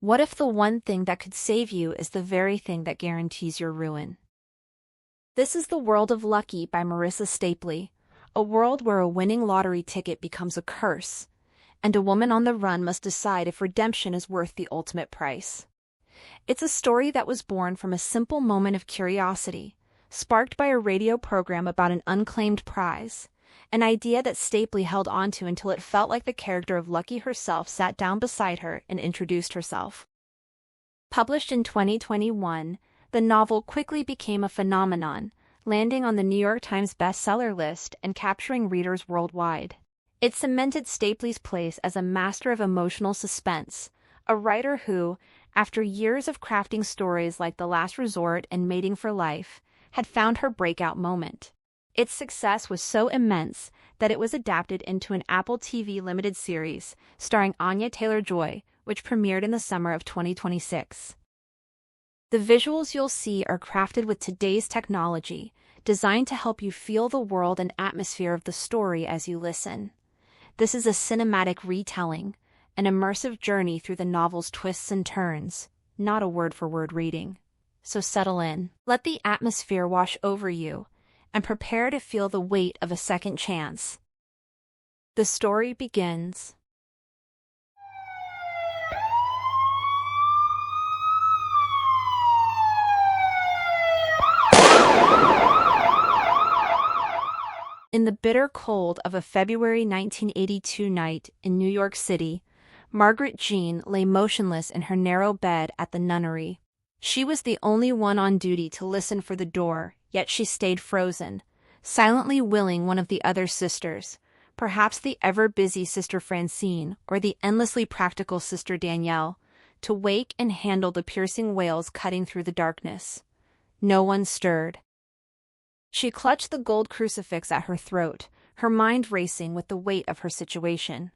What if the one thing that could save you is the very thing that guarantees your ruin? This is The World of Lucky by Marissa Stapley, a world where a winning lottery ticket becomes a curse, and a woman on the run must decide if redemption is worth the ultimate price. It's a story that was born from a simple moment of curiosity, sparked by a radio program about an unclaimed prize, an idea that Stapley held onto until it felt like the character of Lucky herself sat down beside her and introduced herself. Published in 2021, the novel quickly became a phenomenon, landing on the New York Times bestseller list and capturing readers worldwide. It cemented Stapley's place as a master of emotional suspense, a writer who, after years of crafting stories like The Last Resort and Mating for Life, had found her breakout moment. Its success was so immense that it was adapted into an Apple TV limited series starring Anya Taylor-Joy, which premiered in the summer of 2026. The visuals you'll see are crafted with today's technology, designed to help you feel the world and atmosphere of the story as you listen. This is a cinematic retelling, an immersive journey through the novel's twists and turns, not a word-for-word reading. So settle in, let the atmosphere wash over you, and prepare to feel the weight of a second chance. The story begins. In the bitter cold of a February 1982 night in New York City, Margaret Jean lay motionless in her narrow bed at the nunnery. She was the only one on duty to listen for the door, yet she stayed frozen, silently willing one of the other sisters, perhaps the ever-busy Sister Francine or the endlessly practical Sister Danielle, to wake and handle the piercing wails cutting through the darkness. No one stirred. She clutched the gold crucifix at her throat, her mind racing with the weight of her situation.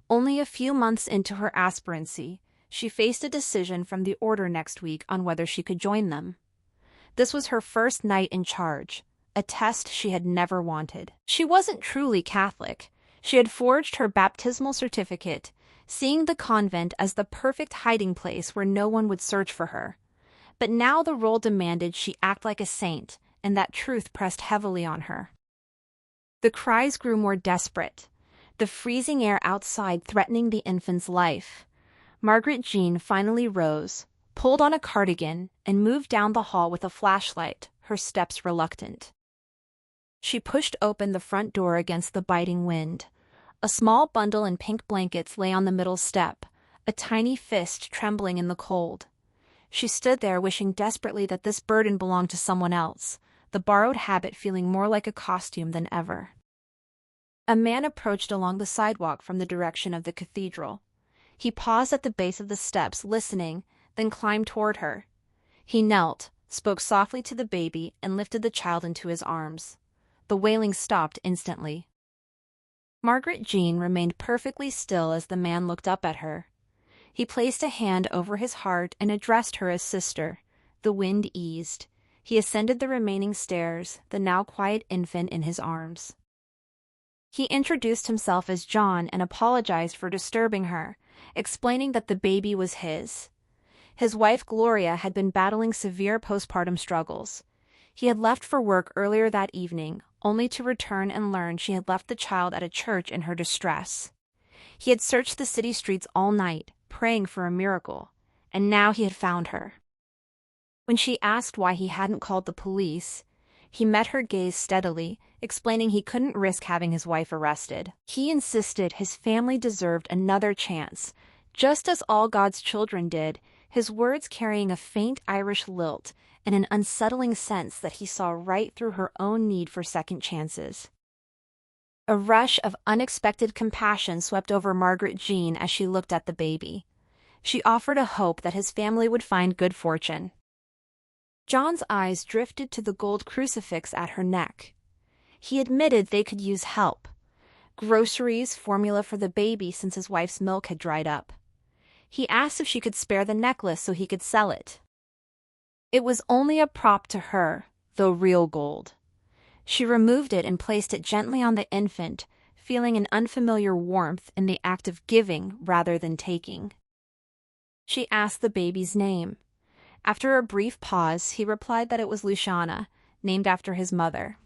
Only a few months into her aspirancy, she faced a decision from the order next week on whether she could join them. This was her first night in charge, a test she had never wanted. She wasn't truly Catholic. She had forged her baptismal certificate, seeing the convent as the perfect hiding place where no one would search for her. But now the role demanded she act like a saint, and that truth pressed heavily on her. The cries grew more desperate, the freezing air outside threatening the infant's life. Margaret Jean finally rose, pulled on a cardigan, and moved down the hall with a flashlight, her steps reluctant. She pushed open the front door against the biting wind. A small bundle in pink blankets lay on the middle step, a tiny fist trembling in the cold. She stood there wishing desperately that this burden belonged to someone else, the borrowed habit feeling more like a costume than ever. A man approached along the sidewalk from the direction of the cathedral. He paused at the base of the steps, listening, then climbed toward her. He knelt, spoke softly to the baby, and lifted the child into his arms. The wailing stopped instantly. Margaret Jean remained perfectly still as the man looked up at her. He placed a hand over his heart and addressed her as sister. The wind eased. He ascended the remaining stairs, the now quiet infant in his arms. He introduced himself as John and apologized for disturbing her, explaining that the baby was his. His wife Gloria had been battling severe postpartum struggles. He had left for work earlier that evening, only to return and learn she had left the child at a church in her distress. He had searched the city streets all night, praying for a miracle, and now he had found her. When she asked why he hadn't called the police, he met her gaze steadily, explaining he couldn't risk having his wife arrested. He insisted his family deserved another chance, just as all God's children did, his words carrying a faint Irish lilt and an unsettling sense that he saw right through her own need for second chances. A rush of unexpected compassion swept over Margaret Jean as she looked at the baby. She offered a hope that his family would find good fortune. John's eyes drifted to the gold crucifix at her neck. He admitted they could use help. Groceries, formula for the baby since his wife's milk had dried up. He asked if she could spare the necklace so he could sell it. It was only a prop to her, though real gold. She removed it and placed it gently on the infant, feeling an unfamiliar warmth in the act of giving rather than taking. She asked the baby's name. After a brief pause, he replied that it was Luciana, named after his mother.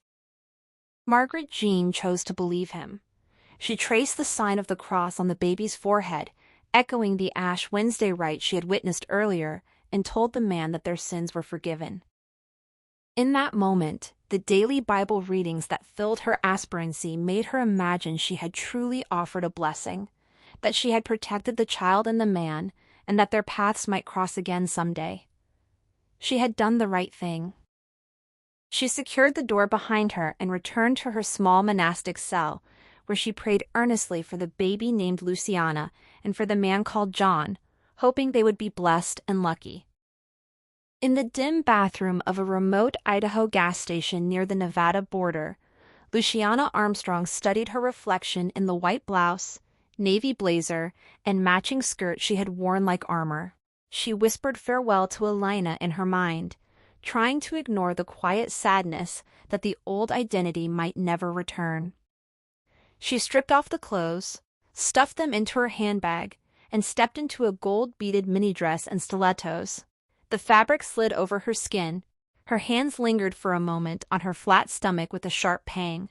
Margaret Jean chose to believe him. She traced the sign of the cross on the baby's forehead, echoing the Ash Wednesday rite she had witnessed earlier, and told the man that their sins were forgiven. In that moment, the daily Bible readings that filled her aspirancy made her imagine she had truly offered a blessing, that she had protected the child and the man, and that their paths might cross again someday. She had done the right thing. She secured the door behind her and returned to her small monastic cell, where she prayed earnestly for the baby named Luciana and for the man called John, hoping they would be blessed and lucky. In the dim bathroom of a remote Idaho gas station near the Nevada border, Luciana Armstrong studied her reflection in the white blouse, navy blazer, and matching skirt she had worn like armor. She whispered farewell to Elena in her mind, trying to ignore the quiet sadness that the old identity might never return. She stripped off the clothes, stuffed them into her handbag, and stepped into a gold-beaded mini dress and stilettos. The fabric slid over her skin. Her hands lingered for a moment on her flat stomach with a sharp pang.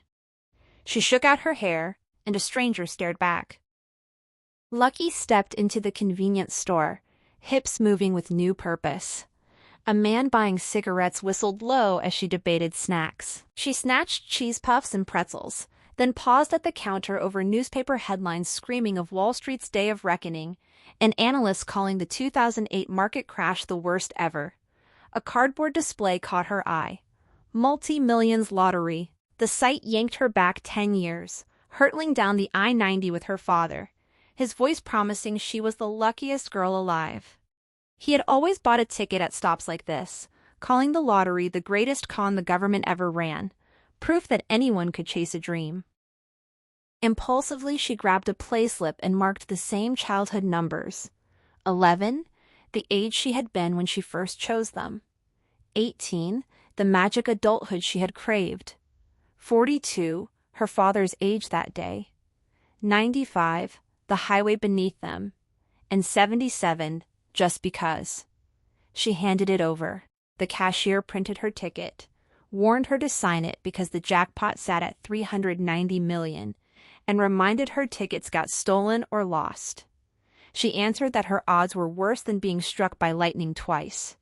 She shook out her hair, and a stranger stared back. Lucky stepped into the convenience store, hips moving with new purpose. A man buying cigarettes whistled low as she debated snacks. She snatched cheese puffs and pretzels, then paused at the counter over newspaper headlines screaming of Wall Street's day of reckoning, and analysts calling the 2008 market crash the worst ever. A cardboard display caught her eye. Multi-millions lottery. The sight yanked her back 10 years, hurtling down the I-90 with her father, his voice promising she was the luckiest girl alive. He had always bought a ticket at stops like this, calling the lottery the greatest con the government ever ran, proof that anyone could chase a dream. Impulsively, she grabbed a playslip and marked the same childhood numbers. 11, the age she had been when she first chose them. 18, the magic adulthood she had craved. 42, her father's age that day. 95, the highway beneath them. And 77, just because. She handed it over. The cashier printed her ticket, warned her to sign it because the jackpot sat at $390 million, and reminded her tickets got stolen or lost. She answered that her odds were worse than being struck by lightning twice.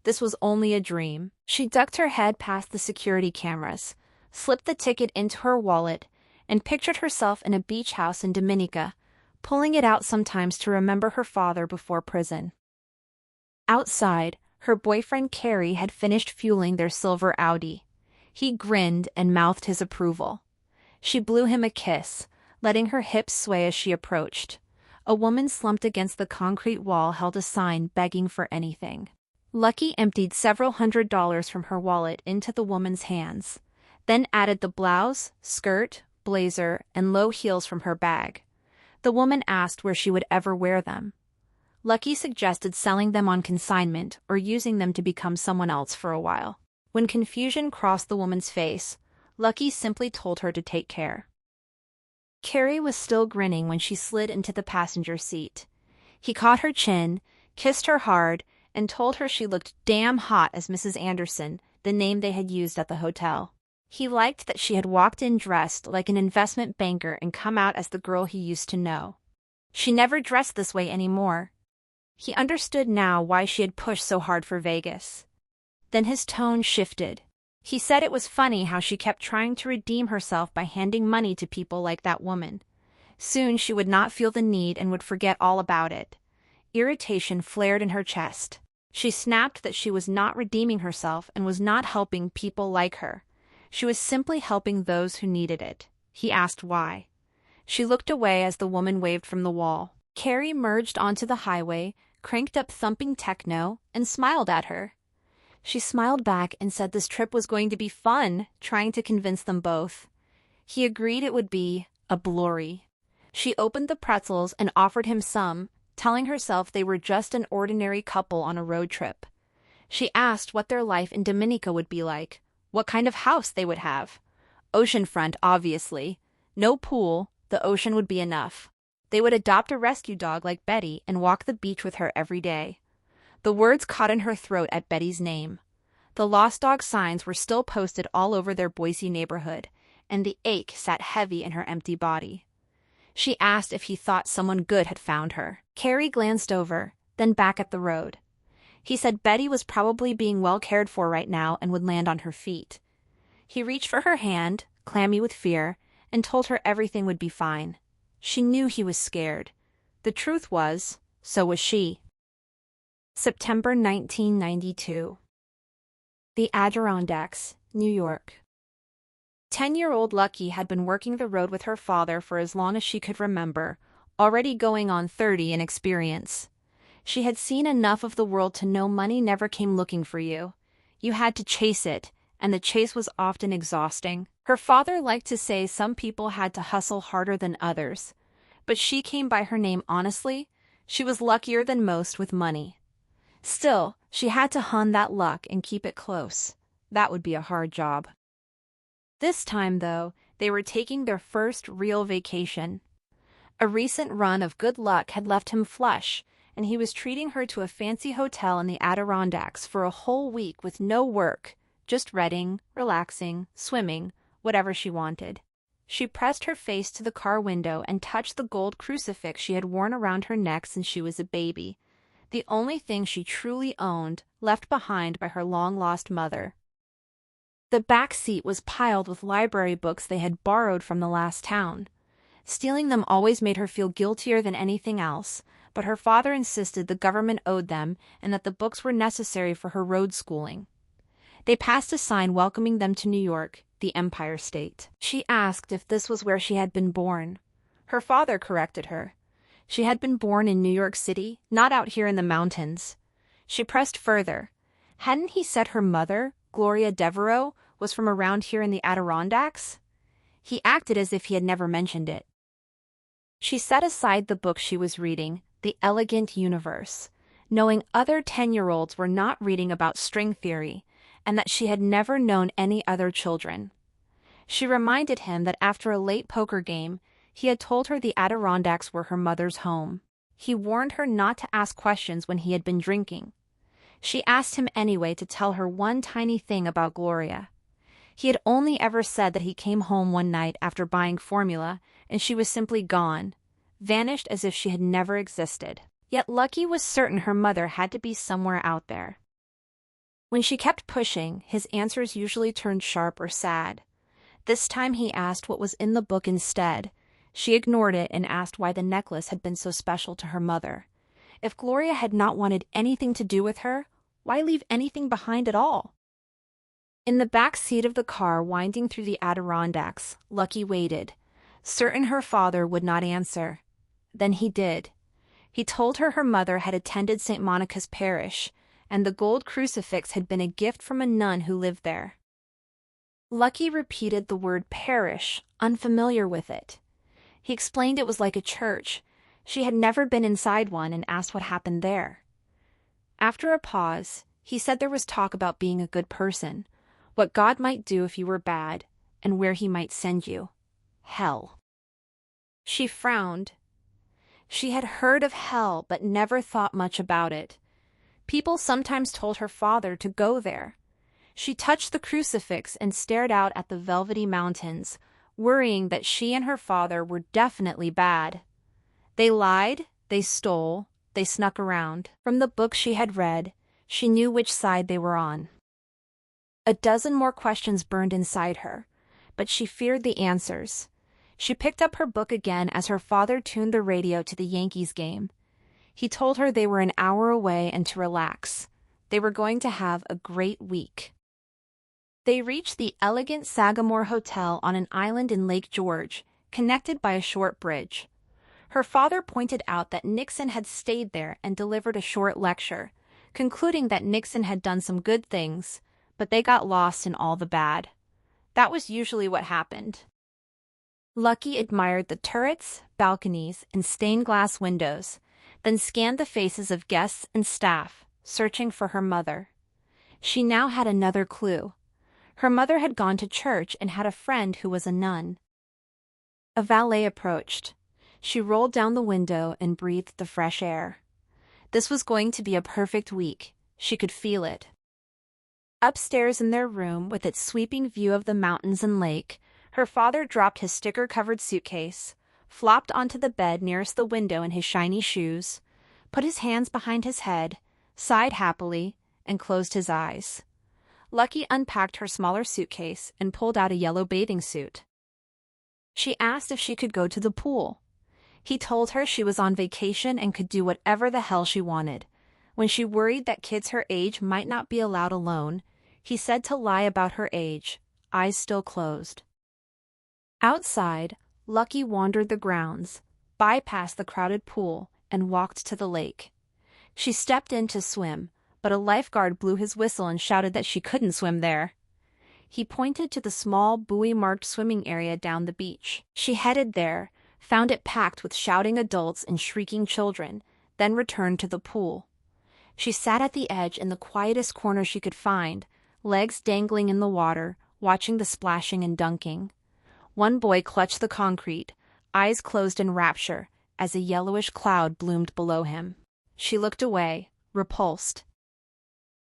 This was only a dream. She ducked her head past the security cameras, slipped the ticket into her wallet, and pictured herself in a beach house in Dominica, pulling it out sometimes to remember her father before prison. Outside, her boyfriend Carrie had finished fueling their silver Audi. He grinned and mouthed his approval. She blew him a kiss, letting her hips sway as she approached. A woman slumped against the concrete wall held a sign begging for anything. Lucky emptied several $100s from her wallet into the woman's hands, then added the blouse, skirt, blazer, and low heels from her bag. The woman asked where she would ever wear them. Lucky suggested selling them on consignment or using them to become someone else for a while. When confusion crossed the woman's face, Lucky simply told her to take care. Carrie was still grinning when she slid into the passenger seat. He caught her chin, kissed her hard, and told her she looked damn hot as Mrs. Anderson, the name they had used at the hotel. He liked that she had walked in dressed like an investment banker and come out as the girl he used to know. She never dressed this way anymore. He understood now why she had pushed so hard for Vegas. Then his tone shifted. He said it was funny how she kept trying to redeem herself by handing money to people like that woman. Soon she would not feel the need and would forget all about it. Irritation flared in her chest. She snapped that she was not redeeming herself and was not helping people like her. She was simply helping those who needed it. He asked why. She looked away as the woman waved from the wall. Carrie merged onto the highway, cranked up thumping techno, and smiled at her. She smiled back and said this trip was going to be fun, trying to convince them both. He agreed it would be a glory. She opened the pretzels and offered him some, telling herself they were just an ordinary couple on a road trip. She asked what their life in Dominica would be like, what kind of house they would have. Oceanfront, obviously. No pool, the ocean would be enough. They would adopt a rescue dog like Betty and walk the beach with her every day. The words caught in her throat at Betty's name. The lost dog signs were still posted all over their Boise neighborhood, and the ache sat heavy in her empty body. She asked if he thought someone good had found her. Carrie glanced over, then back at the road. He said Betty was probably being well cared for right now and would land on her feet. He reached for her hand, clammy with fear, and told her everything would be fine. She knew he was scared. The truth was, so was she. September 1992. The Adirondacks, New York. 10-year-old Lucky had been working the road with her father for as long as she could remember, already going on 30 in experience. She had seen enough of the world to know money never came looking for you. You had to chase it, and the chase was often exhausting. Her father liked to say some people had to hustle harder than others, but she came by her name honestly. She was luckier than most with money. Still, she had to hunt that luck and keep it close. That would be a hard job. This time, though, they were taking their first real vacation. A recent run of good luck had left him flush, and he was treating her to a fancy hotel in the Adirondacks for a whole week with no work, just reading, relaxing, swimming, whatever she wanted. She pressed her face to the car window and touched the gold crucifix she had worn around her neck since she was a baby, the only thing she truly owned, left behind by her long-lost mother. The back seat was piled with library books they had borrowed from the last town. Stealing them always made her feel guiltier than anything else, but her father insisted the government owed them and that the books were necessary for her road schooling. They passed a sign welcoming them to New York, the Empire State. She asked if this was where she had been born. Her father corrected her. She had been born in New York City, not out here in the mountains. She pressed further. Hadn't he said her mother, Gloria Devereaux, was from around here in the Adirondacks? He acted as if he had never mentioned it. She set aside the book she was reading, The Elegant Universe, knowing other 10-year-olds were not reading about string theory, and that she had never known any other children. She reminded him that after a late poker game, he had told her the Adirondacks were her mother's home. He warned her not to ask questions when he had been drinking. She asked him anyway to tell her one tiny thing about Gloria. He had only ever said that he came home one night after buying formula, and she was simply gone, vanished as if she had never existed. Yet Lucky was certain her mother had to be somewhere out there. When she kept pushing, his answers usually turned sharp or sad. This time he asked what was in the book instead. She ignored it and asked why the necklace had been so special to her mother. If Gloria had not wanted anything to do with her, why leave anything behind at all? In the back seat of the car winding through the Adirondacks, Lucky waited, certain her father would not answer. Then he did. He told her her mother had attended St. Monica's Parish, and the gold crucifix had been a gift from a nun who lived there. Lucky repeated the word parish, unfamiliar with it. He explained it was like a church. She had never been inside one and asked what happened there. After a pause, he said there was talk about being a good person, what God might do if you were bad, and where he might send you. Hell. She frowned. She had heard of hell but never thought much about it. People sometimes told her father to go there. She touched the crucifix and stared out at the velvety mountains, worrying that she and her father were definitely bad. They lied, they stole, they snuck around. From the books she had read, she knew which side they were on. A dozen more questions burned inside her, but she feared the answers. She picked up her book again as her father tuned the radio to the Yankees game. He told her they were an hour away and to relax. They were going to have a great week. They reached the elegant Sagamore Hotel on an island in Lake George, connected by a short bridge. Her father pointed out that Nixon had stayed there and delivered a short lecture, concluding that Nixon had done some good things, but they got lost in all the bad. That was usually what happened. Lucky admired the turrets, balconies, and stained glass windows, then scanned the faces of guests and staff, searching for her mother. She now had another clue. Her mother had gone to church and had a friend who was a nun. A valet approached. She rolled down the window and breathed the fresh air. This was going to be a perfect week. She could feel it. Upstairs in their room, with its sweeping view of the mountains and lake, her father dropped his sticker-covered suitcase, flopped onto the bed nearest the window in his shiny shoes, put his hands behind his head, sighed happily, and closed his eyes. Lucky unpacked her smaller suitcase and pulled out a yellow bathing suit. She asked if she could go to the pool. He told her she was on vacation and could do whatever the hell she wanted. When she worried that kids her age might not be allowed alone, he said to lie about her age, eyes still closed. Outside, Lucky wandered the grounds, bypassed the crowded pool, and walked to the lake. She stepped in to swim, but a lifeguard blew his whistle and shouted that she couldn't swim there. He pointed to the small, buoy-marked swimming area down the beach. She headed there, found it packed with shouting adults and shrieking children, then returned to the pool. She sat at the edge in the quietest corner she could find, legs dangling in the water, watching the splashing and dunking. One boy clutched the concrete, eyes closed in rapture, as a yellowish cloud bloomed below him. She looked away, repulsed.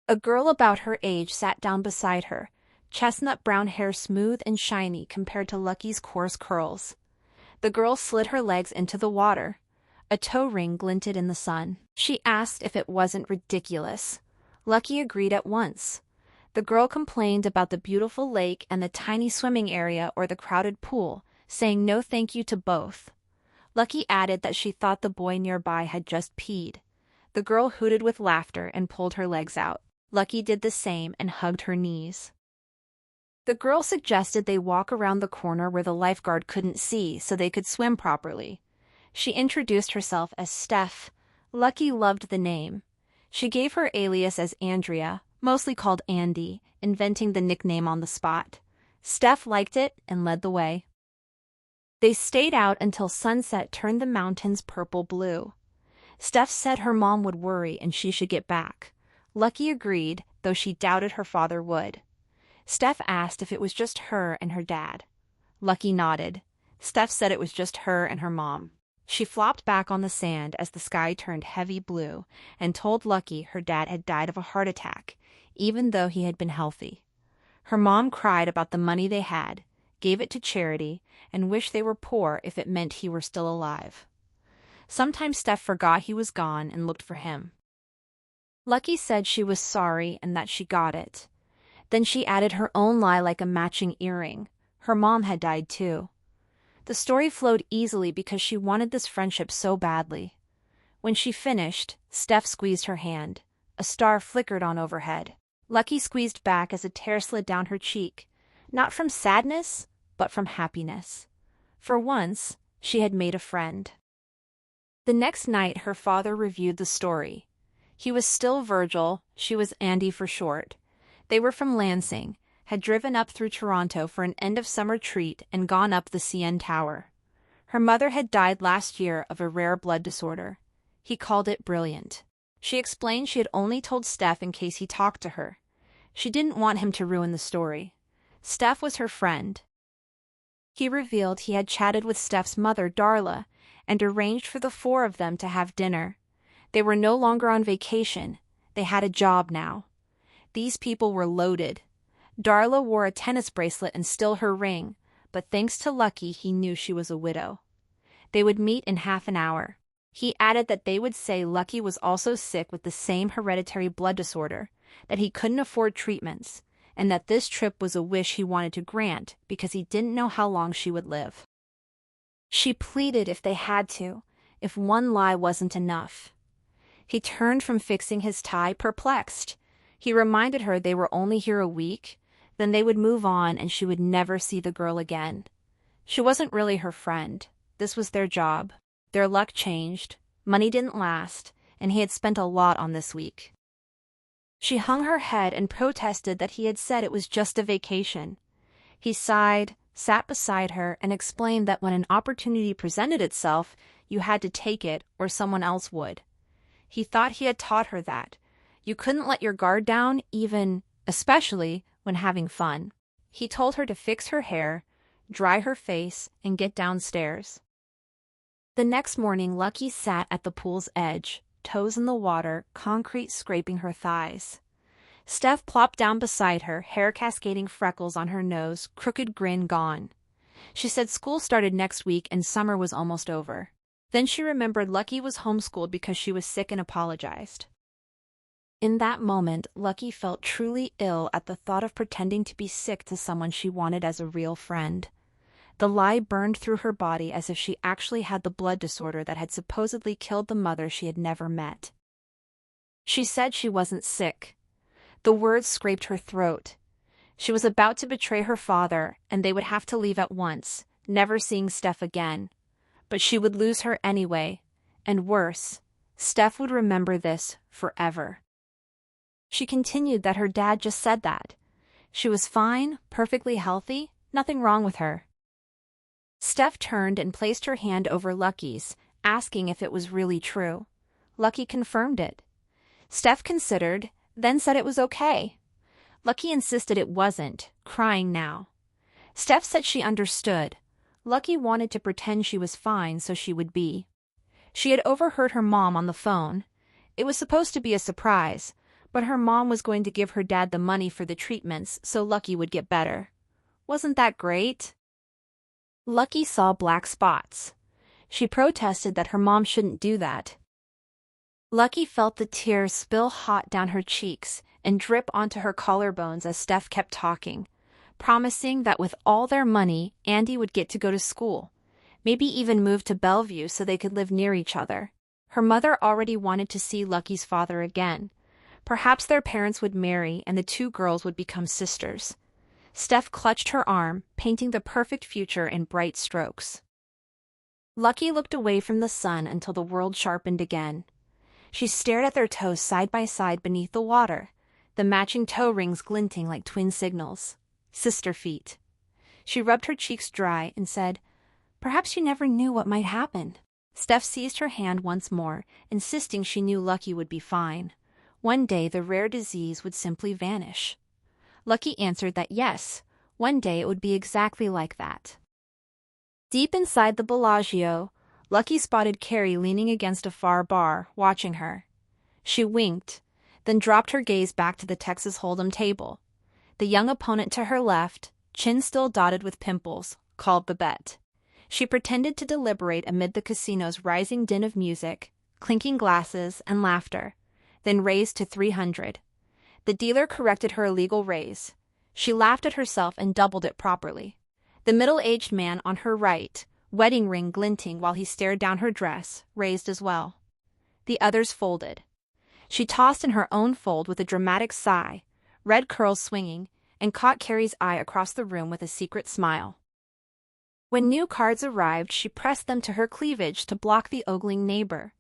A girl about her age sat down beside her, chestnut brown hair smooth and shiny compared to Lucky's coarse curls. The girl slid her legs into the water. A toe ring glinted in the sun. She asked if it wasn't ridiculous. Lucky agreed at once. The girl complained about the beautiful lake and the tiny swimming area or the crowded pool, saying no thank you to both. Lucky added that she thought the boy nearby had just peed. The girl hooted with laughter and pulled her legs out. Lucky did the same and hugged her knees. The girl suggested they walk around the corner where the lifeguard couldn't see so they could swim properly. She introduced herself as Steph. Lucky loved the name. She gave her alias as Andrea, mostly called Andy, inventing the nickname on the spot. Steph liked it and led the way. They stayed out until sunset turned the mountains purple-blue. Steph said her mom would worry and she should get back. Lucky agreed, though she doubted her father would. Steph asked if it was just her and her dad. Lucky nodded. Steph said it was just her and her mom. She flopped back on the sand as the sky turned heavy blue and told Lucky her dad had died of a heart attack, even though he had been healthy. Her mom cried about the money they had, gave it to charity, and wished they were poor if it meant he were still alive. Sometimes Steph forgot he was gone and looked for him. Lucky said she was sorry and that she got it. Then she added her own lie like a matching earring. Her mom had died too. The story flowed easily because she wanted this friendship so badly. When she finished, Steph squeezed her hand. A star flickered on overhead. Lucky squeezed back as a tear slid down her cheek, not from sadness, but from happiness. For once, she had made a friend. The next night, her father reviewed the story. He was still Virgil, she was Andy for short. They were from Lansing, had driven up through Toronto for an end-of-summer treat and gone up the CN Tower. Her mother had died last year of a rare blood disorder. He called it brilliant. She explained she had only told Steph in case he talked to her. She didn't want him to ruin the story. Steph was her friend. He revealed he had chatted with Steph's mother, Darla, and arranged for the four of them to have dinner. They were no longer on vacation. They had a job now. These people were loaded. Darla wore a tennis bracelet and still her ring, but thanks to Lucky, he knew she was a widow. They would meet in half an hour. He added that they would say Lucky was also sick with the same hereditary blood disorder, that he couldn't afford treatments, and that this trip was a wish he wanted to grant because he didn't know how long she would live. She pleaded if they had to, if one lie wasn't enough. He turned from fixing his tie, perplexed. He reminded her they were only here a week, then they would move on and she would never see the girl again. She wasn't really her friend. This was their job. Their luck changed, money didn't last, and he had spent a lot on this week. She hung her head and protested that he had said it was just a vacation. He sighed, sat beside her, and explained that when an opportunity presented itself, you had to take it or someone else would. He thought he had taught her that. You couldn't let your guard down, especially when having fun. He told her to fix her hair, dry her face, and get downstairs. The next morning, Lucky sat at the pool's edge, toes in the water, concrete scraping her thighs. Steph plopped down beside her, hair cascading, freckles on her nose, crooked grin gone. She said school started next week and summer was almost over. Then she remembered Lucky was homeschooled because she was sick and apologized. In that moment, Lucky felt truly ill at the thought of pretending to be sick to someone she wanted as a real friend. The lie burned through her body as if she actually had the blood disorder that had supposedly killed the mother she had never met. She said she wasn't sick. The words scraped her throat. She was about to betray her father, and they would have to leave at once, never seeing Steph again. But she would lose her anyway, and worse, Steph would remember this forever. She continued that her dad just said that. She was fine, perfectly healthy, nothing wrong with her. Steph turned and placed her hand over Lucky's, asking if it was really true. Lucky confirmed it. Steph considered, then said it was okay. Lucky insisted it wasn't, crying now. Steph said she understood. Lucky wanted to pretend she was fine so she would be. She had overheard her mom on the phone. It was supposed to be a surprise, but her mom was going to give her dad the money for the treatments so Lucky would get better. Wasn't that great? Lucky saw black spots. She protested that her mom shouldn't do that. Lucky felt the tears spill hot down her cheeks and drip onto her collarbones as Steph kept talking, promising that with all their money, Andy would get to go to school, maybe even move to Bellevue so they could live near each other. Her mother already wanted to see Lucky's father again. Perhaps their parents would marry and the two girls would become sisters. Steph clutched her arm, painting the perfect future in bright strokes. Lucky looked away from the sun until the world sharpened again. She stared at their toes side by side beneath the water, the matching toe rings glinting like twin signals. Sister feet. She rubbed her cheeks dry and said, "Perhaps you never knew what might happen." Steph seized her hand once more, insisting she knew Lucky would be fine. One day the rare disease would simply vanish. Lucky answered that yes, one day it would be exactly like that. Deep inside the Bellagio, Lucky spotted Carrie leaning against a far bar, watching her. She winked, then dropped her gaze back to the Texas Hold'em table. The young opponent to her left, chin still dotted with pimples, called the bet. She pretended to deliberate amid the casino's rising din of music, clinking glasses, and laughter, then raised to 300. The dealer corrected her illegal raise. She laughed at herself and doubled it properly. The middle-aged man on her right, wedding ring glinting while he stared down her dress, raised as well. The others folded. She tossed in her own fold with a dramatic sigh, red curls swinging, and caught Carrie's eye across the room with a secret smile. When new cards arrived, she pressed them to her cleavage to block the ogling neighbor.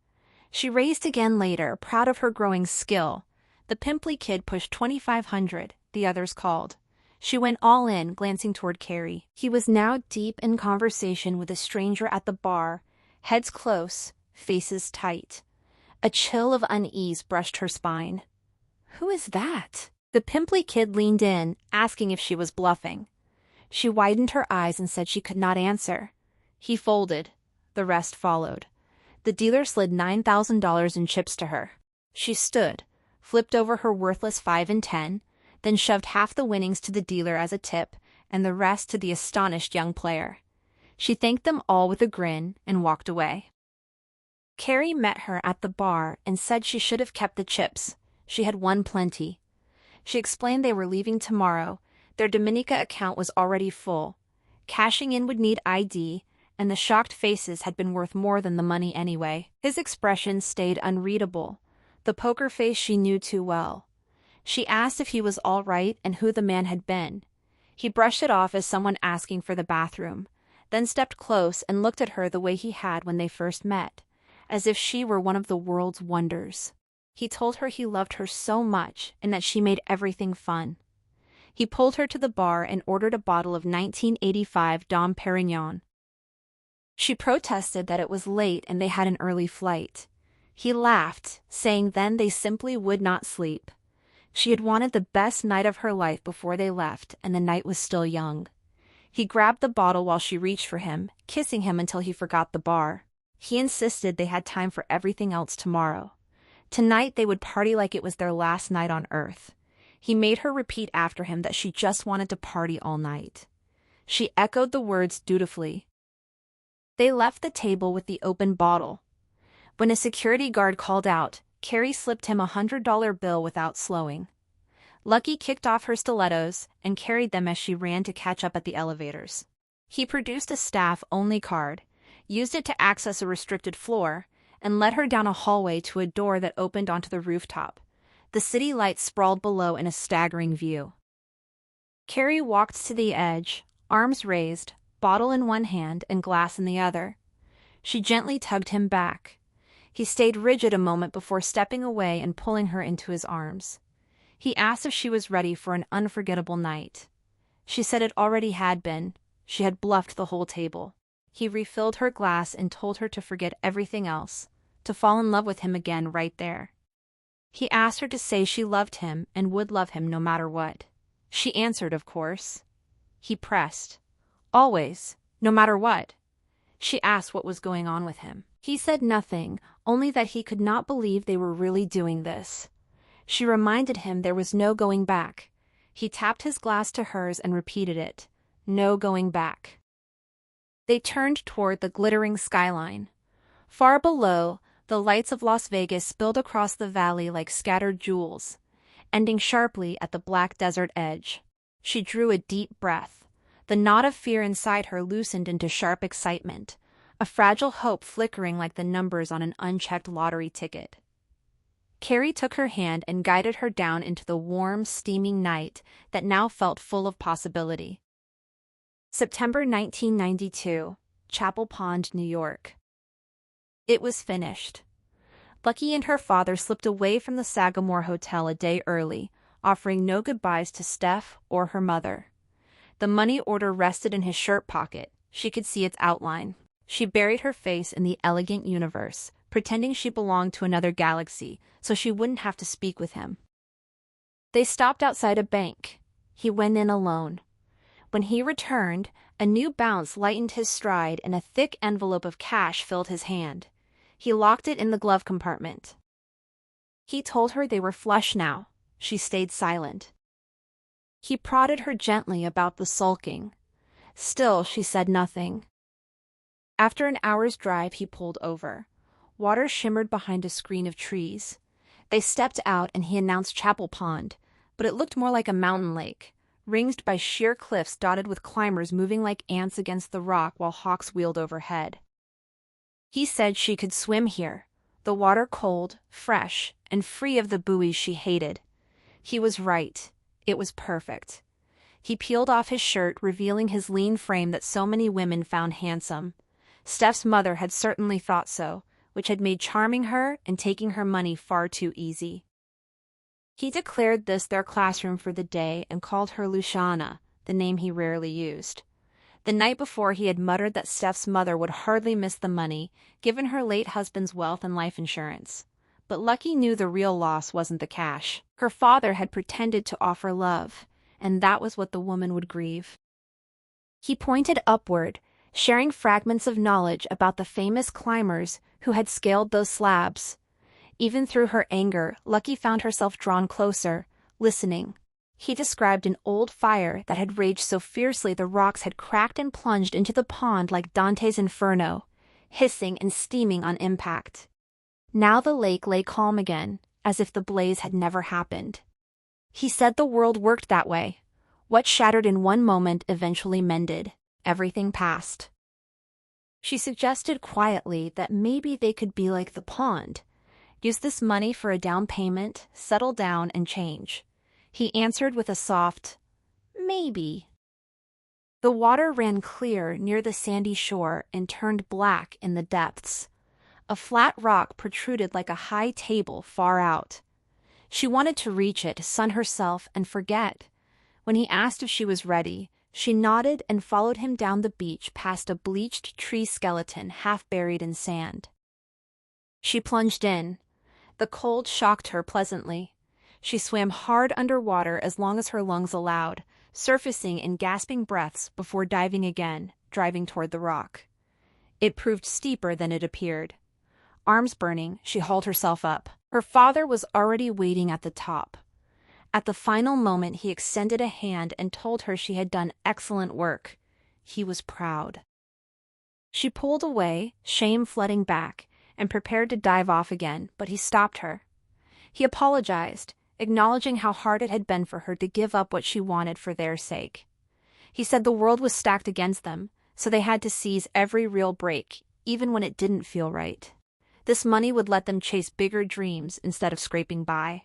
She raised again later, proud of her growing skill. The pimply kid pushed 2,500, the others called. She went all in, glancing toward Carrie. He was now deep in conversation with a stranger at the bar, heads close, faces tight. A chill of unease brushed her spine. "Who is that?" The pimply kid leaned in, asking if she was bluffing. She widened her eyes and said she could not answer. He folded. The rest followed. The dealer slid $9,000 in chips to her. She stood, flipped over her worthless 5 and 10, then shoved half the winnings to the dealer as a tip and the rest to the astonished young player. She thanked them all with a grin and walked away. Carrie met her at the bar and said she should have kept the chips. She had won plenty. She explained they were leaving tomorrow. Their Dominica account was already full. Cashing in would need ID, and the shocked faces had been worth more than the money anyway. His expression stayed unreadable, the poker face she knew too well. She asked if he was all right and who the man had been. He brushed it off as someone asking for the bathroom, then stepped close and looked at her the way he had when they first met, as if she were one of the world's wonders. He told her he loved her so much and that she made everything fun. He pulled her to the bar and ordered a bottle of 1985 Dom Perignon. She protested that it was late and they had an early flight. He laughed, saying then they simply would not sleep. She had wanted the best night of her life before they left, and the night was still young. He grabbed the bottle while she reached for him, kissing him until he forgot the bar. He insisted they had time for everything else tomorrow. Tonight they would party like it was their last night on Earth. He made her repeat after him that she just wanted to party all night. She echoed the words dutifully. They left the table with the open bottle. When a security guard called out, Carrie slipped him $100 bill without slowing. Lucky kicked off her stilettos and carried them as she ran to catch up at the elevators. He produced a staff-only card, used it to access a restricted floor, and led her down a hallway to a door that opened onto the rooftop. The city lights sprawled below in a staggering view. Carrie walked to the edge, arms raised, bottle in one hand and glass in the other. She gently tugged him back. He stayed rigid a moment before stepping away and pulling her into his arms. He asked if she was ready for an unforgettable night. She said it already had been. She had bluffed the whole table. He refilled her glass and told her to forget everything else, to fall in love with him again right there. He asked her to say she loved him and would love him no matter what. She answered, of course. He pressed. Always, no matter what. She asked what was going on with him. He said nothing, only that he could not believe they were really doing this. She reminded him there was no going back. He tapped his glass to hers and repeated it. No going back. They turned toward the glittering skyline. Far below, the lights of Las Vegas spilled across the valley like scattered jewels, ending sharply at the black desert edge. She drew a deep breath. The knot of fear inside her loosened into sharp excitement, a fragile hope flickering like the numbers on an unchecked lottery ticket. Carrie took her hand and guided her down into the warm, steaming night that now felt full of possibility. September 1992, Chapel Pond, New York. It was finished. Lucky and her father slipped away from the Sagamore Hotel a day early, offering no goodbyes to Steph or her mother. The money order rested in his shirt pocket. She could see its outline. She buried her face in the elegant universe, pretending she belonged to another galaxy, so she wouldn't have to speak with him. They stopped outside a bank. He went in alone. When he returned, a new bounce lightened his stride and a thick envelope of cash filled his hand. He locked it in the glove compartment. He told her they were flush now. She stayed silent. He prodded her gently about the sulking. Still, she said nothing. After an hour's drive, he pulled over. Water shimmered behind a screen of trees. They stepped out and he announced Chapel Pond, but it looked more like a mountain lake, ringed by sheer cliffs dotted with climbers moving like ants against the rock while hawks wheeled overhead. He said she could swim here, the water cold, fresh, and free of the buoys she hated. He was right. It was perfect. He peeled off his shirt, revealing his lean frame that so many women found handsome. Steph's mother had certainly thought so, which had made charming her and taking her money far too easy. He declared this their classroom for the day and called her Luciana, the name he rarely used. The night before he had muttered that Steph's mother would hardly miss the money, given her late husband's wealth and life insurance. But Lucky knew the real loss wasn't the cash. Her father had pretended to offer love, and that was what the woman would grieve. He pointed upward, sharing fragments of knowledge about the famous climbers who had scaled those slabs. Even through her anger, Lucky found herself drawn closer, listening. He described an old fire that had raged so fiercely the rocks had cracked and plunged into the pond like Dante's Inferno, hissing and steaming on impact. Now the lake lay calm again, as if the blaze had never happened. He said the world worked that way. What shattered in one moment eventually mended. Everything passed. She suggested quietly that maybe they could be like the pond. Use this money for a down payment, settle down, and change. He answered with a soft, maybe. The water ran clear near the sandy shore and turned black in the depths. A flat rock protruded like a high table far out. She wanted to reach it, sun herself, and forget. When he asked if she was ready, she nodded and followed him down the beach past a bleached tree skeleton half buried in sand. She plunged in. The cold shocked her pleasantly. She swam hard underwater as long as her lungs allowed, surfacing in gasping breaths before diving again, driving toward the rock. It proved steeper than it appeared. Arms burning, she hauled herself up. Her father was already waiting at the top. At the final moment, he extended a hand and told her she had done excellent work. He was proud. She pulled away, shame flooding back, and prepared to dive off again, but he stopped her. He apologized, acknowledging how hard it had been for her to give up what she wanted for their sake. He said the world was stacked against them, so they had to seize every real break, even when it didn't feel right. This money would let them chase bigger dreams instead of scraping by.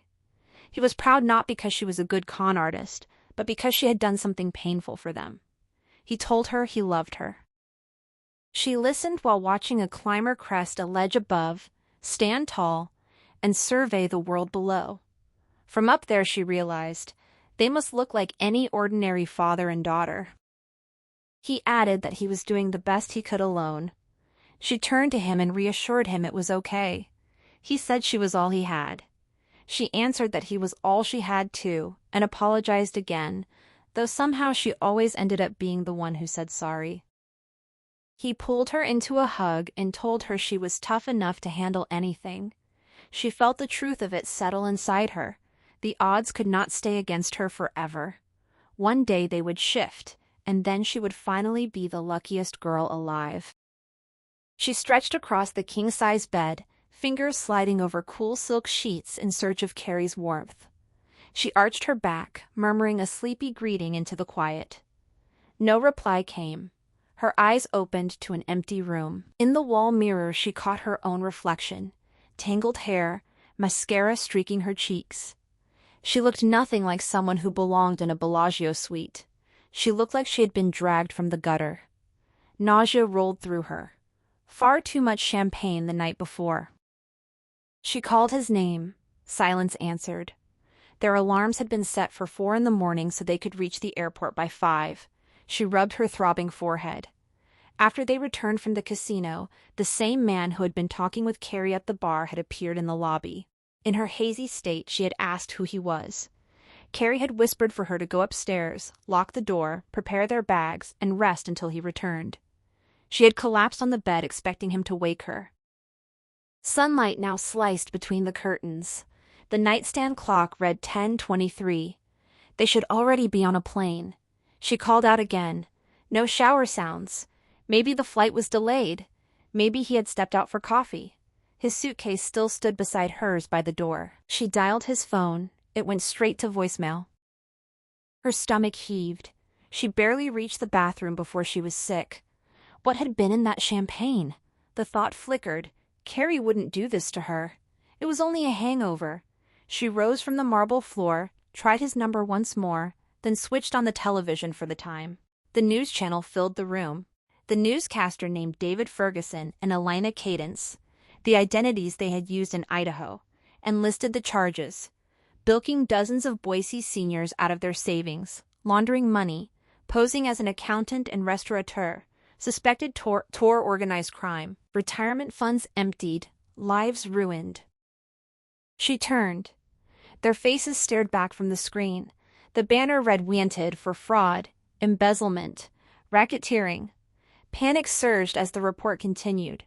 He was proud not because she was a good con artist, but because she had done something painful for them. He told her he loved her. She listened while watching a climber crest a ledge above, stand tall, and survey the world below. From up there, she realized, they must look like any ordinary father and daughter. He added that he was doing the best he could alone. She turned to him and reassured him it was okay. He said she was all he had. She answered that he was all she had too, and apologized again, though somehow she always ended up being the one who said sorry. He pulled her into a hug and told her she was tough enough to handle anything. She felt the truth of it settle inside her. The odds could not stay against her forever. One day they would shift, and then she would finally be the luckiest girl alive. She stretched across the king-size bed, fingers sliding over cool silk sheets in search of Carrie's warmth. She arched her back, murmuring a sleepy greeting into the quiet. No reply came. Her eyes opened to an empty room. In the wall mirror she caught her own reflection, tangled hair, mascara streaking her cheeks. She looked nothing like someone who belonged in a Bellagio suite. She looked like she had been dragged from the gutter. Nausea rolled through her. Far too much champagne the night before. She called his name. Silence answered. Their alarms had been set for 4 a.m. so they could reach the airport by 5. She rubbed her throbbing forehead. After they returned from the casino, the same man who had been talking with Carrie at the bar had appeared in the lobby. In her hazy state, she had asked who he was. Carrie had whispered for her to go upstairs, lock the door, prepare their bags, and rest until he returned. She had collapsed on the bed, expecting him to wake her. Sunlight now sliced between the curtains. The nightstand clock read 10:23. They should already be on a plane. She called out again. No shower sounds. Maybe the flight was delayed. Maybe he had stepped out for coffee. His suitcase still stood beside hers by the door. She dialed his phone. It went straight to voicemail. Her stomach heaved. She barely reached the bathroom before she was sick. What had been in that champagne? The thought flickered. Carrie wouldn't do this to her. It was only a hangover. She rose from the marble floor, tried his number once more, then switched on the television for the time. The news channel filled the room. The newscaster named David Ferguson and Elena Cadence, the identities they had used in Idaho, and listed the charges: bilking dozens of Boise seniors out of their savings, laundering money, posing as an accountant and restaurateur, suspected tour organized crime, retirement funds emptied, lives ruined. She turned. Their faces stared back from the screen. The banner read "Wanted" for fraud, embezzlement, racketeering. Panic surged as the report continued.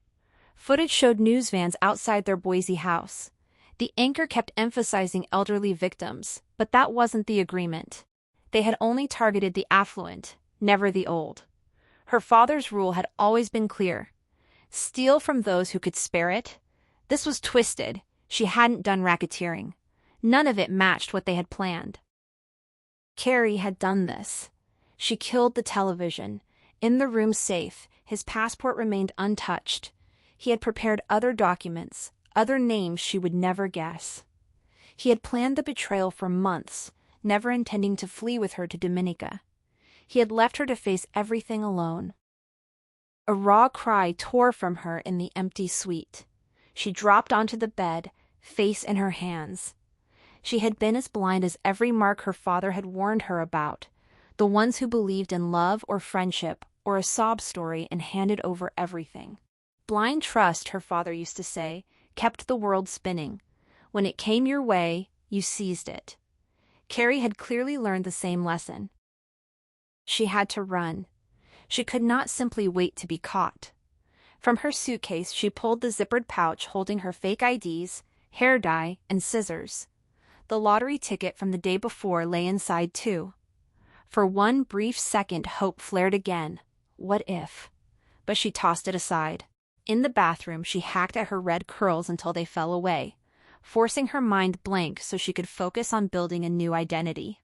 Footage showed news vans outside their Boise house. The anchor kept emphasizing elderly victims, but that wasn't the agreement. They had only targeted the affluent, never the old. Her father's rule had always been clear: steal from those who could spare it. This was twisted. She hadn't done racketeering. None of it matched what they had planned. Carrie had done this. She killed the television. In the room safe, his passport remained untouched. He had prepared other documents, other names she would never guess. He had planned the betrayal for months, never intending to flee with her to Dominica. He had left her to face everything alone. A raw cry tore from her in the empty suite. She dropped onto the bed, face in her hands. She had been as blind as every mark her father had warned her about, the ones who believed in love or friendship or a sob story and handed over everything. Blind trust, her father used to say, kept the world spinning. When it came your way, you seized it. Carrie had clearly learned the same lesson. She had to run. She could not simply wait to be caught. From her suitcase, she pulled the zippered pouch holding her fake IDs, hair dye, and scissors. The lottery ticket from the day before lay inside too. For one brief second, hope flared again. What if? But she tossed it aside. In the bathroom, she hacked at her red curls until they fell away, forcing her mind blank so she could focus on building a new identity.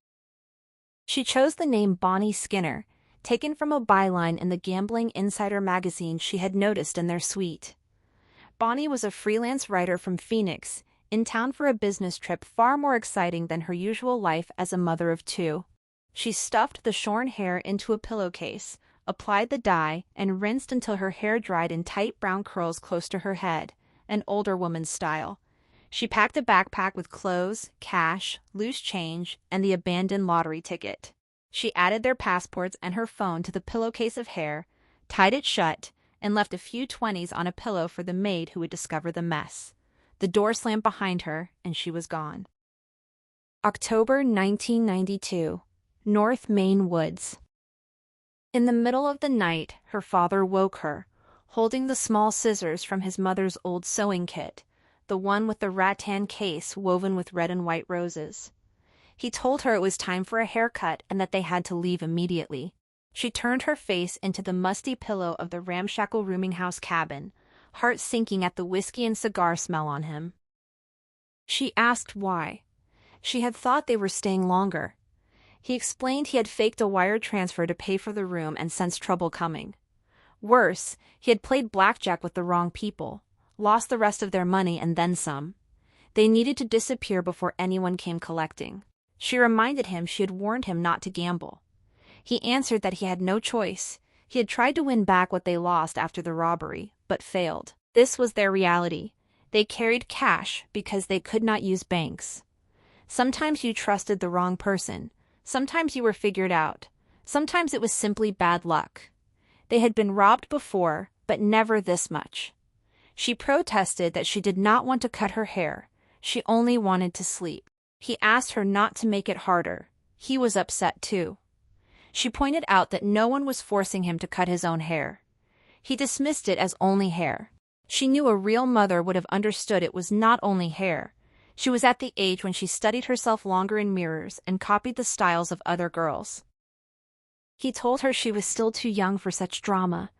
She chose the name Bonnie Skinner, taken from a byline in the Gambling Insider magazine she had noticed in their suite. Bonnie was a freelance writer from Phoenix, in town for a business trip far more exciting than her usual life as a mother of two. She stuffed the shorn hair into a pillowcase, applied the dye, and rinsed until her hair dried in tight brown curls close to her head, an older woman's style. She packed a backpack with clothes, cash, loose change, and the abandoned lottery ticket. She added their passports and her phone to the pillowcase of hair, tied it shut, and left a few 20s on a pillow for the maid who would discover the mess. The door slammed behind her, and she was gone. October 1992. North Maine Woods. In the middle of the night, her father woke her, holding the small scissors from his mother's old sewing kit, the one with the rattan case woven with red and white roses. He told her it was time for a haircut and that they had to leave immediately. She turned her face into the musty pillow of the ramshackle rooming house cabin, heart sinking at the whiskey and cigar smell on him. She asked why. She had thought they were staying longer. He explained he had faked a wire transfer to pay for the room and sensed trouble coming. Worse, he had played blackjack with the wrong people, lost the rest of their money and then some. They needed to disappear before anyone came collecting. She reminded him she had warned him not to gamble. He answered that he had no choice. He had tried to win back what they lost after the robbery, but failed. This was their reality. They carried cash because they could not use banks. Sometimes you trusted the wrong person. Sometimes you were figured out. Sometimes it was simply bad luck. They had been robbed before, but never this much. She protested that she did not want to cut her hair. She only wanted to sleep. He asked her not to make it harder. He was upset too. She pointed out that no one was forcing him to cut his own hair. He dismissed it as only hair. She knew a real mother would have understood it was not only hair. She was at the age when she studied herself longer in mirrors and copied the styles of other girls. He told her she was still too young for such drama.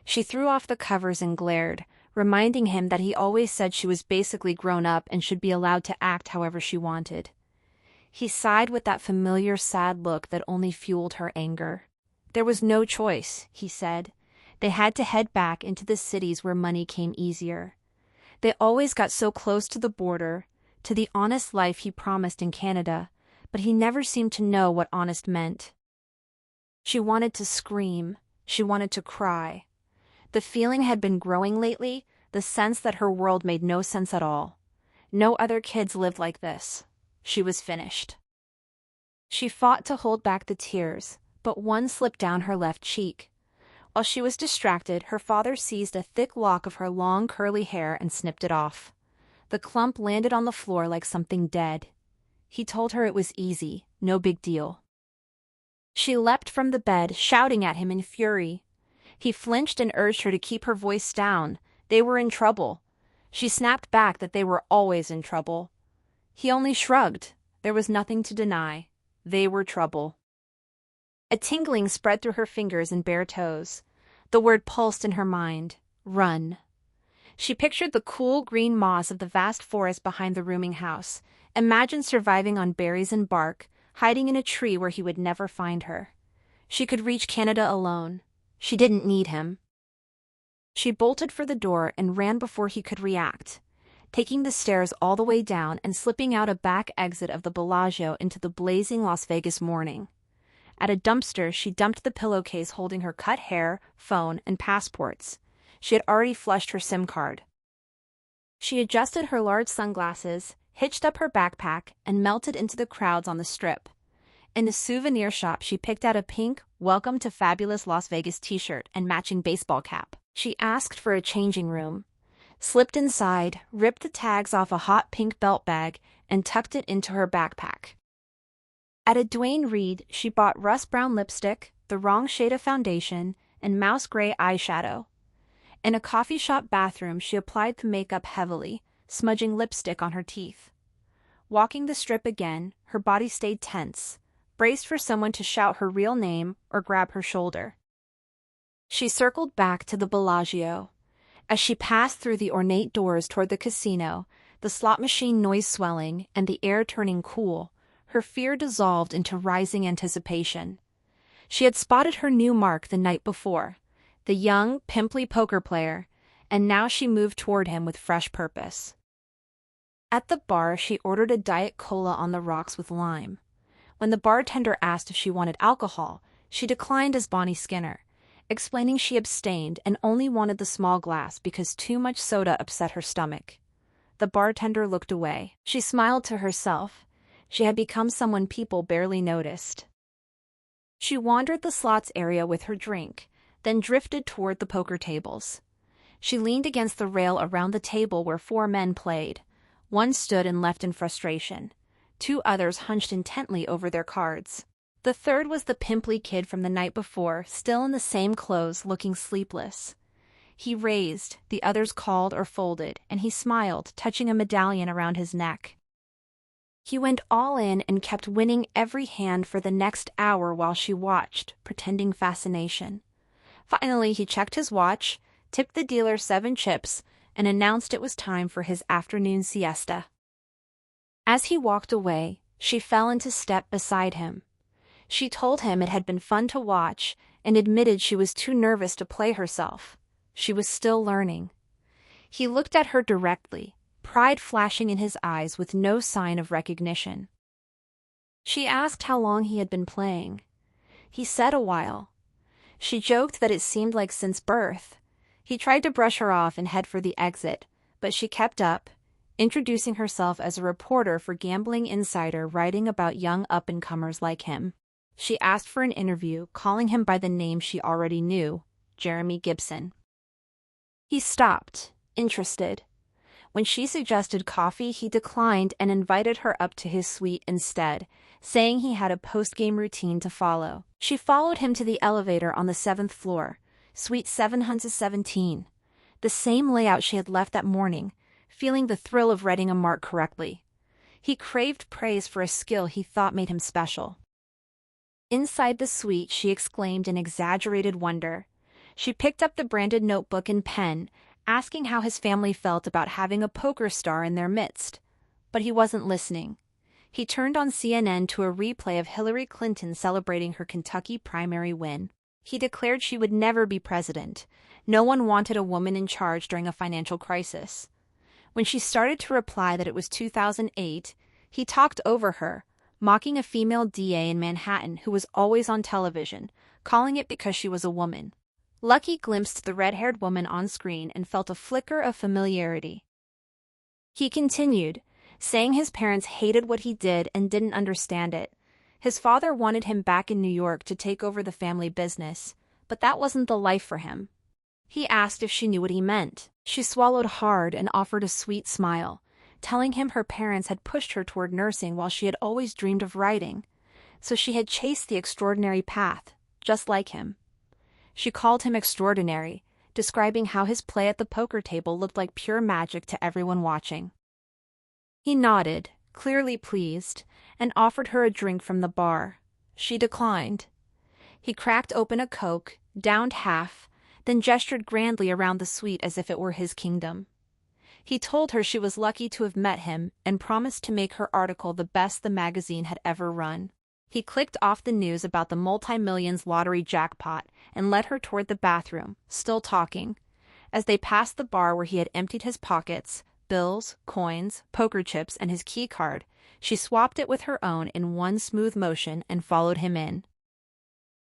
She threw off the covers and glared, reminding him that he always said she was basically grown up and should be allowed to act however she wanted. He sighed with that familiar sad look that only fueled her anger. There was no choice, he said. They had to head back into the cities where money came easier. They always got so close to the border, to the honest life he promised in Canada, but he never seemed to know what honest meant. She wanted to scream. She wanted to cry. The feeling had been growing lately, the sense that her world made no sense at all. No other kids lived like this. She was finished. She fought to hold back the tears, but one slipped down her left cheek. While she was distracted, her father seized a thick lock of her long curly hair and snipped it off. The clump landed on the floor like something dead. He told her it was easy, no big deal. She leapt from the bed, shouting at him in fury. He flinched and urged her to keep her voice down. They were in trouble. She snapped back that they were always in trouble. He only shrugged. There was nothing to deny. They were trouble. A tingling spread through her fingers and bare toes. The word pulsed in her mind. Run. She pictured the cool green moss of the vast forest behind the rooming house, imagined surviving on berries and bark, hiding in a tree where he would never find her. She could reach Canada alone. She didn't need him. She bolted for the door and ran before he could react, taking the stairs all the way down and slipping out a back exit of the Bellagio into the blazing Las Vegas morning. At a dumpster, she dumped the pillowcase holding her cut hair, phone, and passports. She had already flushed her SIM card. She adjusted her large sunglasses, hitched up her backpack, and melted into the crowds on the strip. In a souvenir shop, she picked out a pink "Welcome to Fabulous Las Vegas" t-shirt and matching baseball cap. She asked for a changing room, slipped inside, ripped the tags off a hot pink belt bag, and tucked it into her backpack. At a Duane Reade, she bought rust brown lipstick, the wrong shade of foundation, and mouse gray eyeshadow. In a coffee shop bathroom, she applied the makeup heavily, smudging lipstick on her teeth. Walking the strip again, her body stayed tense, braced for someone to shout her real name or grab her shoulder. She circled back to the Bellagio. As she passed through the ornate doors toward the casino, the slot machine noise swelling and the air turning cool, her fear dissolved into rising anticipation. She had spotted her new mark the night before, the young, pimply poker player, and now she moved toward him with fresh purpose. At the bar, she ordered a Diet Cola on the rocks with lime. When the bartender asked if she wanted alcohol, she declined as Bonnie Skinner, explaining she abstained and only wanted the small glass because too much soda upset her stomach. The bartender looked away. She smiled to herself. She had become someone people barely noticed. She wandered the slots area with her drink, then drifted toward the poker tables. She leaned against the rail around the table where 4 men played. One stood and left in frustration. 2 others hunched intently over their cards. The third was the pimply kid from the night before, still in the same clothes, looking sleepless. He raised, the others called or folded, and he smiled, touching a medallion around his neck. He went all in and kept winning every hand for the next hour while she watched, pretending fascination. Finally, he checked his watch, tipped the dealer 7 chips, and announced it was time for his afternoon siesta. As he walked away, she fell into step beside him. She told him it had been fun to watch and admitted she was too nervous to play herself. She was still learning. He looked at her directly, pride flashing in his eyes with no sign of recognition. She asked how long he had been playing. He said a while. She joked that it seemed like since birth. He tried to brush her off and head for the exit, but she kept up, introducing herself as a reporter for Gambling Insider writing about young up-and-comers like him. She asked for an interview, calling him by the name she already knew, Jeremy Gibson. He stopped, interested. When she suggested coffee, he declined and invited her up to his suite instead, saying he had a post-game routine to follow. She followed him to the elevator on the 7th floor, suite 717, the same layout she had left that morning, feeling the thrill of writing a mark correctly. He craved praise for a skill he thought made him special. Inside the suite, she exclaimed in exaggerated wonder. She picked up the branded notebook and pen, asking how his family felt about having a poker star in their midst. But he wasn't listening. He turned on CNN to a replay of Hillary Clinton celebrating her Kentucky primary win. He declared she would never be president. No one wanted a woman in charge during a financial crisis. When she started to reply that it was 2008, he talked over her, mocking a female DA in Manhattan who was always on television, calling it because she was a woman. Lucky glimpsed the red-haired woman on screen and felt a flicker of familiarity. He continued, saying his parents hated what he did and didn't understand it. His father wanted him back in New York to take over the family business, but that wasn't the life for him. He asked if she knew what he meant. She swallowed hard and offered a sweet smile, telling him her parents had pushed her toward nursing while she had always dreamed of writing, so she had chased the extraordinary path, just like him. She called him extraordinary, describing how his play at the poker table looked like pure magic to everyone watching. He nodded, clearly pleased, and offered her a drink from the bar. She declined. He cracked open a Coke, downed half, then gestured grandly around the suite as if it were his kingdom. He told her she was lucky to have met him and promised to make her article the best the magazine had ever run. He clicked off the news about the multi-millions lottery jackpot and led her toward the bathroom, still talking. As they passed the bar where he had emptied his pockets, bills, coins, poker chips, and his key card, she swapped it with her own in one smooth motion and followed him in.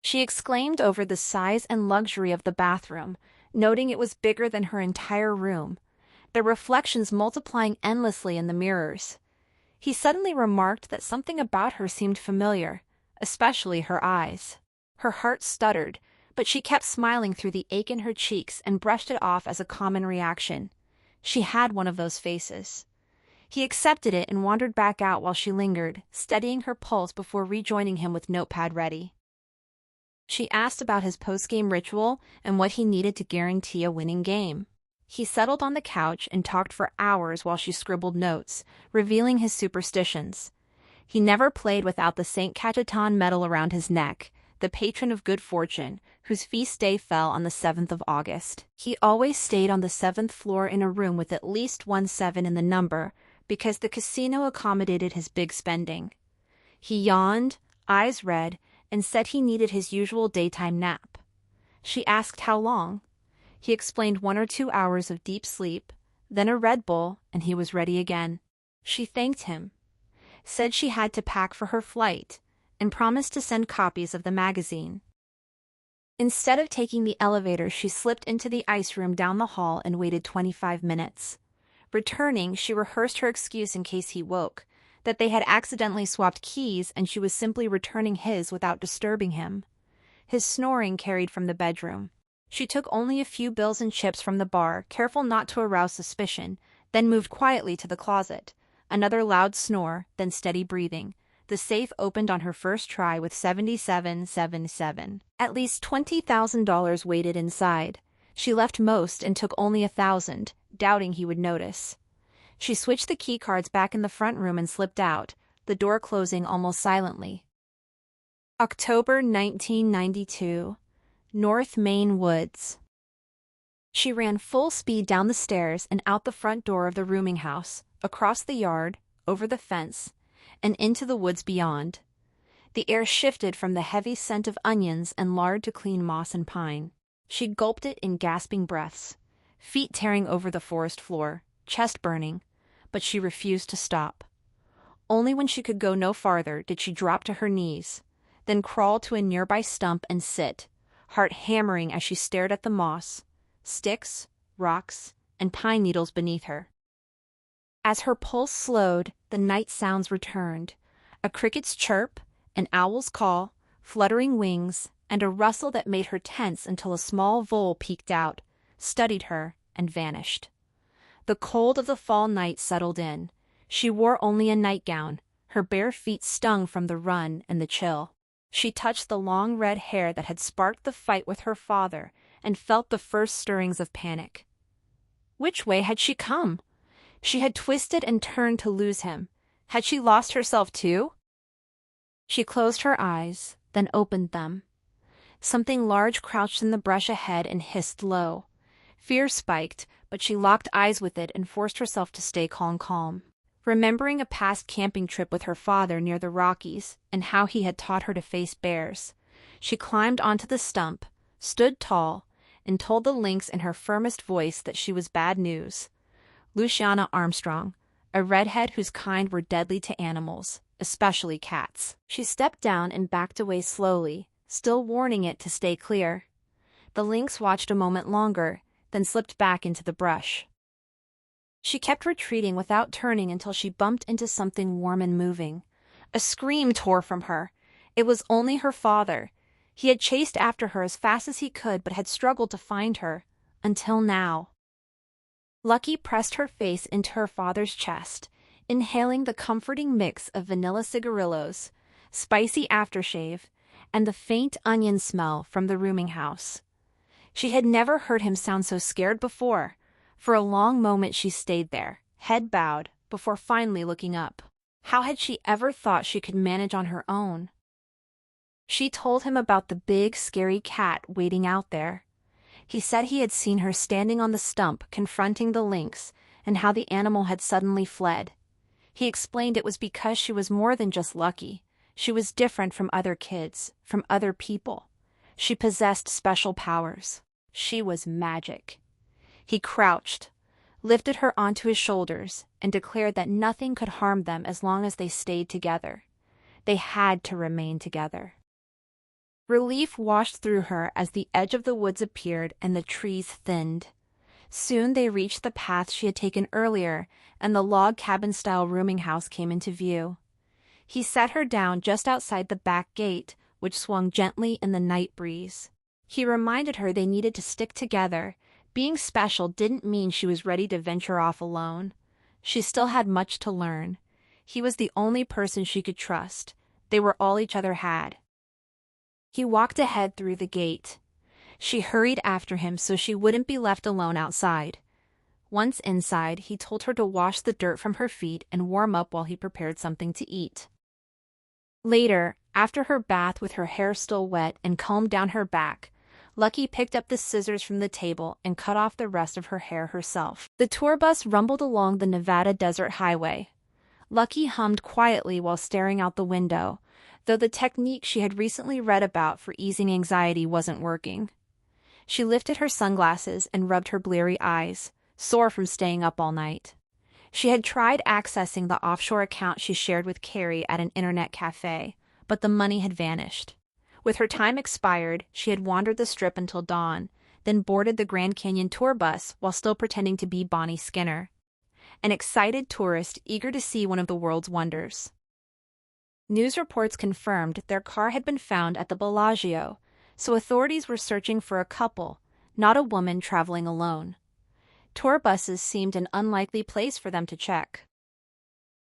She exclaimed over the size and luxury of the bathroom, noting it was bigger than her entire room, their reflections multiplying endlessly in the mirrors. He suddenly remarked that something about her seemed familiar, especially her eyes. Her heart stuttered, but she kept smiling through the ache in her cheeks and brushed it off as a common reaction. She had one of those faces. He accepted it and wandered back out while she lingered, steadying her pulse before rejoining him with notepad ready. She asked about his post-game ritual and what he needed to guarantee a winning game. He settled on the couch and talked for hours while she scribbled notes, revealing his superstitions. He never played without the St. Cajetan medal around his neck, the patron of good fortune, whose feast day fell on the 7th of August. He always stayed on the 7th floor in a room with at least one 7 in the number, because the casino accommodated his big spending. He yawned, eyes red, and said he needed his usual daytime nap. She asked how long. He explained 1 or 2 hours of deep sleep, then a Red Bull, and he was ready again. She thanked him, said she had to pack for her flight, and promised to send copies of the magazine. Instead of taking the elevator, she slipped into the ice room down the hall and waited 25 minutes. Returning, she rehearsed her excuse in case he woke, that they had accidentally swapped keys and she was simply returning his without disturbing him. His snoring carried from the bedroom. She took only a few bills and chips from the bar, careful not to arouse suspicion, then moved quietly to the closet. Another loud snore, then steady breathing. The safe opened on her first try with 7777. At least $20,000 waited inside. She left most and took only 1,000, doubting he would notice. She switched the key cards back in the front room and slipped out, the door closing almost silently. October 1992. North Main Woods. She ran full speed down the stairs and out the front door of the rooming house, across the yard, over the fence, and into the woods beyond. The air shifted from the heavy scent of onions and lard to clean moss and pine. She gulped it in gasping breaths, feet tearing over the forest floor, chest burning, but she refused to stop. Only when she could go no farther did she drop to her knees, then crawl to a nearby stump and sit, heart hammering as she stared at the moss, sticks, rocks, and pine needles beneath her. As her pulse slowed, the night sounds returned, a cricket's chirp, an owl's call, fluttering wings, and a rustle that made her tense until a small vole peeked out, studied her, and vanished. The cold of the fall night settled in. She wore only a nightgown, her bare feet stung from the run and the chill. She touched the long red hair that had sparked the fight with her father and felt the first stirrings of panic. Which way had she come? She had twisted and turned to lose him. Had she lost herself too? She closed her eyes, then opened them. Something large crouched in the brush ahead and hissed low. Fear spiked, but she locked eyes with it and forced herself to stay calm. Remembering a past camping trip with her father near the Rockies and how he had taught her to face bears, she climbed onto the stump, stood tall, and told the lynx in her firmest voice that she was bad news. Lucky Armstrong, a redhead whose kind were deadly to animals, especially cats. She stepped down and backed away slowly, still warning it to stay clear. The lynx watched a moment longer, then slipped back into the brush. She kept retreating without turning until she bumped into something warm and moving. A scream tore from her. It was only her father. He had chased after her as fast as he could but had struggled to find her, until now. Lucky pressed her face into her father's chest, inhaling the comforting mix of vanilla cigarillos, spicy aftershave, and the faint onion smell from the rooming house. She had never heard him sound so scared before. For a long moment she stayed there, head bowed, before finally looking up. How had she ever thought she could manage on her own? She told him about the big, scary cat waiting out there. He said he had seen her standing on the stump confronting the lynx and how the animal had suddenly fled. He explained it was because she was more than just lucky. She was different from other kids, from other people. She possessed special powers. She was magic. He crouched, lifted her onto his shoulders, and declared that nothing could harm them as long as they stayed together. They had to remain together. Relief washed through her as the edge of the woods appeared and the trees thinned. Soon they reached the path she had taken earlier, and the log cabin-style rooming house came into view. He set her down just outside the back gate, which swung gently in the night breeze. He reminded her they needed to stick together. Being special didn't mean she was ready to venture off alone. She still had much to learn. He was the only person she could trust. They were all each other had. He walked ahead through the gate. She hurried after him so she wouldn't be left alone outside. Once inside, he told her to wash the dirt from her feet and warm up while he prepared something to eat. Later, after her bath with her hair still wet and combed down her back, Lucky picked up the scissors from the table and cut off the rest of her hair herself. The tour bus rumbled along the Nevada desert highway. Lucky hummed quietly while staring out the window, though the technique she had recently read about for easing anxiety wasn't working. She lifted her sunglasses and rubbed her bleary eyes, sore from staying up all night. She had tried accessing the offshore account she shared with Carrie at an internet cafe, but the money had vanished. With her time expired, she had wandered the strip until dawn, then boarded the Grand Canyon tour bus while still pretending to be Bonnie Skinner, an excited tourist eager to see one of the world's wonders. News reports confirmed their car had been found at the Bellagio, so authorities were searching for a couple, not a woman traveling alone. Tour buses seemed an unlikely place for them to check.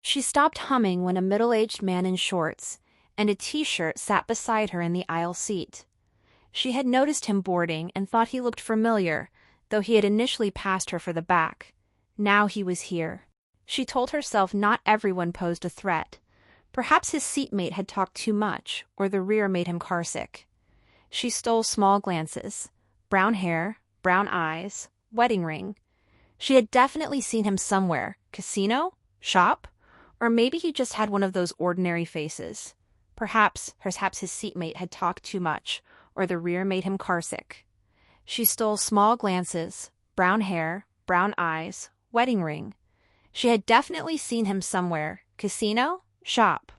She stopped humming when a middle-aged man in shorts and a t-shirt sat beside her in the aisle seat. She had noticed him boarding and thought he looked familiar, though he had initially passed her for the back. Now he was here. She told herself not everyone posed a threat. Perhaps his seatmate had talked too much, or the rear made him carsick. She stole small glances. Brown hair, brown eyes, wedding ring. She had definitely seen him somewhere. Casino? Shop? Or maybe he just had one of those ordinary faces. Perhaps his seatmate had talked too much, or the rear made him carsick. She stole small glances, brown hair, brown eyes, wedding ring. She had definitely seen him somewhere. Casino? Shop.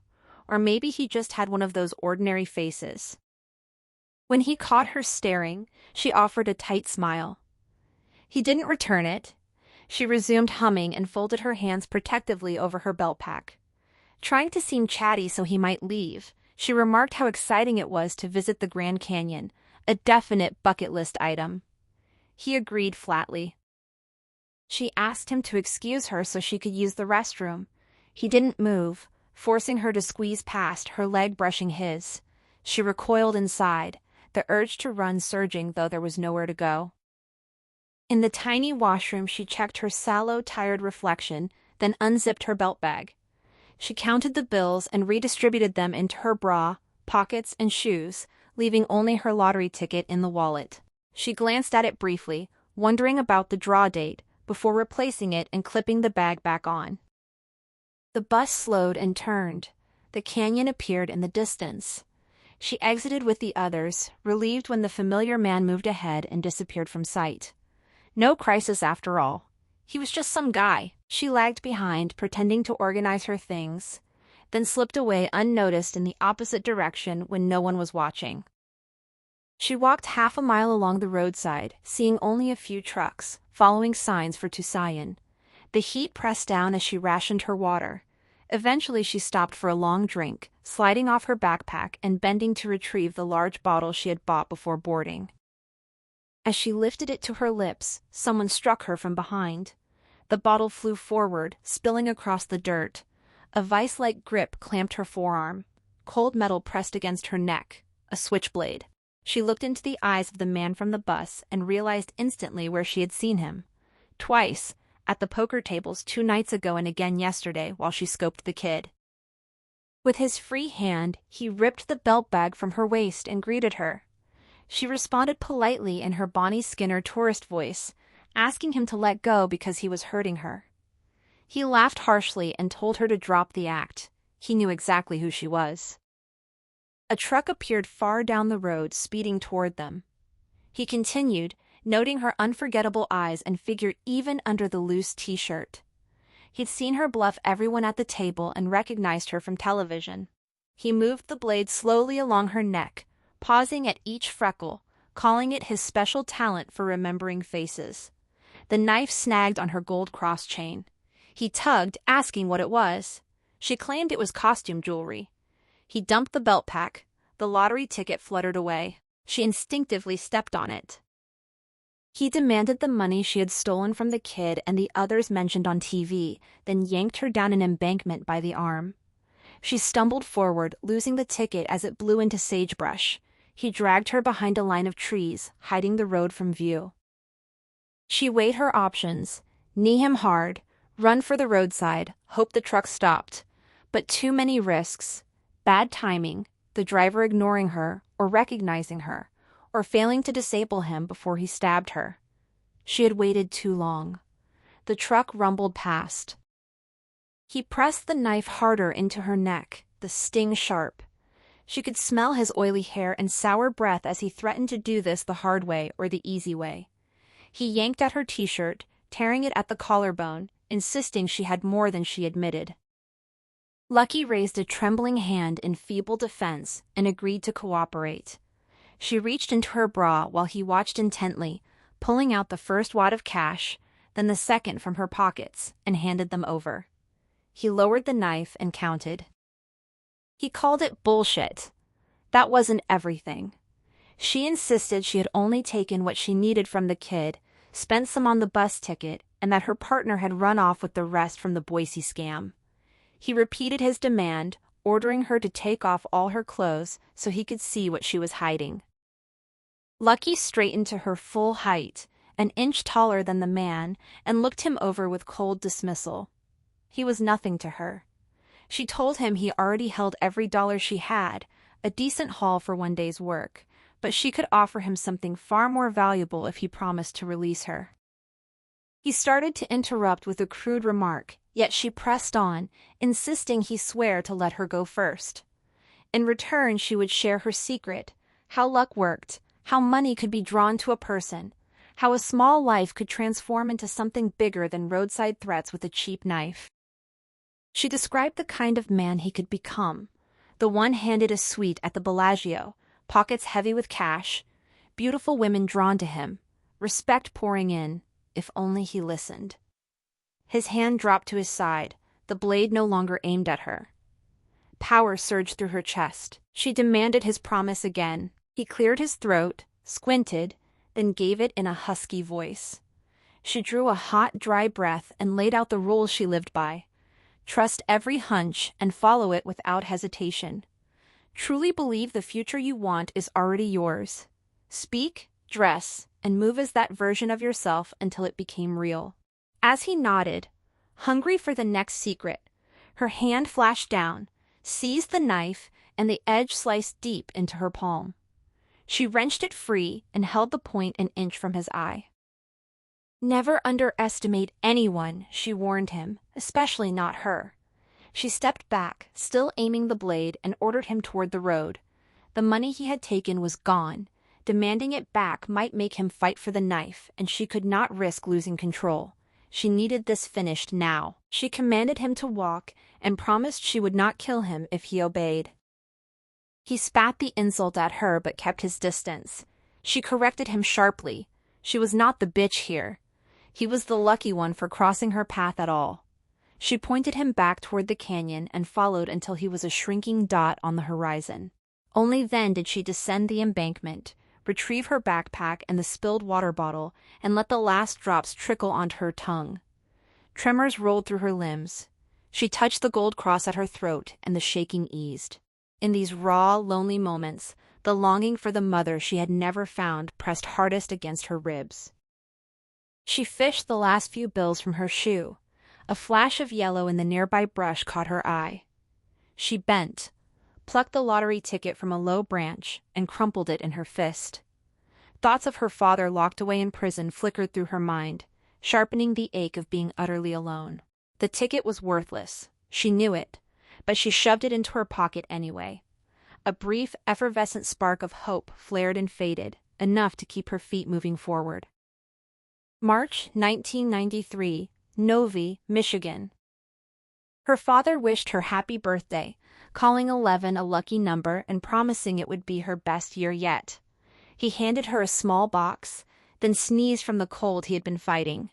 Or maybe he just had one of those ordinary faces. When he caught her staring, she offered a tight smile. He didn't return it. She resumed humming and folded her hands protectively over her belt pack. Trying to seem chatty so he might leave, she remarked how exciting it was to visit the Grand Canyon, a definite bucket list item. He agreed flatly. She asked him to excuse her so she could use the restroom. He didn't move, forcing her to squeeze past, her leg brushing his. She recoiled inside, the urge to run surging though there was nowhere to go. In the tiny washroom, she checked her sallow, tired reflection, then unzipped her belt bag. She counted the bills and redistributed them into her bra, pockets, and shoes, leaving only her lottery ticket in the wallet. She glanced at it briefly, wondering about the draw date, before replacing it and clipping the bag back on. The bus slowed and turned. The canyon appeared in the distance. She exited with the others, relieved when the familiar man moved ahead and disappeared from sight. No crisis after all. He was just some guy. She lagged behind, pretending to organize her things, then slipped away unnoticed in the opposite direction when no one was watching. She walked half a mile along the roadside, seeing only a few trucks, following signs for Tusayan. The heat pressed down as she rationed her water. Eventually she stopped for a long drink, sliding off her backpack and bending to retrieve the large bottle she had bought before boarding. As she lifted it to her lips, someone struck her from behind. The bottle flew forward, spilling across the dirt. A vice-like grip clamped her forearm. Cold metal pressed against her neck, a switchblade. She looked into the eyes of the man from the bus and realized instantly where she had seen him. Twice, at the poker tables 2 nights ago and again yesterday while she scoped the kid. With his free hand, he ripped the belt bag from her waist and greeted her. She responded politely in her Bonnie Skinner tourist voice, asking him to let go because he was hurting her. He laughed harshly and told her to drop the act. He knew exactly who she was. A truck appeared far down the road, speeding toward them. He continued, noting her unforgettable eyes and figure even under the loose t-shirt. He'd seen her bluff everyone at the table and recognized her from television. He moved the blade slowly along her neck, pausing at each freckle, calling it his special talent for remembering faces. The knife snagged on her gold cross chain. He tugged, asking what it was. She claimed it was costume jewelry. He dumped the belt pack. The lottery ticket fluttered away. She instinctively stepped on it. He demanded the money she had stolen from the kid and the others mentioned on TV, then yanked her down an embankment by the arm. She stumbled forward, losing the ticket as it blew into sagebrush. He dragged her behind a line of trees, hiding the road from view. She weighed her options: knee him hard, run for the roadside, hope the truck stopped. But too many risks: bad timing, the driver ignoring her or recognizing her, or failing to disable him before he stabbed her. She had waited too long. The truck rumbled past. He pressed the knife harder into her neck, the sting sharp. She could smell his oily hair and sour breath as he threatened to do this the hard way or the easy way. He yanked at her t-shirt, tearing it at the collarbone, insisting she had more than she admitted. Lucky raised a trembling hand in feeble defense and agreed to cooperate. She reached into her bra while he watched intently, pulling out the first wad of cash, then the second from her pockets, and handed them over. He lowered the knife and counted. He called it bullshit. That wasn't everything. She insisted she had only taken what she needed from the kid, spent some on the bus ticket, and that her partner had run off with the rest from the Boise scam. He repeated his demand, ordering her to take off all her clothes so he could see what she was hiding. Lucky straightened to her full height, an inch taller than the man, and looked him over with cold dismissal. He was nothing to her. She told him he already held every dollar she had, a decent haul for one day's work, but she could offer him something far more valuable if he promised to release her. He started to interrupt with a crude remark, yet she pressed on, insisting he swear to let her go first. In return, she would share her secret: how luck worked, how money could be drawn to a person, how a small life could transform into something bigger than roadside threats with a cheap knife. She described the kind of man he could become, the one handed a suite at the Bellagio, pockets heavy with cash, beautiful women drawn to him, respect pouring in, if only he listened. His hand dropped to his side, the blade no longer aimed at her. Power surged through her chest. She demanded his promise again. He cleared his throat, squinted, then gave it in a husky voice. She drew a hot, dry breath and laid out the rules she lived by. Trust every hunch and follow it without hesitation. Truly believe the future you want is already yours. Speak, dress, and move as that version of yourself until it became real. As he nodded, hungry for the next secret, her hand flashed down, seized the knife, and the edge sliced deep into her palm. She wrenched it free and held the point an inch from his eye. Never underestimate anyone, she warned him, especially not her. She stepped back, still aiming the blade, and ordered him toward the road. The money he had taken was gone. Demanding it back might make him fight for the knife, and she could not risk losing control. She needed this finished now. She commanded him to walk and promised she would not kill him if he obeyed. He spat the insult at her but kept his distance. She corrected him sharply. She was not the bitch here. He was the lucky one for crossing her path at all. She pointed him back toward the canyon and followed until he was a shrinking dot on the horizon. Only then did she descend the embankment, retrieve her backpack and the spilled water bottle, and let the last drops trickle onto her tongue. Tremors rolled through her limbs. She touched the gold cross at her throat, and the shaking eased. In these raw, lonely moments, the longing for the mother she had never found pressed hardest against her ribs. She fished the last few bills from her shoe. A flash of yellow in the nearby brush caught her eye. She bent, plucked the lottery ticket from a low branch, and crumpled it in her fist. Thoughts of her father locked away in prison flickered through her mind, sharpening the ache of being utterly alone. The ticket was worthless. She knew it, but she shoved it into her pocket anyway. A brief, effervescent spark of hope flared and faded, enough to keep her feet moving forward. March 1993, Novi, Michigan. Her father wished her happy birthday, calling 11 a lucky number and promising it would be her best year yet. He handed her a small box, then sneezed from the cold he had been fighting.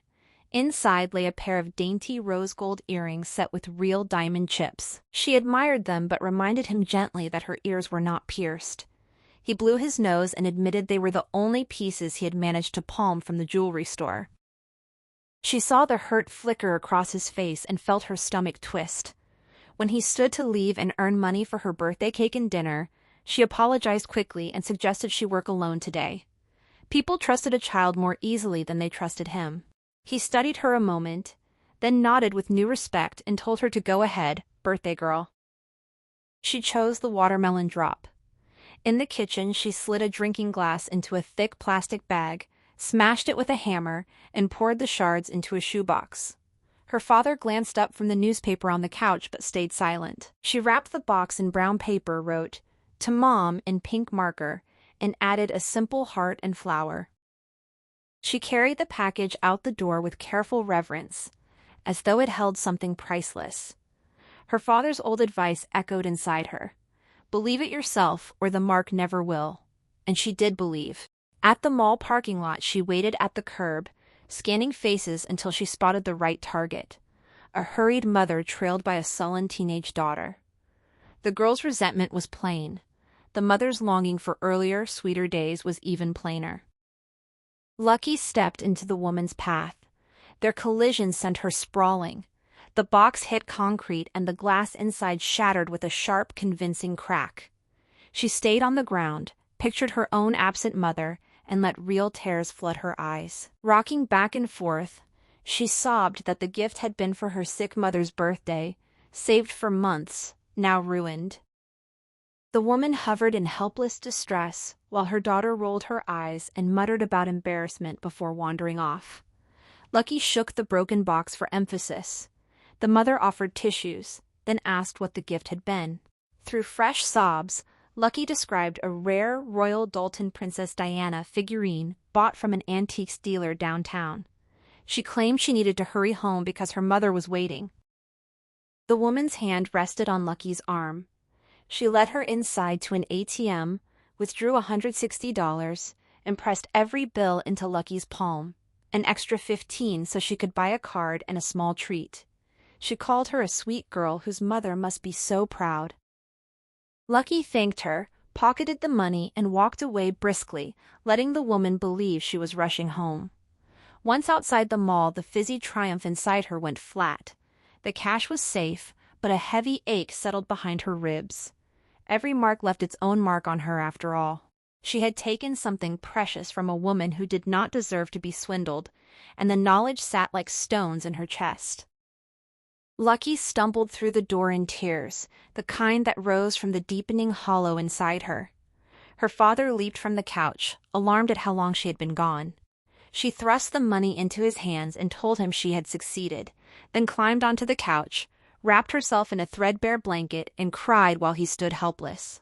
Inside lay a pair of dainty rose gold earrings set with real diamond chips. She admired them but reminded him gently that her ears were not pierced. He blew his nose and admitted they were the only pieces he had managed to palm from the jewelry store. She saw the hurt flicker across his face and felt her stomach twist. When he stood to leave and earn money for her birthday cake and dinner, She apologized quickly and suggested she work alone today. People trusted a child more easily than they trusted him. He studied her a moment, then nodded with new respect and told her to go ahead, birthday girl. She chose the watermelon drop. In the kitchen, she slid a drinking glass into a thick plastic bag, smashed it with a hammer, and poured the shards into a shoebox. Her father glanced up from the newspaper on the couch but stayed silent. She wrapped the box in brown paper, wrote, "To Mom" in pink marker, and added a simple heart and flower. She carried the package out the door with careful reverence, as though it held something priceless. Her father's old advice echoed inside her. Believe it yourself or the mark never will. And she did believe. At the mall parking lot, she waited at the curb, scanning faces until she spotted the right target. A hurried mother trailed by a sullen teenage daughter. The girl's resentment was plain. The mother's longing for earlier, sweeter days was even plainer. Lucky stepped into the woman's path. Their collision sent her sprawling. The box hit concrete and the glass inside shattered with a sharp, convincing crack. She stayed on the ground, pictured her own absent mother, and let real tears flood her eyes. Rocking back and forth, she sobbed that the gift had been for her sick mother's birthday, saved for months, now ruined. The woman hovered in helpless distress while her daughter rolled her eyes and muttered about embarrassment before wandering off. Lucky shook the broken box for emphasis. The mother offered tissues, then asked what the gift had been. Through fresh sobs, Lucky described a rare Royal Dalton Princess Diana figurine bought from an antiques dealer downtown. She claimed she needed to hurry home because her mother was waiting. The woman's hand rested on Lucky's arm. She led her inside to an ATM, withdrew $160, and pressed every bill into Lucky's palm, an extra $15 so she could buy a card and a small treat. She called her a sweet girl whose mother must be so proud. Lucky thanked her, pocketed the money, and walked away briskly, letting the woman believe she was rushing home. Once outside the mall, the fizzy triumph inside her went flat. The cash was safe, but a heavy ache settled behind her ribs. Every mark left its own mark on her after all. She had taken something precious from a woman who did not deserve to be swindled, and the knowledge sat like stones in her chest. Lucky stumbled through the door in tears, the kind that rose from the deepening hollow inside her. Her father leaped from the couch, alarmed at how long she had been gone. She thrust the money into his hands and told him she had succeeded, then climbed onto the couch, wrapped herself in a threadbare blanket, and cried while he stood helpless.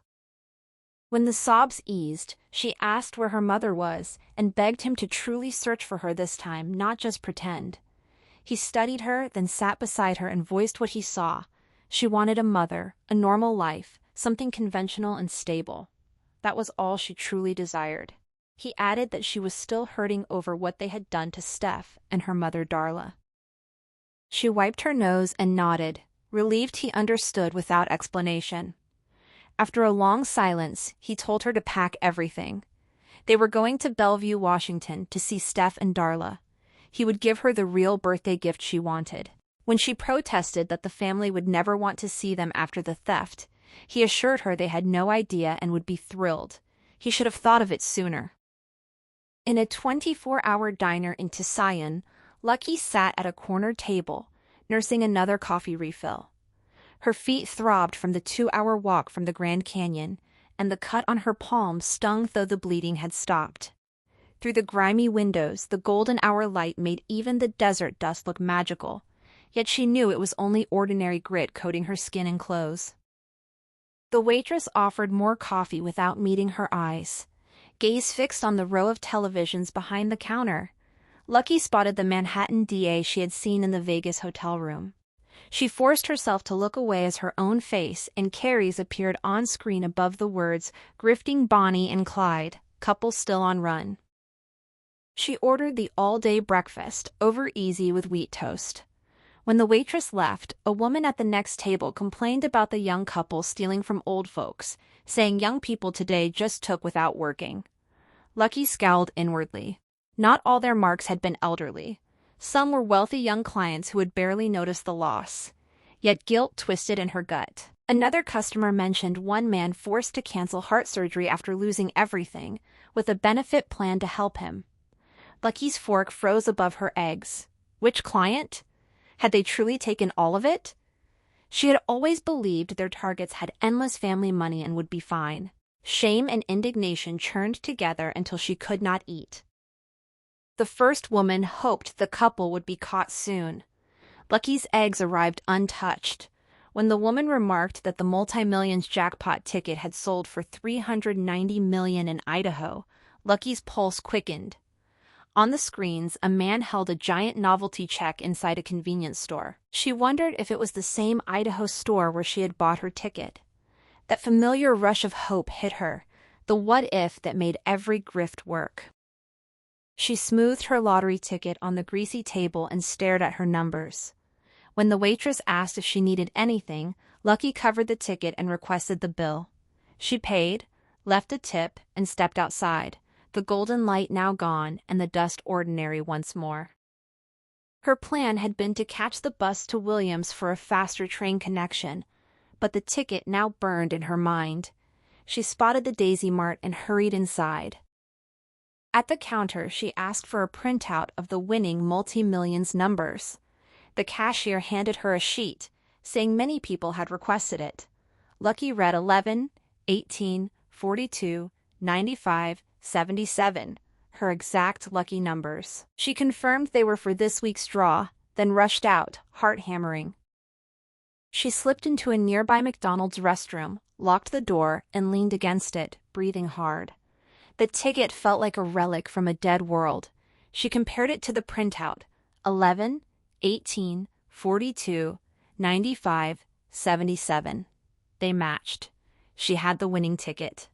When the sobs eased, she asked where her mother was and begged him to truly search for her this time, not just pretend. He studied her, then sat beside her and voiced what he saw. She wanted a mother, a normal life, something conventional and stable. That was all she truly desired. He added that she was still hurting over what they had done to Steph and her mother Darla. She wiped her nose and nodded, relieved he understood without explanation. After a long silence, he told her to pack everything. They were going to Bellevue, Washington, to see Steph and Darla. He would give her the real birthday gift she wanted. When she protested that the family would never want to see them after the theft, he assured her they had no idea and would be thrilled. He should have thought of it sooner. In a 24-hour diner in Tucson, Lucky sat at a corner table, nursing another coffee refill. Her feet throbbed from the 2-hour walk from the Grand Canyon, and the cut on her palm stung though the bleeding had stopped. Through the grimy windows, the golden hour light made even the desert dust look magical, yet she knew it was only ordinary grit coating her skin and clothes. The waitress offered more coffee without meeting her eyes, gaze fixed on the row of televisions behind the counter. Lucky spotted the Manhattan DA she had seen in the Vegas hotel room. She forced herself to look away as her own face and Carrie's appeared on screen above the words, "Grifting Bonnie and Clyde, couple still on run." She ordered the all-day breakfast, over easy with wheat toast. When the waitress left, a woman at the next table complained about the young couple stealing from old folks, saying young people today just took without working. Lucky scowled inwardly. Not all their marks had been elderly. Some were wealthy young clients who would barely notice the loss. Yet guilt twisted in her gut. Another customer mentioned one man forced to cancel heart surgery after losing everything, with a benefit plan to help him. Lucky's fork froze above her eggs. Which client? Had they truly taken all of it? She had always believed their targets had endless family money and would be fine. Shame and indignation churned together until she could not eat. The first woman hoped the couple would be caught soon. Lucky's eggs arrived untouched. When the woman remarked that the multi-millions jackpot ticket had sold for $390 million in Idaho, Lucky's pulse quickened. On the screens, a man held a giant novelty check inside a convenience store. She wondered if it was the same Idaho store where she had bought her ticket. That familiar rush of hope hit her, the what-if that made every grift work. She smoothed her lottery ticket on the greasy table and stared at her numbers. When the waitress asked if she needed anything, Lucky covered the ticket and requested the bill. She paid, left a tip, and stepped outside, the golden light now gone and the dust ordinary once more. Her plan had been to catch the bus to Williams for a faster train connection, but the ticket now burned in her mind. She spotted the Daisy Mart and hurried inside. At the counter, she asked for a printout of the winning multi-millions numbers. The cashier handed her a sheet, saying many people had requested it. Lucky read 11, 18, 42, 95, 77, her exact lucky numbers. She confirmed they were for this week's draw, then rushed out, heart hammering. She slipped into a nearby McDonald's restroom, locked the door, and leaned against it, breathing hard. The ticket felt like a relic from a dead world. She compared it to the printout, 11, 18, 42, 95, 77. They matched. She had the winning ticket.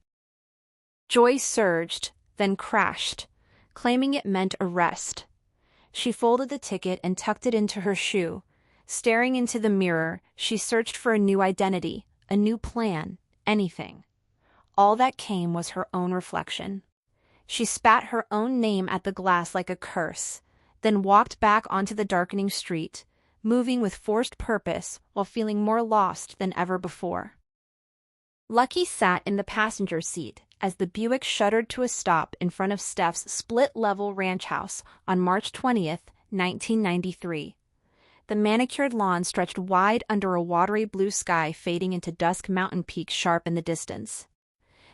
Joy surged, then crashed, claiming it meant arrest. She folded the ticket and tucked it into her shoe. Staring into the mirror, she searched for a new identity, a new plan, anything. All that came was her own reflection. She spat her own name at the glass like a curse, then walked back onto the darkening street, moving with forced purpose while feeling more lost than ever before. Lucky sat in the passenger seat as the Buick shuddered to a stop in front of Steph's split-level ranch house on March 20th, 1993. The manicured lawn stretched wide under a watery blue sky fading into dusk mountain peaks sharp in the distance.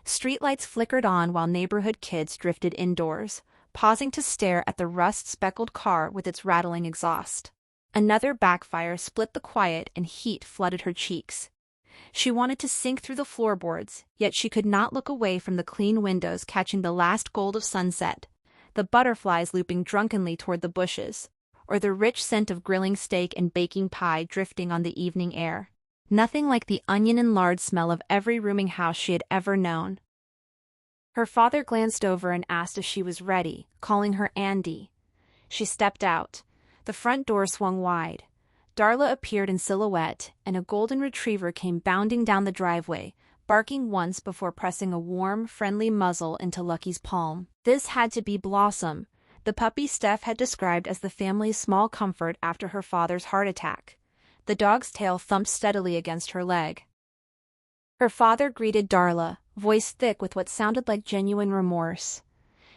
Streetlights flickered on while neighborhood kids drifted indoors, pausing to stare at the rust-speckled car with its rattling exhaust. Another backfire split the quiet and heat flooded her cheeks. She wanted to sink through the floorboards, yet she could not look away from the clean windows catching the last gold of sunset, the butterflies looping drunkenly toward the bushes, or the rich scent of grilling steak and baking pie drifting on the evening air. Nothing like the onion and lard smell of every rooming house she had ever known. Her father glanced over and asked if she was ready, calling her Andy. She stepped out. The front door swung wide. Darla appeared in silhouette, and a golden retriever came bounding down the driveway, barking once before pressing a warm, friendly muzzle into Lucky's palm. This had to be Blossom, the puppy Steph had described as the family's small comfort after her father's heart attack. The dog's tail thumped steadily against her leg. Her father greeted Darla, voice thick with what sounded like genuine remorse.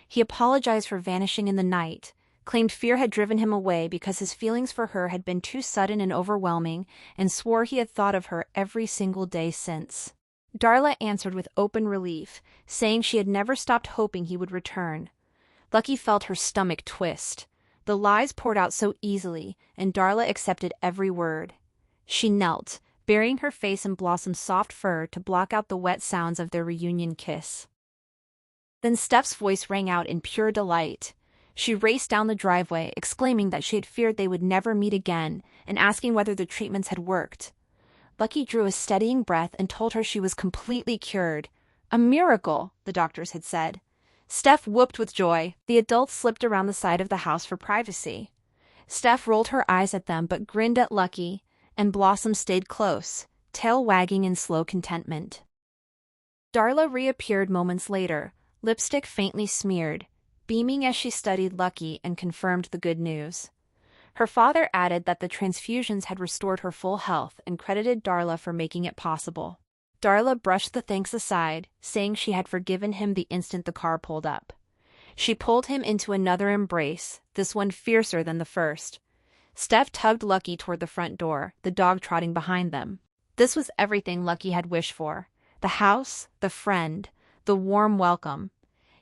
He apologized for vanishing in the night, claimed fear had driven him away because his feelings for her had been too sudden and overwhelming, and swore he had thought of her every single day since. Darla answered with open relief, saying she had never stopped hoping he would return. Lucky felt her stomach twist. The lies poured out so easily, and Darla accepted every word. She knelt, burying her face in Blossom's soft fur to block out the wet sounds of their reunion kiss. Then Steph's voice rang out in pure delight. She raced down the driveway, exclaiming that she had feared they would never meet again, and asking whether the treatments had worked. Lucky drew a steadying breath and told her she was completely cured. A miracle, the doctors had said. Steph whooped with joy. The adults slipped around the side of the house for privacy. Steph rolled her eyes at them but grinned at Lucky, and Blossom stayed close, tail wagging in slow contentment. Darla reappeared moments later, lipstick faintly smeared, beaming as she studied Lucky and confirmed the good news. Her father added that the transfusions had restored her full health and credited Darla for making it possible. Darla brushed the thanks aside, saying she had forgiven him the instant the car pulled up. She pulled him into another embrace, this one fiercer than the first. Steph tugged Lucky toward the front door, the dog trotting behind them. This was everything Lucky had wished for: the house, the friend, the warm welcome.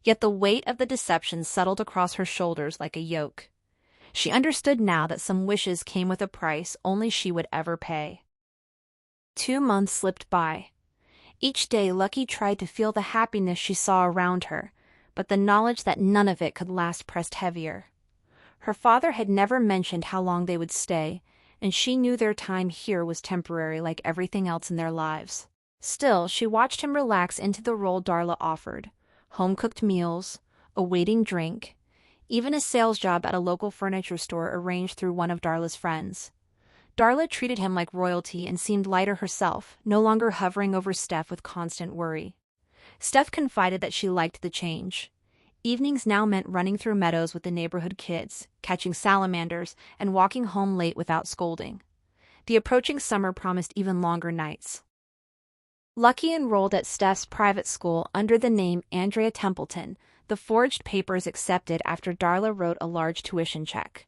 Yet the weight of the deception settled across her shoulders like a yoke. She understood now that some wishes came with a price only she would ever pay. 2 months slipped by. Each day Lucky tried to feel the happiness she saw around her, but the knowledge that none of it could last pressed heavier. Her father had never mentioned how long they would stay, and she knew their time here was temporary like everything else in their lives. Still, she watched him relax into the role Darla offered: home-cooked meals, a waiting drink, even a sales job at a local furniture store arranged through one of Darla's friends. Darla treated him like royalty and seemed lighter herself, no longer hovering over Steph with constant worry. Steph confided that she liked the change. Evenings now meant running through meadows with the neighborhood kids, catching salamanders, and walking home late without scolding. The approaching summer promised even longer nights. Lucky enrolled at Steph's private school under the name Andrea Templeton, the forged papers accepted after Darla wrote a large tuition check.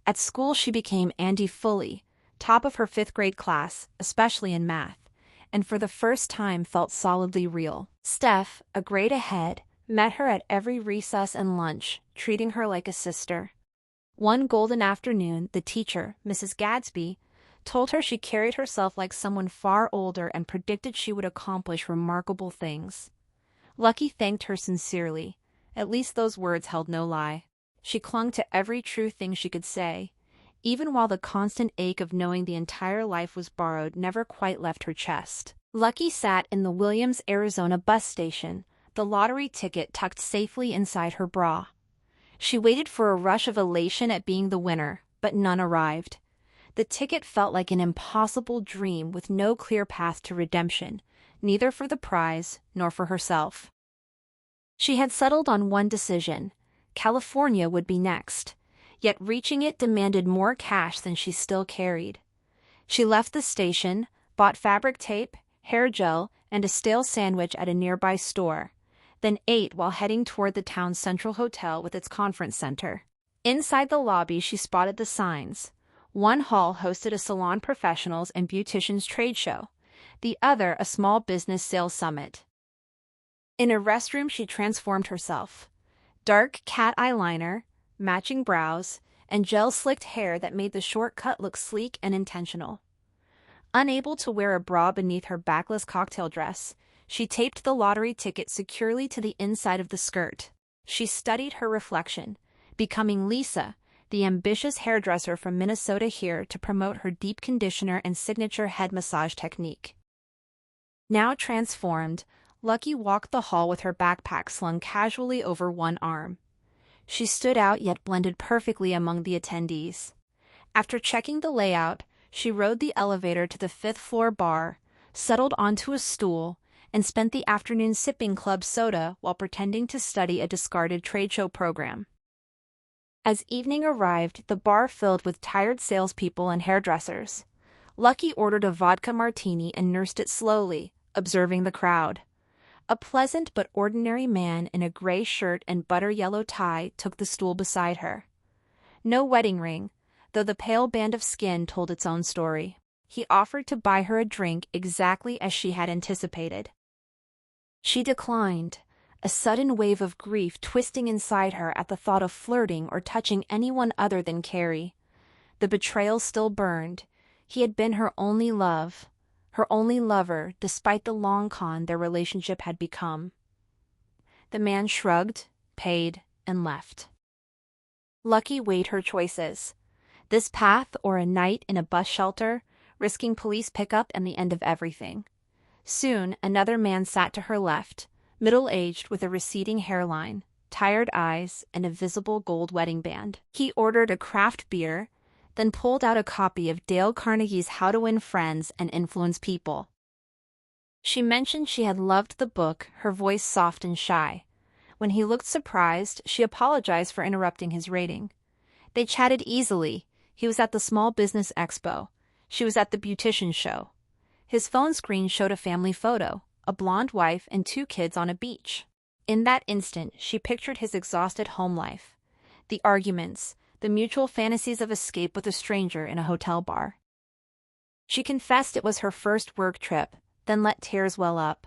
At school she became Andy Fully, top of her 5th grade class, especially in math, and for the first time felt solidly real. Steph, a grade ahead, met her at every recess and lunch, treating her like a sister. One golden afternoon, the teacher, Mrs. Gadsby, told her she carried herself like someone far older and predicted she would accomplish remarkable things. Lucky thanked her sincerely. At least those words held no lie. She clung to every true thing she could say, even while the constant ache of knowing the entire life was borrowed never quite left her chest. Lucky sat in the Williams, Arizona bus station, the lottery ticket tucked safely inside her bra. She waited for a rush of elation at being the winner, but none arrived. The ticket felt like an impossible dream with no clear path to redemption, neither for the prize nor for herself. She had settled on one decision: California would be next, yet reaching it demanded more cash than she still carried. She left the station, bought fabric tape, hair gel, and a stale sandwich at a nearby store, then ate while heading toward the town's central hotel with its conference center. Inside the lobby she spotted the signs. One hall hosted a salon professionals and beauticians trade show, the other a small business sales summit. In a restroom she transformed herself. Dark cat eyeliner, matching brows, and gel-slicked hair that made the shortcut look sleek and intentional. Unable to wear a bra beneath her backless cocktail dress, she taped the lottery ticket securely to the inside of the skirt. She studied her reflection, becoming Lisa, the ambitious hairdresser from Minnesota, here to promote her deep conditioner and signature head massage technique. Now transformed, Lucky walked the hall with her backpack slung casually over one arm. She stood out yet blended perfectly among the attendees. After checking the layout, she rode the elevator to the 5th-floor bar, settled onto a stool, and spent the afternoon sipping club soda while pretending to study a discarded trade show program. As evening arrived, the bar filled with tired salespeople and hairdressers. Lucky ordered a vodka martini and nursed it slowly, observing the crowd. A pleasant but ordinary man in a gray shirt and butter-yellow tie took the stool beside her. No wedding ring, though the pale band of skin told its own story. He offered to buy her a drink exactly as she had anticipated. She declined, a sudden wave of grief twisting inside her at the thought of flirting or touching anyone other than Carrie. The betrayal still burned. He had been her only love, her only lover, despite the long con their relationship had become. The man shrugged, paid, and left. Lucky weighed her choices: this path or a night in a bus shelter, risking police pickup and the end of everything. Soon, another man sat to her left, middle-aged with a receding hairline, tired eyes, and a visible gold wedding band. He ordered a craft beer, then pulled out a copy of Dale Carnegie's How to Win Friends and Influence People. She mentioned she had loved the book, her voice soft and shy. When he looked surprised, she apologized for interrupting his rating. They chatted easily, He was at the Small Business Expo. She was at the beautician show. His phone screen showed a family photo, a blonde wife and 2 kids on a beach. In that instant, she pictured his exhausted home life. The arguments, the mutual fantasies of escape with a stranger in a hotel bar. She confessed it was her first work trip, then let tears well up.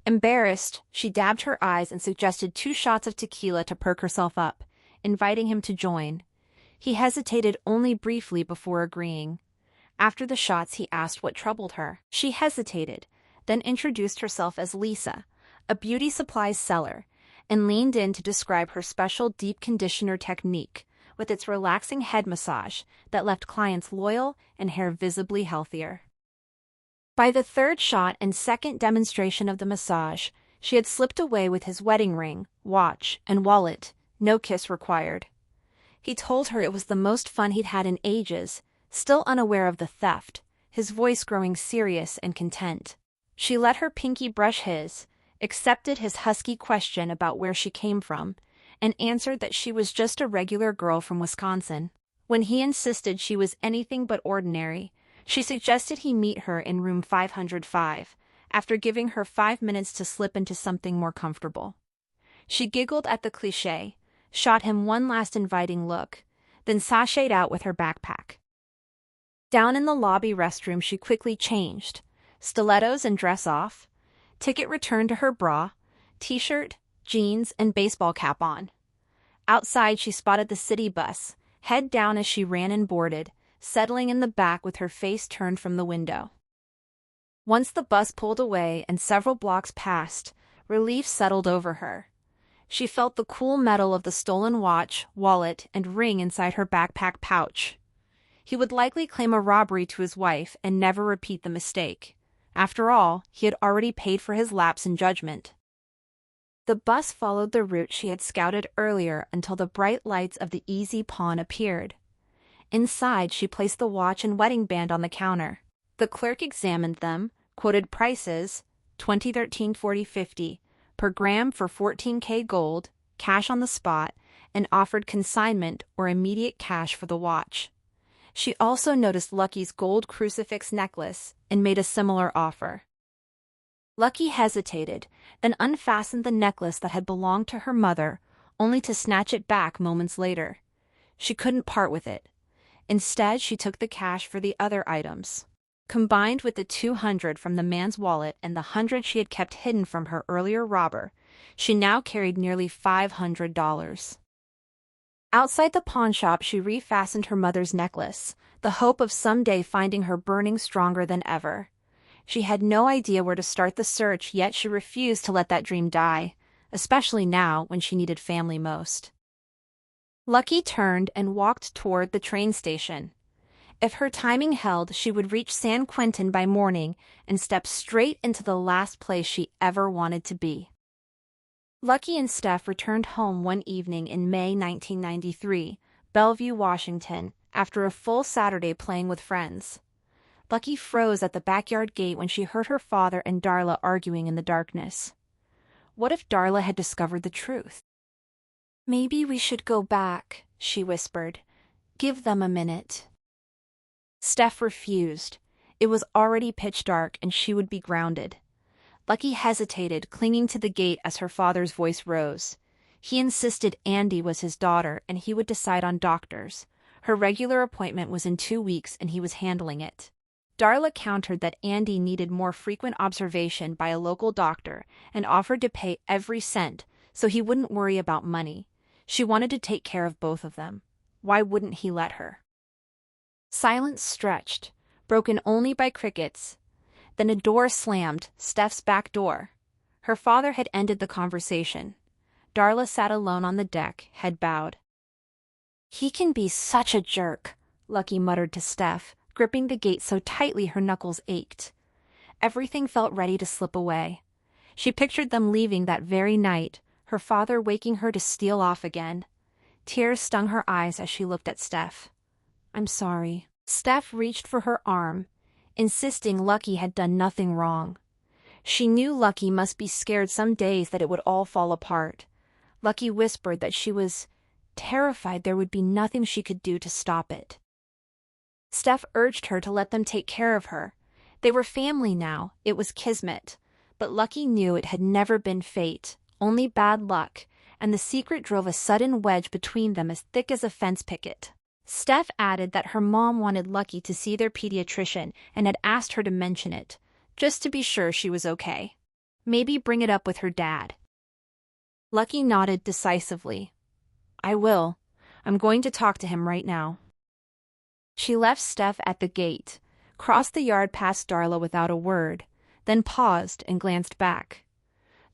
Embarrassed, she dabbed her eyes and suggested 2 shots of tequila to perk herself up, inviting him to join. He hesitated only briefly before agreeing. After the shots, he asked what troubled her. She hesitated, then introduced herself as Lisa, a beauty supplies seller, and leaned in to describe her special deep conditioner technique with its relaxing head massage that left clients loyal and hair visibly healthier. By the 3rd shot and 2nd demonstration of the massage, she had slipped away with his wedding ring, watch, and wallet, no kiss required. He told her it was the most fun he'd had in ages, still unaware of the theft, his voice growing serious and content. She let her pinky brush his, accepted his husky question about where she came from, and answered that she was just a regular girl from Wisconsin. When he insisted she was anything but ordinary, she suggested he meet her in room 505, after giving her 5 minutes to slip into something more comfortable. She giggled at the cliché, shot him one last inviting look, then sashayed out with her backpack. Down in the lobby restroom, she quickly changed, stilettos and dress off, ticket returned to her bra, t-shirt, jeans, and baseball cap on. Outside, she spotted the city bus, head down as she ran and boarded, settling in the back with her face turned from the window. Once the bus pulled away and several blocks passed, relief settled over her. She felt the cool metal of the stolen watch, wallet, and ring inside her backpack pouch. He would likely claim a robbery to his wife and never repeat the mistake. After all, he had already paid for his lapse in judgment. The bus followed the route she had scouted earlier until the bright lights of the Easy Pawn appeared. Inside, she placed the watch and wedding band on the counter. The clerk examined them, quoted prices, 2013 40/50 per gram for 14K gold, cash on the spot, and offered consignment or immediate cash for the watch. She also noticed Lucky's gold crucifix necklace and made a similar offer. Lucky hesitated, then unfastened the necklace that had belonged to her mother, only to snatch it back moments later. She couldn't part with it. Instead, she took the cash for the other items. Combined with the $200 from the man's wallet and the $100 she had kept hidden from her earlier robber, she now carried nearly $500. Outside the pawn shop, she refastened her mother's necklace, the hope of someday finding her burning stronger than ever. She had no idea where to start the search, yet she refused to let that dream die, especially now when she needed family most. Lucky turned and walked toward the train station. If her timing held, she would reach San Quentin by morning and step straight into the last place she ever wanted to be. Lucky and Steph returned home one evening in May 1993, Bellevue, Washington, after a full Saturday playing with friends. Lucky froze at the backyard gate when she heard her father and Darla arguing in the darkness. What if Darla had discovered the truth? "Maybe we should go back," she whispered. "Give them a minute." Steph refused. It was already pitch dark and she would be grounded. Lucky hesitated, clinging to the gate as her father's voice rose. He insisted Andy was his daughter and he would decide on doctors. Her regular appointment was in 2 weeks and he was handling it. Darla countered that Andy needed more frequent observation by a local doctor and offered to pay every cent so he wouldn't worry about money. She wanted to take care of both of them. Why wouldn't he let her? Silence stretched, broken only by crickets. Then a door slammed, Steph's back door. Her father had ended the conversation. Darla sat alone on the deck, head bowed. "He can be such a jerk," Lucky muttered to Steph, gripping the gate so tightly her knuckles ached. Everything felt ready to slip away. She pictured them leaving that very night, her father waking her to steal off again. Tears stung her eyes as she looked at Steph. "I'm sorry." Steph reached for her arm, insisting Lucky had done nothing wrong. She knew Lucky must be scared some days that it would all fall apart. Lucky whispered that she was terrified there would be nothing she could do to stop it. Steph urged her to let them take care of her. They were family now, it was kismet. But Lucky knew it had never been fate, only bad luck, and the secret drove a sudden wedge between them as thick as a fence picket. Steph added that her mom wanted Lucky to see their pediatrician and had asked her to mention it, just to be sure she was okay. Maybe bring it up with her dad. Lucky nodded decisively. I will. I'm going to talk to him right now. She left Steph at the gate, crossed the yard past Darla without a word, then paused and glanced back.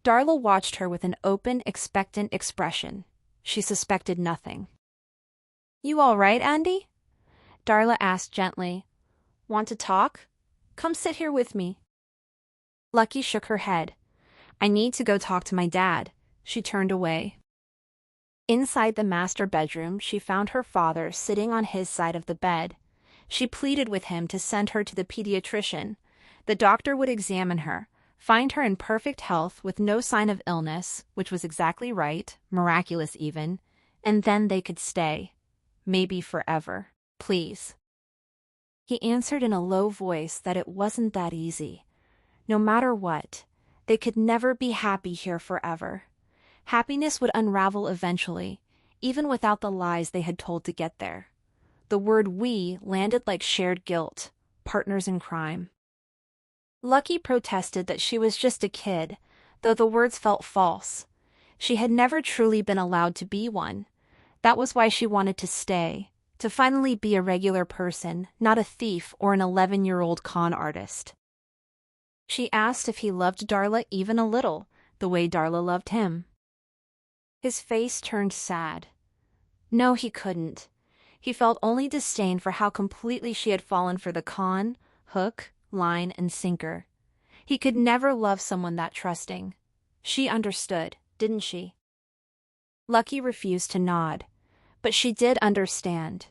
Darla watched her with an open, expectant expression. She suspected nothing. You all right, Andy? Darla asked gently. Want to talk? Come sit here with me. Lucky shook her head. I need to go talk to my dad. She turned away. Inside the master bedroom, she found her father sitting on his side of the bed. She pleaded with him to send her to the pediatrician. The doctor would examine her, find her in perfect health with no sign of illness, which was exactly right, miraculous even, and then they could stay. Maybe forever. Please. He answered in a low voice that it wasn't that easy. No matter what, they could never be happy here forever. Happiness would unravel eventually, even without the lies they had told to get there. The word we landed like shared guilt, partners in crime. Lucky protested that she was just a kid, though the words felt false. She had never truly been allowed to be one. That was why she wanted to stay, to finally be a regular person, not a thief or an 11-year-old con artist. She asked if he loved Darla even a little, the way Darla loved him. His face turned sad. No, he couldn't. He felt only disdain for how completely she had fallen for the con, hook, line, and sinker. He could never love someone that trusting. She understood, didn't she? Lucky refused to nod, but she did understand.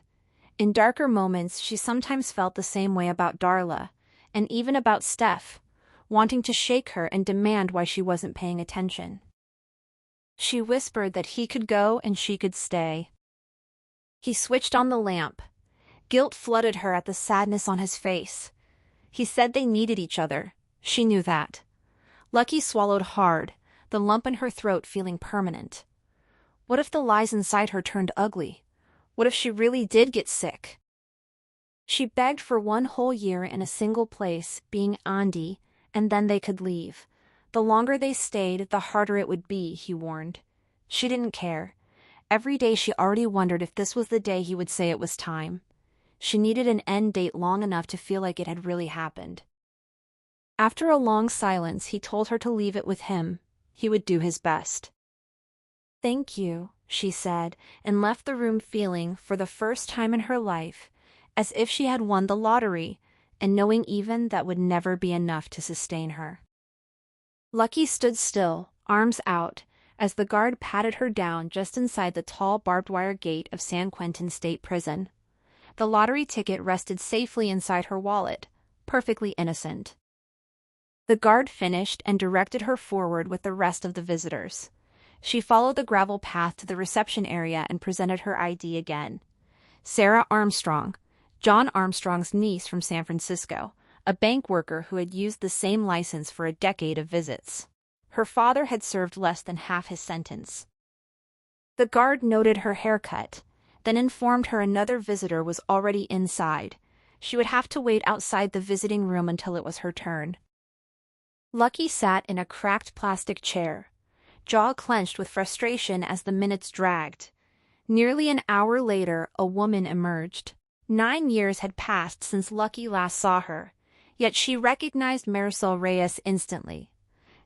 In darker moments, she sometimes felt the same way about Darla, and even about Steph, wanting to shake her and demand why she wasn't paying attention. She whispered that he could go and she could stay. He switched on the lamp. Guilt flooded her at the sadness on his face. He said they needed each other. She knew that. Lucky swallowed hard, the lump in her throat feeling permanent. What if the lies inside her turned ugly? What if she really did get sick? She begged for 1 whole year in a single place, being Andy, and then they could leave. The longer they stayed, the harder it would be, he warned. She didn't care. Every day she already wondered if this was the day he would say it was time. She needed an end date long enough to feel like it had really happened. After a long silence, he told her to leave it with him. He would do his best. Thank you, she said, and left the room feeling, for the first time in her life, as if she had won the lottery, and knowing even that would never be enough to sustain her. Lucky stood still, arms out, as the guard patted her down just inside the tall barbed wire gate of San Quentin State Prison. The lottery ticket rested safely inside her wallet, perfectly innocent. The guard finished and directed her forward with the rest of the visitors. She followed the gravel path to the reception area and presented her ID again. Sarah Armstrong, John Armstrong's niece from San Francisco, a bank worker who had used the same license for a decade of visits. Her father had served less than half his sentence. The guard noted her haircut, then informed her another visitor was already inside. She would have to wait outside the visiting room until it was her turn. Lucky sat in a cracked plastic chair, jaw clenched with frustration as the minutes dragged. Nearly an hour later, a woman emerged. 9 years had passed since Lucky last saw her, yet she recognized Marissa Reyes instantly.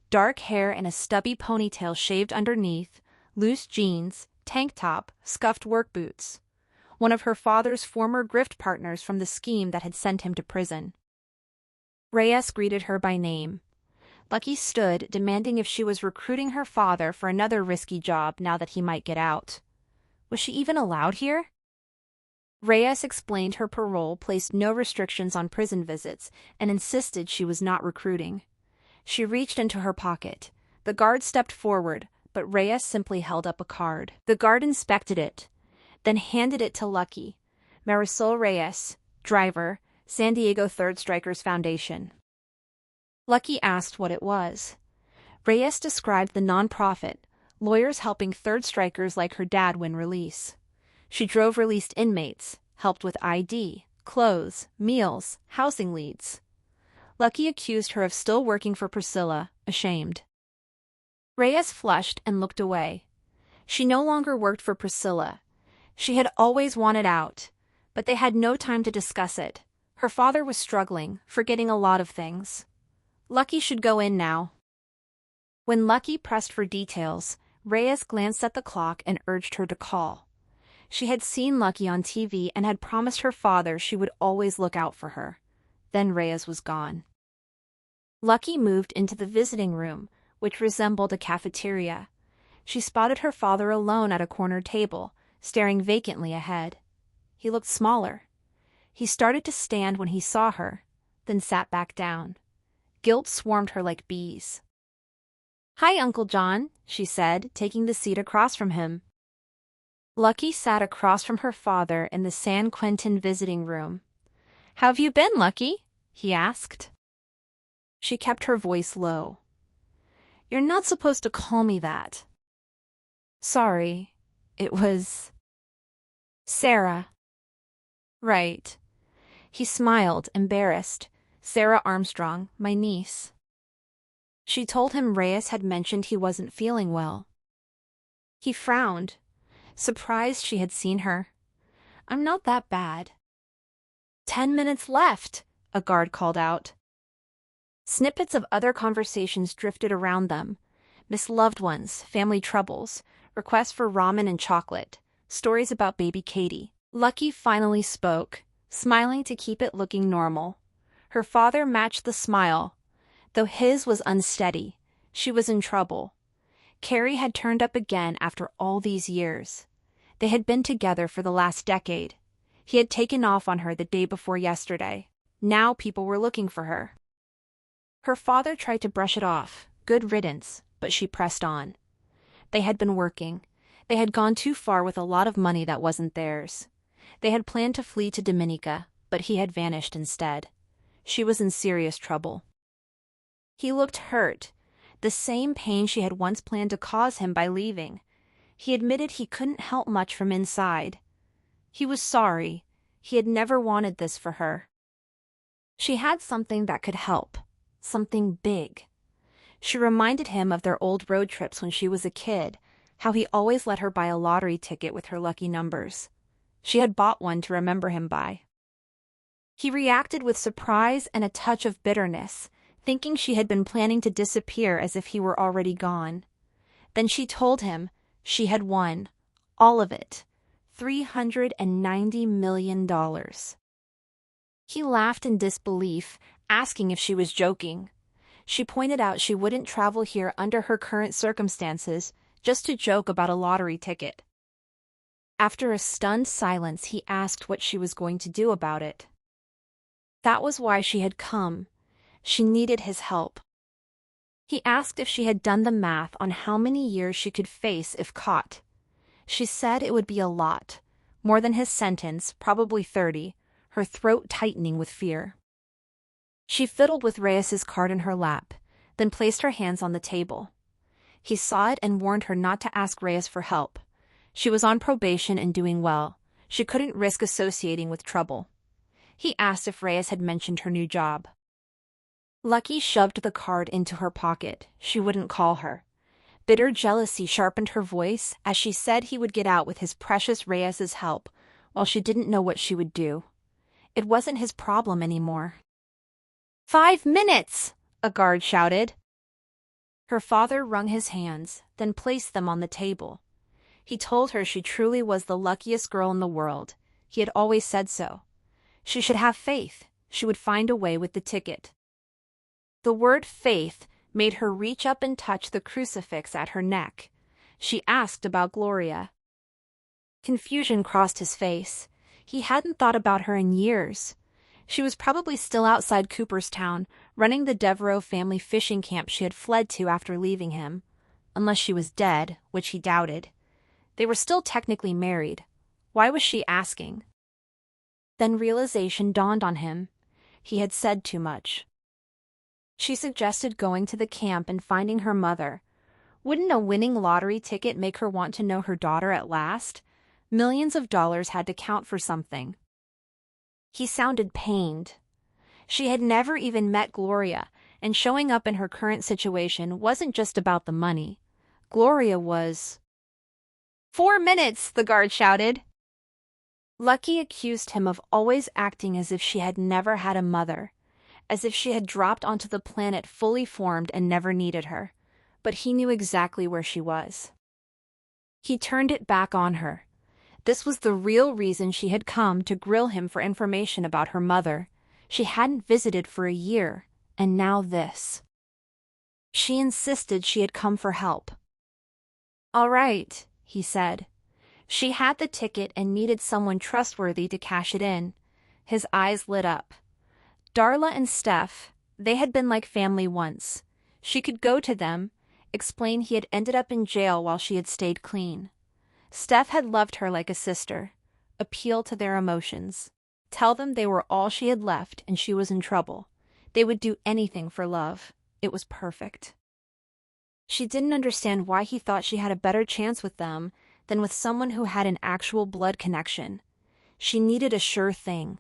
Dark hair and a stubby ponytail shaved underneath, loose jeans, tank top, scuffed work boots. One of her father's former grift partners from the scheme that had sent him to prison. Reyes greeted her by name. Lucky stood, demanding if she was recruiting her father for another risky job now that he might get out. Was she even allowed here? Reyes explained her parole placed no restrictions on prison visits and insisted she was not recruiting. She reached into her pocket. The guard stepped forward, but Reyes simply held up a card. The guard inspected it, then handed it to Lucky. Marisol Reyes, driver, San Diego Third Strikers Foundation. Lucky asked what it was. Reyes described the nonprofit, lawyers helping third strikers like her dad win release. She drove released inmates, helped with ID, clothes, meals, housing leads. Lucky accused her of still working for Priscilla, ashamed. Reyes flushed and looked away. She no longer worked for Priscilla. She had always wanted out, but they had no time to discuss it. Her father was struggling, forgetting a lot of things. Lucky should go in now. When Lucky pressed for details, Reyes glanced at the clock and urged her to call. She had seen Lucky on TV and had promised her father she would always look out for her. Then Reyes was gone. Lucky moved into the visiting room, which resembled a cafeteria. She spotted her father alone at a corner table, staring vacantly ahead. He looked smaller. He started to stand when he saw her, then sat back down. Guilt swarmed her like bees. "Hi, Uncle John," she said, taking the seat across from him. Lucky sat across from her father in the San Quentin visiting room. "How've you been, Lucky?" he asked. She kept her voice low. "You're not supposed to call me that." "Sorry, it was Sarah." "Right." He smiled, embarrassed. "Sarah Armstrong, my niece." She told him Reyes had mentioned he wasn't feeling well. He frowned, surprised she had seen her. "I'm not that bad." 10 minutes left," a guard called out. Snippets of other conversations drifted around them. Miss Loved Ones, family troubles, requests for ramen and chocolate, stories about baby Katie. Lucky finally spoke, smiling to keep it looking normal. Her father matched the smile. Though his was unsteady, she was in trouble. Carrie had turned up again after all these years. They had been together for the last decade. He had taken off on her the day before yesterday. Now people were looking for her. Her father tried to brush it off, good riddance, but she pressed on. They had been working. They had gone too far with a lot of money that wasn't theirs. They had planned to flee to Dominica, but he had vanished instead. She was in serious trouble. He looked hurt, the same pain she had once planned to cause him by leaving. He admitted he couldn't help much from inside. He was sorry. He had never wanted this for her. She had something that could help, something big. She reminded him of their old road trips when she was a kid, how he always let her buy a lottery ticket with her lucky numbers. She had bought one to remember him by. He reacted with surprise and a touch of bitterness, thinking she had been planning to disappear as if he were already gone. Then she told him she had won, all of it, $390 million. He laughed in disbelief, asking if she was joking. She pointed out she wouldn't travel here under her current circumstances just to joke about a lottery ticket. After a stunned silence, he asked what she was going to do about it. That was why she had come. She needed his help. He asked if she had done the math on how many years she could face if caught. She said it would be a lot, more than his sentence, probably 30, her throat tightening with fear. She fiddled with Reyes's card in her lap, then placed her hands on the table. He saw it and warned her not to ask Reyes for help. She was on probation and doing well. She couldn't risk associating with trouble. He asked if Reyes had mentioned her new job. Lucky shoved the card into her pocket. She wouldn't call her. Bitter jealousy sharpened her voice as she said he would get out with his precious Reyes's help, while she didn't know what she would do. It wasn't his problem anymore. 5 minutes! A guard shouted. Her father wrung his hands, then placed them on the table. He told her she truly was the luckiest girl in the world. He had always said so. She should have faith. She would find a way with the ticket. The word faith made her reach up and touch the crucifix at her neck. She asked about Gloria. Confusion crossed his face. He hadn't thought about her in years. She was probably still outside Cooperstown, running the Devereaux family fishing camp she had fled to after leaving him. Unless she was dead, which he doubted. They were still technically married. Why was she asking? Then realization dawned on him. He had said too much. She suggested going to the camp and finding her mother. Wouldn't a winning lottery ticket make her want to know her daughter at last? Millions of dollars had to count for something. He sounded pained. She had never even met Gloria, and showing up in her current situation wasn't just about the money. Gloria was... 4 minutes, the guard shouted. Lucky accused him of always acting as if she had never had a mother, as if she had dropped onto the planet fully formed and never needed her. But he knew exactly where she was. He turned it back on her. This was the real reason she had come to grill him for information about her mother. She hadn't visited for a year, and now this. She insisted she had come for help. All right, he said. She had the ticket and needed someone trustworthy to cash it in. His eyes lit up. Darla and Steph, they had been like family once. She could go to them, explain he had ended up in jail while she had stayed clean. Steph had loved her like a sister. Appeal to their emotions. Tell them they were all she had left and she was in trouble. They would do anything for love. It was perfect. She didn't understand why he thought she had a better chance with them than with someone who had an actual blood connection. She needed a sure thing.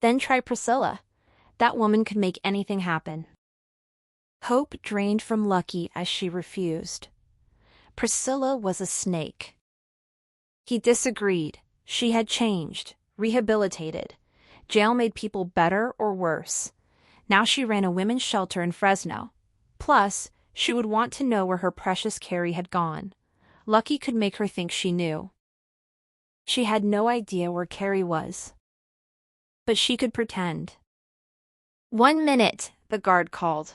Then try Priscilla. That woman could make anything happen. Hope drained from Lucky as she refused. Priscilla was a snake. He disagreed. She had changed, rehabilitated. Jail made people better or worse. Now she ran a women's shelter in Fresno. Plus, she would want to know where her precious Carrie had gone. Lucky could make her think she knew. She had no idea where Carrie was. But she could pretend. 1 minute, the guard called.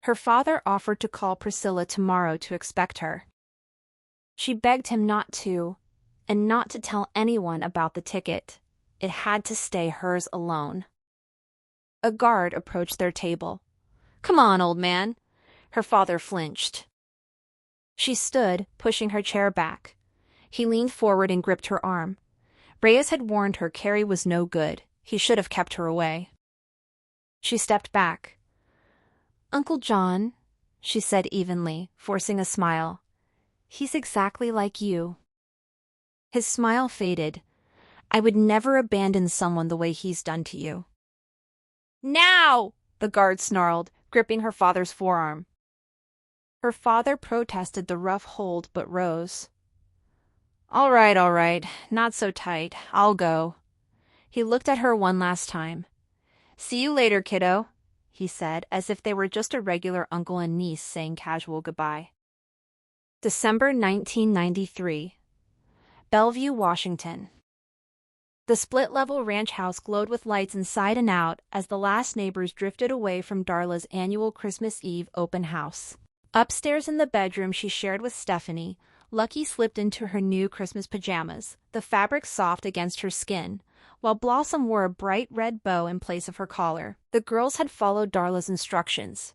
Her father offered to call Priscilla tomorrow to expect her. She begged him not to, and not to tell anyone about the ticket. It had to stay hers alone. A guard approached their table. Come on, old man. Her father flinched. She stood, pushing her chair back. He leaned forward and gripped her arm. Reyes had warned her Carrie was no good. He should have kept her away. She stepped back. Uncle John, she said evenly, forcing a smile. He's exactly like you. His smile faded. I would never abandon someone the way he's done to you. Now! The guard snarled, gripping her father's forearm. Her father protested the rough hold but rose. All right, not so tight. I'll go. He looked at her one last time. See you later, kiddo, he said, as if they were just a regular uncle and niece saying casual goodbye. December 1993. Bellevue, Washington. The split-level ranch house glowed with lights inside and out as the last neighbors drifted away from Darla's annual Christmas Eve open house. Upstairs in the bedroom she shared with Stephanie, Lucky slipped into her new Christmas pajamas, the fabric soft against her skin, while Blossom wore a bright red bow in place of her collar. The girls had followed Darla's instructions.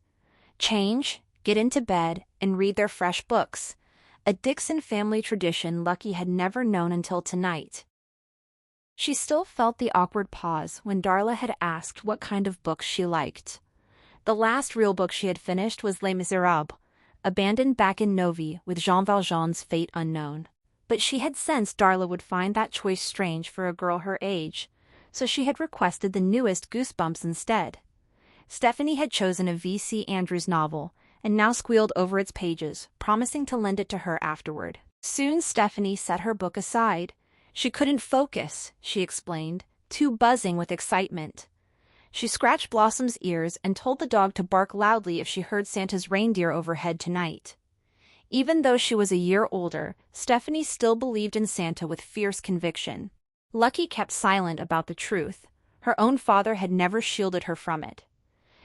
Change, get into bed, and read their fresh books, a Dixon family tradition Lucky had never known until tonight. She still felt the awkward pause when Darla had asked what kind of books she liked. The last real book she had finished was Les Miserables, abandoned back in Novi with Jean Valjean's fate unknown. But she had sensed Darla would find that choice strange for a girl her age, so she had requested the newest Goosebumps instead. Stephanie had chosen a V.C. Andrews novel, and now squealed over its pages, promising to lend it to her afterward. Soon Stephanie set her book aside. She couldn't focus, she explained, too buzzing with excitement. She scratched Blossom's ears and told the dog to bark loudly if she heard Santa's reindeer overhead tonight. Even though she was a year older, Stephanie still believed in Santa with fierce conviction. Lucky kept silent about the truth. Her own father had never shielded her from it.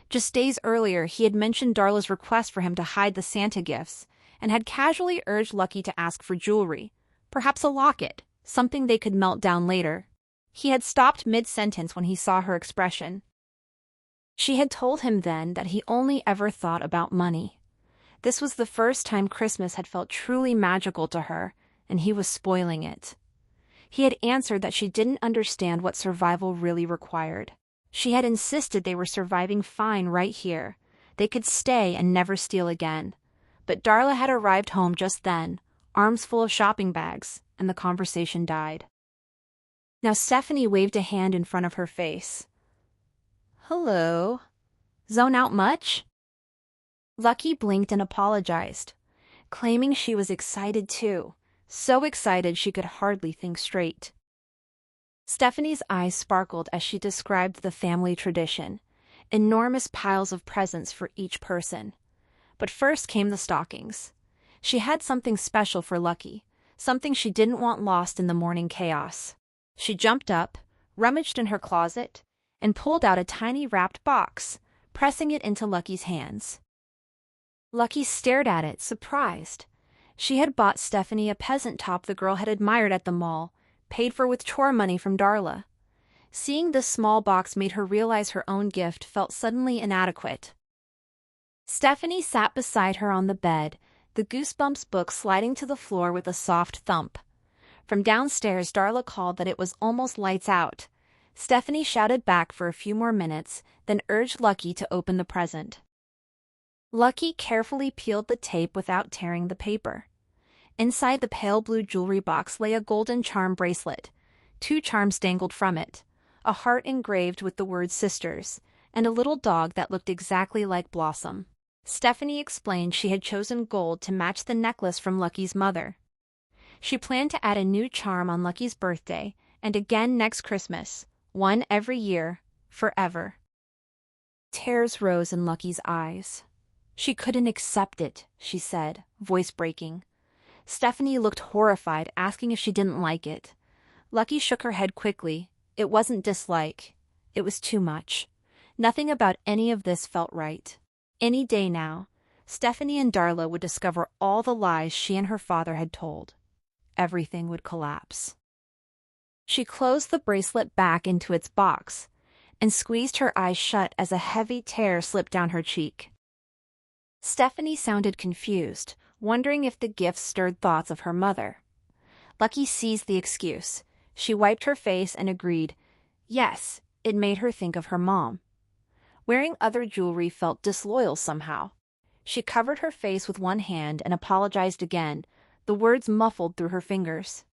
Just days earlier, he had mentioned Darla's request for him to hide the Santa gifts, and had casually urged Lucky to ask for jewelry, perhaps a locket, something they could melt down later. He had stopped mid-sentence when he saw her expression. She had told him then that he only ever thought about money. This was the first time Christmas had felt truly magical to her, and he was spoiling it. He had answered that she didn't understand what survival really required. She had insisted they were surviving fine right here. They could stay and never steal again. But Darla had arrived home just then, arms full of shopping bags, and the conversation died. Now Stephanie waved a hand in front of her face. "Hello. Zone out much?" Lucky blinked and apologized, claiming she was excited too, so excited she could hardly think straight. Stephanie's eyes sparkled as she described the family tradition, enormous piles of presents for each person. But first came the stockings. She had something special for Lucky, something she didn't want lost in the morning chaos. She jumped up, rummaged in her closet, and pulled out a tiny wrapped box, pressing it into Lucky's hands. Lucky stared at it, surprised. She had bought Stephanie a peasant top the girl had admired at the mall, paid for with chore money from Darla. Seeing this small box made her realize her own gift felt suddenly inadequate. Stephanie sat beside her on the bed, the Goosebumps book sliding to the floor with a soft thump. From downstairs, Darla called that it was almost lights out. Stephanie shouted back for a few more minutes, then urged Lucky to open the present. Lucky carefully peeled the tape without tearing the paper. Inside the pale blue jewelry box lay a golden charm bracelet. 2 charms dangled from it, a heart engraved with the word sisters, and a little dog that looked exactly like Blossom. Stephanie explained she had chosen gold to match the necklace from Lucky's mother. She planned to add a new charm on Lucky's birthday, and again next Christmas, one every year, forever. Tears rose in Lucky's eyes. She couldn't accept it, she said, voice breaking. Stephanie looked horrified, asking if she didn't like it. Lucky shook her head quickly. It wasn't dislike. It was too much. Nothing about any of this felt right. Any day now, Stephanie and Darla would discover all the lies she and her father had told. Everything would collapse. She closed the bracelet back into its box and squeezed her eyes shut as a heavy tear slipped down her cheek. Stephanie sounded confused, wondering if the gift stirred thoughts of her mother. Lucky seized the excuse. She wiped her face and agreed. Yes, it made her think of her mom. Wearing other jewelry felt disloyal somehow. She covered her face with one hand and apologized again, the words muffled through her fingers.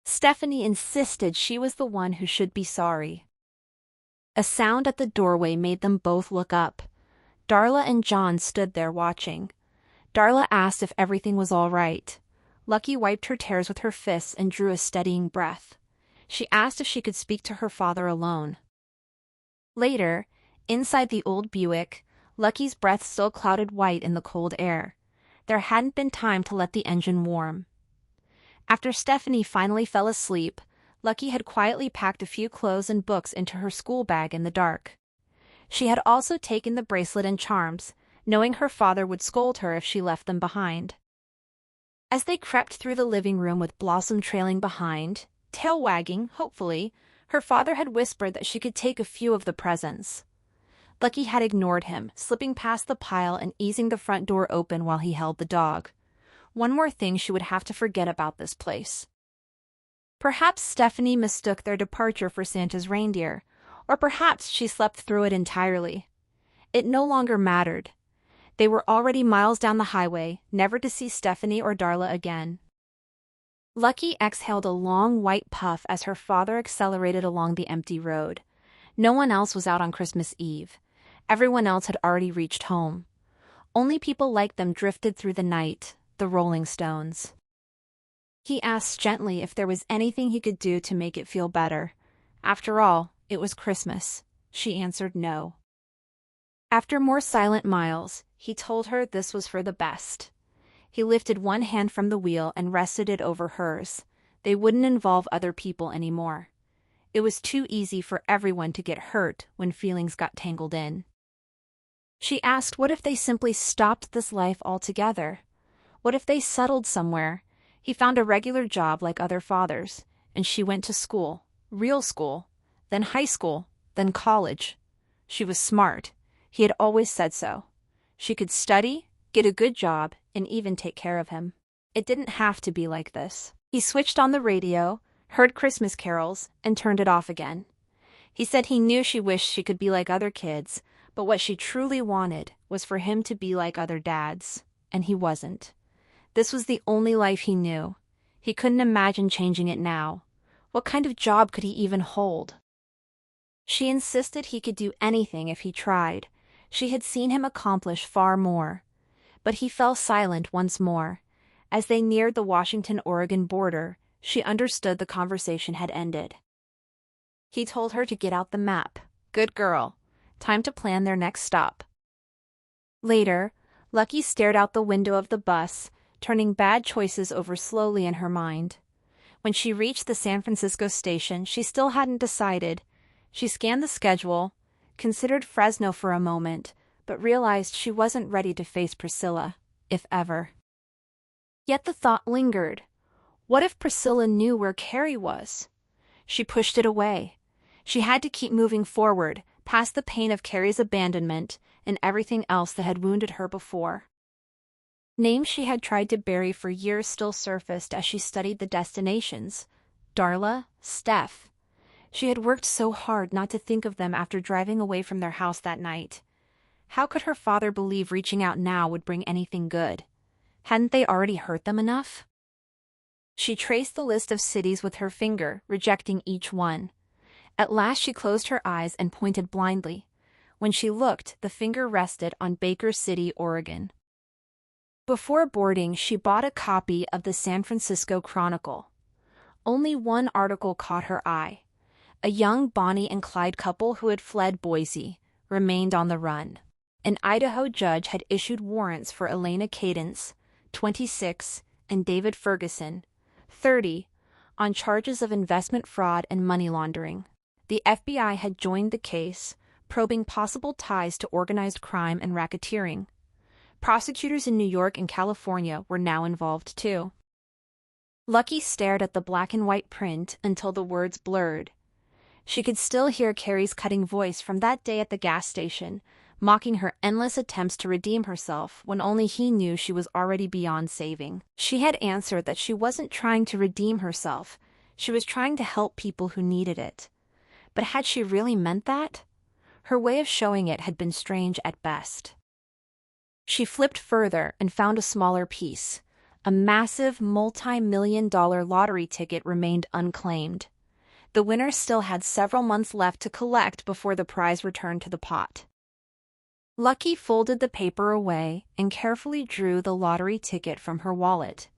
Stephanie insisted she was the one who should be sorry. A sound at the doorway made them both look up. Darla and John stood there watching. Darla asked if everything was all right. Lucky wiped her tears with her fists and drew a steadying breath. She asked if she could speak to her father alone. Later, inside the old Buick, Lucky's breath still clouded white in the cold air. There hadn't been time to let the engine warm. After Stephanie finally fell asleep, Lucky had quietly packed a few clothes and books into her school bag in the dark. She had also taken the bracelet and charms, knowing her father would scold her if she left them behind. As they crept through the living room with Blossom trailing behind, tail wagging, hopefully, her father had whispered that she could take a few of the presents. Lucky had ignored him, slipping past the pile and easing the front door open while he held the dog. One more thing she would have to forget about this place. Perhaps Stephanie mistook their departure for Santa's reindeer, or perhaps she slept through it entirely. It no longer mattered. They were already miles down the highway, never to see Stephanie or Darla again. Lucky exhaled a long white puff as her father accelerated along the empty road. No one else was out on Christmas Eve. Everyone else had already reached home. Only people like them drifted through the night, the Rolling Stones. He asked gently if there was anything he could do to make it feel better. After all, it was Christmas. She answered no. After more silent miles, he told her this was for the best. He lifted one hand from the wheel and rested it over hers. They wouldn't involve other people anymore. It was too easy for everyone to get hurt when feelings got tangled in. She asked what if they simply stopped this life altogether? What if they settled somewhere? He found a regular job like other fathers, and she went to school, real school, then high school, then college. She was smart. He had always said so. She could study, get a good job, and even take care of him. It didn't have to be like this. He switched on the radio, heard Christmas carols, and turned it off again. He said he knew she wished she could be like other kids, but what she truly wanted was for him to be like other dads, and he wasn't. This was the only life he knew. He couldn't imagine changing it now. What kind of job could he even hold? She insisted he could do anything if he tried. She had seen him accomplish far more. But he fell silent once more. As they neared the Washington-Oregon border, she understood the conversation had ended. He told her to get out the map. Good girl. Time to plan their next stop. Later, Lucky stared out the window of the bus, turning bad choices over slowly in her mind. When she reached the San Francisco station, she still hadn't decided. She scanned the schedule, considered Fresno for a moment, but realized she wasn't ready to face Priscilla, if ever. Yet the thought lingered. What if Priscilla knew where Carrie was? She pushed it away. She had to keep moving forward, past the pain of Carrie's abandonment and everything else that had wounded her before. Names she had tried to bury for years still surfaced as she studied the destinations. Darla, Steph. She had worked so hard not to think of them after driving away from their house that night. How could her father believe reaching out now would bring anything good? Hadn't they already hurt them enough? She traced the list of cities with her finger, rejecting each one. At last she closed her eyes and pointed blindly. When she looked, the finger rested on Baker City, Oregon. Before boarding, she bought a copy of the San Francisco Chronicle. Only one article caught her eye. A young Bonnie and Clyde couple who had fled Boise remained on the run. An Idaho judge had issued warrants for Elena Cadence, 26, and David Ferguson, 30, on charges of investment fraud and money laundering. The FBI had joined the case, probing possible ties to organized crime and racketeering. Prosecutors in New York and California were now involved too. Lucky stared at the black and white print until the words blurred. She could still hear Carrie's cutting voice from that day at the gas station, mocking her endless attempts to redeem herself when only he knew she was already beyond saving. She had answered that she wasn't trying to redeem herself, she was trying to help people who needed it. But had she really meant that? Her way of showing it had been strange at best. She flipped further and found a smaller piece. A massive multi-million-dollar lottery ticket remained unclaimed. The winner still had several months left to collect before the prize returned to the pot. Lucky folded the paper away and carefully drew the lottery ticket from her wallet.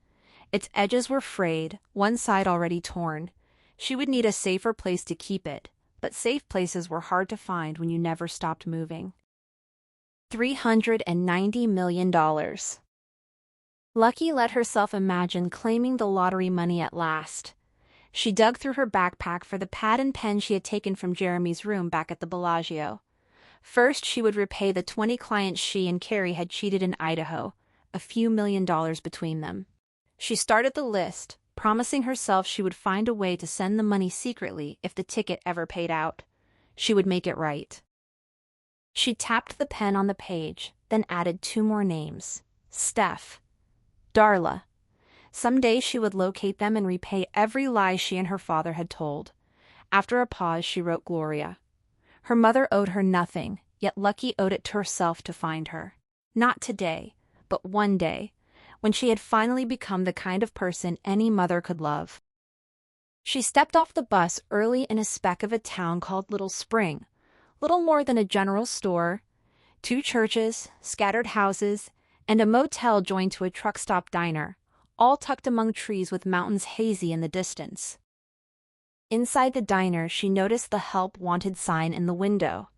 Its edges were frayed, one side already torn. She would need a safer place to keep it, but safe places were hard to find when you never stopped moving. $390 million. Lucky let herself imagine claiming the lottery money at last. She dug through her backpack for the pad and pen she had taken from Jeremy's room back at the Bellagio. First, she would repay the 20 clients she and Carrie had cheated in Idaho, a few $1,000,000 between them. She started the list, promising herself she would find a way to send the money secretly if the ticket ever paid out. She would make it right. She tapped the pen on the page, then added 2 more names. Steph. Darla. Someday she would locate them and repay every lie she and her father had told. After a pause, she wrote Gloria. Her mother owed her nothing, yet Lucky owed it to herself to find her. Not today, but one day, when she had finally become the kind of person any mother could love. She stepped off the bus early in a speck of a town called Little Spring, little more than a general store, 2 churches, scattered houses, and a motel joined to a truck stop diner, all tucked among trees with mountains hazy in the distance. Inside the diner, she noticed the help wanted sign in the window.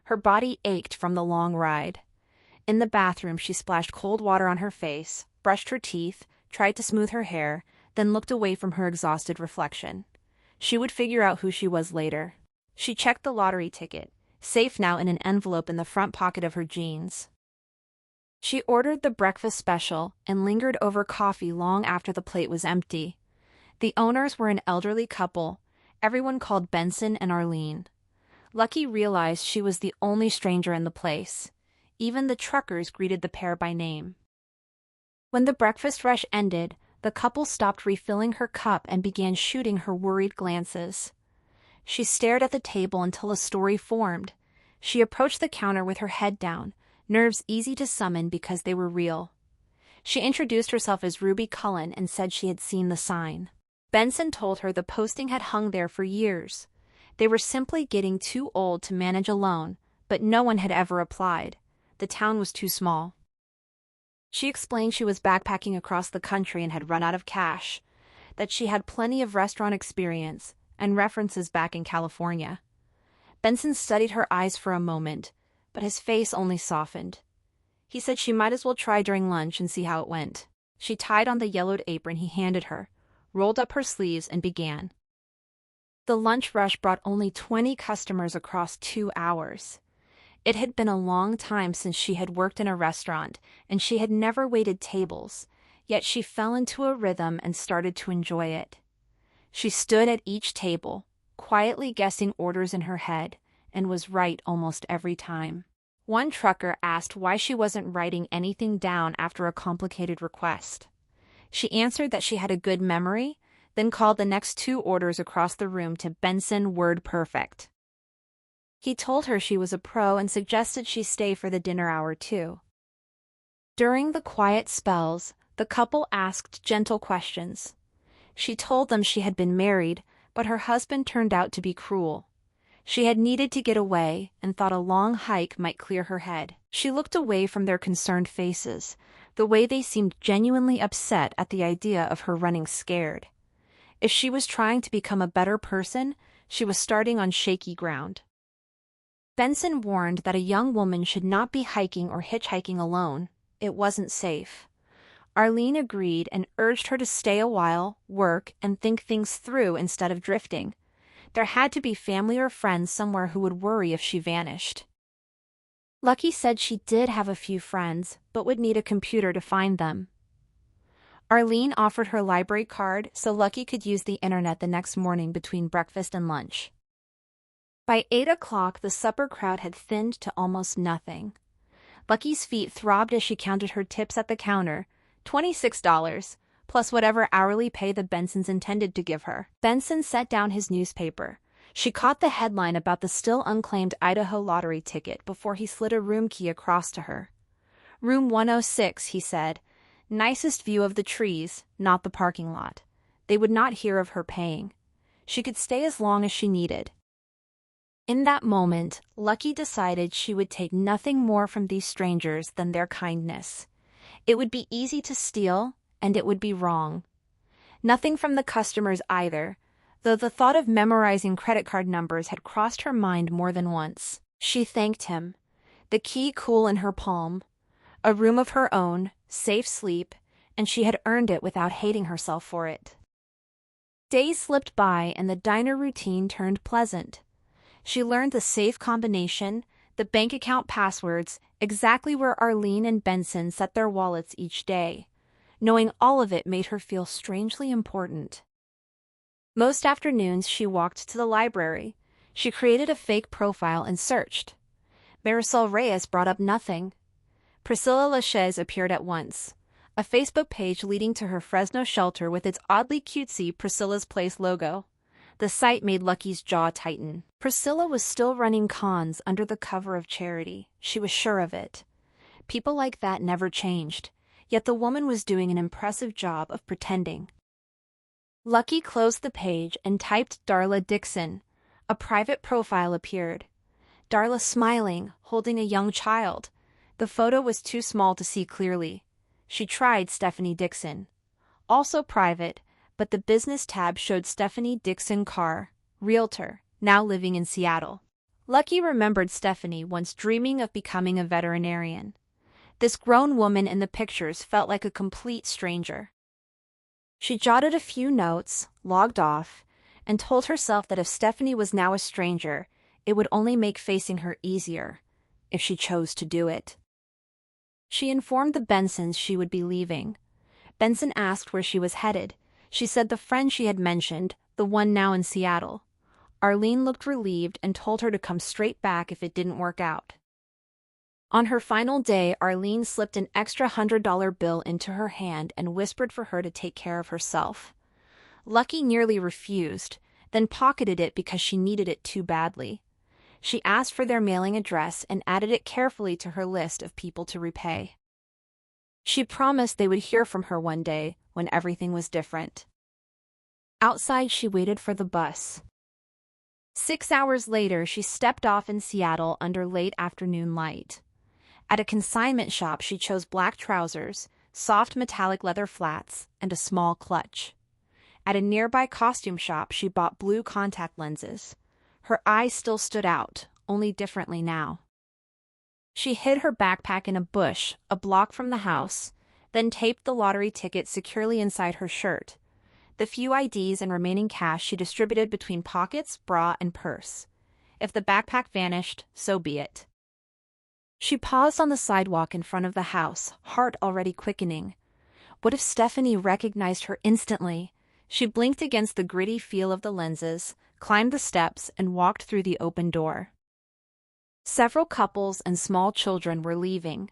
Her body ached from the long ride. In the bathroom, she splashed cold water on her face, brushed her teeth, tried to smooth her hair, then looked away from her exhausted reflection. She would figure out who she was later. She checked the lottery ticket, safe now in an envelope in the front pocket of her jeans. She ordered the breakfast special and lingered over coffee long after the plate was empty. The owners were an elderly couple. Everyone called Benson and Arlene. Lucky realized she was the only stranger in the place. Even the truckers greeted the pair by name. When the breakfast rush ended, The couple stopped refilling her cup and began shooting her worried glances. She stared at the table until a story formed. She approached the counter with her head down, nerves easy to summon because they were real. She introduced herself as Ruby Cullen and said she had seen the sign. Benson told her the posting had hung there for years. They were simply getting too old to manage alone, but no one had ever applied. The town was too small. She explained she was backpacking across the country and had run out of cash, that she had plenty of restaurant experience and references back in California. Benson studied her eyes for a moment, but his face only softened. He said she might as well try during lunch and see how it went. She tied on the yellowed apron he handed her, rolled up her sleeves, and began. The lunch rush brought only 20 customers across 2 hours. It had been a long time since she had worked in a restaurant, and she had never waited tables, yet she fell into a rhythm and started to enjoy it. She stood at each table, quietly guessing orders in her head, and was right almost every time. One trucker asked why she wasn't writing anything down after a complicated request. She answered that she had a good memory, then called the next 2 orders across the room to Benson word perfect. He told her she was a pro and suggested she stay for the dinner hour too. During the quiet spells, the couple asked gentle questions. She told them she had been married, but her husband turned out to be cruel. She had needed to get away and thought a long hike might clear her head. She looked away from their concerned faces, the way they seemed genuinely upset at the idea of her running scared. If she was trying to become a better person, she was starting on shaky ground. Benson warned that a young woman should not be hiking or hitchhiking alone. It wasn't safe. Arlene agreed and urged her to stay a while, work, and think things through instead of drifting. There had to be family or friends somewhere who would worry if she vanished. Lucky said she did have a few friends, but would need a computer to find them. Arlene offered her library card so Lucky could use the internet the next morning between breakfast and lunch. By 8 o'clock, the supper crowd had thinned to almost nothing. Lucky's feet throbbed as she counted her tips at the counter, $26, plus whatever hourly pay the Bensons intended to give her. Benson set down his newspaper. She caught the headline about the still unclaimed Idaho lottery ticket before he slid a room key across to her. Room 106, he said. Nicest view of the trees, not the parking lot. They would not hear of her paying. She could stay as long as she needed. In that moment, Lucky decided she would take nothing more from these strangers than their kindness. It would be easy to steal, and it would be wrong. Nothing from the customers either, though the thought of memorizing credit card numbers had crossed her mind more than once. She thanked him. The key cool in her palm. A room of her own, safe sleep, and she had earned it without hating herself for it. Days slipped by and the diner routine turned pleasant. She learned the safe combination, the bank account passwords, exactly where Arlene and Benson set their wallets each day. Knowing all of it made her feel strangely important. Most afternoons she walked to the library. She created a fake profile and searched. Marisol Reyes brought up nothing. Priscilla Lachaise appeared at once. A Facebook page leading to her Fresno shelter with its oddly cutesy Priscilla's Place logo. The sight made Lucky's jaw tighten. Priscilla was still running cons under the cover of charity. She was sure of it. People like that never changed, yet the woman was doing an impressive job of pretending. Lucky closed the page and typed Darla Dixon. A private profile appeared. Darla smiling, holding a young child. The photo was too small to see clearly. She tried Stephanie Dixon. Also private, but the business tab showed Stephanie Dixon Carr, realtor, now living in Seattle. Lucky remembered Stephanie once dreaming of becoming a veterinarian. This grown woman in the pictures felt like a complete stranger. She jotted a few notes, logged off, and told herself that if Stephanie was now a stranger, it would only make facing her easier, if she chose to do it. She informed the Bensons she would be leaving. Benson asked where she was headed. She said the friend she had mentioned, the one now in Seattle. Arlene looked relieved and told her to come straight back if it didn't work out. On her final day, Arlene slipped an extra $100 bill into her hand and whispered for her to take care of herself. Lucky nearly refused, then pocketed it because she needed it too badly. She asked for their mailing address and added it carefully to her list of people to repay. She promised they would hear from her one day when everything was different. Outside, she waited for the bus. 6 hours later, she stepped off in Seattle under late afternoon light. At a consignment shop, she chose black trousers, soft metallic leather flats, and a small clutch. At a nearby costume shop, she bought blue contact lenses. Her eyes still stood out, only differently now. She hid her backpack in a bush a block from the house, then taped the lottery ticket securely inside her shirt. The few IDs and remaining cash she distributed between pockets, bra, and purse. If the backpack vanished, so be it. She paused on the sidewalk in front of the house, heart already quickening. What if Stephanie recognized her instantly? She blinked against the gritty feel of the lenses, climbed the steps, and walked through the open door. Several couples and small children were leaving.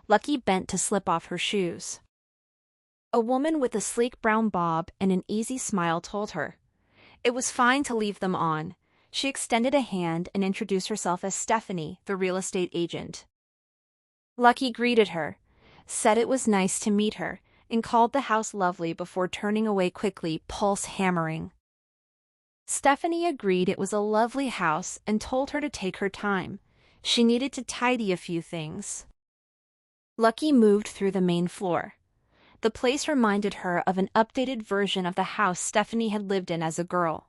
Lucky bent to slip off her shoes. A woman with a sleek brown bob and an easy smile told her. It was fine to leave them on. She extended a hand and introduced herself as Stephanie, the real estate agent. Lucky greeted her, said it was nice to meet her, and called the house lovely before turning away quickly, pulse hammering. Stephanie agreed it was a lovely house and told her to take her time. She needed to tidy a few things. Lucky moved through the main floor. The place reminded her of an updated version of the house Stephanie had lived in as a girl.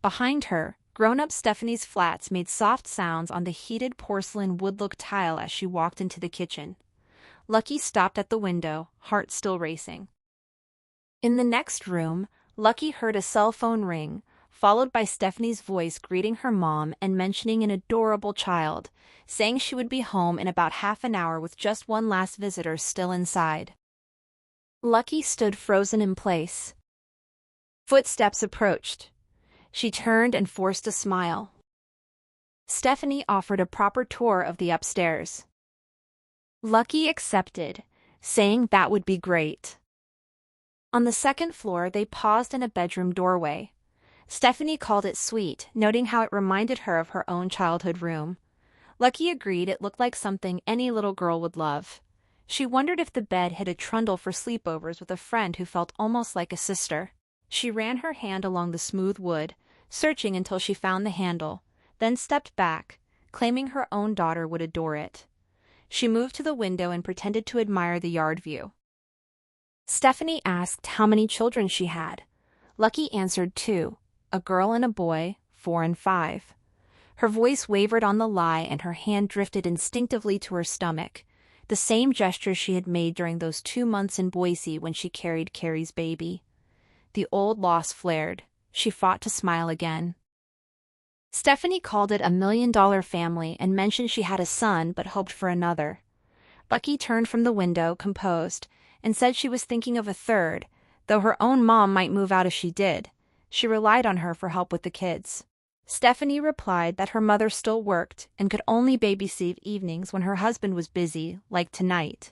Behind her, grown-up Stephanie's flats made soft sounds on the heated porcelain wood-look tile as she walked into the kitchen. Lucky stopped at the window, heart still racing. In the next room, Lucky heard a cell phone ring, followed by Stephanie's voice greeting her mom and mentioning an adorable child, saying she would be home in about half an hour with just one last visitor still inside. Lucky stood frozen in place. Footsteps approached. She turned and forced a smile. Stephanie offered a proper tour of the upstairs. Lucky accepted, saying that would be great. On the second floor, they paused in a bedroom doorway. Stephanie called it sweet, noting how it reminded her of her own childhood room. Lucky agreed it looked like something any little girl would love. She wondered if the bed hid a trundle for sleepovers with a friend who felt almost like a sister. She ran her hand along the smooth wood, searching until she found the handle, then stepped back, claiming her own daughter would adore it. She moved to the window and pretended to admire the yard view. Stephanie asked how many children she had. Lucky answered 2, a girl and a boy, 4 and 5. Her voice wavered on the lie and her hand drifted instinctively to her stomach, the same gesture she had made during those 2 months in Boise when she carried Carrie's baby. The old loss flared. She fought to smile again. Stephanie called it $1 million family and mentioned she had a son but hoped for another. Lucky turned from the window, composed, and said she was thinking of a third, though her own mom might move out if she did. She relied on her for help with the kids. Stephanie replied that her mother still worked and could only babysit evenings when her husband was busy, like tonight.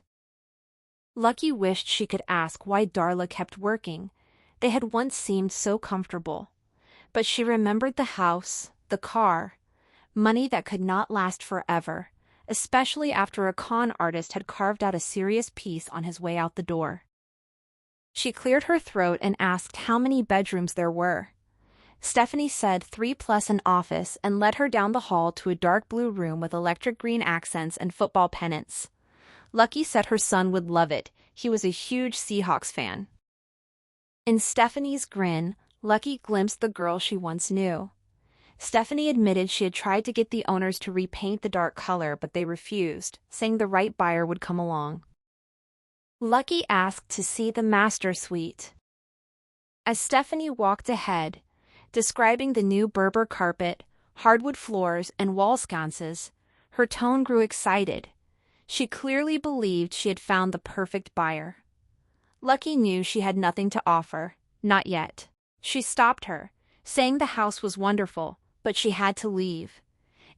Lucky wished she could ask why Darla kept working. They had once seemed so comfortable. But she remembered the house, the car, money that could not last forever, especially after a con artist had carved out a serious piece on his way out the door. She cleared her throat and asked how many bedrooms there were. Stephanie said 3 plus an office and led her down the hall to a dark blue room with electric green accents and football pennants. Lucky said her son would love it. He was a huge Seahawks fan. In Stephanie's grin, Lucky glimpsed the girl she once knew. Stephanie admitted she had tried to get the owners to repaint the dark color, but they refused, saying the right buyer would come along. Lucky asked to see the master suite. As Stephanie walked ahead, describing the new Berber carpet, hardwood floors, and wall sconces, her tone grew excited. She clearly believed she had found the perfect buyer. Lucky knew she had nothing to offer, not yet. She stopped her, saying the house was wonderful, but she had to leave.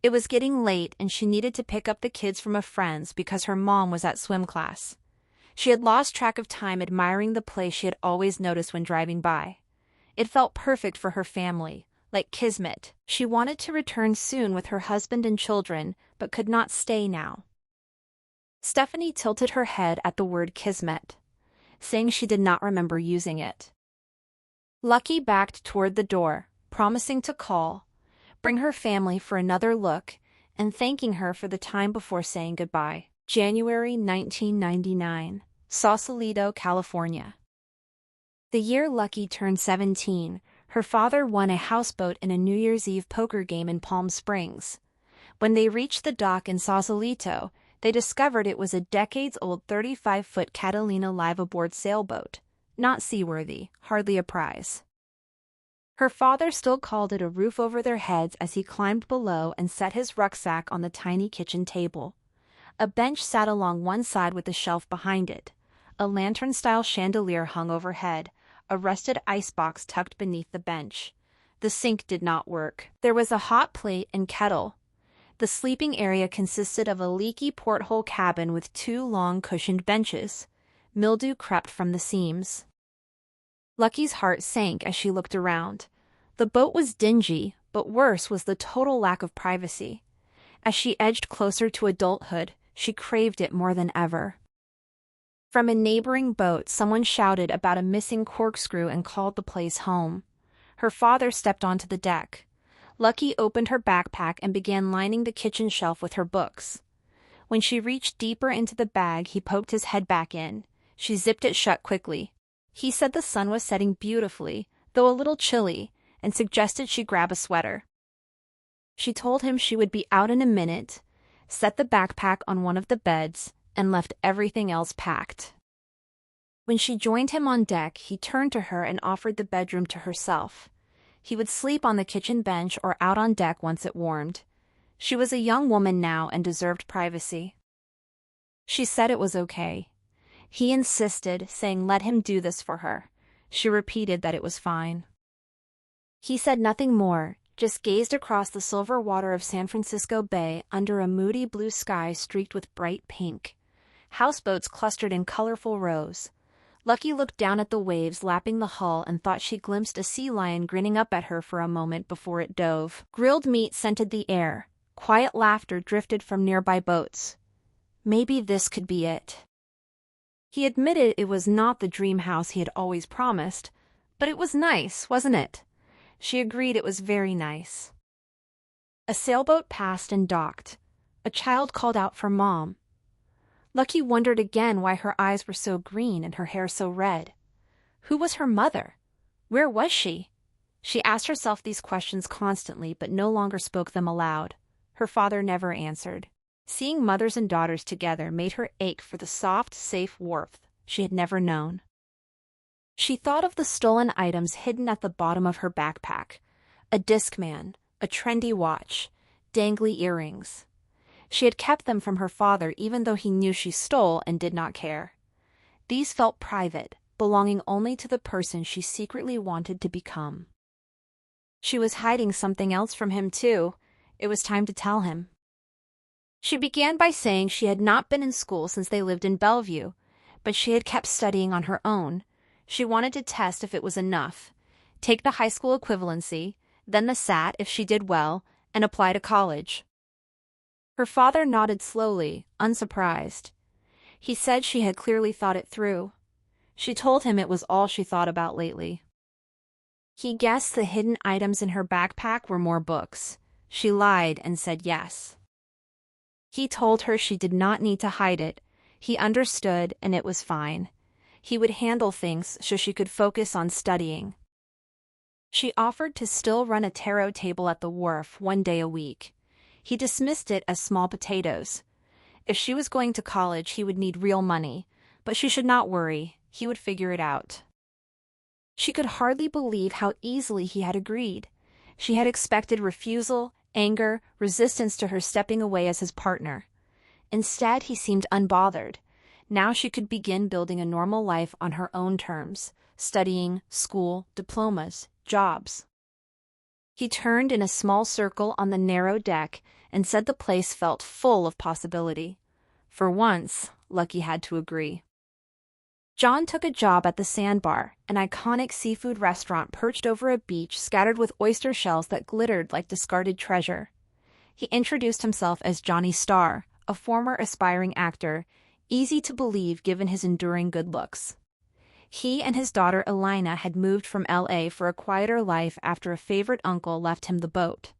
It was getting late and she needed to pick up the kids from a friend's because her mom was at swim class. She had lost track of time admiring the place she had always noticed when driving by. It felt perfect for her family, like kismet. She wanted to return soon with her husband and children, but could not stay now. Stephanie tilted her head at the word kismet, saying she did not remember using it. Lucky backed toward the door, promising to call, bring her family for another look, and thanking her for the time before saying goodbye. January 1999, Sausalito, California. The year Lucky turned 17, her father won a houseboat in a New Year's Eve poker game in Palm Springs. When they reached the dock in Sausalito, they discovered it was a decades-old 35-foot Catalina live-aboard sailboat, not seaworthy, hardly a prize. Her father still called it a roof over their heads as he climbed below and set his rucksack on the tiny kitchen table. A bench sat along one side with a shelf behind it. A lantern-style chandelier hung overhead, a rusted icebox tucked beneath the bench. The sink did not work. There was a hot plate and kettle. The sleeping area consisted of a leaky porthole cabin with 2 long cushioned benches. Mildew crept from the seams. Lucky's heart sank as she looked around. The boat was dingy, but worse was the total lack of privacy. As she edged closer to adulthood, she craved it more than ever. From a neighboring boat, someone shouted about a missing corkscrew and called the place home. Her father stepped onto the deck. Lucky opened her backpack and began lining the kitchen shelf with her books. When she reached deeper into the bag, he poked his head back in. She zipped it shut quickly. He said the sun was setting beautifully, though a little chilly, and suggested she grab a sweater. She told him she would be out in a minute, set the backpack on one of the beds, and left everything else packed. When she joined him on deck, he turned to her and offered the bedroom to herself. He would sleep on the kitchen bench or out on deck once it warmed. She was a young woman now and deserved privacy. She said it was okay. He insisted, saying let him do this for her. She repeated that it was fine. He said nothing more, just gazed across the silver water of San Francisco Bay under a moody blue sky streaked with bright pink. Houseboats clustered in colorful rows. Lucky looked down at the waves lapping the hull and thought she glimpsed a sea lion grinning up at her for a moment before it dove. Grilled meat scented the air. Quiet laughter drifted from nearby boats. Maybe this could be it. He admitted it was not the dream house he had always promised, but it was nice, wasn't it? She agreed it was very nice. A sailboat passed and docked. A child called out for Mom. Lucky wondered again why her eyes were so green and her hair so red. Who was her mother? Where was she? She asked herself these questions constantly, but no longer spoke them aloud. Her father never answered. Seeing mothers and daughters together made her ache for the soft, safe warmth she had never known. She thought of the stolen items hidden at the bottom of her backpack. A Discman, a trendy watch, dangly earrings. She had kept them from her father even though he knew she stole and did not care. These felt private, belonging only to the person she secretly wanted to become. She was hiding something else from him too. It was time to tell him. She began by saying she had not been in school since they lived in Bellevue, but she had kept studying on her own. She wanted to test if it was enough, take the high school equivalency, then the SAT if she did well, and apply to college. Her father nodded slowly, unsurprised. He said she had clearly thought it through. She told him it was all she thought about lately. He guessed the hidden items in her backpack were more books. She lied and said yes. He told her she did not need to hide it. He understood, and it was fine. He would handle things so she could focus on studying. She offered to still run a tarot table at the wharf 1 day a week. He dismissed it as small potatoes. If she was going to college, he would need real money, but she should not worry. He would figure it out. She could hardly believe how easily he had agreed. She had expected refusal, anger, resistance to her stepping away as his partner. Instead, he seemed unbothered. Now she could begin building a normal life on her own terms, studying, school, diplomas, jobs. He turned in a small circle on the narrow deck and said the place felt full of possibility. For once, Lucky had to agree. John took a job at the Sandbar, an iconic seafood restaurant perched over a beach scattered with oyster shells that glittered like discarded treasure. He introduced himself as Johnny Starr, a former aspiring actor, easy to believe given his enduring good looks. He and his daughter Elina had moved from L.A. for a quieter life after a favorite uncle left him the boat.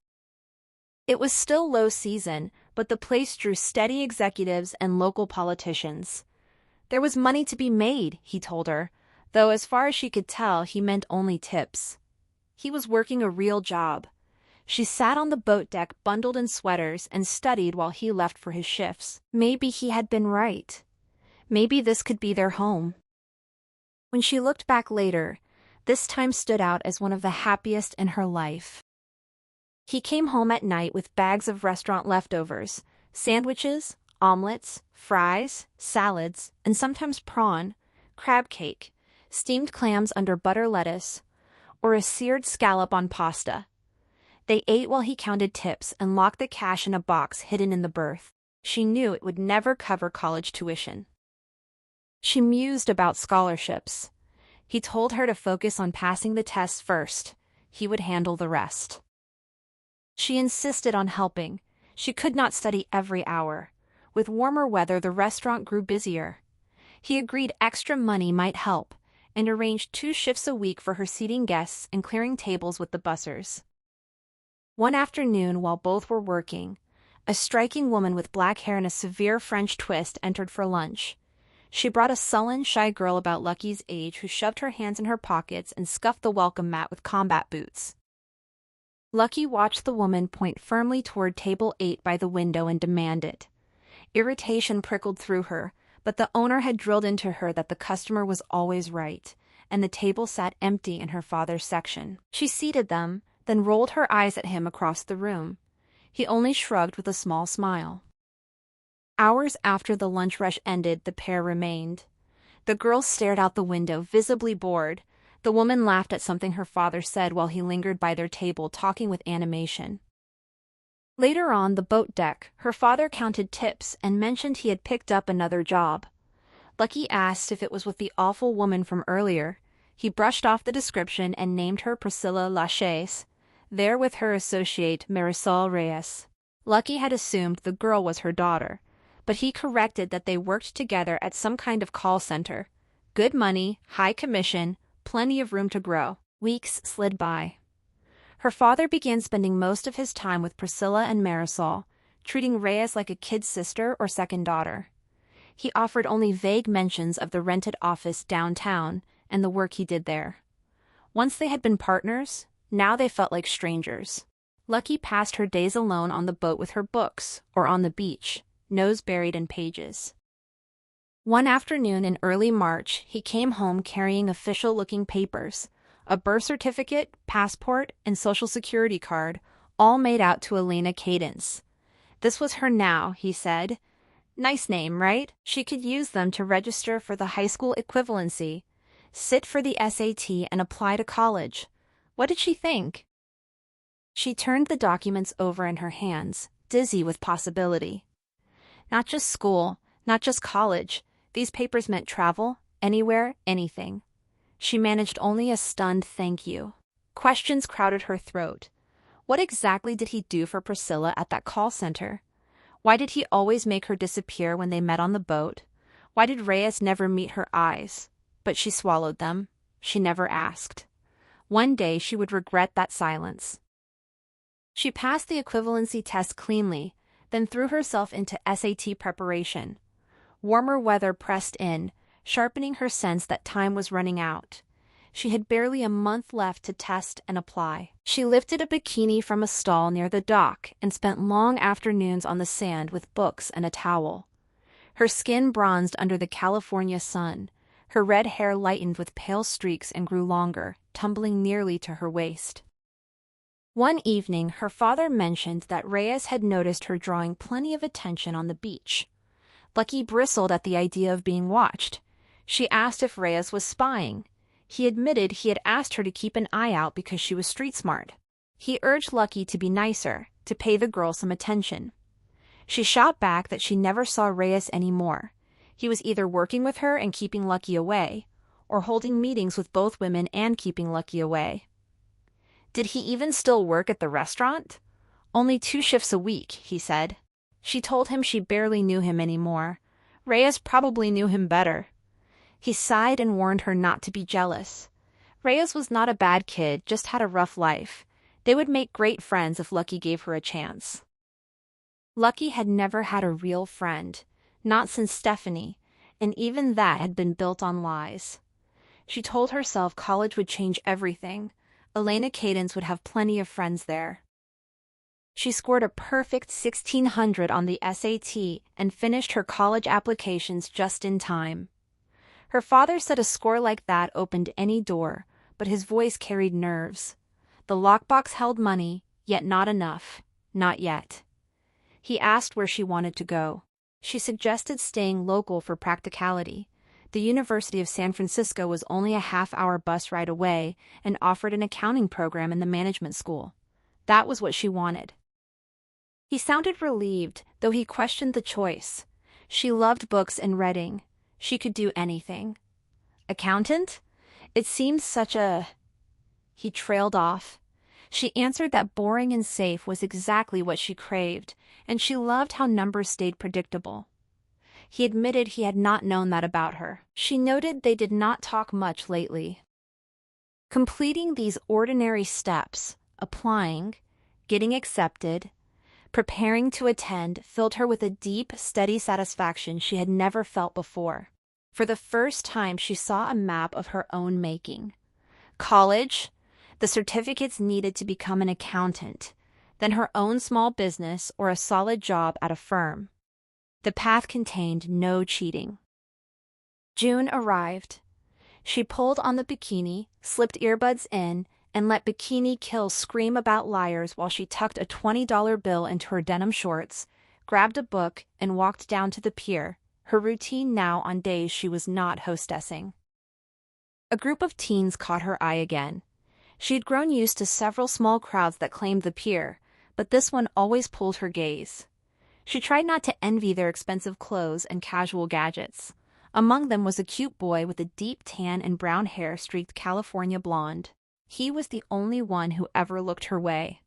It was still low season, but the place drew steady executives and local politicians. There was money to be made, he told her, though as far as she could tell, he meant only tips. He was working a real job. She sat on the boat deck bundled in sweaters and studied while he left for his shifts. Maybe he had been right. Maybe this could be their home. When she looked back later, this time stood out as one of the happiest in her life. He came home at night with bags of restaurant leftovers, sandwiches, omelets, fries, salads, and sometimes prawn, crab cake, steamed clams under butter lettuce, or a seared scallop on pasta. They ate while he counted tips and locked the cash in a box hidden in the berth. She knew it would never cover college tuition. She mused about scholarships. He told her to focus on passing the tests first. He would handle the rest. She insisted on helping. She could not study every hour. With warmer weather, the restaurant grew busier. He agreed extra money might help, and arranged 2 shifts a week for her seating guests and clearing tables with the bussers. One afternoon, while both were working, a striking woman with black hair and a severe French twist entered for lunch. She brought a sullen, shy girl about Lucky's age who shoved her hands in her pockets and scuffed the welcome mat with combat boots. Lucky watched the woman point firmly toward table 8 by the window and demand it. Irritation prickled through her, but the owner had drilled into her that the customer was always right, and the table sat empty in her father's section. She seated them, then rolled her eyes at him across the room. He only shrugged with a small smile. Hours after the lunch rush ended, the pair remained. The girl stared out the window, visibly bored. The woman laughed at something her father said while he lingered by their table, talking with animation. Later on the boat deck, her father counted tips and mentioned he had picked up another job. Lucky asked if it was with the awful woman from earlier. He brushed off the description and named her Priscilla Lachaise, there with her associate Marisol Reyes. Lucky had assumed the girl was her daughter, but he corrected that they worked together at some kind of call center. Good money, high commission, plenty of room to grow. Weeks slid by. Her father began spending most of his time with Priscilla and Marisol, treating Reyes like a kid sister or second daughter. He offered only vague mentions of the rented office downtown and the work he did there. Once they had been partners, now they felt like strangers. Lucky passed her days alone on the boat with her books, or on the beach, nose buried in pages. One afternoon in early March, he came home carrying official-looking papers, a birth certificate, passport, and social security card, all made out to Elena Cadence. This was her now, he said. Nice name, right? She could use them to register for the high school equivalency, sit for the SAT, and apply to college. What did she think? She turned the documents over in her hands, dizzy with possibility. Not just school, not just college. These papers meant travel, anywhere, anything. She managed only a stunned thank you. Questions crowded her throat. What exactly did he do for Priscilla at that call center? Why did he always make her disappear when they met on the boat? Why did Reyes never meet her eyes? But she swallowed them. She never asked. One day she would regret that silence. She passed the equivalency test cleanly, then threw herself into SAT preparation. Warmer weather pressed in, sharpening her sense that time was running out. She had barely a month left to test and apply. She lifted a bikini from a stall near the dock and spent long afternoons on the sand with books and a towel. Her skin bronzed under the California sun. Her red hair lightened with pale streaks and grew longer, tumbling nearly to her waist. One evening, her father mentioned that Reyes had noticed her drawing plenty of attention on the beach. Lucky bristled at the idea of being watched. She asked if Reyes was spying. He admitted he had asked her to keep an eye out because she was street smart. He urged Lucky to be nicer, to pay the girl some attention. She shot back that she never saw Reyes anymore. He was either working with her and keeping Lucky away, or holding meetings with both women and keeping Lucky away. Did he even still work at the restaurant? Only 2 shifts a week, he said. She told him she barely knew him anymore. Reyes probably knew him better. He sighed and warned her not to be jealous. Reyes was not a bad kid, just had a rough life. They would make great friends if Lucky gave her a chance. Lucky had never had a real friend, not since Stephanie, and even that had been built on lies. She told herself college would change everything. Elena Cadence would have plenty of friends there. She scored a perfect 1,600 on the SAT and finished her college applications just in time. Her father said a score like that opened any door, but his voice carried nerves. The lockbox held money, yet not enough. Not yet. He asked where she wanted to go. She suggested staying local for practicality. The University of San Francisco was only a half-hour bus ride away and offered an accounting program in the management school. That was what she wanted. He sounded relieved, though he questioned the choice. She loved books and reading. She could do anything. Accountant? It seemed such a... He trailed off. She answered that boring and safe was exactly what she craved, and she loved how numbers stayed predictable. He admitted he had not known that about her. She noted they did not talk much lately. Completing these ordinary steps, applying, getting accepted, preparing to attend, filled her with a deep, steady satisfaction she had never felt before. For the first time, she saw a map of her own making. College, the certificates needed to become an accountant, then her own small business or a solid job at a firm. The path contained no cheating. June arrived. She pulled on the bikini, slipped earbuds in, and let Bikini Kill scream about liars while she tucked a $20 bill into her denim shorts, grabbed a book, and walked down to the pier, her routine now on days she was not hostessing. A group of teens caught her eye again. She had grown used to several small crowds that claimed the pier, but this one always pulled her gaze. She tried not to envy their expensive clothes and casual gadgets. Among them was a cute boy with a deep tan and brown hair streaked California blonde. He was the only one who ever looked her way.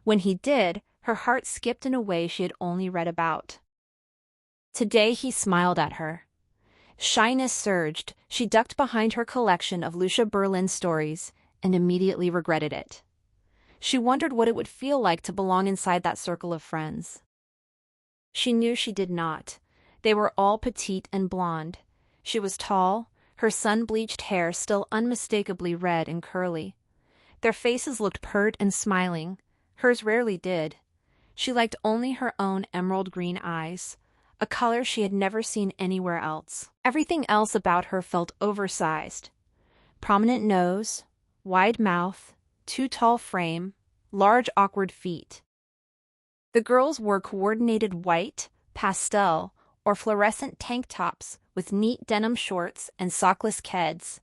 When he did, her heart skipped in a way she had only read about. Today he smiled at her. Shyness surged. She ducked behind her collection of Lucia Berlin stories and immediately regretted it. She wondered what it would feel like to belong inside that circle of friends. She knew she did not. They were all petite and blonde. She was tall, her sun-bleached hair still unmistakably red and curly. Their faces looked pert and smiling. Hers rarely did. She liked only her own emerald green eyes, a color she had never seen anywhere else. Everything else about her felt oversized. Prominent nose, wide mouth, too tall frame, large awkward feet. The girls wore coordinated white, pastel, or fluorescent tank tops with neat denim shorts and sockless keds.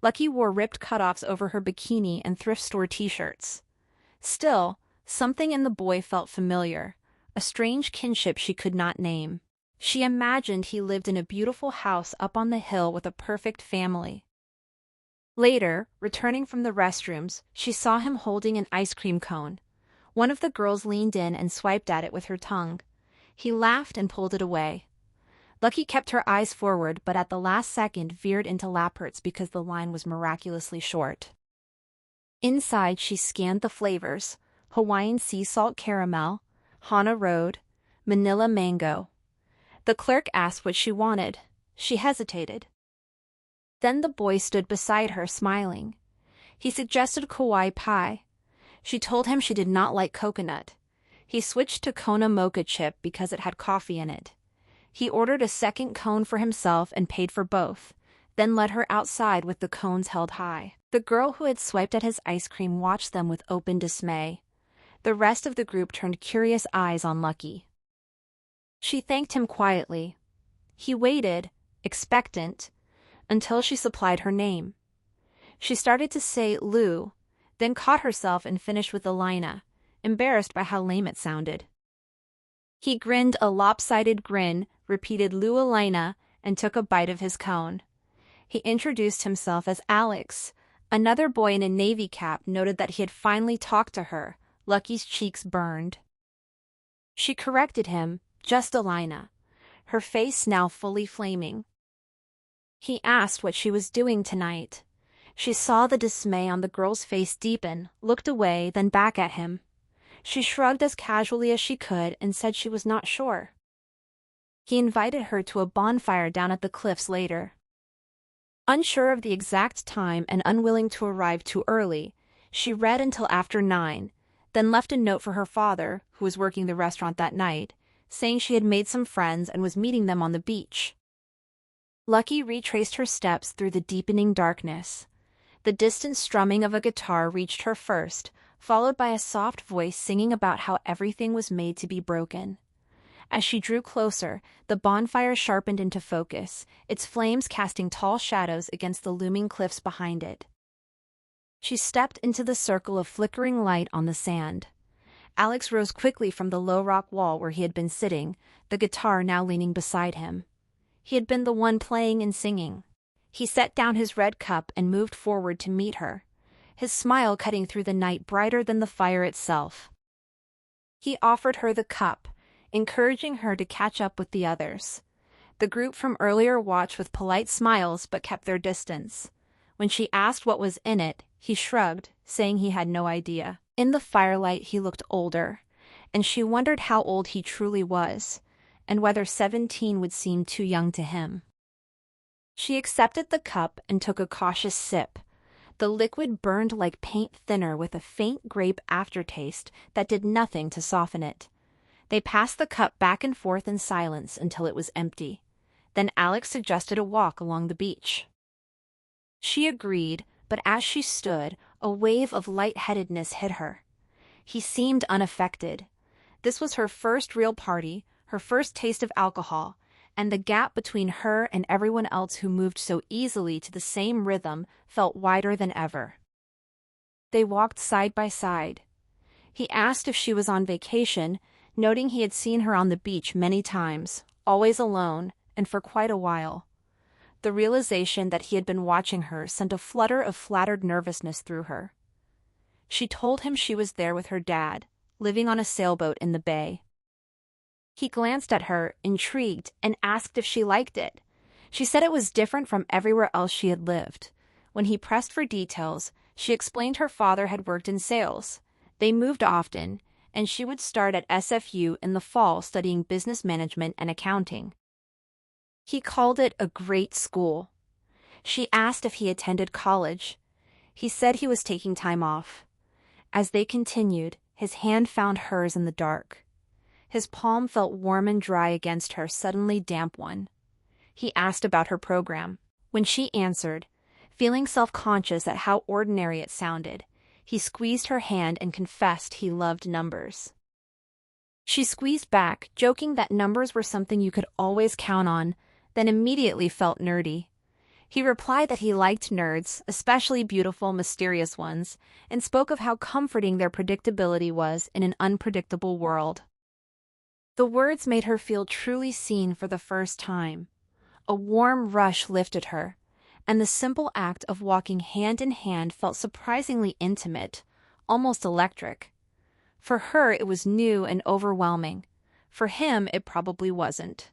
Lucky wore ripped cutoffs over her bikini and thrift store t-shirts. Still, something in the boy felt familiar, a strange kinship she could not name. She imagined he lived in a beautiful house up on the hill with a perfect family. Later, returning from the restrooms, she saw him holding an ice cream cone. One of the girls leaned in and swiped at it with her tongue. He laughed and pulled it away. Lucky kept her eyes forward, but at the last second veered into Lappert's because the line was miraculously short. Inside, she scanned the flavors: Hawaiian sea salt caramel, Hana Road, Manila mango. The clerk asked what she wanted. She hesitated. Then the boy stood beside her, smiling. He suggested Kauai pie. She told him she did not like coconut. He switched to Kona mocha chip because it had coffee in it. He ordered a second cone for himself and paid for both, then led her outside with the cones held high. The girl who had swiped at his ice cream watched them with open dismay. The rest of the group turned curious eyes on Lucky. She thanked him quietly. He waited, expectant, until she supplied her name. She started to say Lou, then caught herself and finished with Elena, embarrassed by how lame it sounded. He grinned a lopsided grin, repeated Lou Elena, and took a bite of his cone. He introduced himself as Alex. Another boy in a navy cap noted that he had finally talked to her. Lucky's cheeks burned. She corrected him, just Elena, her face now fully flaming. He asked what she was doing tonight. She saw the dismay on the girl's face deepen, looked away, then back at him. She shrugged as casually as she could and said she was not sure. He invited her to a bonfire down at the cliffs later. Unsure of the exact time and unwilling to arrive too early, she read until after 9, then left a note for her father, who was working the restaurant that night, saying she had made some friends and was meeting them on the beach. Lucky retraced her steps through the deepening darkness. The distant strumming of a guitar reached her first, followed by a soft voice singing about how everything was made to be broken. As she drew closer, the bonfire sharpened into focus, its flames casting tall shadows against the looming cliffs behind it. She stepped into the circle of flickering light on the sand. Alex rose quickly from the low rock wall where he had been sitting, the guitar now leaning beside him. He had been the one playing and singing. He set down his red cup and moved forward to meet her, his smile cutting through the night brighter than the fire itself. He offered her the cup, encouraging her to catch up with the others. The group from earlier watched with polite smiles but kept their distance. When she asked what was in it, he shrugged, saying he had no idea. In the firelight he looked older, and she wondered how old he truly was, and whether 17 would seem too young to him. She accepted the cup and took a cautious sip. The liquid burned like paint thinner with a faint grape aftertaste that did nothing to soften it. They passed the cup back and forth in silence until it was empty. Then Alex suggested a walk along the beach. She agreed, but as she stood, a wave of lightheadedness hit her. He seemed unaffected. This was her first real party, her first taste of alcohol, and the gap between her and everyone else who moved so easily to the same rhythm felt wider than ever. They walked side by side. He asked if she was on vacation, noting he had seen her on the beach many times, always alone, and for quite a while. The realization that he had been watching her sent a flutter of flattered nervousness through her. She told him she was there with her dad, living on a sailboat in the bay. He glanced at her, intrigued, and asked if she liked it. She said it was different from everywhere else she had lived. When he pressed for details, she explained her father had worked in sales. They moved often, and she would start at SFU in the fall studying business management and accounting. He called it a great school. She asked if he attended college. He said he was taking time off. As they continued, his hand found hers in the dark. His palm felt warm and dry against her suddenly damp one. He asked about her program. When she answered, feeling self-conscious at how ordinary it sounded, he squeezed her hand and confessed he loved numbers. She squeezed back, joking that numbers were something you could always count on, then immediately felt nerdy. He replied that he liked nerds, especially beautiful, mysterious ones, and spoke of how comforting their predictability was in an unpredictable world. The words made her feel truly seen for the first time. A warm rush lifted her, and the simple act of walking hand in hand felt surprisingly intimate, almost electric. For her it was new and overwhelming. For him it probably wasn't.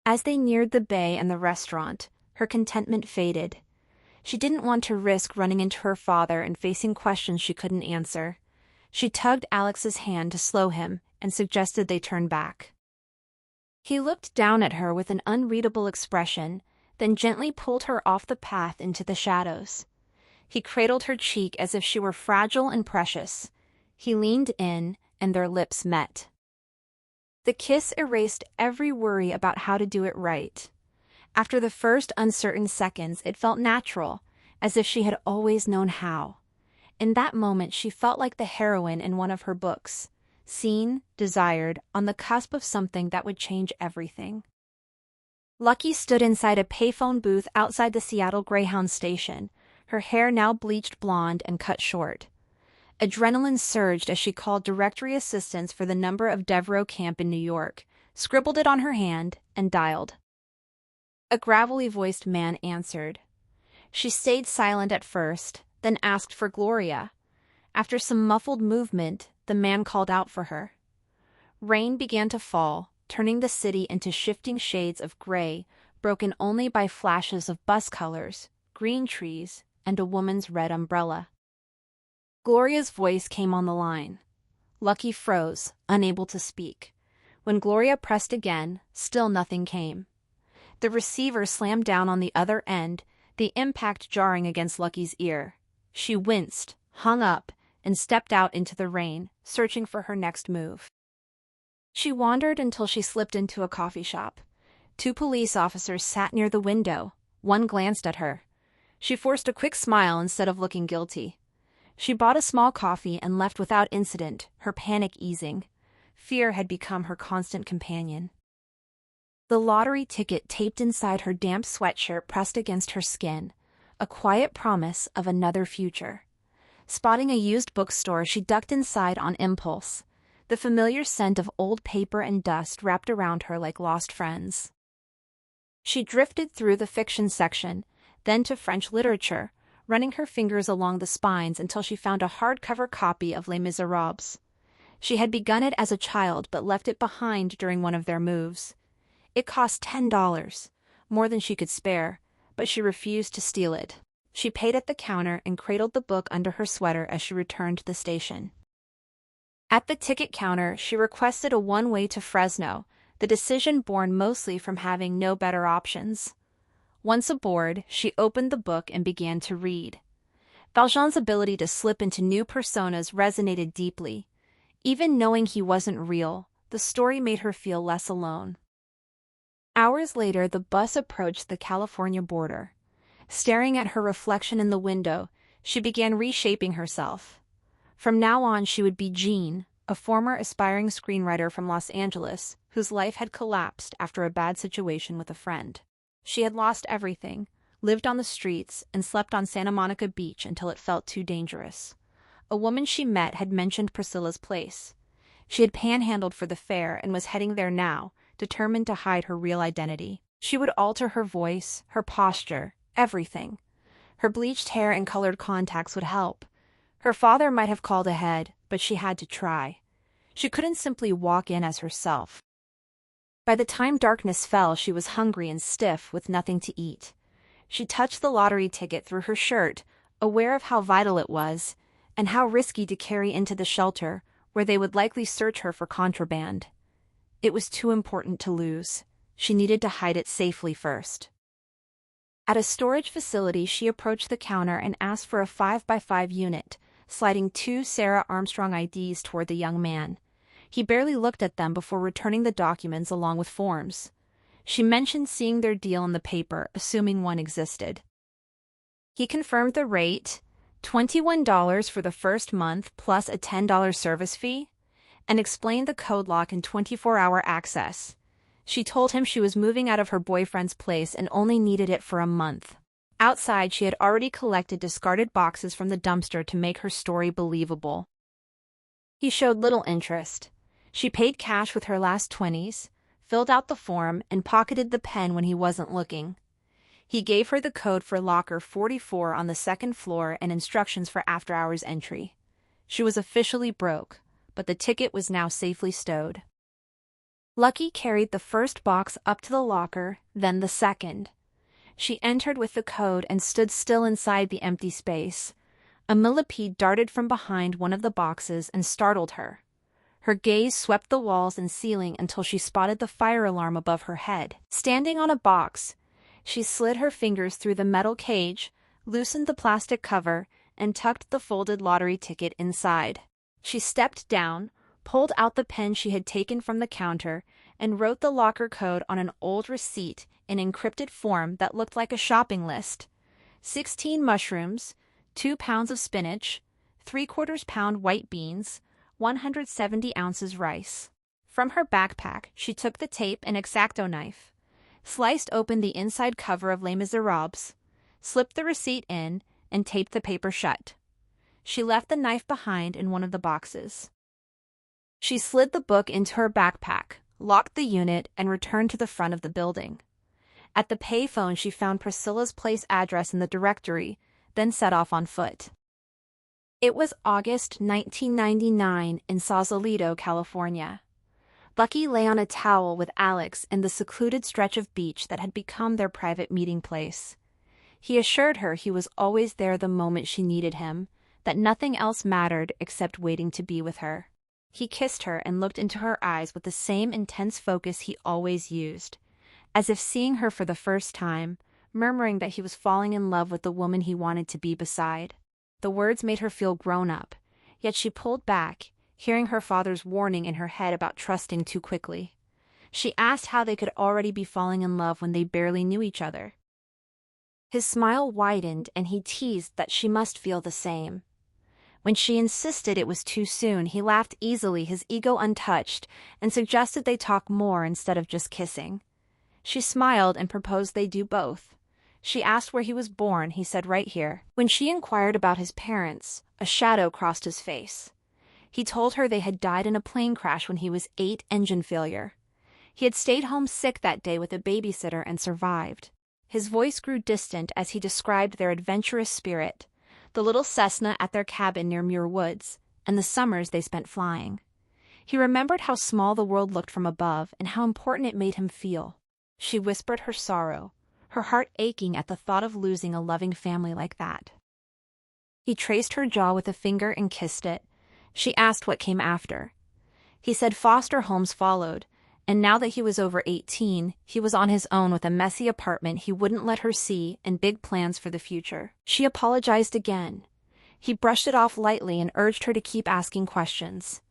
As they neared the bay and the restaurant, her contentment faded. She didn't want to risk running into her father and facing questions she couldn't answer. She tugged Alex's hand to slow him and suggested they turn back. He looked down at her with an unreadable expression, then gently pulled her off the path into the shadows. He cradled her cheek as if she were fragile and precious. He leaned in, and their lips met. The kiss erased every worry about how to do it right. After the first uncertain seconds, it felt natural, as if she had always known how. In that moment, she felt like the heroine in one of her books, seen, desired, on the cusp of something that would change everything. Lucky stood inside a payphone booth outside the Seattle Greyhound station, her hair now bleached blonde and cut short. Adrenaline surged as she called directory assistance for the number of Devereaux Camp in New York, scribbled it on her hand, and dialed. A gravelly-voiced man answered. She stayed silent at first, then asked for Gloria. After some muffled movement, the man called out for her. Rain began to fall, turning the city into shifting shades of gray, broken only by flashes of bus colors, green trees, and a woman's red umbrella. Gloria's voice came on the line. Lucky froze, unable to speak. When Gloria pressed again, still nothing came. The receiver slammed down on the other end, the impact jarring against Lucky's ear. She winced, hung up, and stepped out into the rain, searching for her next move. She wandered until she slipped into a coffee shop. 2 police officers sat near the window. One glanced at her. She forced a quick smile instead of looking guilty. She bought a small coffee and left without incident, her panic easing. Fear had become her constant companion. The lottery ticket taped inside her damp sweatshirt pressed against her skin, a quiet promise of another future. Spotting a used bookstore, she ducked inside on impulse. The familiar scent of old paper and dust wrapped around her like lost friends. She drifted through the fiction section, then to French literature, running her fingers along the spines until she found a hardcover copy of Les Miserables. She had begun it as a child but left it behind during one of their moves. It cost $10, more than she could spare, but she refused to steal it. She paid at the counter and cradled the book under her sweater as she returned to the station. At the ticket counter, she requested a one-way to Fresno, the decision born mostly from having no better options. Once aboard, she opened the book and began to read. Valjean's ability to slip into new personas resonated deeply. Even knowing he wasn't real, the story made her feel less alone. Hours later, the bus approached the California border. Staring at her reflection in the window, she began reshaping herself. From now on, she would be Jean, a former aspiring screenwriter from Los Angeles, whose life had collapsed after a bad situation with a friend. She had lost everything, lived on the streets, and slept on Santa Monica Beach until it felt too dangerous. A woman she met had mentioned Priscilla's place. She had panhandled for the fair and was heading there now, determined to hide her real identity. She would alter her voice, her posture, everything. Her bleached hair and colored contacts would help. Her father might have called ahead, but she had to try. She couldn't simply walk in as herself. By the time darkness fell, she was hungry and stiff with nothing to eat. She touched the lottery ticket through her shirt, aware of how vital it was, and how risky to carry into the shelter, where they would likely search her for contraband. It was too important to lose. She needed to hide it safely first. At a storage facility, she approached the counter and asked for a 5x5 unit, sliding 2 Sarah Armstrong IDs toward the young man. He barely looked at them before returning the documents along with forms. She mentioned seeing their deal in the paper, assuming one existed. He confirmed the rate, $21 for the first month plus a $10 service fee, and explained the code lock and 24-hour access. She told him she was moving out of her boyfriend's place and only needed it for a month. Outside, she had already collected discarded boxes from the dumpster to make her story believable. He showed little interest. She paid cash with her last 20s, filled out the form, and pocketed the pen when he wasn't looking. He gave her the code for locker 44 on the second floor and instructions for after-hours entry. She was officially broke, but the ticket was now safely stowed. Lucky carried the first box up to the locker, then the second. She entered with the code and stood still inside the empty space. A millipede darted from behind one of the boxes and startled her. Her gaze swept the walls and ceiling until she spotted the fire alarm above her head. Standing on a box, she slid her fingers through the metal cage, loosened the plastic cover, and tucked the folded lottery ticket inside. She stepped down, pulled out the pen she had taken from the counter, and wrote the locker code on an old receipt in encrypted form that looked like a shopping list. 16 mushrooms, 2 pounds of spinach, 3/4 pound white beans, 170 ounces rice. From her backpack, she took the tape and X-Acto knife, sliced open the inside cover of Les Miserables, slipped the receipt in, and taped the paper shut. She left the knife behind in one of the boxes. She slid the book into her backpack, locked the unit, and returned to the front of the building. At the payphone, she found Priscilla's place address in the directory, then set off on foot. It was August 1999 in Sausalito, California. Lucky lay on a towel with Alex in the secluded stretch of beach that had become their private meeting place. He assured her he was always there the moment she needed him, that nothing else mattered except waiting to be with her. He kissed her and looked into her eyes with the same intense focus he always used, as if seeing her for the first time, murmuring that he was falling in love with the woman he wanted to be beside. The words made her feel grown up, yet she pulled back, hearing her father's warning in her head about trusting too quickly. She asked how they could already be falling in love when they barely knew each other. His smile widened and he teased that she must feel the same. When she insisted it was too soon, he laughed easily, his ego untouched, and suggested they talk more instead of just kissing. She smiled and proposed they do both. She asked where he was born. He said right here. When she inquired about his parents, a shadow crossed his face. He told her they had died in a plane crash when he was 8, engine failure. He had stayed home sick that day with a babysitter and survived. His voice grew distant as he described their adventurous spirit, the little Cessna at their cabin near Muir Woods, and the summers they spent flying. He remembered how small the world looked from above and how important it made him feel. She whispered her sorrow, her heart aching at the thought of losing a loving family like that. He traced her jaw with a finger and kissed it. She asked what came after. He said foster homes followed, and now that he was over 18, he was on his own with a messy apartment he wouldn't let her see and big plans for the future. She apologized again. He brushed it off lightly and urged her to keep asking questions.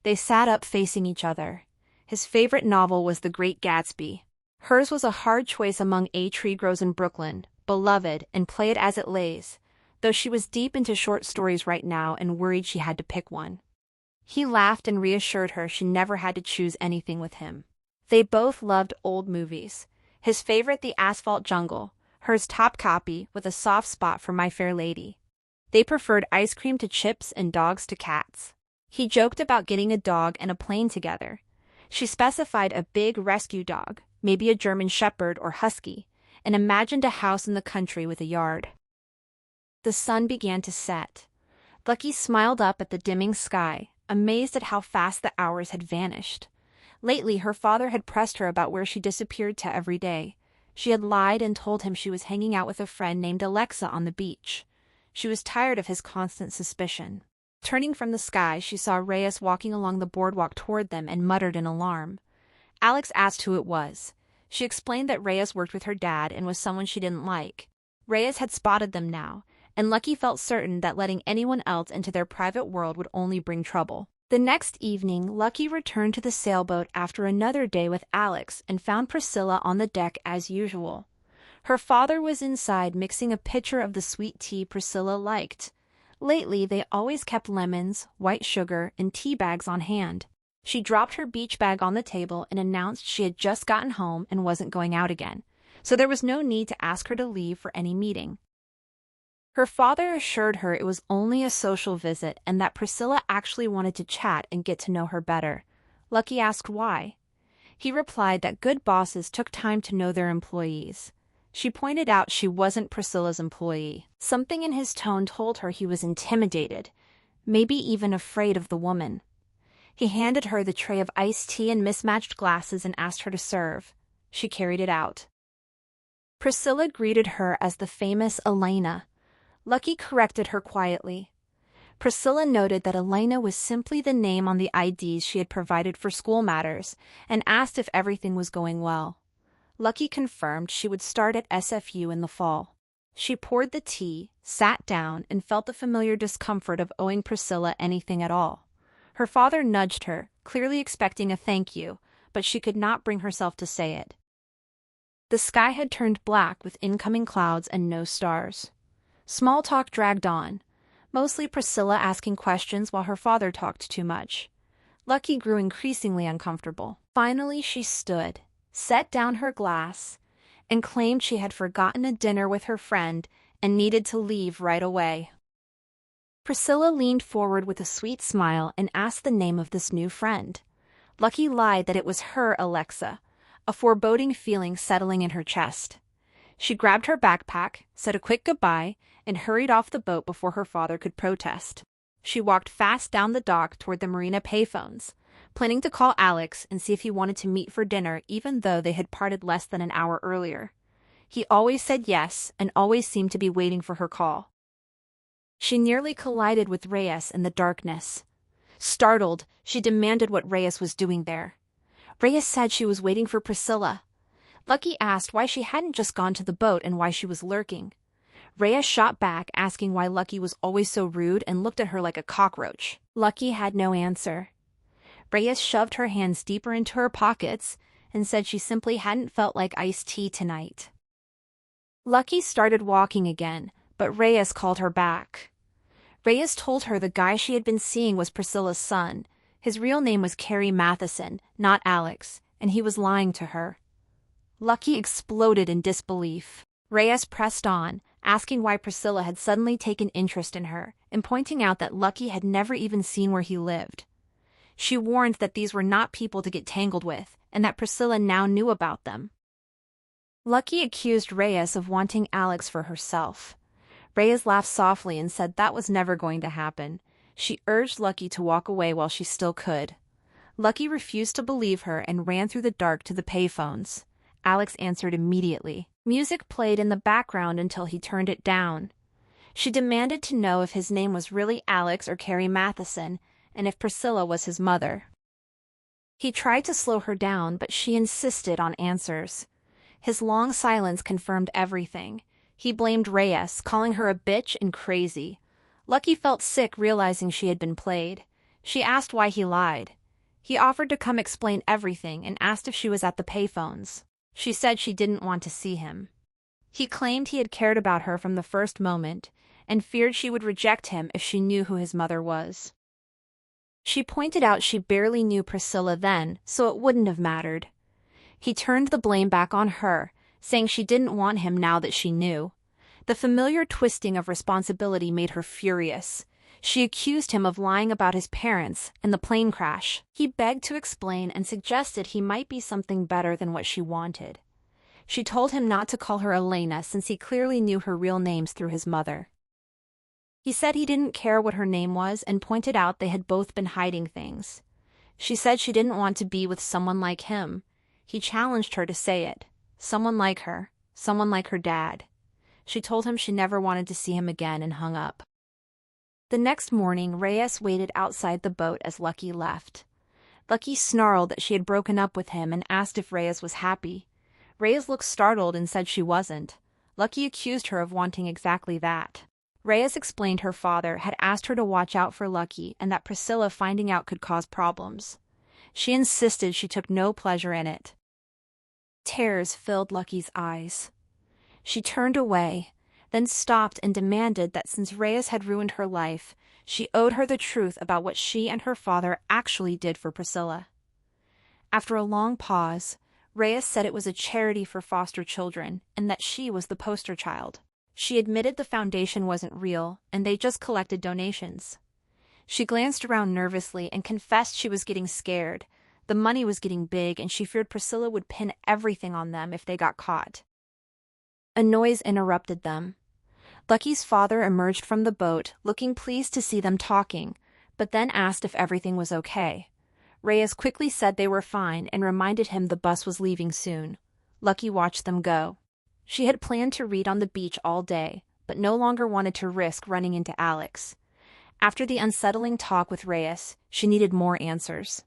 They sat up facing each other. His favorite novel was The Great Gatsby. Hers was a hard choice among A Tree Grows in Brooklyn, Beloved, and Play It As It Lays, though she was deep into short stories right now and worried she had to pick one. He laughed and reassured her she never had to choose anything with him. They both loved old movies. His favorite, The Asphalt Jungle, hers top copy with a soft spot for My Fair Lady. They preferred ice cream to chips and dogs to cats. He joked about getting a dog and a plane together. She specified a big rescue dog, maybe a German Shepherd or Husky, and imagined a house in the country with a yard. The sun began to set. Lucky smiled up at the dimming sky, amazed at how fast the hours had vanished. Lately, her father had pressed her about where she disappeared to every day. She had lied and told him she was hanging out with a friend named Alexa on the beach. She was tired of his constant suspicion. Turning from the sky, she saw Reyes walking along the boardwalk toward them and muttered in alarm. Alex asked who it was. She explained that Reyes worked with her dad and was someone she didn't like. Reyes had spotted them now, and Lucky felt certain that letting anyone else into their private world would only bring trouble. The next evening, Lucky returned to the sailboat after another day with Alex and found Priscilla on the deck as usual. Her father was inside mixing a pitcher of the sweet tea Priscilla liked. Lately, they always kept lemons, white sugar, and tea bags on hand. She dropped her beach bag on the table and announced she had just gotten home and wasn't going out again, so there was no need to ask her to leave for any meeting. Her father assured her it was only a social visit and that Priscilla actually wanted to chat and get to know her better. Lucky asked why. He replied that good bosses took time to know their employees. She pointed out she wasn't Priscilla's employee. Something in his tone told her he was intimidated, maybe even afraid of the woman. He handed her the tray of iced tea and mismatched glasses and asked her to serve. She carried it out. Priscilla greeted her as the famous Elena. Lucky corrected her quietly. Priscilla noted that Elena was simply the name on the IDs she had provided for school matters and asked if everything was going well. Lucky confirmed she would start at SFU in the fall. She poured the tea, sat down, and felt the familiar discomfort of owing Priscilla anything at all. Her father nudged her, clearly expecting a thank you, but she could not bring herself to say it. The sky had turned black with incoming clouds and no stars. Small talk dragged on, mostly Priscilla asking questions while her father talked too much. Lucky grew increasingly uncomfortable. Finally, she stood, set down her glass, and claimed she had forgotten a dinner with her friend and needed to leave right away. Priscilla leaned forward with a sweet smile and asked the name of this new friend. Lucky lied that it was her Alexa, a foreboding feeling settling in her chest. She grabbed her backpack, said a quick goodbye, and hurried off the boat before her father could protest. She walked fast down the dock toward the marina payphones, planning to call Alex and see if he wanted to meet for dinner even though they had parted less than an hour earlier. He always said yes and always seemed to be waiting for her call. She nearly collided with Reyes in the darkness. Startled, she demanded what Reyes was doing there. Reyes said she was waiting for Priscilla. Lucky asked why she hadn't just gone to the boat and why she was lurking. Reyes shot back, asking why Lucky was always so rude and looked at her like a cockroach. Lucky had no answer. Reyes shoved her hands deeper into her pockets and said she simply hadn't felt like iced tea tonight. Lucky started walking again, but Reyes called her back. Reyes told her the guy she had been seeing was Priscilla's son. His real name was Carrie Matheson, not Alex, and he was lying to her. Lucky exploded in disbelief. Reyes pressed on, asking why Priscilla had suddenly taken interest in her, and pointing out that Lucky had never even seen where he lived. She warned that these were not people to get tangled with, and that Priscilla now knew about them. Lucky accused Reyes of wanting Alex for herself. Reyes laughed softly and said that was never going to happen. She urged Lucky to walk away while she still could. Lucky refused to believe her and ran through the dark to the payphones. Alex answered immediately. Music played in the background until he turned it down. She demanded to know if his name was really Alex or Carrie Matheson, and if Priscilla was his mother. He tried to slow her down, but she insisted on answers. His long silence confirmed everything. He blamed Reyes, calling her a bitch and crazy. Lucky felt sick realizing she had been played. She asked why he lied. He offered to come explain everything and asked if she was at the payphones. She said she didn't want to see him. He claimed he had cared about her from the first moment and feared she would reject him if she knew who his mother was. She pointed out she barely knew Priscilla then, so it wouldn't have mattered. He turned the blame back on her, saying she didn't want him now that she knew. The familiar twisting of responsibility made her furious. She accused him of lying about his parents and the plane crash. He begged to explain and suggested he might be something better than what she wanted. She told him not to call her Elena since he clearly knew her real names through his mother. He said he didn't care what her name was and pointed out they had both been hiding things. She said she didn't want to be with someone like him. He challenged her to say it. Someone like her. Someone like her dad. She told him she never wanted to see him again and hung up. The next morning, Reyes waited outside the boat as Lucky left. Lucky snarled that she had broken up with him and asked if Reyes was happy. Reyes looked startled and said she wasn't. Lucky accused her of wanting exactly that. Reyes explained her father had asked her to watch out for Lucky and that Priscilla finding out could cause problems. She insisted she took no pleasure in it. Tears filled Lucky's eyes. She turned away, then stopped and demanded that since Reyes had ruined her life, she owed her the truth about what she and her father actually did for Priscilla. After a long pause, Reyes said it was a charity for foster children and that she was the poster child. She admitted the foundation wasn't real and they just collected donations. She glanced around nervously and confessed she was getting scared. The money was getting big and she feared Priscilla would pin everything on them if they got caught. A noise interrupted them. Lucky's father emerged from the boat, looking pleased to see them talking, but then asked if everything was okay. Reyes quickly said they were fine and reminded him the bus was leaving soon. Lucky watched them go. She had planned to read on the beach all day, but no longer wanted to risk running into Alex. After the unsettling talk with Reyes, she needed more answers.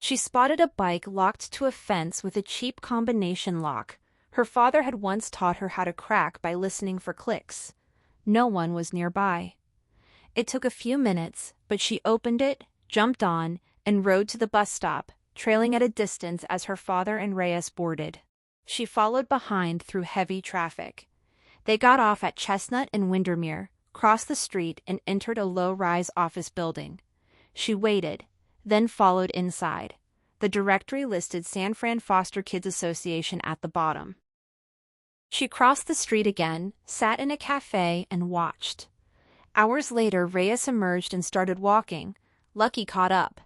She spotted a bike locked to a fence with a cheap combination lock. Her father had once taught her how to crack by listening for clicks. No one was nearby. It took a few minutes, but she opened it, jumped on, and rode to the bus stop, trailing at a distance as her father and Reyes boarded. She followed behind through heavy traffic. They got off at Chestnut and Windermere, crossed the street, and entered a low-rise office building. She waited, then followed inside. The directory listed San Fran Foster Kids Association at the bottom. She crossed the street again, sat in a cafe, and watched. Hours later, Reyes emerged and started walking. Lucky caught up.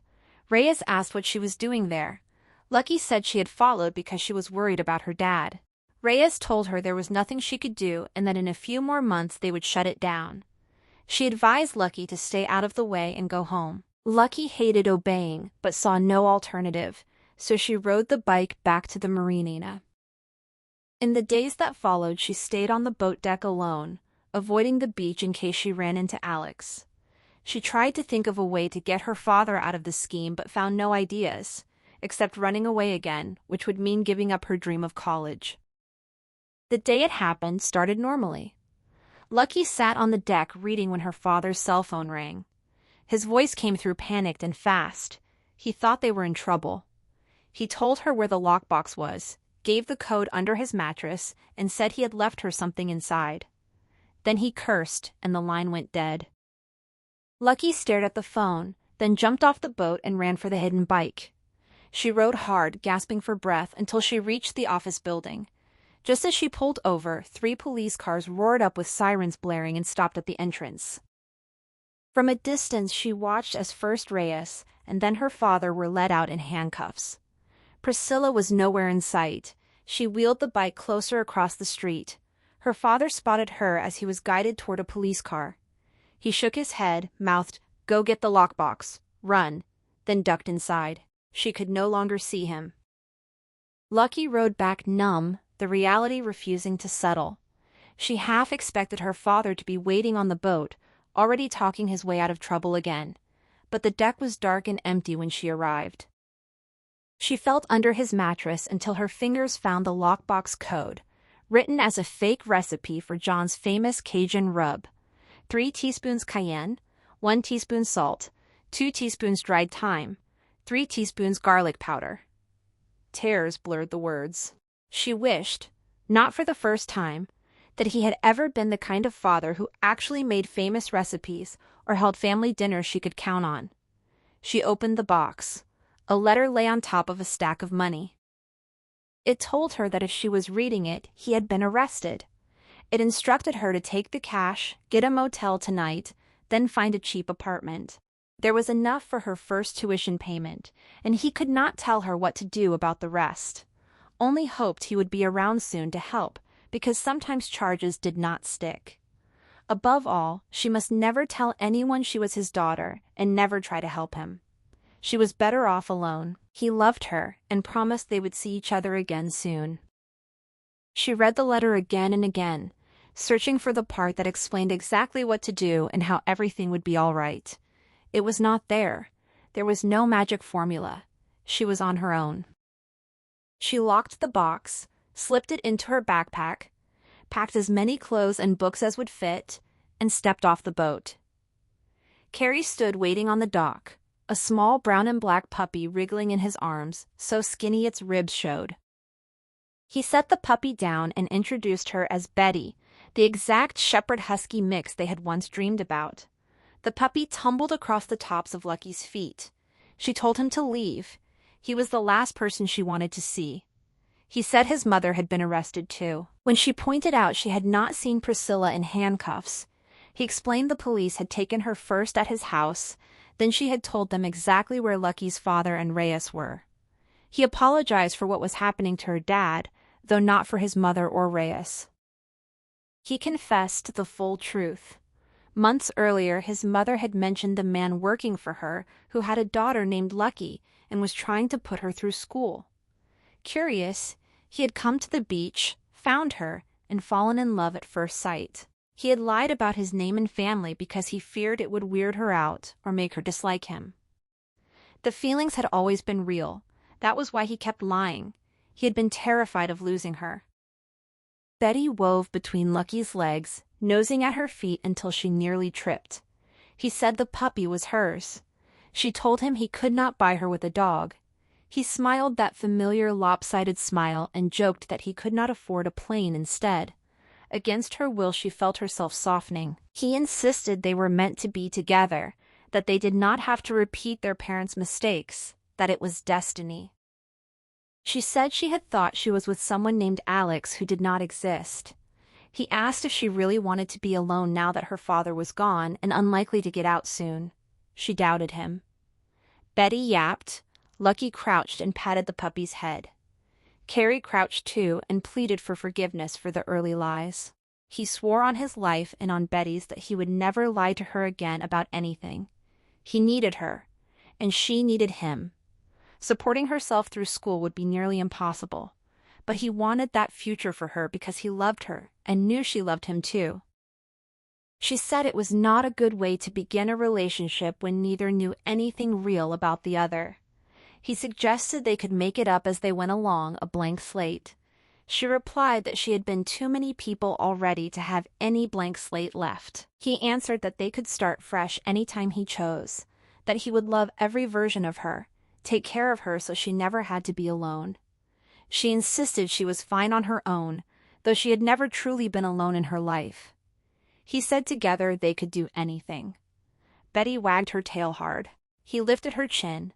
Reyes asked what she was doing there. Lucky said she had followed because she was worried about her dad. Reyes told her there was nothing she could do and that in a few more months they would shut it down. She advised Lucky to stay out of the way and go home. Lucky hated obeying, but saw no alternative, so she rode the bike back to the marina. In the days that followed, she stayed on the boat deck alone, avoiding the beach in case she ran into Alex. She tried to think of a way to get her father out of the scheme but found no ideas, except running away again, which would mean giving up her dream of college. The day it happened started normally. Lucky sat on the deck reading when her father's cell phone rang. His voice came through panicked and fast. He thought they were in trouble. He told her where the lockbox was, gave the code under his mattress, and said he had left her something inside. Then he cursed, and the line went dead. Lucky stared at the phone, then jumped off the boat and ran for the hidden bike. She rode hard, gasping for breath, until she reached the office building. Just as she pulled over, 3 police cars roared up with sirens blaring and stopped at the entrance. From a distance, she watched as first Reyes and then her father were led out in handcuffs. Priscilla was nowhere in sight. She wheeled the bike closer across the street. Her father spotted her as he was guided toward a police car. He shook his head, mouthed, "Go get the lockbox. Run," then ducked inside. She could no longer see him. Lucky rode back numb, the reality refusing to settle. She half expected her father to be waiting on the boat, already talking his way out of trouble again. But the deck was dark and empty when she arrived. She felt under his mattress until her fingers found the lockbox code, written as a fake recipe for John's famous Cajun rub. 3 teaspoons cayenne, 1 teaspoon salt, 2 teaspoons dried thyme, 3 teaspoons garlic powder. Tears blurred the words. She wished, not for the first time, that he had ever been the kind of father who actually made famous recipes or held family dinners she could count on. She opened the box. A letter lay on top of a stack of money. It told her that if she was reading it, he had been arrested. It instructed her to take the cash, get a motel tonight, then find a cheap apartment. There was enough for her first tuition payment, and he could not tell her what to do about the rest. Only hoped he would be around soon to help, because sometimes charges did not stick. Above all, she must never tell anyone she was his daughter, and never try to help him. She was better off alone. He loved her, and promised they would see each other again soon. She read the letter again and again, searching for the part that explained exactly what to do and how everything would be all right. It was not there. There was no magic formula. She was on her own. She locked the box, slipped it into her backpack, packed as many clothes and books as would fit, and stepped off the boat. Carrie stood waiting on the dock, a small brown and black puppy wriggling in his arms, so skinny its ribs showed. He set the puppy down and introduced her as Betty, the exact shepherd-husky mix they had once dreamed about. The puppy tumbled across the tops of Lucky's feet. She told him to leave. He was the last person she wanted to see. He said his mother had been arrested too. When she pointed out she had not seen Priscilla in handcuffs, he explained the police had taken her first at his house, then she had told them exactly where Lucky's father and Reyes were. He apologized for what was happening to her dad, though not for his mother or Reyes. He confessed the full truth. Months earlier, his mother had mentioned the man working for her who had a daughter named Lucky and was trying to put her through school. Curious, he had come to the beach, found her, and fallen in love at first sight. He had lied about his name and family because he feared it would weird her out or make her dislike him. The feelings had always been real. That was why he kept lying. He had been terrified of losing her. Betty wove between Lucky's legs, nosing at her feet until she nearly tripped. He said the puppy was hers. She told him he could not buy her with a dog. He smiled that familiar lopsided smile and joked that he could not afford a plane instead. Against her will, she felt herself softening. He insisted they were meant to be together, that they did not have to repeat their parents' mistakes, that it was destiny. She said she had thought she was with someone named Alex who did not exist. He asked if she really wanted to be alone now that her father was gone and unlikely to get out soon. She doubted him. Betty yapped. Lucky crouched and patted the puppy's head. Carrie crouched too and pleaded for forgiveness for the early lies. He swore on his life and on Betty's that he would never lie to her again about anything. He needed her, and she needed him. Supporting herself through school would be nearly impossible, but he wanted that future for her because he loved her and knew she loved him too. She said it was not a good way to begin a relationship when neither knew anything real about the other. He suggested they could make it up as they went along, a blank slate. She replied that she had been too many people already to have any blank slate left. He answered that they could start fresh anytime he chose, that he would love every version of her, take care of her so she never had to be alone. She insisted she was fine on her own, though she had never truly been alone in her life. He said together they could do anything. Betty wagged her tail hard. He lifted her chin,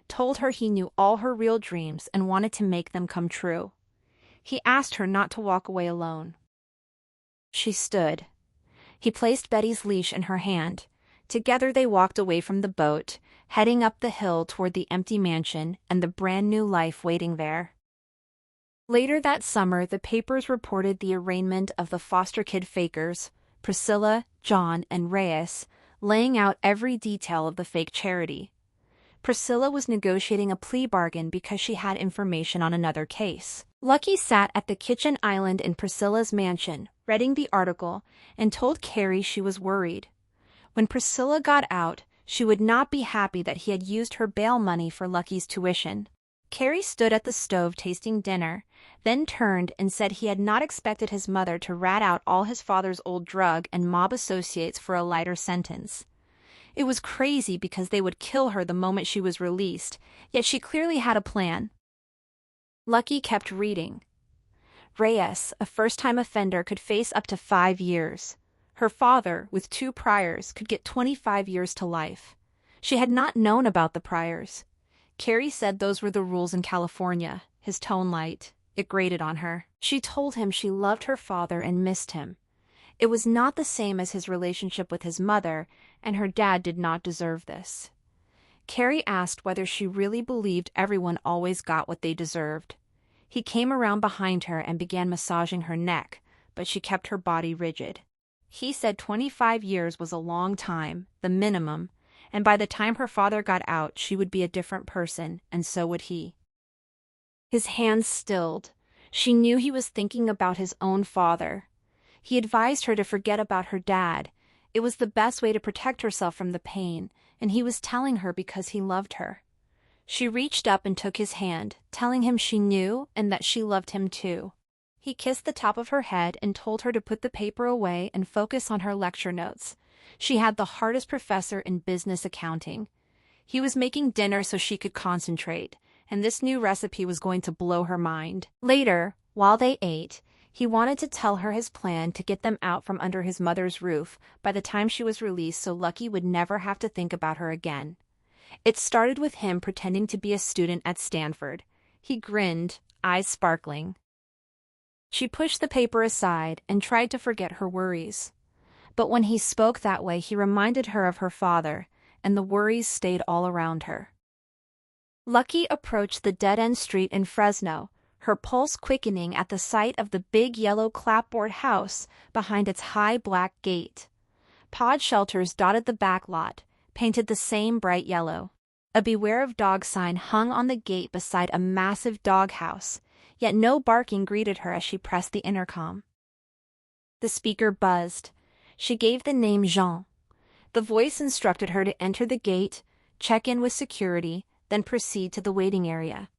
told her he knew all her real dreams and wanted to make them come true. He asked her not to walk away alone. She stood. He placed Betty's leash in her hand. Together they walked away from the boat, heading up the hill toward the empty mansion and the brand-new life waiting there. Later that summer, the papers reported the arraignment of the foster kid fakers, Priscilla, John, and Reyes, laying out every detail of the fake charity. Priscilla was negotiating a plea bargain because she had information on another case. Lucky sat at the kitchen island in Priscilla's mansion, reading the article, and told Carrie she was worried. When Priscilla got out, she would not be happy that he had used her bail money for Lucky's tuition. Carrie stood at the stove tasting dinner, then turned and said he had not expected his mother to rat out all his father's old drug and mob associates for a lighter sentence. It was crazy because they would kill her the moment she was released, yet she clearly had a plan. Lucky kept reading. Reyes, a first-time offender, could face up to 5 years. Her father, with 2 priors, could get 25 years to life. She had not known about the priors. Carrie said those were the rules in California, his tone light. It grated on her. She told him she loved her father and missed him. It was not the same as his relationship with his mother, and her dad did not deserve this. Carrie asked whether she really believed everyone always got what they deserved. He came around behind her and began massaging her neck, but she kept her body rigid. He said 25 years was a long time, the minimum, and by the time her father got out, she would be a different person, and so would he. His hands stilled. She knew he was thinking about his own father. He advised her to forget about her dad. It was the best way to protect herself from the pain, and he was telling her because he loved her. She reached up and took his hand, telling him she knew and that she loved him too. He kissed the top of her head and told her to put the paper away and focus on her lecture notes. She had the hardest professor in business accounting. He was making dinner so she could concentrate, and this new recipe was going to blow her mind. Later, while they ate, he wanted to tell her his plan to get them out from under his mother's roof by the time she was released so Lucky would never have to think about her again. It started with him pretending to be a student at Stanford. He grinned, eyes sparkling. She pushed the paper aside and tried to forget her worries. But when he spoke that way, he reminded her of her father, and the worries stayed all around her. Lucky approached the dead-end street in Fresno, her pulse quickening at the sight of the big yellow clapboard house behind its high black gate. Pod shelters dotted the back lot, painted the same bright yellow. A "Beware of Dog" sign hung on the gate beside a massive doghouse, yet no barking greeted her as she pressed the intercom. The speaker buzzed. She gave the name Jean. The voice instructed her to enter the gate, check in with security, then proceed to the waiting area.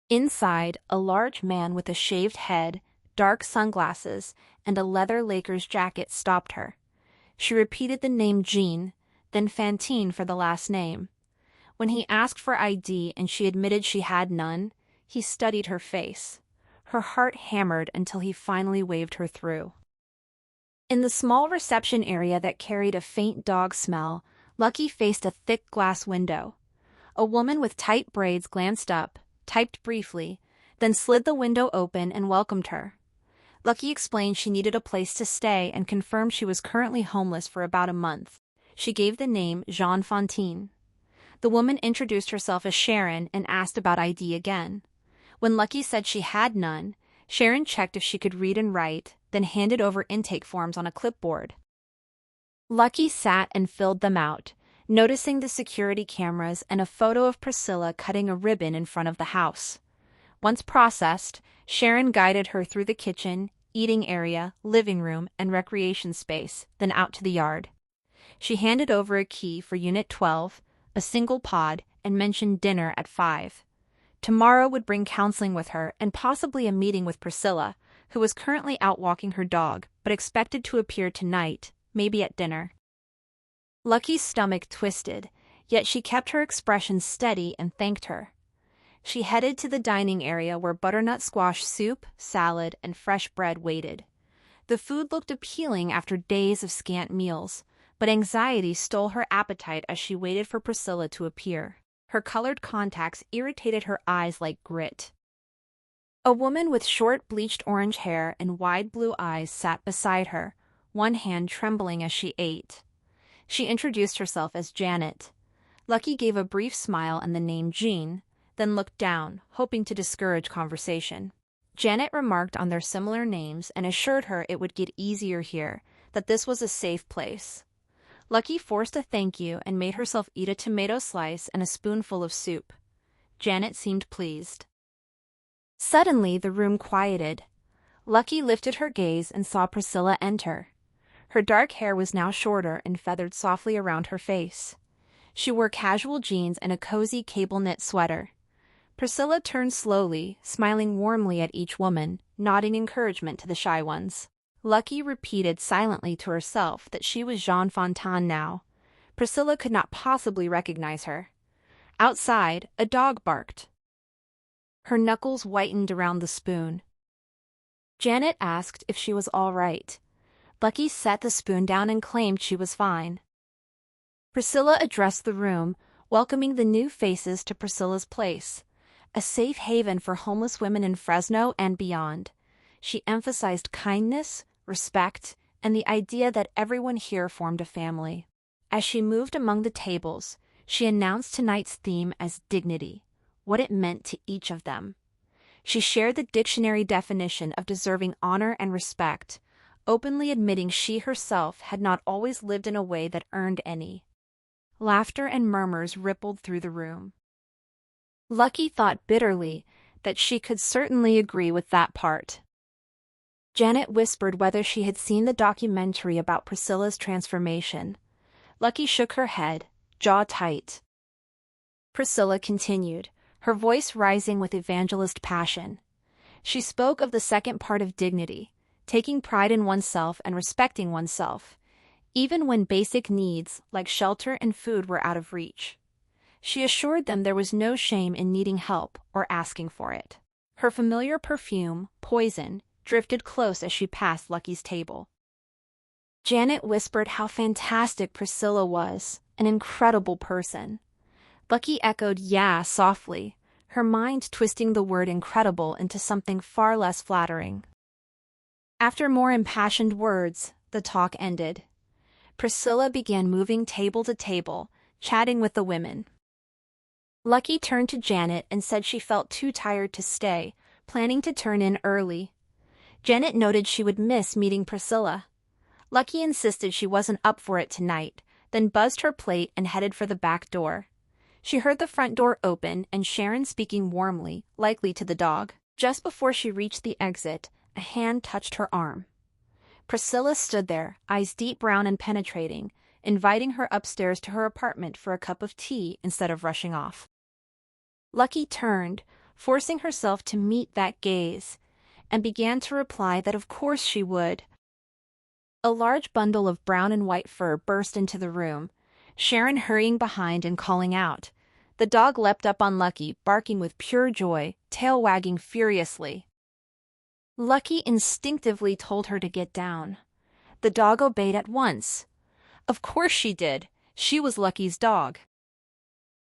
Inside, a large man with a shaved head, dark sunglasses, and a leather Lakers jacket stopped her. She repeated the name Jean, then Fantine for the last name. When he asked for ID and she admitted she had none, he studied her face. Her heart hammered until he finally waved her through. In the small reception area that carried a faint dog smell, Lucky faced a thick glass window. A woman with tight braids glanced up, typed briefly, then slid the window open and welcomed her. Lucky explained she needed a place to stay and confirmed she was currently homeless for about a month. She gave the name Jean Fontaine. The woman introduced herself as Sharon and asked about ID again. When Lucky said she had none, Sharon checked if she could read and write, then handed over intake forms on a clipboard. Lucky sat and filled them out, noticing the security cameras and a photo of Priscilla cutting a ribbon in front of the house. Once processed, Sharon guided her through the kitchen, eating area, living room, and recreation space, then out to the yard. She handed over a key for Unit 12, a single pod, and mentioned dinner at 5. Tomorrow would bring counseling with her and possibly a meeting with Priscilla, who was currently out walking her dog, but expected to appear tonight, maybe at dinner. Lucky's stomach twisted, yet she kept her expression steady and thanked her. She headed to the dining area where butternut squash soup, salad, and fresh bread waited. The food looked appealing after days of scant meals, but anxiety stole her appetite as she waited for Priscilla to appear. Her colored contacts irritated her eyes like grit. A woman with short bleached orange hair and wide blue eyes sat beside her, one hand trembling as she ate. She introduced herself as Janet. Lucky gave a brief smile and the name Jean, then looked down, hoping to discourage conversation. Janet remarked on their similar names and assured her it would get easier here, that this was a safe place. Lucky forced a thank you and made herself eat a tomato slice and a spoonful of soup. Janet seemed pleased. Suddenly, the room quieted. Lucky lifted her gaze and saw Priscilla enter. Her dark hair was now shorter and feathered softly around her face. She wore casual jeans and a cozy cable-knit sweater. Priscilla turned slowly, smiling warmly at each woman, nodding encouragement to the shy ones. Lucky repeated silently to herself that she was Jean Fontaine now. Priscilla could not possibly recognize her. Outside, a dog barked. Her knuckles whitened around the spoon. Janet asked if she was all right. Lucky set the spoon down and claimed she was fine. Priscilla addressed the room, welcoming the new faces to Priscilla's place, a safe haven for homeless women in Fresno and beyond. She emphasized kindness, respect, and the idea that everyone here formed a family. As she moved among the tables, she announced tonight's theme as dignity, what it meant to each of them. She shared the dictionary definition of deserving honor and respect, openly admitting she herself had not always lived in a way that earned any. Laughter and murmurs rippled through the room. Lucky thought bitterly that she could certainly agree with that part. Janet whispered whether she had seen the documentary about Priscilla's transformation. Lucky shook her head, jaw tight. Priscilla continued, her voice rising with evangelist passion. She spoke of the second part of dignity, taking pride in oneself and respecting oneself, even when basic needs like shelter and food were out of reach. She assured them there was no shame in needing help or asking for it. Her familiar perfume, Poison, drifted close as she passed Lucky's table. Janet whispered how fantastic Priscilla was, an incredible person. Lucky echoed "yeah" softly, her mind twisting the word incredible into something far less flattering. After more impassioned words, the talk ended. Priscilla began moving table to table, chatting with the women. Lucky turned to Janet and said she felt too tired to stay, planning to turn in early. Janet noted she would miss meeting Priscilla. Lucky insisted she wasn't up for it tonight, then buzzed her plate and headed for the back door. She heard the front door open and Sharon speaking warmly, likely to the dog. Just before she reached the exit, a hand touched her arm. Priscilla stood there, eyes deep brown and penetrating, inviting her upstairs to her apartment for a cup of tea instead of rushing off. Lucky turned, forcing herself to meet that gaze, and began to reply that of course she would. A large bundle of brown and white fur burst into the room, Sharon hurrying behind and calling out. The dog leapt up on Lucky, barking with pure joy, tail wagging furiously. Lucky instinctively told her to get down. The dog obeyed at once. Of course she did. She was Lucky's dog.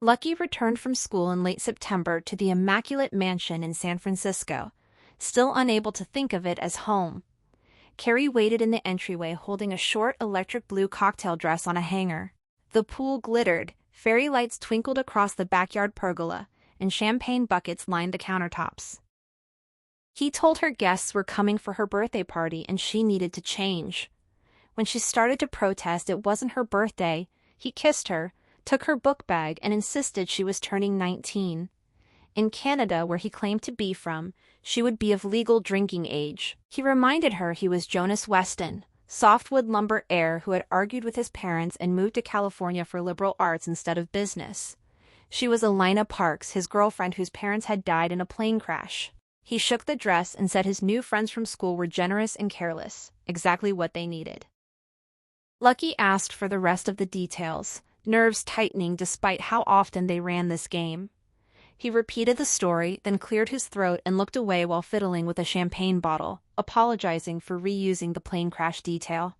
Lucky returned from school in late September to the immaculate mansion in San Francisco, still unable to think of it as home. Carrie waited in the entryway holding a short electric blue cocktail dress on a hanger. The pool glittered, fairy lights twinkled across the backyard pergola, and champagne buckets lined the countertops. He told her guests were coming for her birthday party and she needed to change. When she started to protest it wasn't her birthday, he kissed her, took her book bag, and insisted she was turning 19. In Canada, where he claimed to be from, she would be of legal drinking age. He reminded her he was Jonas Weston, softwood lumber heir who had argued with his parents and moved to California for liberal arts instead of business. She was Elena Parks, his girlfriend whose parents had died in a plane crash. He shook the dress and said his new friends from school were generous and careless, exactly what they needed. Lucky asked for the rest of the details, nerves tightening despite how often they ran this game. He repeated the story, then cleared his throat and looked away while fiddling with a champagne bottle, apologizing for reusing the plane crash detail.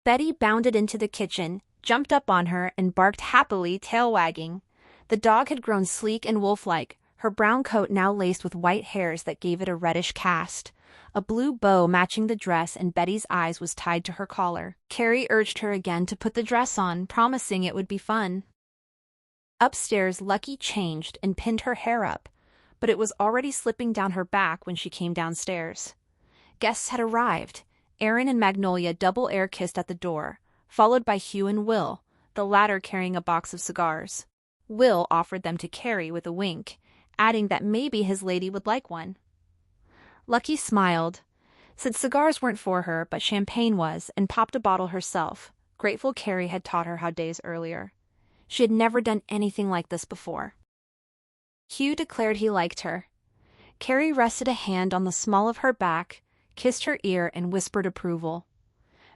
Betty bounded into the kitchen, jumped up on her, and barked happily, tail wagging. The dog had grown sleek and wolf-like, her brown coat now laced with white hairs that gave it a reddish cast. A blue bow matching the dress and Betty's eyes was tied to her collar. Carrie urged her again to put the dress on, promising it would be fun. Upstairs, Lucky changed and pinned her hair up, but it was already slipping down her back when she came downstairs. Guests had arrived. Aaron and Magnolia double air kissed at the door, followed by Hugh and Will, the latter carrying a box of cigars. Will offered them to Carrie with a wink, adding that maybe his lady would like one. Lucky smiled, said cigars weren't for her, but champagne was, and popped a bottle herself, grateful Carrie had taught her how days earlier. She had never done anything like this before. Hugh declared he liked her. Carrie rested a hand on the small of her back, kissed her ear, and whispered approval.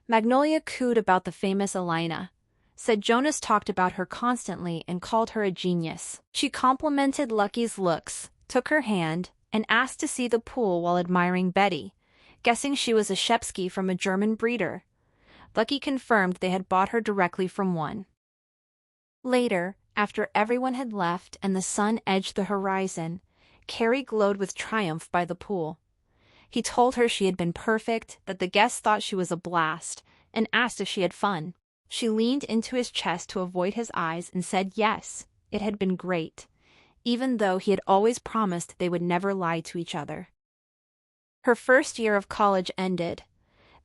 Magnolia cooed about the famous Elena, said Jonas talked about her constantly and called her a genius. She complimented Lucky's looks, took her hand, and asked to see the pool while admiring Betty, guessing she was a Shepsky from a German breeder. Lucky confirmed they had bought her directly from one. Later, after everyone had left and the sun edged the horizon, Carrie glowed with triumph by the pool. He told her she had been perfect, that the guests thought she was a blast, and asked if she had fun. She leaned into his chest to avoid his eyes and said yes, it had been great, even though he had always promised they would never lie to each other. Her first year of college ended.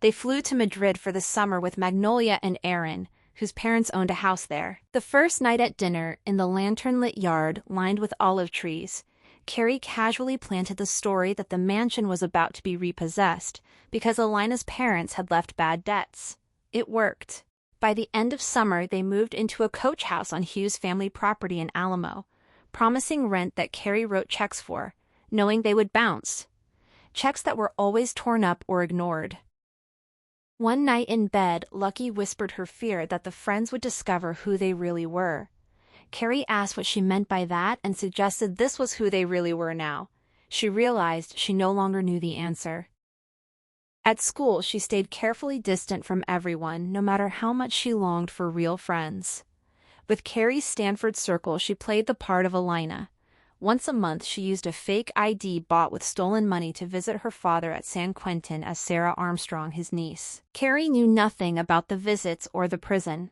They flew to Madrid for the summer with Magnolia and Aaron, whose parents owned a house there. The first night at dinner, in the lantern-lit yard lined with olive trees, Carrie casually planted the story that the mansion was about to be repossessed because Elena's parents had left bad debts. It worked. By the end of summer, they moved into a coach house on Hugh's family property in Alamo, promising rent that Carrie wrote checks for, knowing they would bounce. Checks that were always torn up or ignored. One night in bed, Lucky whispered her fear that the friends would discover who they really were. Carrie asked what she meant by that and suggested this was who they really were now. She realized she no longer knew the answer. At school, she stayed carefully distant from everyone, no matter how much she longed for real friends. With Carrie's Stanford circle, she played the part of Elena. Once a month, she used a fake ID bought with stolen money to visit her father at San Quentin as Sarah Armstrong, his niece. Carrie knew nothing about the visits or the prison.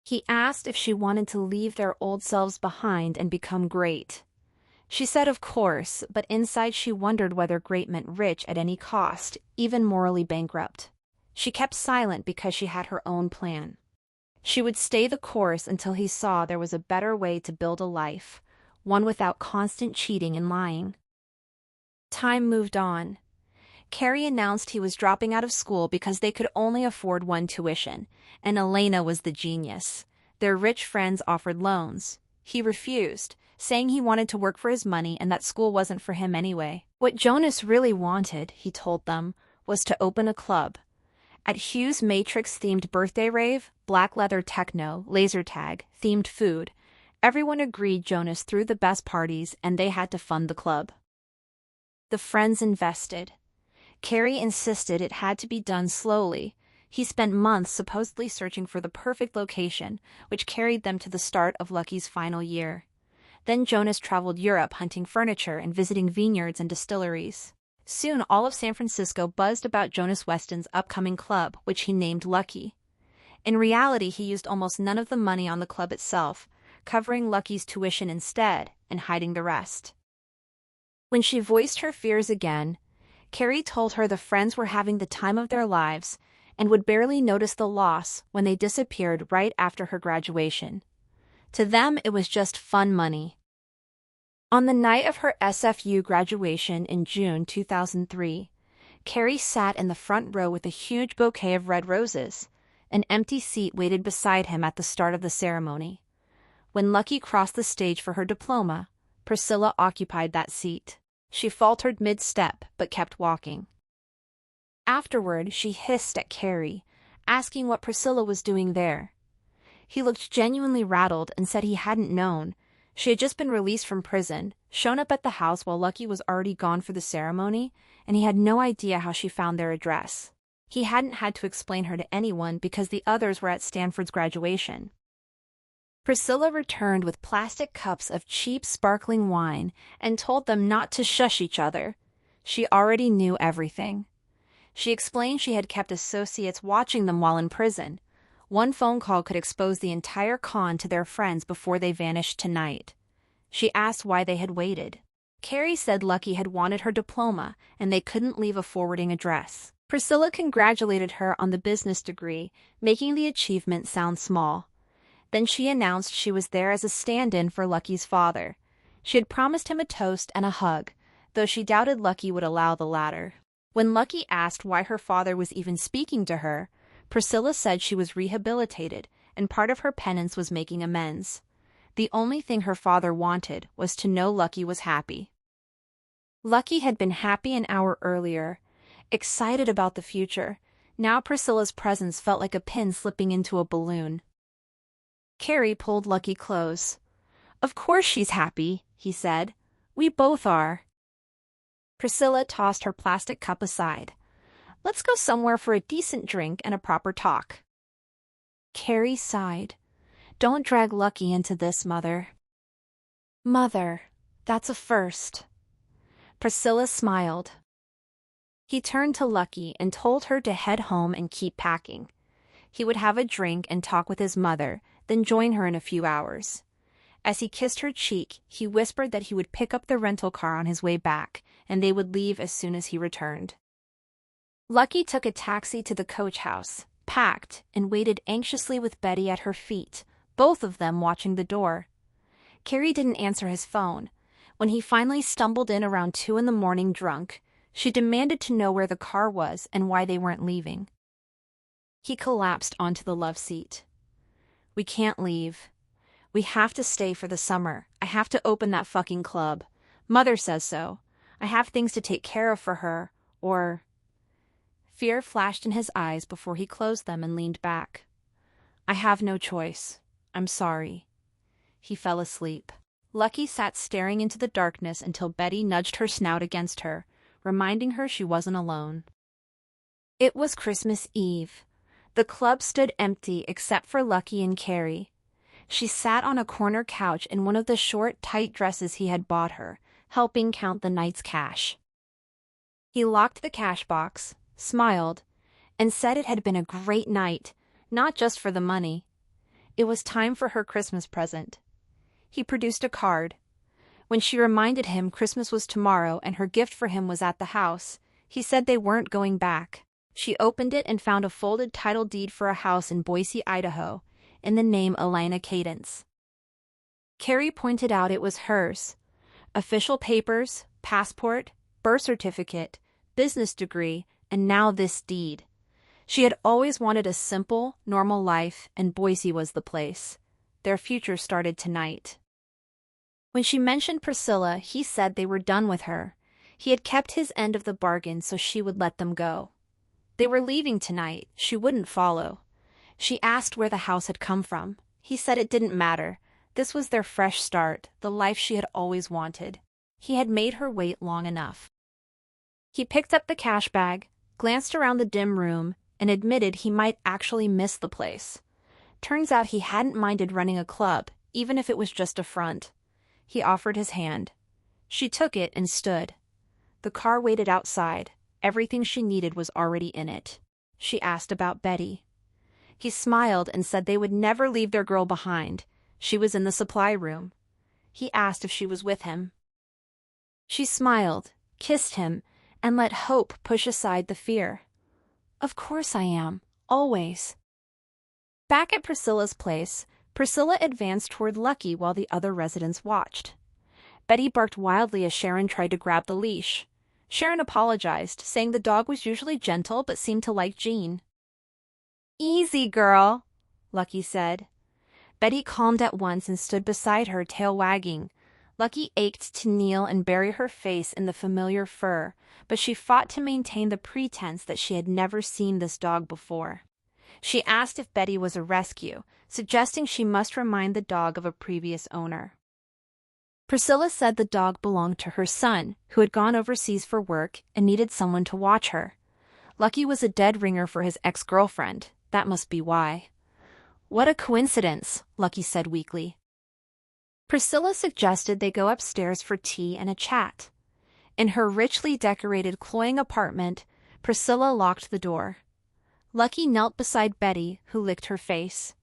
He asked if she wanted to leave their old selves behind and become great. She said of course, but inside she wondered whether great meant rich at any cost, even morally bankrupt. She kept silent because she had her own plan. She would stay the course until he saw there was a better way to build a life, one without constant cheating and lying. Time moved on. Carrie announced he was dropping out of school because they could only afford one tuition, and Elena was the genius. Their rich friends offered loans. He refused, saying he wanted to work for his money and that school wasn't for him anyway. What Jonas really wanted, he told them, was to open a club. At Hugh's Matrix-themed birthday rave, black leather techno, laser tag, themed food, everyone agreed Jonas threw the best parties and they had to fund the club. The friends invested. Carrie insisted it had to be done slowly. He spent months supposedly searching for the perfect location, which carried them to the start of Lucky's final year. Then Jonas traveled Europe hunting furniture and visiting vineyards and distilleries. Soon all of San Francisco buzzed about Jonas Weston's upcoming club, which he named Lucky. In reality, he used almost none of the money on the club itself, covering Lucky's tuition instead and hiding the rest. When she voiced her fears again, Carrie told her the friends were having the time of their lives and would barely notice the loss when they disappeared right after her graduation. To them, it was just fun money. On the night of her SFU graduation in June 2003, Carrie sat in the front row with a huge bouquet of red roses. An empty seat waited beside him at the start of the ceremony. When Lucky crossed the stage for her diploma, Priscilla occupied that seat. She faltered mid-step but kept walking. Afterward, she hissed at Carrie, asking what Priscilla was doing there. He looked genuinely rattled and said he hadn't known. She had just been released from prison, shown up at the house while Lucky was already gone for the ceremony, and he had no idea how she found their address. He hadn't had to explain her to anyone because the others were at Stanford's graduation. Priscilla returned with plastic cups of cheap sparkling wine and told them not to shush each other. She already knew everything. She explained she had kept associates watching them while in prison. One phone call could expose the entire con to their friends before they vanished tonight. She asked why they had waited. Carrie said Lucky had wanted her diploma and they couldn't leave a forwarding address. Priscilla congratulated her on the business degree, making the achievement sound small. Then she announced she was there as a stand-in for Lucky's father. She had promised him a toast and a hug, though she doubted Lucky would allow the latter. When Lucky asked why her father was even speaking to her, Priscilla said she was rehabilitated, and part of her penance was making amends. The only thing her father wanted was to know Lucky was happy. Lucky had been happy an hour earlier, excited about the future. Now Priscilla's presence felt like a pin slipping into a balloon. Carrie pulled Lucky close. "Of course she's happy," he said. "We both are." Priscilla tossed her plastic cup aside. "Let's go somewhere for a decent drink and a proper talk." Carrie sighed. "Don't drag Lucky into this, Mother." "Mother, that's a first." Priscilla smiled. He turned to Lucky and told her to head home and keep packing. He would have a drink and talk with his mother, then join her in a few hours. As he kissed her cheek, he whispered that he would pick up the rental car on his way back, and they would leave as soon as he returned. Lucky took a taxi to the coach house, packed, and waited anxiously with Betty at her feet, both of them watching the door. Carrie didn't answer his phone. When he finally stumbled in around 2 a.m. drunk, she demanded to know where the car was and why they weren't leaving. He collapsed onto the love seat. "We can't leave. We have to stay for the summer. I have to open that fucking club. Mother says so. I have things to take care of for her, or..." Fear flashed in his eyes before he closed them and leaned back. "I have no choice. I'm sorry." He fell asleep. Lucky sat staring into the darkness until Betty nudged her snout against her, reminding her she wasn't alone. It was Christmas Eve. The club stood empty except for Lucky and Carrie. She sat on a corner couch in one of the short, tight dresses he had bought her, helping count the night's cash. He locked the cash box, smiled, and said it had been a great night, not just for the money. It was time for her Christmas present. He produced a card. When she reminded him Christmas was tomorrow and her gift for him was at the house, he said they weren't going back. She opened it and found a folded title deed for a house in Boise, Idaho, in the name Elena Cadence. Carrie pointed out it was hers. Official papers, passport, birth certificate, business degree, and now this deed. She had always wanted a simple, normal life, and Boise was the place. Their future started tonight. When she mentioned Priscilla, he said they were done with her. He had kept his end of the bargain so she would let them go. They were leaving tonight. She wouldn't follow. She asked where the house had come from. He said it didn't matter. This was their fresh start, the life she had always wanted. He had made her wait long enough. He picked up the cash bag, glanced around the dim room, and admitted he might actually miss the place. Turns out he hadn't minded running a club, even if it was just a front. He offered his hand. She took it and stood. The car waited outside. Everything she needed was already in it. She asked about Betty. He smiled and said they would never leave their girl behind. She was in the supply room. He asked if she was with him. She smiled, kissed him, and let hope push aside the fear. "Of course I am, always." Back at Priscilla's place, Priscilla advanced toward Lucky while the other residents watched. Betty barked wildly as Sharon tried to grab the leash. Sharon apologized, saying the dog was usually gentle but seemed to like Jean. "Easy, girl," Lucky said. Betty calmed at once and stood beside her, tail wagging. Lucky ached to kneel and bury her face in the familiar fur, but she fought to maintain the pretense that she had never seen this dog before. She asked if Betty was a rescue, suggesting she must remind the dog of a previous owner. Priscilla said the dog belonged to her son, who had gone overseas for work and needed someone to watch her. Lucky was a dead ringer for his ex-girlfriend. That must be why. "What a coincidence," Lucky said weakly. Priscilla suggested they go upstairs for tea and a chat. In her richly decorated, cloying apartment, Priscilla locked the door. Lucky knelt beside Betty, who licked her face.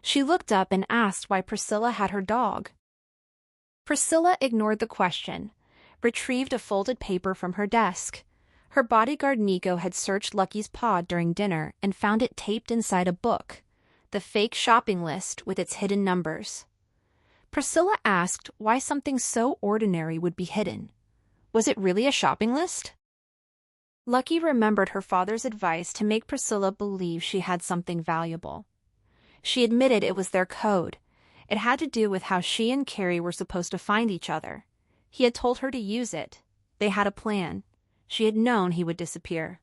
She looked up and asked why Priscilla had her dog. Priscilla ignored the question, retrieved a folded paper from her desk. Her bodyguard Nico had searched Lucky's pod during dinner and found it taped inside a book, the fake shopping list with its hidden numbers. Priscilla asked why something so ordinary would be hidden. Was it really a shopping list? Lucky remembered her father's advice to make Priscilla believe she had something valuable. She admitted it was their code. It had to do with how she and Carrie were supposed to find each other. He had told her to use it. They had a plan. She had known he would disappear.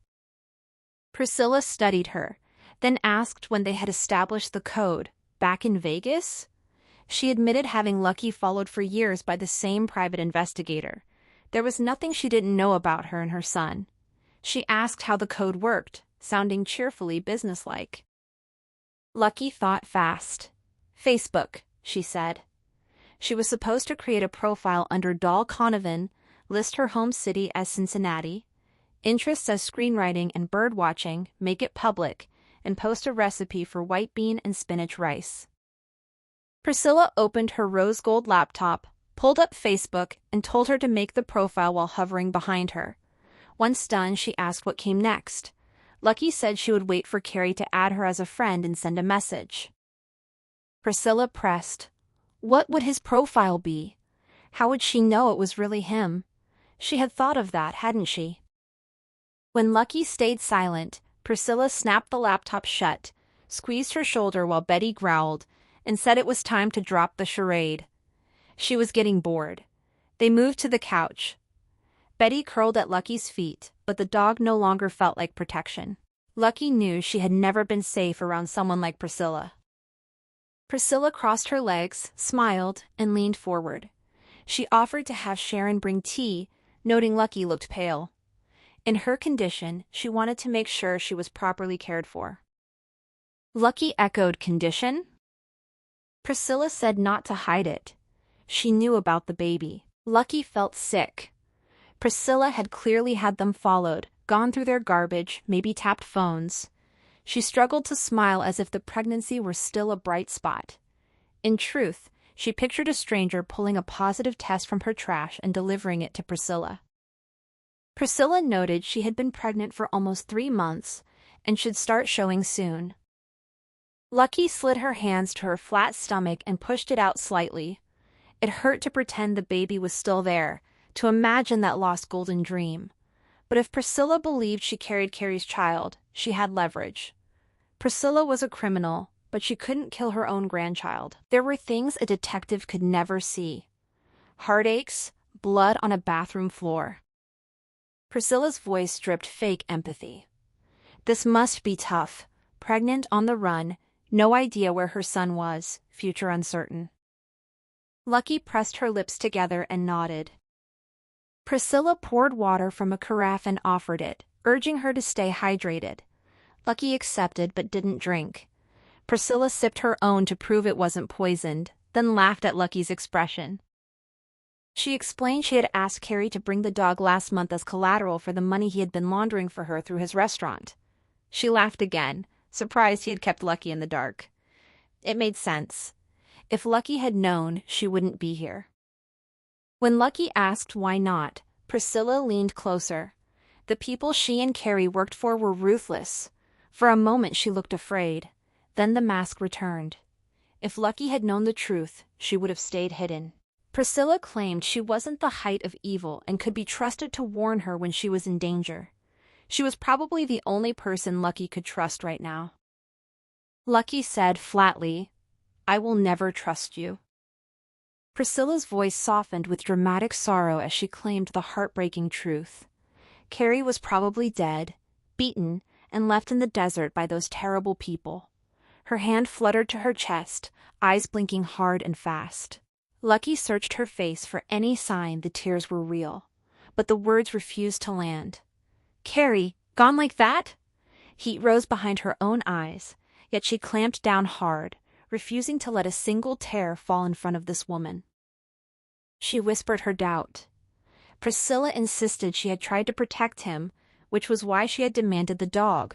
Priscilla studied her, then asked when they had established the code, back in Vegas? She admitted having Lucky followed for years by the same private investigator. There was nothing she didn't know about her and her son. She asked how the code worked, sounding cheerfully businesslike. Lucky thought fast. "Facebook," she said. She was supposed to create a profile under Doll Conovan, list her home city as Cincinnati, interests as screenwriting and birdwatching, make it public, and post a recipe for white bean and spinach rice. Priscilla opened her rose gold laptop, pulled up Facebook, and told her to make the profile while hovering behind her. Once done, she asked what came next. Lucky said she would wait for Carrie to add her as a friend and send a message. Priscilla pressed. What would his profile be? How would she know it was really him? She had thought of that, hadn't she? When Lucky stayed silent, Priscilla snapped the laptop shut, squeezed her shoulder while Betty growled, and said it was time to drop the charade. She was getting bored. They moved to the couch. Betty curled at Lucky's feet, but the dog no longer felt like protection. Lucky knew she had never been safe around someone like Priscilla. Priscilla crossed her legs, smiled, and leaned forward. She offered to have Sharon bring tea, noting Lucky looked pale. In her condition, she wanted to make sure she was properly cared for. Lucky echoed condition? Priscilla said not to hide it. She knew about the baby. Lucky felt sick. Priscilla had clearly had them followed, gone through their garbage, maybe tapped phones. She struggled to smile as if the pregnancy were still a bright spot. In truth, she pictured a stranger pulling a positive test from her trash and delivering it to Priscilla. Priscilla noted she had been pregnant for almost 3 months and should start showing soon. Lucky slid her hands to her flat stomach and pushed it out slightly. It hurt to pretend the baby was still there, to imagine that lost golden dream. But if Priscilla believed she carried Carrie's child, she had leverage. Priscilla was a criminal, but she couldn't kill her own grandchild. There were things a detective could never see. Heartaches, blood on a bathroom floor. Priscilla's voice dripped fake empathy. This must be tough. Pregnant, on the run, no idea where her son was, future uncertain. Lucky pressed her lips together and nodded. Priscilla poured water from a carafe and offered it, urging her to stay hydrated. Lucky accepted but didn't drink. Priscilla sipped her own to prove it wasn't poisoned, then laughed at Lucky's expression. She explained she had asked Carrie to bring the dog last month as collateral for the money he had been laundering for her through his restaurant. She laughed again, surprised he had kept Lucky in the dark. It made sense. If Lucky had known, she wouldn't be here. When Lucky asked why not, Priscilla leaned closer. The people she and Carrie worked for were ruthless. For a moment she looked afraid. Then the mask returned. If Lucky had known the truth, she would have stayed hidden. Priscilla claimed she wasn't the height of evil and could be trusted to warn her when she was in danger. She was probably the only person Lucky could trust right now. Lucky said flatly, "I will never trust you." Priscilla's voice softened with dramatic sorrow as she claimed the heartbreaking truth. Carrie was probably dead, beaten, and left in the desert by those terrible people. Her hand fluttered to her chest, eyes blinking hard and fast. Lucky searched her face for any sign the tears were real, but the words refused to land. "Carrie, gone like that?" Heat rose behind her own eyes, yet she clamped down hard, refusing to let a single tear fall in front of this woman. She whispered her doubt. Priscilla insisted she had tried to protect him, which was why she had demanded the dog.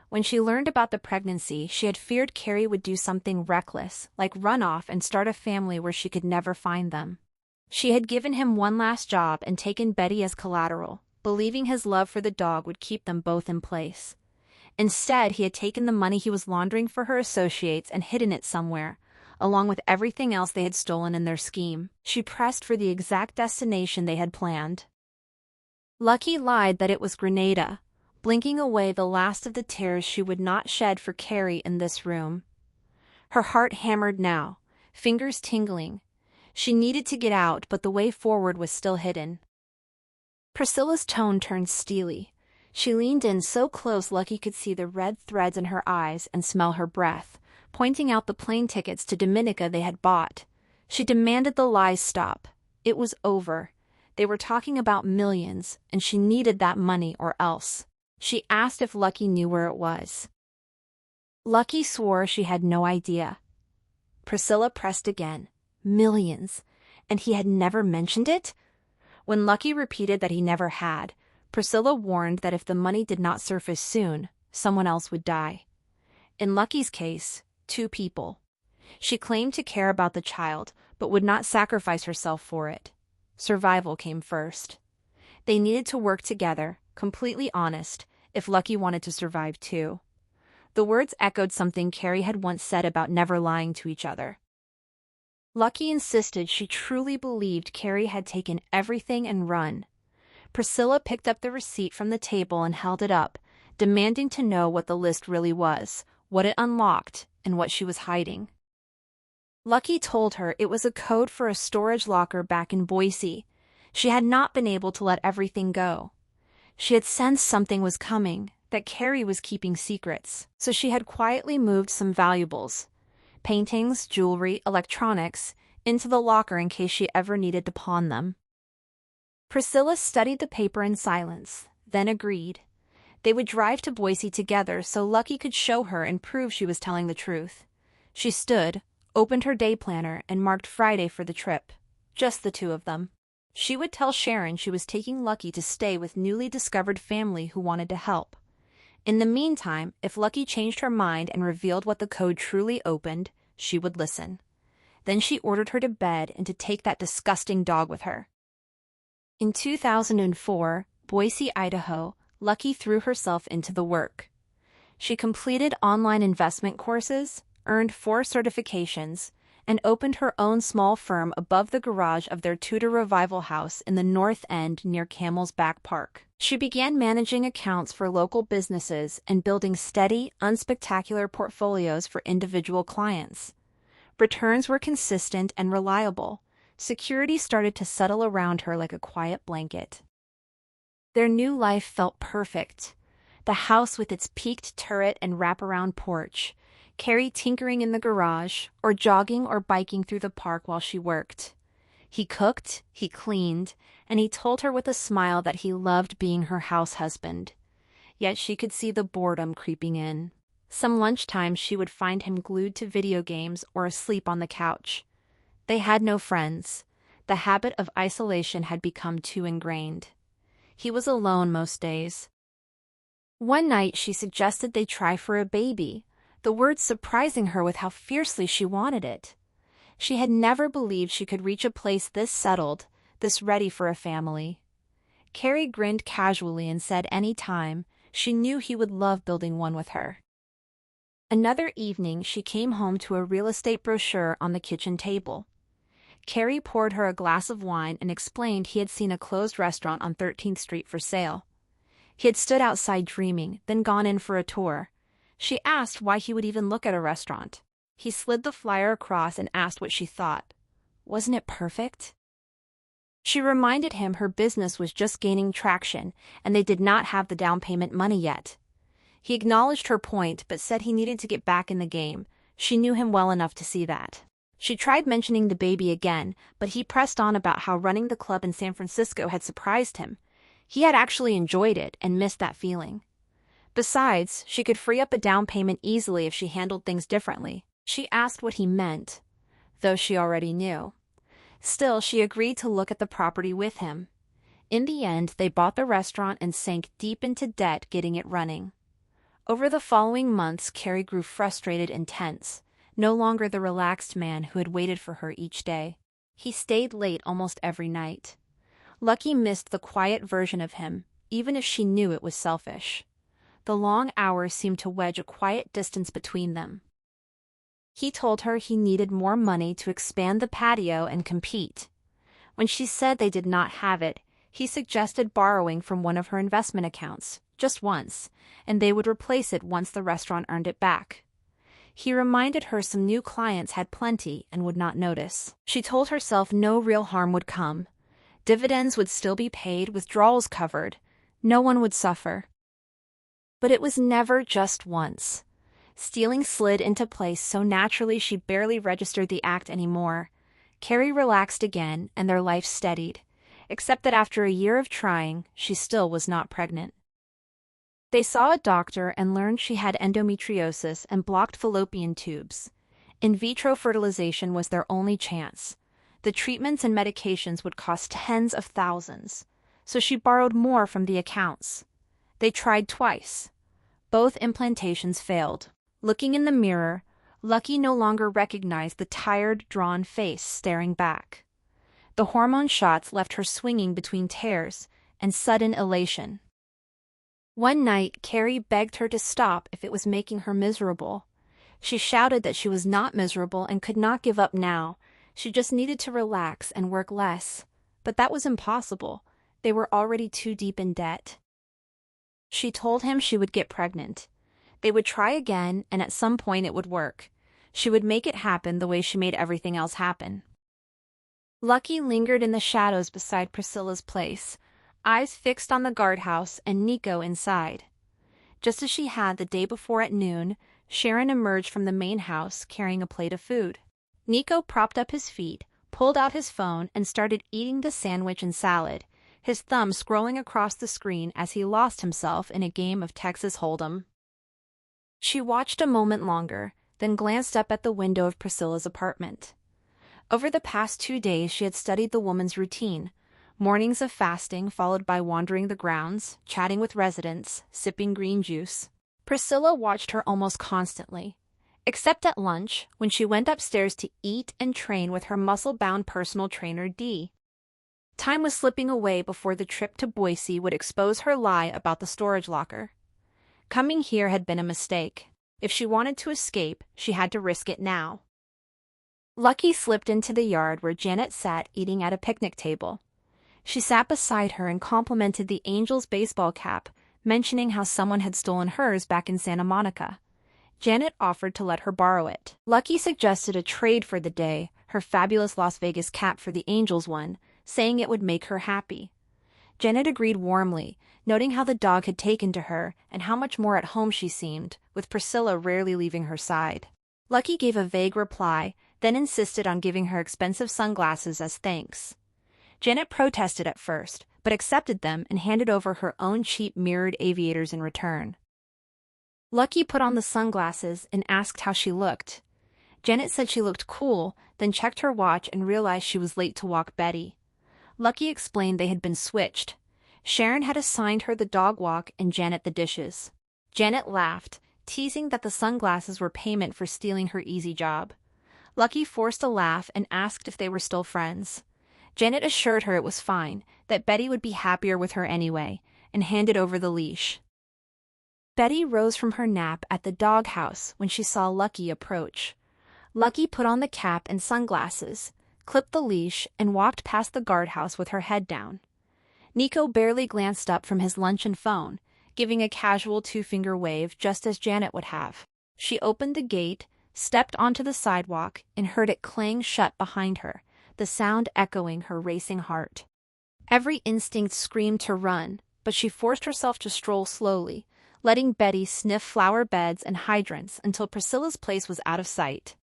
When she learned about the pregnancy, she had feared Carrie would do something reckless, like run off and start a family where she could never find them. She had given him one last job and taken Betty as collateral, believing his love for the dog would keep them both in place. Instead, he had taken the money he was laundering for her associates and hidden it somewhere, along with everything else they had stolen in their scheme. She pressed for the exact destination they had planned. Lucky lied that it was Grenada, blinking away the last of the tears she would not shed for Carrie in this room. Her heart hammered now, fingers tingling. She needed to get out, but the way forward was still hidden. Priscilla's tone turned steely. She leaned in so close Lucky could see the red threads in her eyes and smell her breath, pointing out the plane tickets to Dominica they had bought. She demanded the lies stop. It was over. They were talking about millions, and she needed that money or else. She asked if Lucky knew where it was. Lucky swore she had no idea. Priscilla pressed again. Millions. And he had never mentioned it? When Lucky repeated that he never had, Priscilla warned that if the money did not surface soon, someone else would die. In Lucky's case, 2 people. She claimed to care about the child, but would not sacrifice herself for it. Survival came first. They needed to work together, completely honest, if Lucky wanted to survive too. The words echoed something Carrie had once said about never lying to each other. Lucky insisted she truly believed Carrie had taken everything and run. Priscilla picked up the receipt from the table and held it up, demanding to know what the list really was, what it unlocked, and what she was hiding. Lucky told her it was a code for a storage locker back in Boise. She had not been able to let everything go. She had sensed something was coming, that Carrie was keeping secrets, so she had quietly moved some valuables, paintings, jewelry, electronics, into the locker in case she ever needed to pawn them. Priscilla studied the paper in silence, then agreed. They would drive to Boise together so Lucky could show her and prove she was telling the truth. She stood, opened her day planner, and marked Friday for the trip. Just the 2 of them. She would tell Sharon she was taking Lucky to stay with newly discovered family who wanted to help. In the meantime, if Lucky changed her mind and revealed what the code truly opened, she would listen. Then she ordered her to bed and to take that disgusting dog with her. In 2004, Boise, Idaho, Lucky threw herself into the work. She completed online investment courses, earned 4 certifications, and opened her own small firm above the garage of their Tudor Revival house in the North End near Camel's Back Park. She began managing accounts for local businesses and building steady, unspectacular portfolios for individual clients. Returns were consistent and reliable. Security started to settle around her like a quiet blanket. Their new life felt perfect. The house with its peaked turret and wraparound porch, Carrie tinkering in the garage, or jogging or biking through the park while she worked. He cooked, he cleaned, and he told her with a smile that he loved being her house husband. yet she could see the boredom creeping in. Some lunchtime she would find him glued to video games or asleep on the couch. They had no friends. The habit of isolation had become too ingrained. He was alone most days. One night she suggested they try for a baby, the words surprising her with how fiercely she wanted it. She had never believed she could reach a place this settled, this ready for a family. Carrie grinned casually and said any time, she knew he would love building one with her. Another evening she came home to a real estate brochure on the kitchen table. Carrie poured her a glass of wine and explained he had seen a closed restaurant on 13th Street for sale. He had stood outside dreaming, then gone in for a tour. She asked why he would even look at a restaurant. He slid the flyer across and asked what she thought. Wasn't it perfect? She reminded him her business was just gaining traction, and they did not have the down payment money yet. He acknowledged her point, but said he needed to get back in the game. She knew him well enough to see that. She tried mentioning the baby again, but he pressed on about how running the club in San Francisco had surprised him. He had actually enjoyed it and missed that feeling. Besides, she could free up a down payment easily if she handled things differently. She asked what he meant, though she already knew. Still, she agreed to look at the property with him. In the end, they bought the restaurant and sank deep into debt getting it running. Over the following months, Carrie grew frustrated and tense, no longer the relaxed man who had waited for her each day. He stayed late almost every night. Lucky missed the quiet version of him, even if she knew it was selfish. The long hours seemed to wedge a quiet distance between them. He told her he needed more money to expand the patio and compete. When she said they did not have it, he suggested borrowing from one of her investment accounts, just once, and they would replace it once the restaurant earned it back. He reminded her some new clients had plenty and would not notice. She told herself no real harm would come. Dividends would still be paid, withdrawals covered. No one would suffer. But it was never just once. Stealing slid into place so naturally she barely registered the act anymore. Carrie relaxed again, and their life steadied, except that after a year of trying, she still was not pregnant. They saw a doctor and learned she had endometriosis and blocked fallopian tubes. In vitro fertilization was their only chance. The treatments and medications would cost tens of thousands, so she borrowed more from the accounts. They tried twice. Both implantations failed. Looking in the mirror, Lucky no longer recognized the tired, drawn face staring back. The hormone shots left her swinging between tears and sudden elation. One night, Carrie begged her to stop if it was making her miserable. She shouted that she was not miserable and could not give up now. She just needed to relax and work less. But that was impossible. They were already too deep in debt. She told him she would get pregnant. They would try again, and at some point it would work. She would make it happen the way she made everything else happen. Lucky lingered in the shadows beside Priscilla's place, eyes fixed on the guardhouse and Nico inside. Just as she had the day before at noon, Sharon emerged from the main house carrying a plate of food. Nico propped up his feet, pulled out his phone, and started eating the sandwich and salad, his thumb scrolling across the screen as he lost himself in a game of Texas Hold'em. She watched a moment longer, then glanced up at the window of Priscilla's apartment. Over the past 2 days she had studied the woman's routine, mornings of fasting followed by wandering the grounds, chatting with residents, sipping green juice. Priscilla watched her almost constantly, except at lunch when she went upstairs to eat and train with her muscle-bound personal trainer Dee. Time was slipping away before the trip to Boise would expose her lie about the storage locker. Coming here had been a mistake. If she wanted to escape, she had to risk it now. Lucky slipped into the yard where Janet sat eating at a picnic table. She sat beside her and complimented the Angels baseball cap, mentioning how someone had stolen hers back in Santa Monica. Janet offered to let her borrow it. Lucky suggested a trade for the day, her fabulous Las Vegas cap for the Angels one, saying it would make her happy. Janet agreed warmly, noting how the dog had taken to her and how much more at home she seemed, with Priscilla rarely leaving her side. Lucky gave a vague reply, then insisted on giving her expensive sunglasses as thanks. Janet protested at first, but accepted them and handed over her own cheap mirrored aviators in return. Lucky put on the sunglasses and asked how she looked. Janet said she looked cool, then checked her watch and realized she was late to walk Betty. Lucky explained they had been switched. Sharon had assigned her the dog walk and Janet the dishes. Janet laughed, teasing that the sunglasses were payment for stealing her easy job. Lucky forced a laugh and asked if they were still friends. Janet assured her it was fine, that Betty would be happier with her anyway, and handed over the leash. Betty rose from her nap at the doghouse when she saw Lucky approach. Lucky put on the cap and sunglasses, clipped the leash, and walked past the guardhouse with her head down. Nico barely glanced up from his luncheon phone, giving a casual two-finger wave just as Janet would have. She opened the gate, stepped onto the sidewalk, and heard it clang shut behind her, the sound echoing her racing heart. Every instinct screamed to run, but she forced herself to stroll slowly, letting Betty sniff flower beds and hydrants until Priscilla's place was out of sight.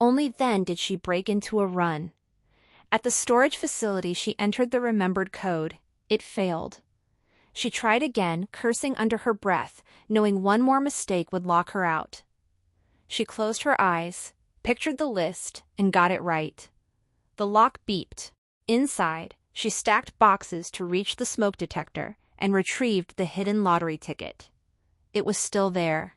Only then did she break into a run. At the storage facility she entered the remembered code. It failed. She tried again, cursing under her breath, knowing one more mistake would lock her out. She closed her eyes, pictured the list, and got it right. The lock beeped. Inside, she stacked boxes to reach the smoke detector and retrieved the hidden lottery ticket. It was still there.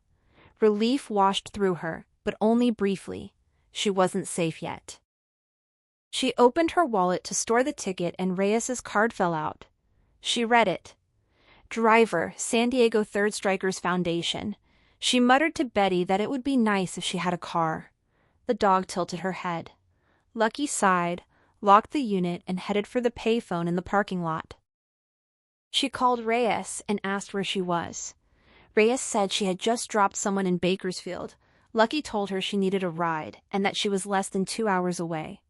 Relief washed through her, but only briefly. She wasn't safe yet. She opened her wallet to store the ticket and Reyes's card fell out. She read it. Driver, San Diego Third Strikers Foundation. She muttered to Betty that it would be nice if she had a car. The dog tilted her head. Lucky sighed, locked the unit, and headed for the payphone in the parking lot. She called Reyes and asked where she was. Reyes said she had just dropped someone in Bakersfield. Lucky told her she needed a ride and that she was less than 2 hours away.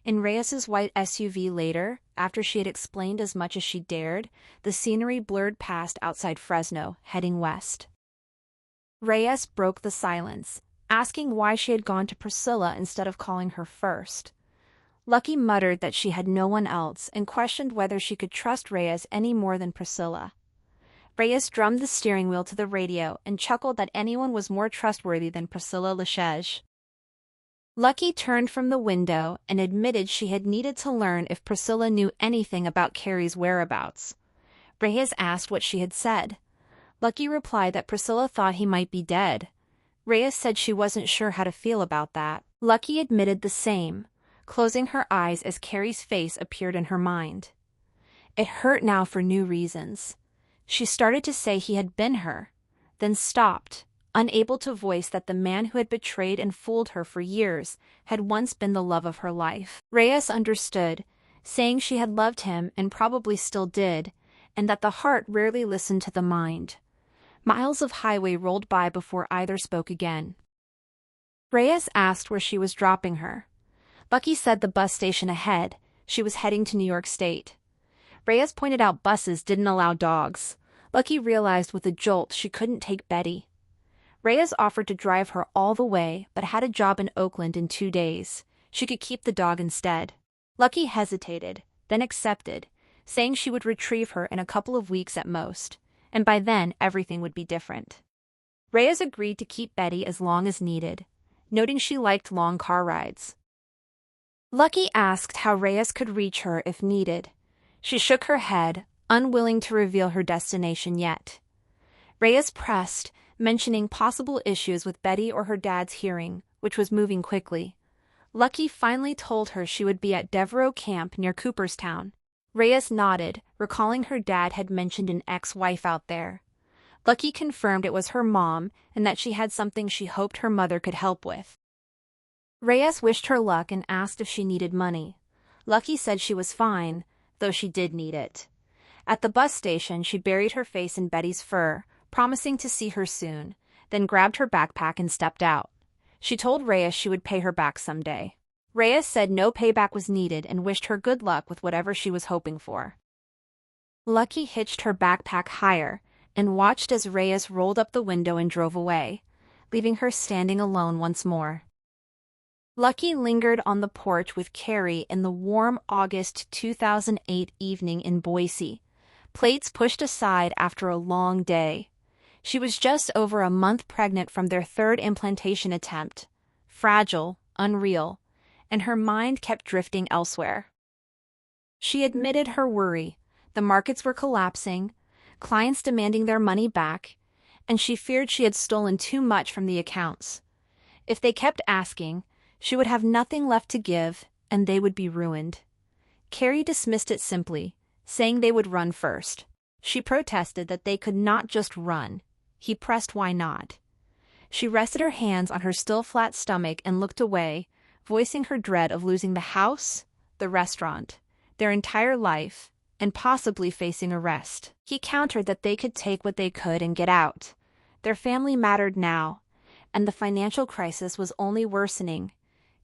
In Reyes's white SUV later, after she had explained as much as she dared, the scenery blurred past outside Fresno, heading west. Reyes broke the silence, asking why she had gone to Priscilla instead of calling her first. Lucky muttered that she had no one else and questioned whether she could trust Reyes any more than Priscilla. Reyes drummed the steering wheel to the radio and chuckled that anyone was more trustworthy than Priscilla Lachege. Lucky turned from the window and admitted she had needed to learn if Priscilla knew anything about Carrie's whereabouts. Reyes asked what she had said. Lucky replied that Priscilla thought he might be dead. Reyes said she wasn't sure how to feel about that. Lucky admitted the same, closing her eyes as Carrie's face appeared in her mind. It hurt now for new reasons. She started to say he had been her, then stopped, unable to voice that the man who had betrayed and fooled her for years had once been the love of her life. Reyes understood, saying she had loved him and probably still did, and that the heart rarely listened to the mind. Miles of highway rolled by before either spoke again. Reyes asked where she was dropping her. Lucky said the bus station ahead. She was heading to New York State. Reyes pointed out buses didn't allow dogs. Lucky realized with a jolt she couldn't take Betty. Reyes offered to drive her all the way, but had a job in Oakland in 2 days. She could keep the dog instead. Lucky hesitated, then accepted, saying she would retrieve her in a couple of weeks at most, and by then everything would be different. Reyes agreed to keep Betty as long as needed, noting she liked long car rides. Lucky asked how Reyes could reach her if needed. She shook her head, unwilling to reveal her destination yet. Reyes pressed, mentioning possible issues with Betty or her dad's hearing, which was moving quickly. Lucky finally told her she would be at Devereaux Camp near Cooperstown. Reyes nodded, recalling her dad had mentioned an ex-wife out there. Lucky confirmed it was her mom and that she had something she hoped her mother could help with. Reyes wished her luck and asked if she needed money. Lucky said she was fine, though she did need it. At the bus station, she buried her face in Betty's fur, promising to see her soon, then grabbed her backpack and stepped out. She told Reyes she would pay her back someday. Reyes said no payback was needed and wished her good luck with whatever she was hoping for. Lucky hitched her backpack higher and watched as Reyes rolled up the window and drove away, leaving her standing alone once more. Lucky lingered on the porch with Carrie in the warm August 2008 evening in Boise, plates pushed aside after a long day. She was just over a month pregnant from their third implantation attempt, fragile, unreal, and her mind kept drifting elsewhere. She admitted her worry. The markets were collapsing, clients demanding their money back, and she feared she had stolen too much from the accounts. If they kept asking, she would have nothing left to give, and they would be ruined. Carrie dismissed it simply, saying they would run first. She protested that they could not just run. He pressed why not. She rested her hands on her still flat stomach and looked away, voicing her dread of losing the house, the restaurant, their entire life, and possibly facing arrest. He countered that they could take what they could and get out. Their family mattered now, and the financial crisis was only worsening.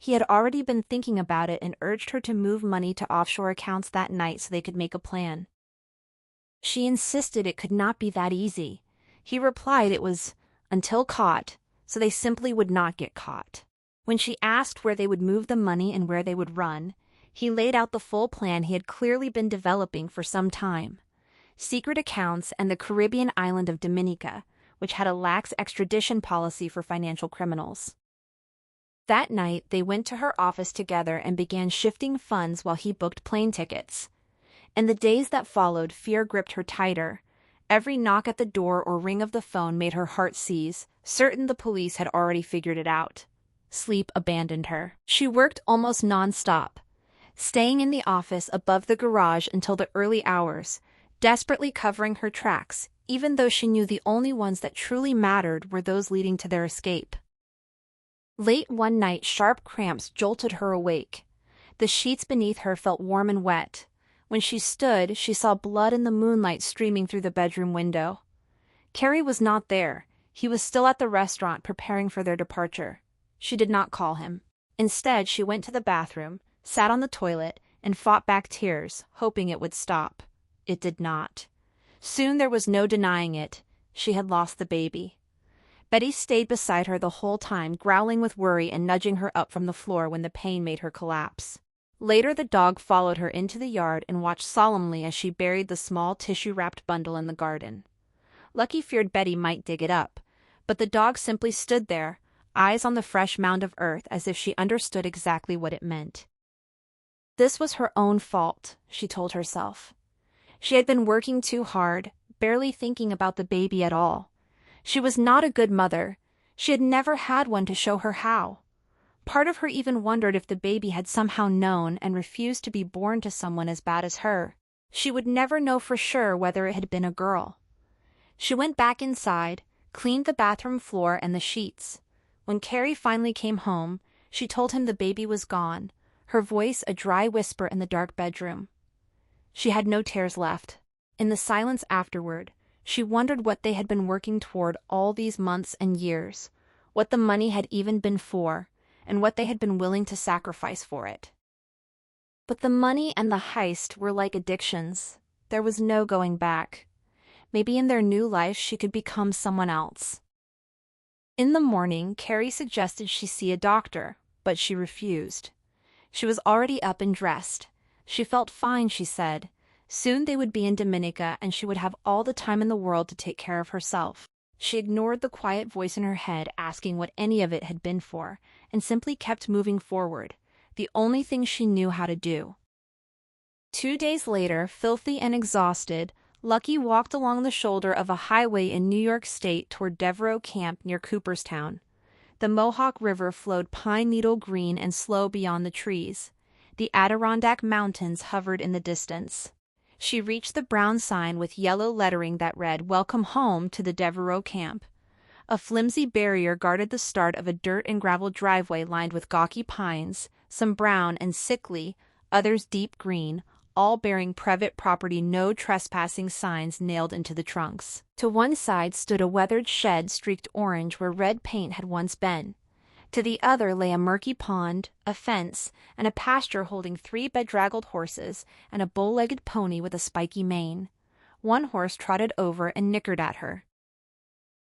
He had already been thinking about it and urged her to move money to offshore accounts that night so they could make a plan. She insisted it could not be that easy. He replied it was until caught, so they simply would not get caught. When she asked where they would move the money and where they would run, he laid out the full plan he had clearly been developing for some time. Secret accounts and the Caribbean island of Dominica, which had a lax extradition policy for financial criminals. That night, they went to her office together and began shifting funds while he booked plane tickets. In the days that followed, fear gripped her tighter. Every knock at the door or ring of the phone made her heart seize, certain the police had already figured it out. Sleep abandoned her. She worked almost non-stop, staying in the office above the garage until the early hours, desperately covering her tracks, even though she knew the only ones that truly mattered were those leading to their escape. Late one night, sharp cramps jolted her awake. The sheets beneath her felt warm and wet. When she stood, she saw blood in the moonlight streaming through the bedroom window. Carrie was not there. He was still at the restaurant preparing for their departure. She did not call him. Instead, she went to the bathroom, sat on the toilet, and fought back tears, hoping it would stop. It did not. Soon there was no denying it. She had lost the baby. Betty stayed beside her the whole time, growling with worry and nudging her up from the floor when the pain made her collapse. Later, the dog followed her into the yard and watched solemnly as she buried the small tissue-wrapped bundle in the garden. Lucky feared Betty might dig it up, but the dog simply stood there, eyes on the fresh mound of earth as if she understood exactly what it meant. This was her own fault, she told herself. She had been working too hard, barely thinking about the baby at all. She was not a good mother. She had never had one to show her how. Part of her even wondered if the baby had somehow known and refused to be born to someone as bad as her. She would never know for sure whether it had been a girl. She went back inside, cleaned the bathroom floor and the sheets. When Carrie finally came home, she told him the baby was gone, her voice a dry whisper in the dark bedroom. She had no tears left. In the silence afterward, she wondered what they had been working toward all these months and years, what the money had even been for, and what they had been willing to sacrifice for it. But the money and the heist were like addictions. There was no going back. Maybe in their new life she could become someone else. In the morning, Carrie suggested she see a doctor, but she refused. She was already up and dressed. She felt fine, she said. Soon they would be in Dominica and she would have all the time in the world to take care of herself. She ignored the quiet voice in her head asking what any of it had been for, and simply kept moving forward, the only thing she knew how to do. 2 days later, filthy and exhausted, Lucky walked along the shoulder of a highway in New York State toward Devereaux Camp near Cooperstown. The Mohawk River flowed pine needle green and slow beyond the trees. The Adirondack Mountains hovered in the distance. She reached the brown sign with yellow lettering that read, "Welcome home to the Devereaux Camp." A flimsy barrier guarded the start of a dirt and gravel driveway lined with gawky pines, some brown and sickly, others deep green, all bearing private property no trespassing signs nailed into the trunks. To one side stood a weathered shed streaked orange where red paint had once been. To the other lay a murky pond, a fence, and a pasture holding 3 bedraggled horses and a bull-legged pony with a spiky mane. One horse trotted over and nickered at her.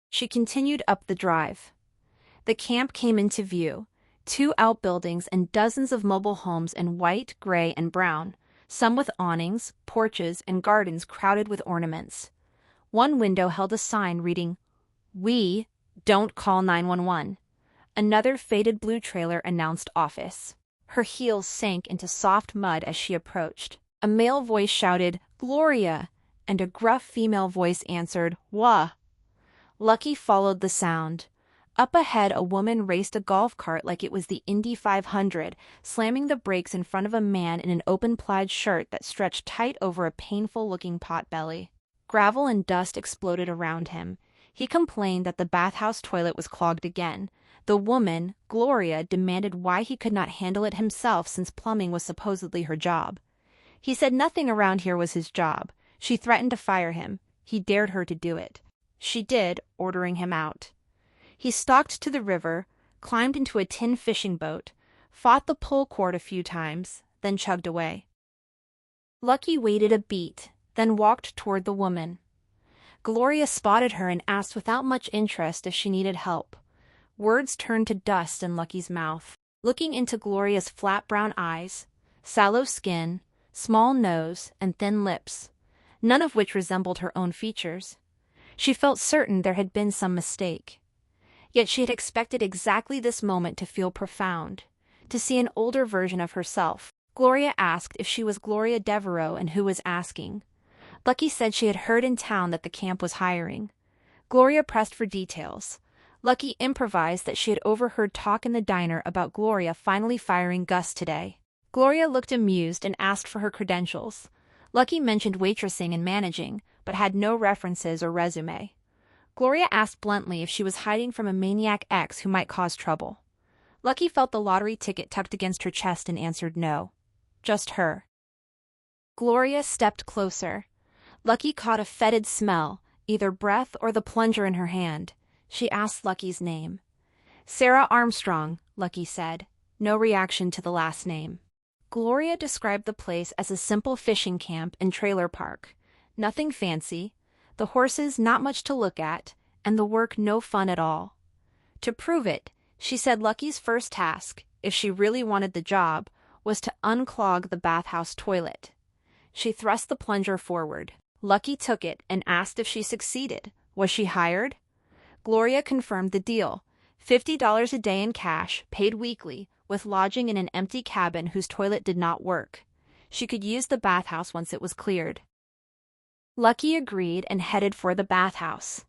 She continued up the drive. The camp came into view. 2 outbuildings and dozens of mobile homes in white, gray, and brown, some with awnings, porches, and gardens crowded with ornaments. One window held a sign reading, "We don't call 911." Another faded blue trailer announced office. Her heels sank into soft mud as she approached. A male voice shouted, "Gloria!" and a gruff female voice answered, "Wah." Lucky followed the sound. Up ahead, a woman raced a golf cart like it was the Indy 500, slamming the brakes in front of a man in an open plaid shirt that stretched tight over a painful-looking potbelly. Gravel and dust exploded around him. He complained that the bathhouse toilet was clogged again. The woman, Gloria, demanded why he could not handle it himself since plumbing was supposedly her job. He said nothing around here was his job. She threatened to fire him. He dared her to do it. She did, ordering him out. He stalked to the river, climbed into a tin fishing boat, fought the pull cord a few times, then chugged away. Lucky waited a beat, then walked toward the woman. Gloria spotted her and asked without much interest if she needed help. Words turned to dust in Lucky's mouth. Looking into Gloria's flat brown eyes, sallow skin, small nose, and thin lips, none of which resembled her own features, she felt certain there had been some mistake. Yet she had expected exactly this moment to feel profound, to see an older version of herself. Gloria asked if she was Gloria Devereaux and who was asking. Lucky said she had heard in town that the camp was hiring. Gloria pressed for details. Lucky improvised that she had overheard talk in the diner about Gloria finally firing Gus today. Gloria looked amused and asked for her credentials. Lucky mentioned waitressing and managing, but had no references or resume. Gloria asked bluntly if she was hiding from a maniac ex who might cause trouble. Lucky felt the lottery ticket tucked against her chest and answered no. Just her. Gloria stepped closer. Lucky caught a fetid smell, either breath or the plunger in her hand. She asked Lucky's name. "Sarah Armstrong," Lucky said. No reaction to the last name. Gloria described the place as a simple fishing camp and trailer park. Nothing fancy. The horses not much to look at, and the work no fun at all. To prove it, she said Lucky's first task, if she really wanted the job, was to unclog the bathhouse toilet. She thrust the plunger forward. Lucky took it and asked if she succeeded. Was she hired? Gloria confirmed the deal. $50 a day in cash, paid weekly, with lodging in an empty cabin whose toilet did not work. She could use the bathhouse once it was cleared. Lucky agreed and headed for the bathhouse.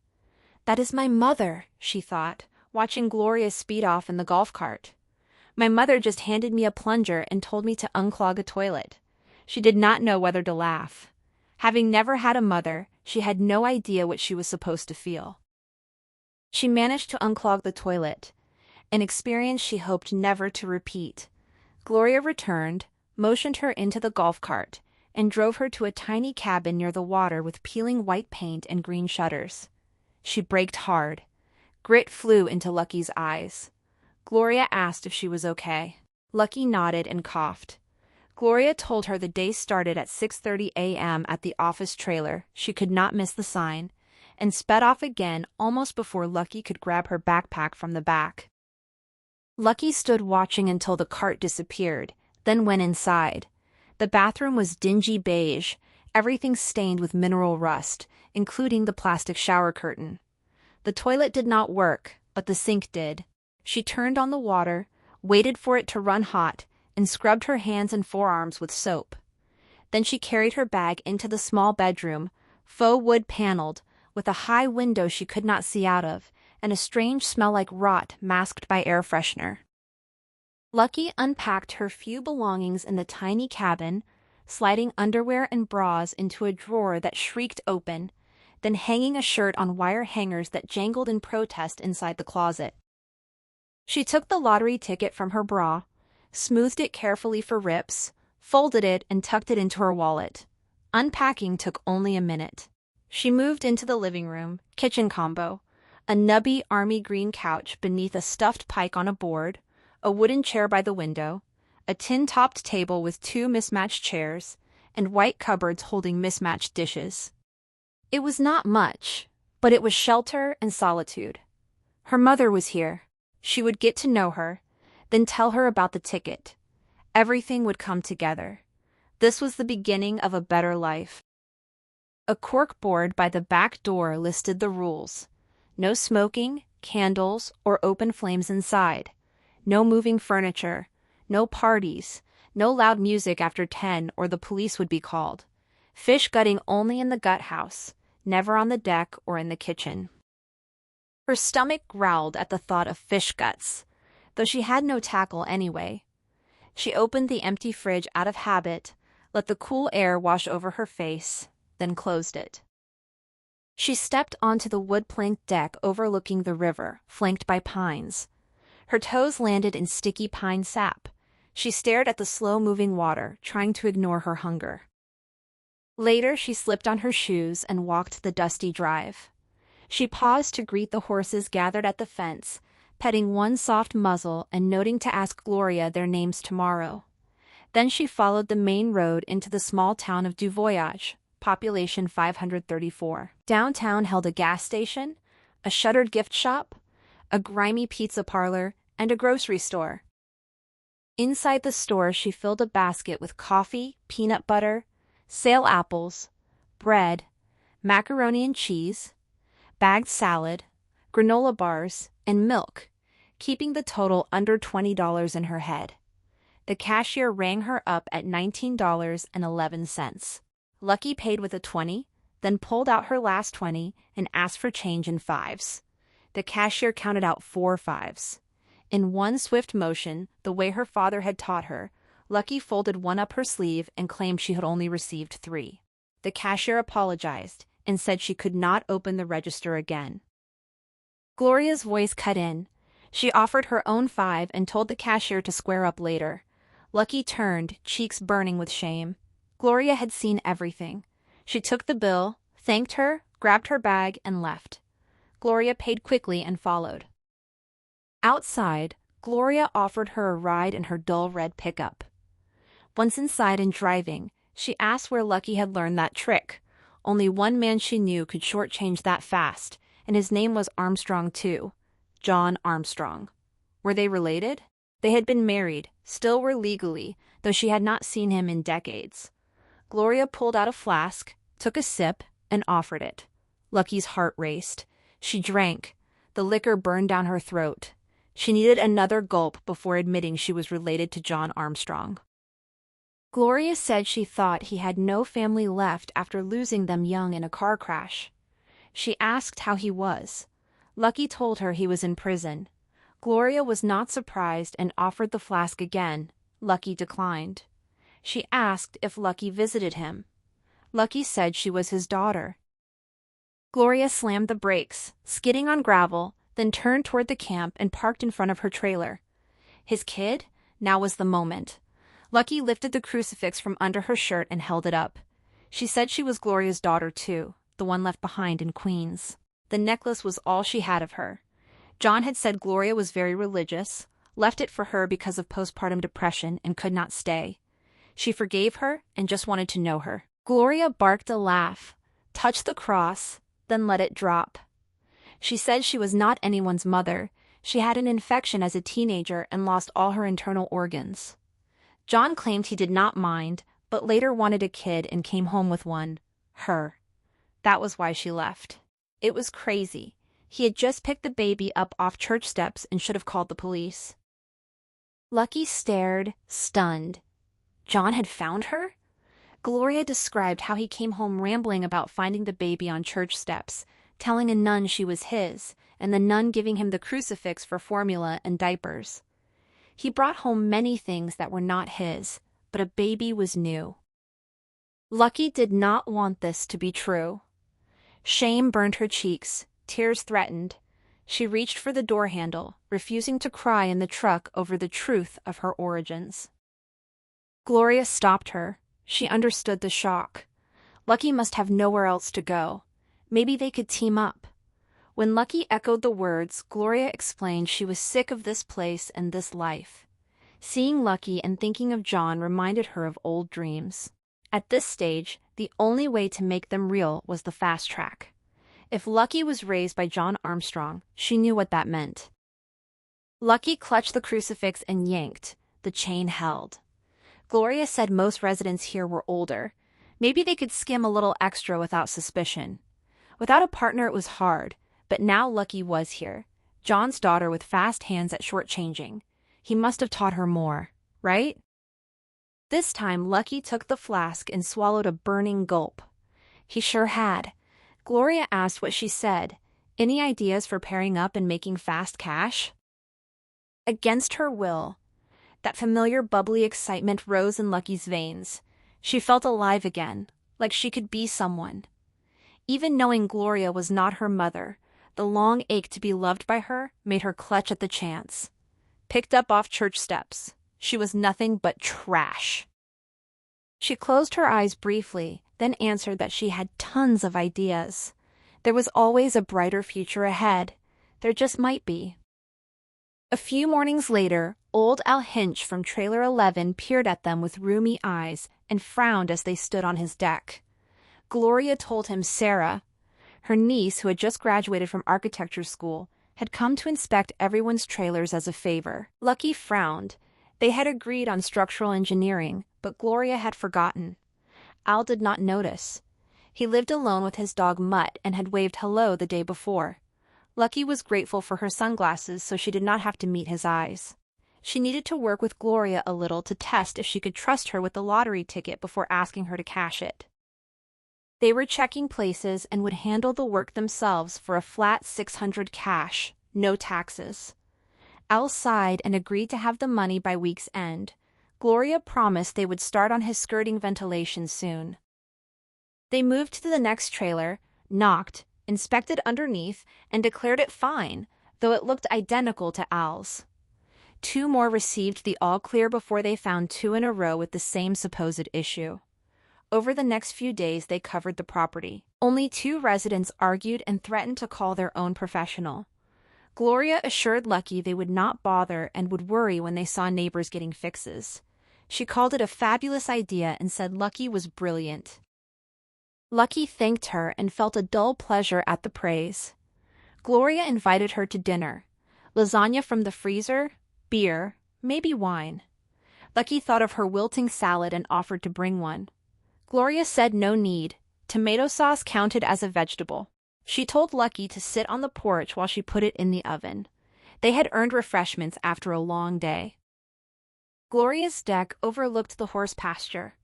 "That is my mother," she thought, watching Gloria speed off in the golf cart. "My mother just handed me a plunger and told me to unclog a toilet." She did not know whether to laugh. Having never had a mother, she had no idea what she was supposed to feel. She managed to unclog the toilet, an experience she hoped never to repeat. Gloria returned, motioned her into the golf cart, and drove her to a tiny cabin near the water with peeling white paint and green shutters. She braked hard. Grit flew into Lucky's eyes. Gloria asked if she was okay. Lucky nodded and coughed. Gloria told her the day started at 6:30 a.m. at the office trailer. She could not miss the sign, and sped off again almost before Lucky could grab her backpack from the back. Lucky stood watching until the cart disappeared, then went inside. The bathroom was dingy beige, everything stained with mineral rust, including the plastic shower curtain. The toilet did not work, but the sink did. She turned on the water, waited for it to run hot, and scrubbed her hands and forearms with soap. Then she carried her bag into the small bedroom, faux wood paneled, with a high window she could not see out of, and a strange smell like rot masked by air freshener. Lucky unpacked her few belongings in the tiny cabin, sliding underwear and bras into a drawer that shrieked open, then hanging a shirt on wire hangers that jangled in protest inside the closet. She took the lottery ticket from her bra, smoothed it carefully for rips, folded it and tucked it into her wallet. Unpacking took only a minute. She moved into the living room, kitchen combo, a nubby army green couch beneath a stuffed pike on a board, a wooden chair by the window, a tin-topped table with 2 mismatched chairs, and white cupboards holding mismatched dishes. It was not much, but it was shelter and solitude. Her mother was here. She would get to know her, Then tell her about the ticket. Everything would come together. This was the beginning of a better life. A cork board by the back door listed the rules. No smoking, candles, or open flames inside. No moving furniture. No parties. No loud music after 10 or the police would be called. Fish gutting only in the gut house, never on the deck or in the kitchen. Her stomach growled at the thought of fish guts, though she had no tackle anyway. She opened the empty fridge out of habit, let the cool air wash over her face, then closed it. She stepped onto the wood-planked deck overlooking the river, flanked by pines. Her toes landed in sticky pine sap. She stared at the slow-moving water, trying to ignore her hunger. Later, she slipped on her shoes and walked the dusty drive. She paused to greet the horses gathered at the fence, petting one soft muzzle and noting to ask Gloria their names tomorrow. Then she followed the main road into the small town of Du Voyage, population 534. Downtown held a gas station, a shuttered gift shop, a grimy pizza parlor, and a grocery store. Inside the store, she filled a basket with coffee, peanut butter, sale apples, bread, macaroni and cheese, bagged salad, granola bars, and milk, keeping the total under $20 in her head. The cashier rang her up at $19.11. Lucky paid with a 20, then pulled out her last 20 and asked for change in fives. The cashier counted out 4 fives. In one swift motion, the way her father had taught her, Lucky folded one up her sleeve and claimed she had only received 3. The cashier apologized and said she could not open the register again. Gloria's voice cut in. She offered her own 5 and told the cashier to square up later. Lucky turned, cheeks burning with shame. Gloria had seen everything. She took the bill, thanked her, grabbed her bag, and left. Gloria paid quickly and followed. Outside, Gloria offered her a ride in her dull red pickup. Once inside and driving, she asked where Lucky had learned that trick. Only one man she knew could shortchange that fast, and his name was Armstrong too. John Armstrong. Were they related? They had been married, still were legally, though she had not seen him in decades. Gloria pulled out a flask, took a sip, and offered it. Lucky's heart raced. She drank. The liquor burned down her throat. She needed another gulp before admitting she was related to John Armstrong. Gloria said she thought he had no family left after losing them young in a car crash. She asked how he was. Lucky told her he was in prison. Gloria was not surprised and offered the flask again. Lucky declined. She asked if Lucky visited him. Lucky said she was his daughter. Gloria slammed the brakes, skidding on gravel, then turned toward the camp and parked in front of her trailer. His kid? Now was the moment. Lucky lifted the crucifix from under her shirt and held it up. She said she was Gloria's daughter too, the one left behind in Queens. The necklace was all she had of her. John had said Gloria was very religious, left it for her because of postpartum depression and could not stay. She forgave her and just wanted to know her. Gloria barked a laugh, touched the cross, then let it drop. She said she was not anyone's mother. She had an infection as a teenager and lost all her internal organs. John claimed he did not mind, but later wanted a kid and came home with one. Her. That was why she left. It was crazy. He had just picked the baby up off church steps and should have called the police. Lucky stared, stunned. John had found her? Gloria described how he came home rambling about finding the baby on church steps, telling a nun she was his, and the nun giving him the crucifix for formula and diapers. He brought home many things that were not his, but a baby was new. Lucky did not want this to be true. Shame burned her cheeks, tears threatened. She reached for the door handle, refusing to cry in the truck over the truth of her origins. Gloria stopped her. She understood the shock. Lucky must have nowhere else to go. Maybe they could team up. When Lucky echoed the words, Gloria explained she was sick of this place and this life. Seeing Lucky and thinking of John reminded her of old dreams. At this stage, the only way to make them real was the fast track. If Lucky was raised by John Armstrong, she knew what that meant. Lucky clutched the crucifix and yanked. The chain held. Gloria said most residents here were older. Maybe they could skim a little extra without suspicion. Without a partner it was hard, but now Lucky was here. John's daughter with fast hands at shortchanging. He must have taught her more, right? This time Lucky took the flask and swallowed a burning gulp. He sure had. Gloria asked what she said. Any ideas for pairing up and making fast cash? Against her will, that familiar bubbly excitement rose in Lucky's veins. She felt alive again, like she could be someone. Even knowing Gloria was not her mother, the long ache to be loved by her made her clutch at the chance. Picked up off church steps, she was nothing but trash. She closed her eyes briefly, then answered that she had tons of ideas. There was always a brighter future ahead. There just might be. A few mornings later, old Al Hinch from Trailer 11 peered at them with rheumy eyes and frowned as they stood on his deck. Gloria told him Sarah, her niece who had just graduated from architecture school, had come to inspect everyone's trailers as a favor. Lucky frowned. They had agreed on structural engineering, but Gloria had forgotten. Al did not notice. He lived alone with his dog Mutt and had waved hello the day before. Lucky was grateful for her sunglasses so she did not have to meet his eyes. She needed to work with Gloria a little to test if she could trust her with the lottery ticket before asking her to cash it. They were checking places and would handle the work themselves for a flat $600 cash, no taxes. Al sighed and agreed to have the money by week's end. Gloria promised they would start on his skirting ventilation soon. They moved to the next trailer, knocked, inspected underneath, and declared it fine, though it looked identical to Al's. 2 more received the all-clear before they found 2 in a row with the same supposed issue. Over the next few days they covered the property. Only 2 residents argued and threatened to call their own professional. Gloria assured Lucky they would not bother and would worry when they saw neighbors getting fixes. She called it a fabulous idea and said Lucky was brilliant. Lucky thanked her and felt a dull pleasure at the praise. Gloria invited her to dinner. Lasagna from the freezer, beer, maybe wine. Lucky thought of her wilting salad and offered to bring one. Gloria said no need. Tomato sauce counted as a vegetable. She told Lucky to sit on the porch while she put it in the oven. They had earned refreshments after a long day. Gloria's deck overlooked the horse pasture.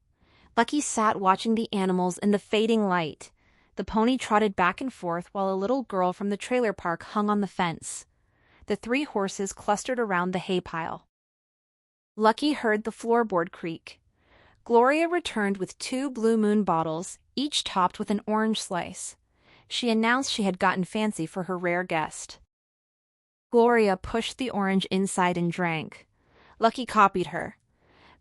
Lucky sat watching the animals in the fading light. The pony trotted back and forth while a little girl from the trailer park hung on the fence. The 3 horses clustered around the hay pile. Lucky heard the floorboard creak. Gloria returned with 2 Blue Moon bottles, each topped with an orange slice. She announced she had gotten fancy for her rare guest. Gloria pushed the orange inside and drank. Lucky copied her.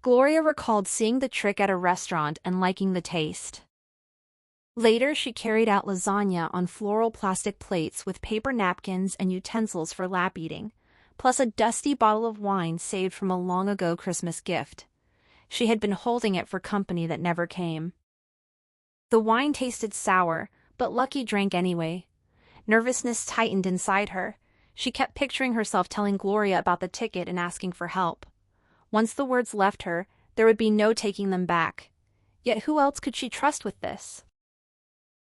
Gloria recalled seeing the trick at a restaurant and liking the taste. Later, she carried out lasagna on floral plastic plates with paper napkins and utensils for lap eating, plus a dusty bottle of wine saved from a long-ago Christmas gift. She had been holding it for company that never came. The wine tasted sour, but Lucky drank anyway. Nervousness tightened inside her. She kept picturing herself telling Gloria about the ticket and asking for help. Once the words left her, there would be no taking them back. Yet who else could she trust with this?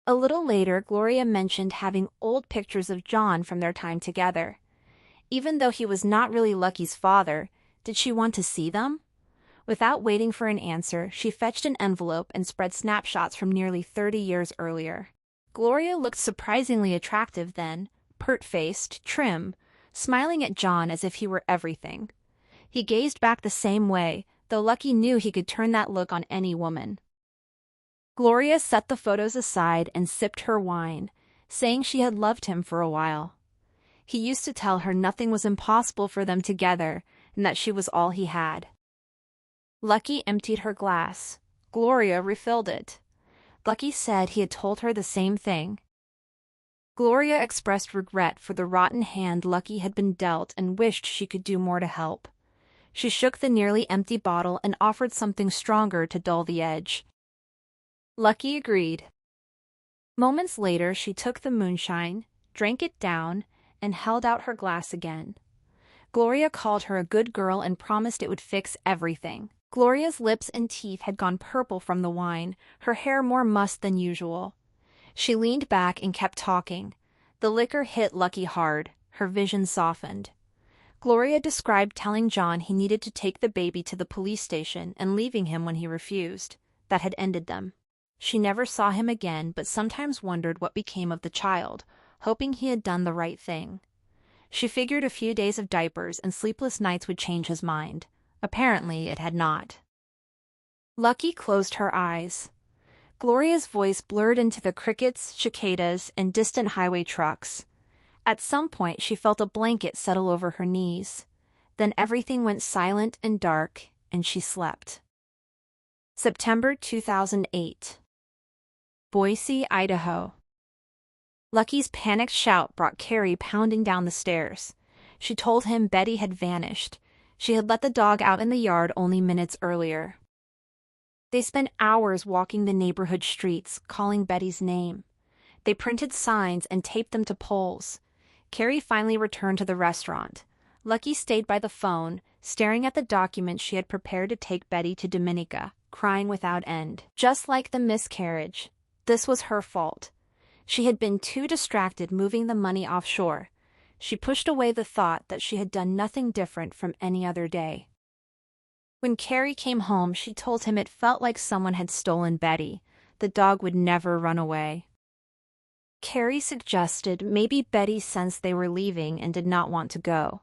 A little later, Gloria mentioned having old pictures of John from their time together. Even though he was not really Lucky's father, did she want to see them? Without waiting for an answer, she fetched an envelope and spread snapshots from nearly 30 years earlier. Gloria looked surprisingly attractive then, pert-faced, trim, smiling at John as if he were everything. He gazed back the same way, though Lucky knew he could turn that look on any woman. Gloria set the photos aside and sipped her wine, saying she had loved him for a while. He used to tell her nothing was impossible for them together and that she was all he had. Lucky emptied her glass. Gloria refilled it. Lucky said he had told her the same thing. Gloria expressed regret for the rotten hand Lucky had been dealt and wished she could do more to help. She shook the nearly empty bottle and offered something stronger to dull the edge. Lucky agreed. Moments later, she took the moonshine, drank it down, and held out her glass again. Gloria called her a good girl and promised it would fix everything. Gloria's lips and teeth had gone purple from the wine, her hair more mussed than usual. She leaned back and kept talking. The liquor hit Lucky hard, her vision softened. Gloria described telling John he needed to take the baby to the police station and leaving him when he refused. That had ended them. She never saw him again, but sometimes wondered what became of the child, hoping he had done the right thing. She figured a few days of diapers and sleepless nights would change his mind. Apparently, it had not. Lucky closed her eyes. Gloria's voice blurred into the crickets, cicadas, and distant highway trucks. At some point, she felt a blanket settle over her knees. Then everything went silent and dark, and she slept. September 2008. Boise, Idaho. Lucky's panicked shout brought Carrie pounding down the stairs. She told him Betty had vanished. She had let the dog out in the yard only minutes earlier. They spent hours walking the neighborhood streets, calling Betty's name. They printed signs and taped them to poles. Carrie finally returned to the restaurant. Lucky stayed by the phone, staring at the document she had prepared to take Betty to Dominica, crying without end. Just like the miscarriage, this was her fault. She had been too distracted moving the money offshore. She pushed away the thought that she had done nothing different from any other day. When Carrie came home, she told him it felt like someone had stolen Betty. The dog would never run away. Carrie suggested maybe Betty sensed they were leaving and did not want to go.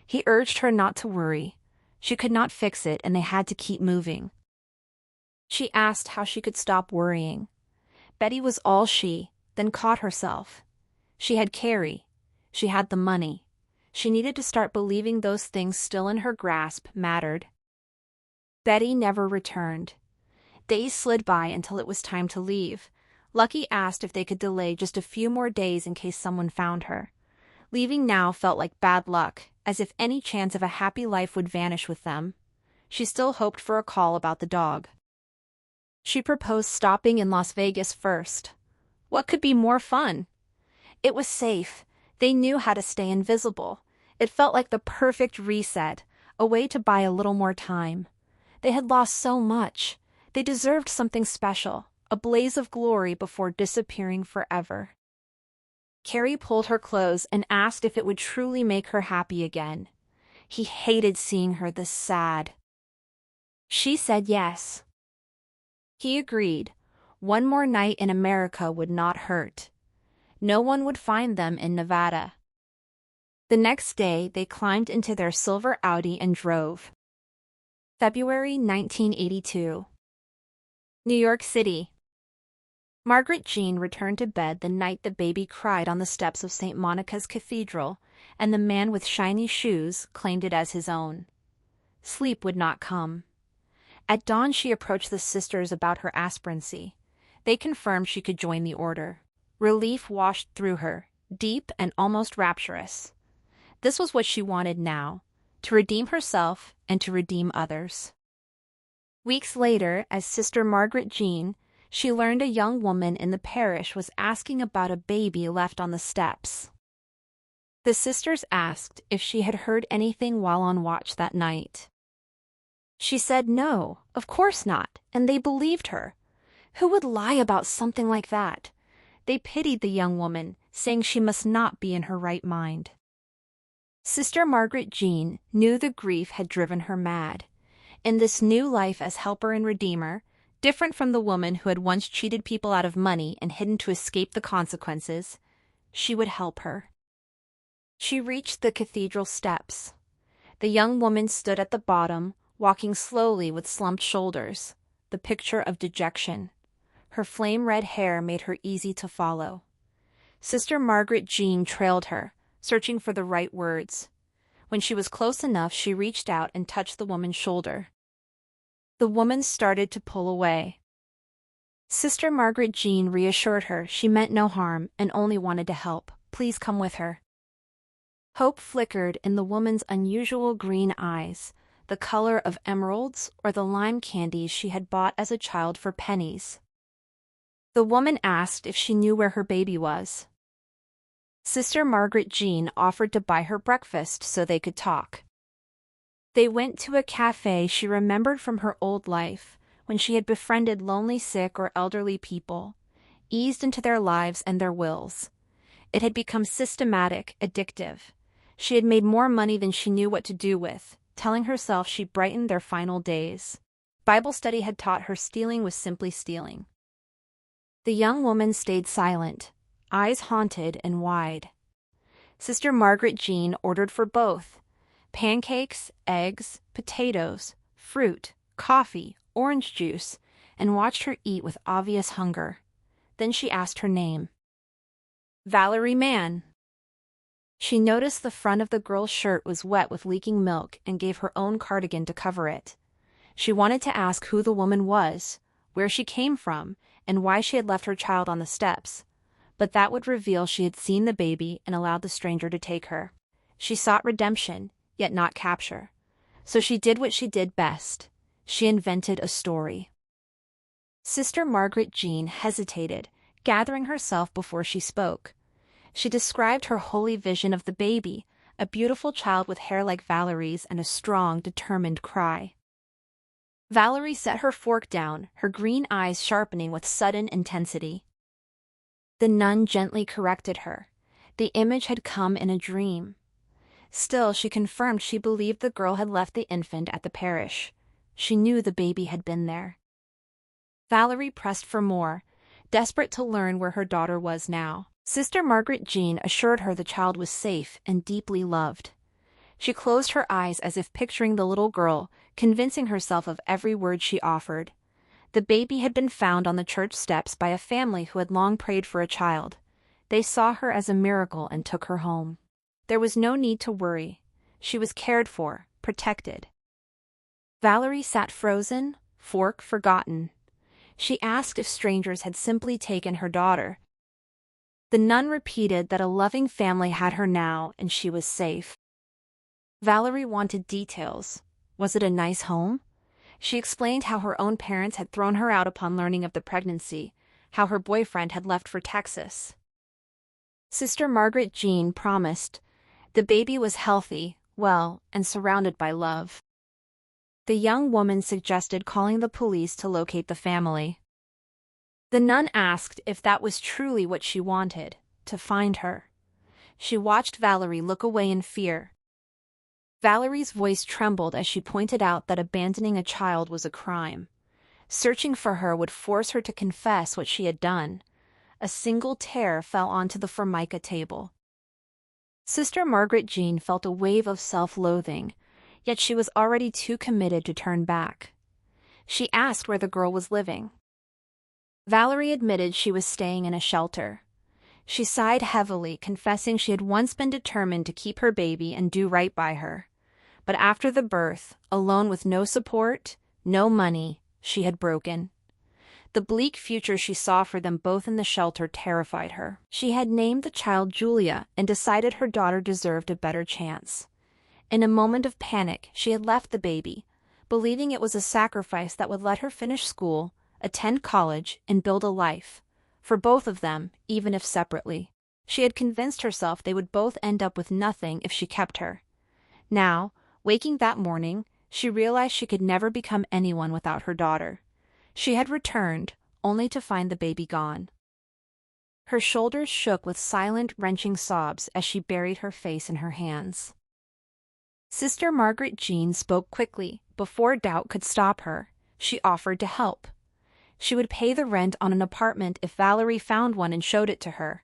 He urged her not to worry. She could not fix it and they had to keep moving. She asked how she could stop worrying. Betty was all she, then caught herself. She had Carrie. She had the money. She needed to start believing those things still in her grasp mattered. Betty never returned. Days slid by until it was time to leave. Lucky asked if they could delay just a few more days in case someone found her. Leaving now felt like bad luck, as if any chance of a happy life would vanish with them. She still hoped for a call about the dog. She proposed stopping in Las Vegas first. What could be more fun? It was safe. They knew how to stay invisible. It felt like the perfect reset, a way to buy a little more time. They had lost so much. They deserved something special, a blaze of glory before disappearing forever. Carrie pulled her clothes and asked if it would truly make her happy again. He hated seeing her this sad. She said yes. He agreed. One more night in America would not hurt. No one would find them in Nevada. The next day, they climbed into their silver Audi and drove. February 1982. New York City. Margaret Jean returned to bed the night the baby cried on the steps of St. Monica's Cathedral, and the man with shiny shoes claimed it as his own. Sleep would not come. At dawn she approached the sisters about her aspirancy. They confirmed she could join the order. Relief washed through her, deep and almost rapturous. This was what she wanted now, to redeem herself and to redeem others. Weeks later, as Sister Margaret Jean, she learned a young woman in the parish was asking about a baby left on the steps. The sisters asked if she had heard anything while on watch that night. She said no, of course not, and they believed her. Who would lie about something like that? They pitied the young woman, saying she must not be in her right mind. Sister Margaret Jean knew the grief had driven her mad. In this new life as helper and redeemer, different from the woman who had once cheated people out of money and hidden to escape the consequences, she would help her. She reached the cathedral steps. The young woman stood at the bottom, walking slowly with slumped shoulders, the picture of dejection. Her flame-red hair made her easy to follow. Sister Margaret Jean trailed her, searching for the right words. When she was close enough, she reached out and touched the woman's shoulder. The woman started to pull away. Sister Margaret Jean reassured her she meant no harm and only wanted to help. Please come with her. Hope flickered in the woman's unusual green eyes, the color of emeralds or the lime candies she had bought as a child for pennies. The woman asked if she knew where her baby was. Sister Margaret Jean offered to buy her breakfast so they could talk. They went to a cafe she remembered from her old life, when she had befriended lonely sick or elderly people, eased into their lives and their wills. It had become systematic, addictive. She had made more money than she knew what to do with, telling herself she brightened their final days. Bible study had taught her stealing was simply stealing. The young woman stayed silent, eyes haunted and wide. Sister Margaret Jean ordered for both: pancakes, eggs, potatoes, fruit, coffee, orange juice, and watched her eat with obvious hunger. Then she asked her name. Valerie Mann. She noticed the front of the girl's shirt was wet with leaking milk and gave her own cardigan to cover it. She wanted to ask who the woman was, where she came from, and why she had left her child on the steps. But that would reveal she had seen the baby and allowed the stranger to take her. She sought redemption, yet not capture. So she did what she did best. She invented a story. Sister Margaret Jean hesitated, gathering herself before she spoke. She described her holy vision of the baby, a beautiful child with hair like Valerie's and a strong, determined cry. Valerie set her fork down, her green eyes sharpening with sudden intensity. The nun gently corrected her. The image had come in a dream. Still, she confirmed she believed the girl had left the infant at the parish. She knew the baby had been there. Valerie pressed for more, desperate to learn where her daughter was now. Sister Margaret Jean assured her the child was safe and deeply loved. She closed her eyes as if picturing the little girl, convincing herself of every word she offered. The baby had been found on the church steps by a family who had long prayed for a child. They saw her as a miracle and took her home. There was no need to worry. She was cared for, protected. Valerie sat frozen, fork forgotten. She asked if strangers had simply taken her daughter. The nun repeated that a loving family had her now and she was safe. Valerie wanted details. Was it a nice home? She explained how her own parents had thrown her out upon learning of the pregnancy, how her boyfriend had left for Texas. Sister Margaret Jean promised the baby was healthy, well, and surrounded by love. The young woman suggested calling the police to locate the family. The nun asked if that was truly what she wanted, to find her. She watched Valerie look away in fear. Valerie's voice trembled as she pointed out that abandoning a child was a crime. Searching for her would force her to confess what she had done. A single tear fell onto the formica table. Sister Margaret Jean felt a wave of self-loathing, yet she was already too committed to turn back. She asked where the girl was living. Valerie admitted she was staying in a shelter. She sighed heavily, confessing she had once been determined to keep her baby and do right by her. But after the birth, alone with no support, no money, she had broken. The bleak future she saw for them both in the shelter terrified her. She had named the child Julia and decided her daughter deserved a better chance. In a moment of panic, she had left the baby, believing it was a sacrifice that would let her finish school, attend college, and build a life. For both of them, even if separately. She had convinced herself they would both end up with nothing if she kept her. Now, waking that morning, she realized she could never become anyone without her daughter. She had returned, only to find the baby gone. Her shoulders shook with silent, wrenching sobs as she buried her face in her hands. Sister Margaret Jean spoke quickly. Before doubt could stop her, she offered to help. She would pay the rent on an apartment if Valerie found one and showed it to her.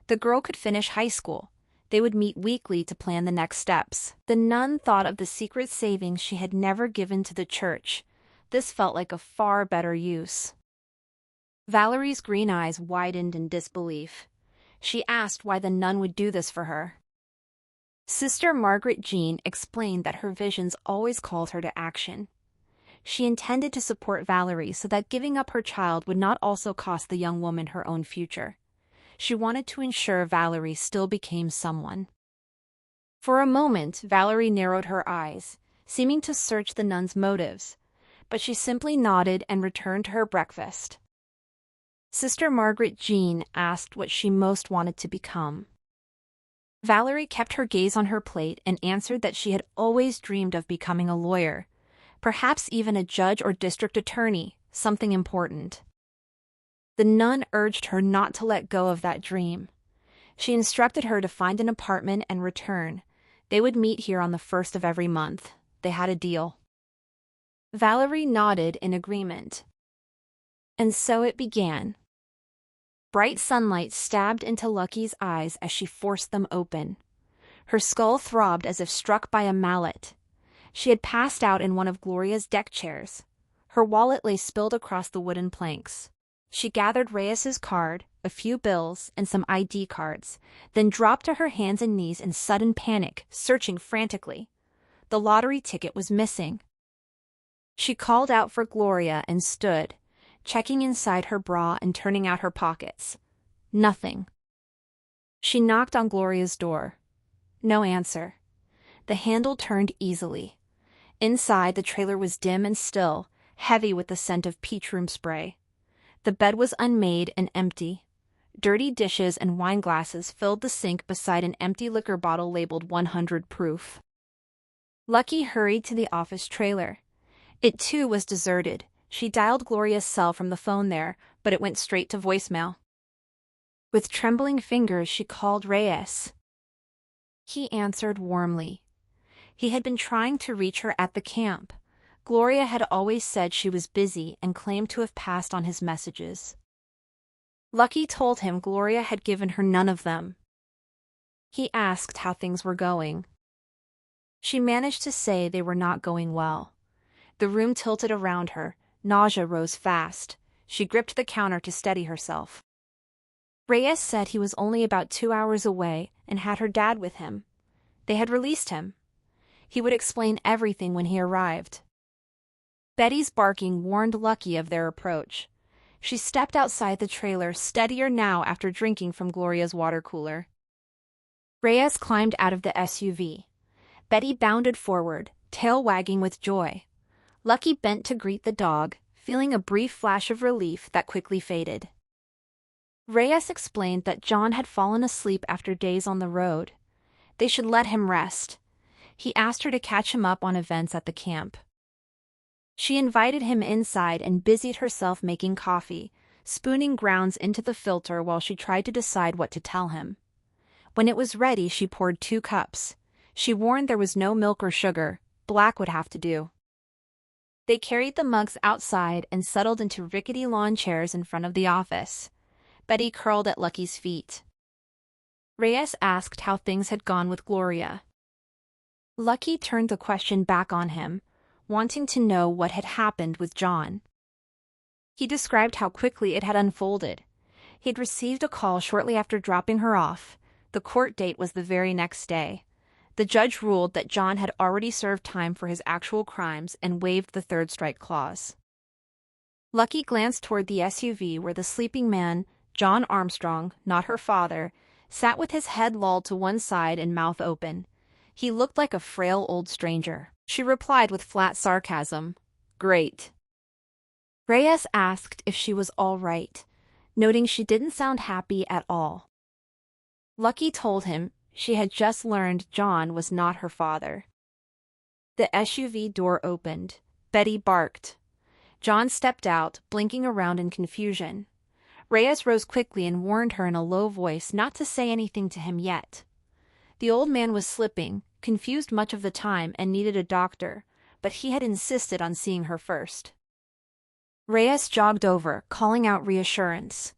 The girl could finish high school. They would meet weekly to plan the next steps. The nun thought of the secret savings she had never given to the church. This felt like a far better use. Valerie's green eyes widened in disbelief. She asked why the nun would do this for her. Sister Margaret Jean explained that her visions always called her to action. She intended to support Valerie so that giving up her child would not also cost the young woman her own future. She wanted to ensure Valerie still became someone. For a moment, Valerie narrowed her eyes, seeming to search the nun's motives, but she simply nodded and returned to her breakfast. Sister Margaret Jean asked what she most wanted to become. Valerie kept her gaze on her plate and answered that she had always dreamed of becoming a lawyer, perhaps even a judge or district attorney, something important. The nun urged her not to let go of that dream. She instructed her to find an apartment and return. They would meet here on the 1st of every month. They had a deal. Valerie nodded in agreement. And so it began. Bright sunlight stabbed into Lucky's eyes as she forced them open. Her skull throbbed as if struck by a mallet. She had passed out in one of Gloria's deck chairs. Her wallet lay spilled across the wooden planks. She gathered Reyes's card, a few bills, and some ID cards, then dropped to her hands and knees in sudden panic, searching frantically. The lottery ticket was missing. She called out for Gloria and stood, checking inside her bra and turning out her pockets. Nothing. She knocked on Gloria's door. No answer. The handle turned easily. Inside, the trailer was dim and still, heavy with the scent of peach room spray. The bed was unmade and empty. Dirty dishes and wine glasses filled the sink beside an empty liquor bottle labeled 100 proof. Lucky hurried to the office trailer. It too was deserted. She dialed Gloria's cell from the phone there, but it went straight to voicemail. With trembling fingers, she called Reyes. He answered warmly. He had been trying to reach her at the camp. Gloria had always said she was busy and claimed to have passed on his messages. Lucky told him Gloria had given her none of them. He asked how things were going. She managed to say they were not going well. The room tilted around her. Nausea rose fast. She gripped the counter to steady herself. Reyes said he was only about 2 hours away and had her dad with him. They had released him. He would explain everything when he arrived. Betty's barking warned Lucky of their approach. She stepped outside the trailer, steadier now after drinking from Gloria's water cooler. Reyes climbed out of the SUV. Betty bounded forward, tail wagging with joy. Lucky bent to greet the dog, feeling a brief flash of relief that quickly faded. Reyes explained that John had fallen asleep after days on the road. They should let him rest. He asked her to catch him up on events at the camp. She invited him inside and busied herself making coffee, spooning grounds into the filter while she tried to decide what to tell him. When it was ready, she poured 2 cups. She warned there was no milk or sugar. Black would have to do. They carried the mugs outside and settled into rickety lawn chairs in front of the office. Betty curled at Lucky's feet. Reyes asked how things had gone with Gloria. Lucky turned the question back on him, wanting to know what had happened with John. He described how quickly it had unfolded. He'd received a call shortly after dropping her off. The court date was the very next day. The judge ruled that John had already served time for his actual crimes and waived the 3rd strike clause. Lucky glanced toward the SUV where the sleeping man, John Armstrong, not her father, sat with his head lolled to one side and mouth open. He looked like a frail old stranger. She replied with flat sarcasm, "Great." Reyes asked if she was all right, noting she didn't sound happy at all. Lucky told him she had just learned John was not her father. The SUV door opened. Betty barked. John stepped out, blinking around in confusion. Reyes rose quickly and warned her in a low voice not to say anything to him yet. The old man was slipping, confused much of the time, and needed a doctor, but he had insisted on seeing her first. Reyes jogged over, calling out reassurance.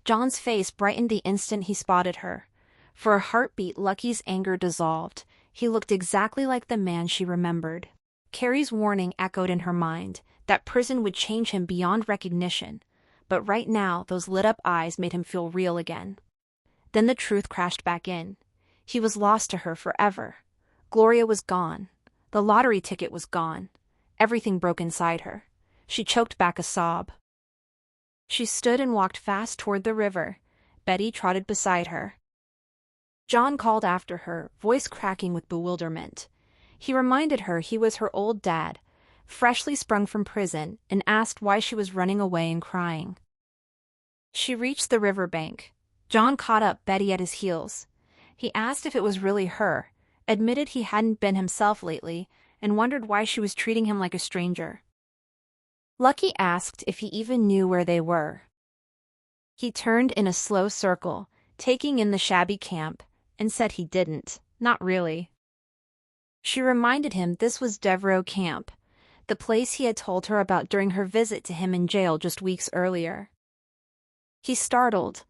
John's face brightened the instant he spotted her. For a heartbeat, Lucky's anger dissolved. He looked exactly like the man she remembered. Carrie's warning echoed in her mind, that prison would change him beyond recognition. But right now, those lit-up eyes made him feel real again. Then the truth crashed back in. He was lost to her forever. Gloria was gone. The lottery ticket was gone. Everything broke inside her. She choked back a sob. She stood and walked fast toward the river. Betty trotted beside her. John called after her, voice cracking with bewilderment. He reminded her he was her old dad, freshly sprung from prison, and asked why she was running away and crying. She reached the riverbank. John caught up, Betty at his heels. He asked if it was really her, admitted he hadn't been himself lately, and wondered why she was treating him like a stranger. Lucky asked if he even knew where they were. He turned in a slow circle, taking in the shabby camp, and said he didn't, not really. She reminded him this was Devereaux Camp, the place he had told her about during her visit to him in jail just weeks earlier. He startled,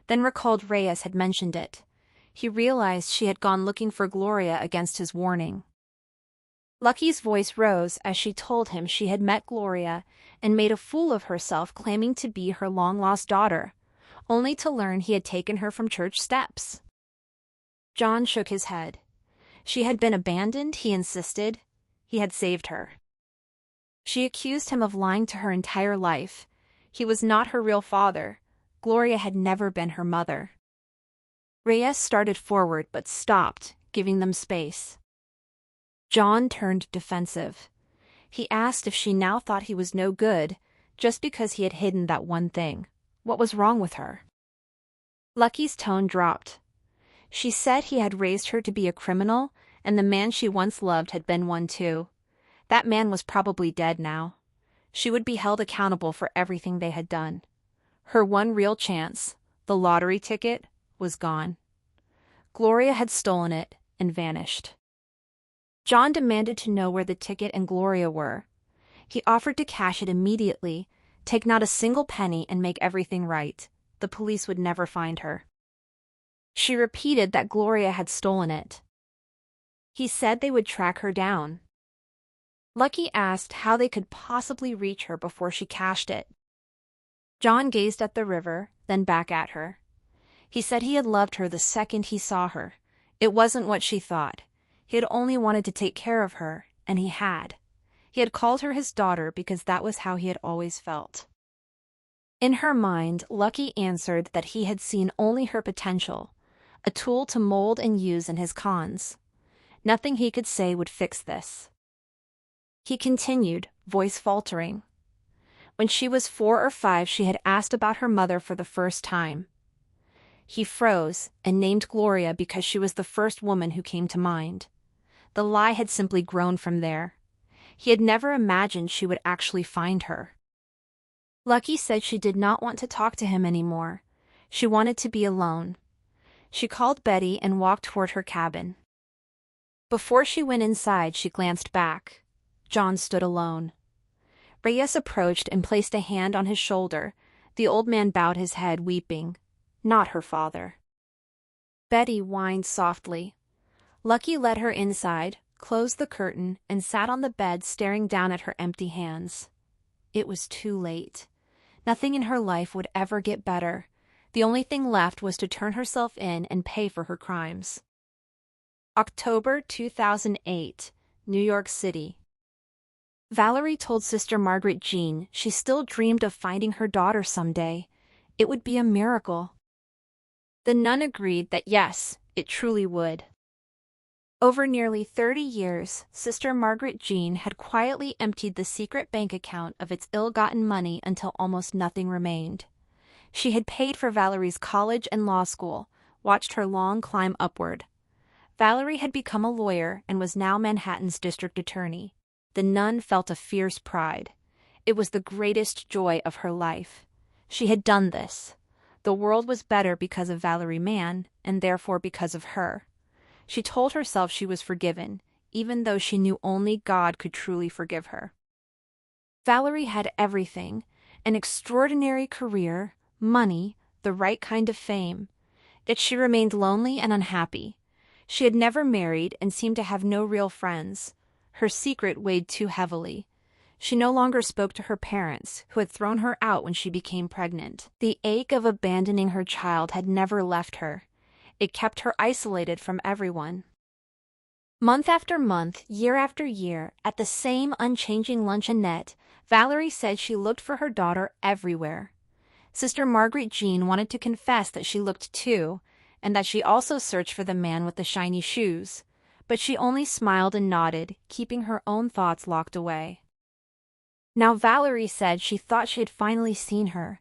then recalled Reyes had mentioned it. He realized she had gone looking for Gloria against his warning. Lucky's voice rose as she told him she had met Gloria and made a fool of herself claiming to be her long-lost daughter, only to learn he had taken her from church steps. John shook his head. She had been abandoned, he insisted. He had saved her. She accused him of lying to her entire life. He was not her real father. Gloria had never been her mother. Reyes started forward but stopped, giving them space. John turned defensive. He asked if she now thought he was no good, just because he had hidden that one thing. What was wrong with her? Lucky's tone dropped. She said he had raised her to be a criminal, and the man she once loved had been one too. That man was probably dead now. She would be held accountable for everything they had done. Her one real chance, the lottery ticket, was gone. Gloria had stolen it and vanished. John demanded to know where the ticket and Gloria were. He offered to cash it immediately, take not a single penny, and make everything right. The police would never find her. She repeated that Gloria had stolen it. He said they would track her down. Lucky asked how they could possibly reach her before she cashed it. John gazed at the river, then back at her. He said he had loved her the second he saw her. It wasn't what she thought. He had only wanted to take care of her, and he had. He had called her his daughter because that was how he had always felt. In her mind, Lucky answered that he had seen only her potential, a tool to mold and use in his cons. Nothing he could say would fix this. He continued, voice faltering. When she was 4 or 5, she had asked about her mother for the first time. He froze and named Gloria because she was the first woman who came to mind. The lie had simply grown from there. He had never imagined she would actually find her. Lucky said she did not want to talk to him anymore. She wanted to be alone. She called Betty and walked toward her cabin. Before she went inside, she glanced back. John stood alone. Reyes approached and placed a hand on his shoulder. The old man bowed his head, weeping. Not her father. Betty whined softly. Lucky led her inside, closed the curtain, and sat on the bed staring down at her empty hands. It was too late. Nothing in her life would ever get better. The only thing left was to turn herself in and pay for her crimes. October 2008, New York City. Valerie told Sister Margaret Jean she still dreamed of finding her daughter someday. It would be a miracle. The nun agreed that yes, it truly would. Over nearly 30 years, Sister Margaret Jean had quietly emptied the secret bank account of its ill-gotten money until almost nothing remained. She had paid for Valerie's college and law school, watched her long climb upward. Valerie had become a lawyer and was now Manhattan's district attorney. The nun felt a fierce pride. It was the greatest joy of her life. She had done this. The world was better because of Valerie Mann, and therefore because of her. She told herself she was forgiven, even though she knew only God could truly forgive her. Valerie had everything: an extraordinary career, money, the right kind of fame. Yet she remained lonely and unhappy. She had never married and seemed to have no real friends. Her secret weighed too heavily. She no longer spoke to her parents, who had thrown her out when she became pregnant. The ache of abandoning her child had never left her. It kept her isolated from everyone. Month after month, year after year, at the same unchanging luncheonette, Valerie said she looked for her daughter everywhere. Sister Margaret Jean wanted to confess that she looked too, and that she also searched for the man with the shiny shoes, but she only smiled and nodded, keeping her own thoughts locked away. Now Valerie said she thought she had finally seen her.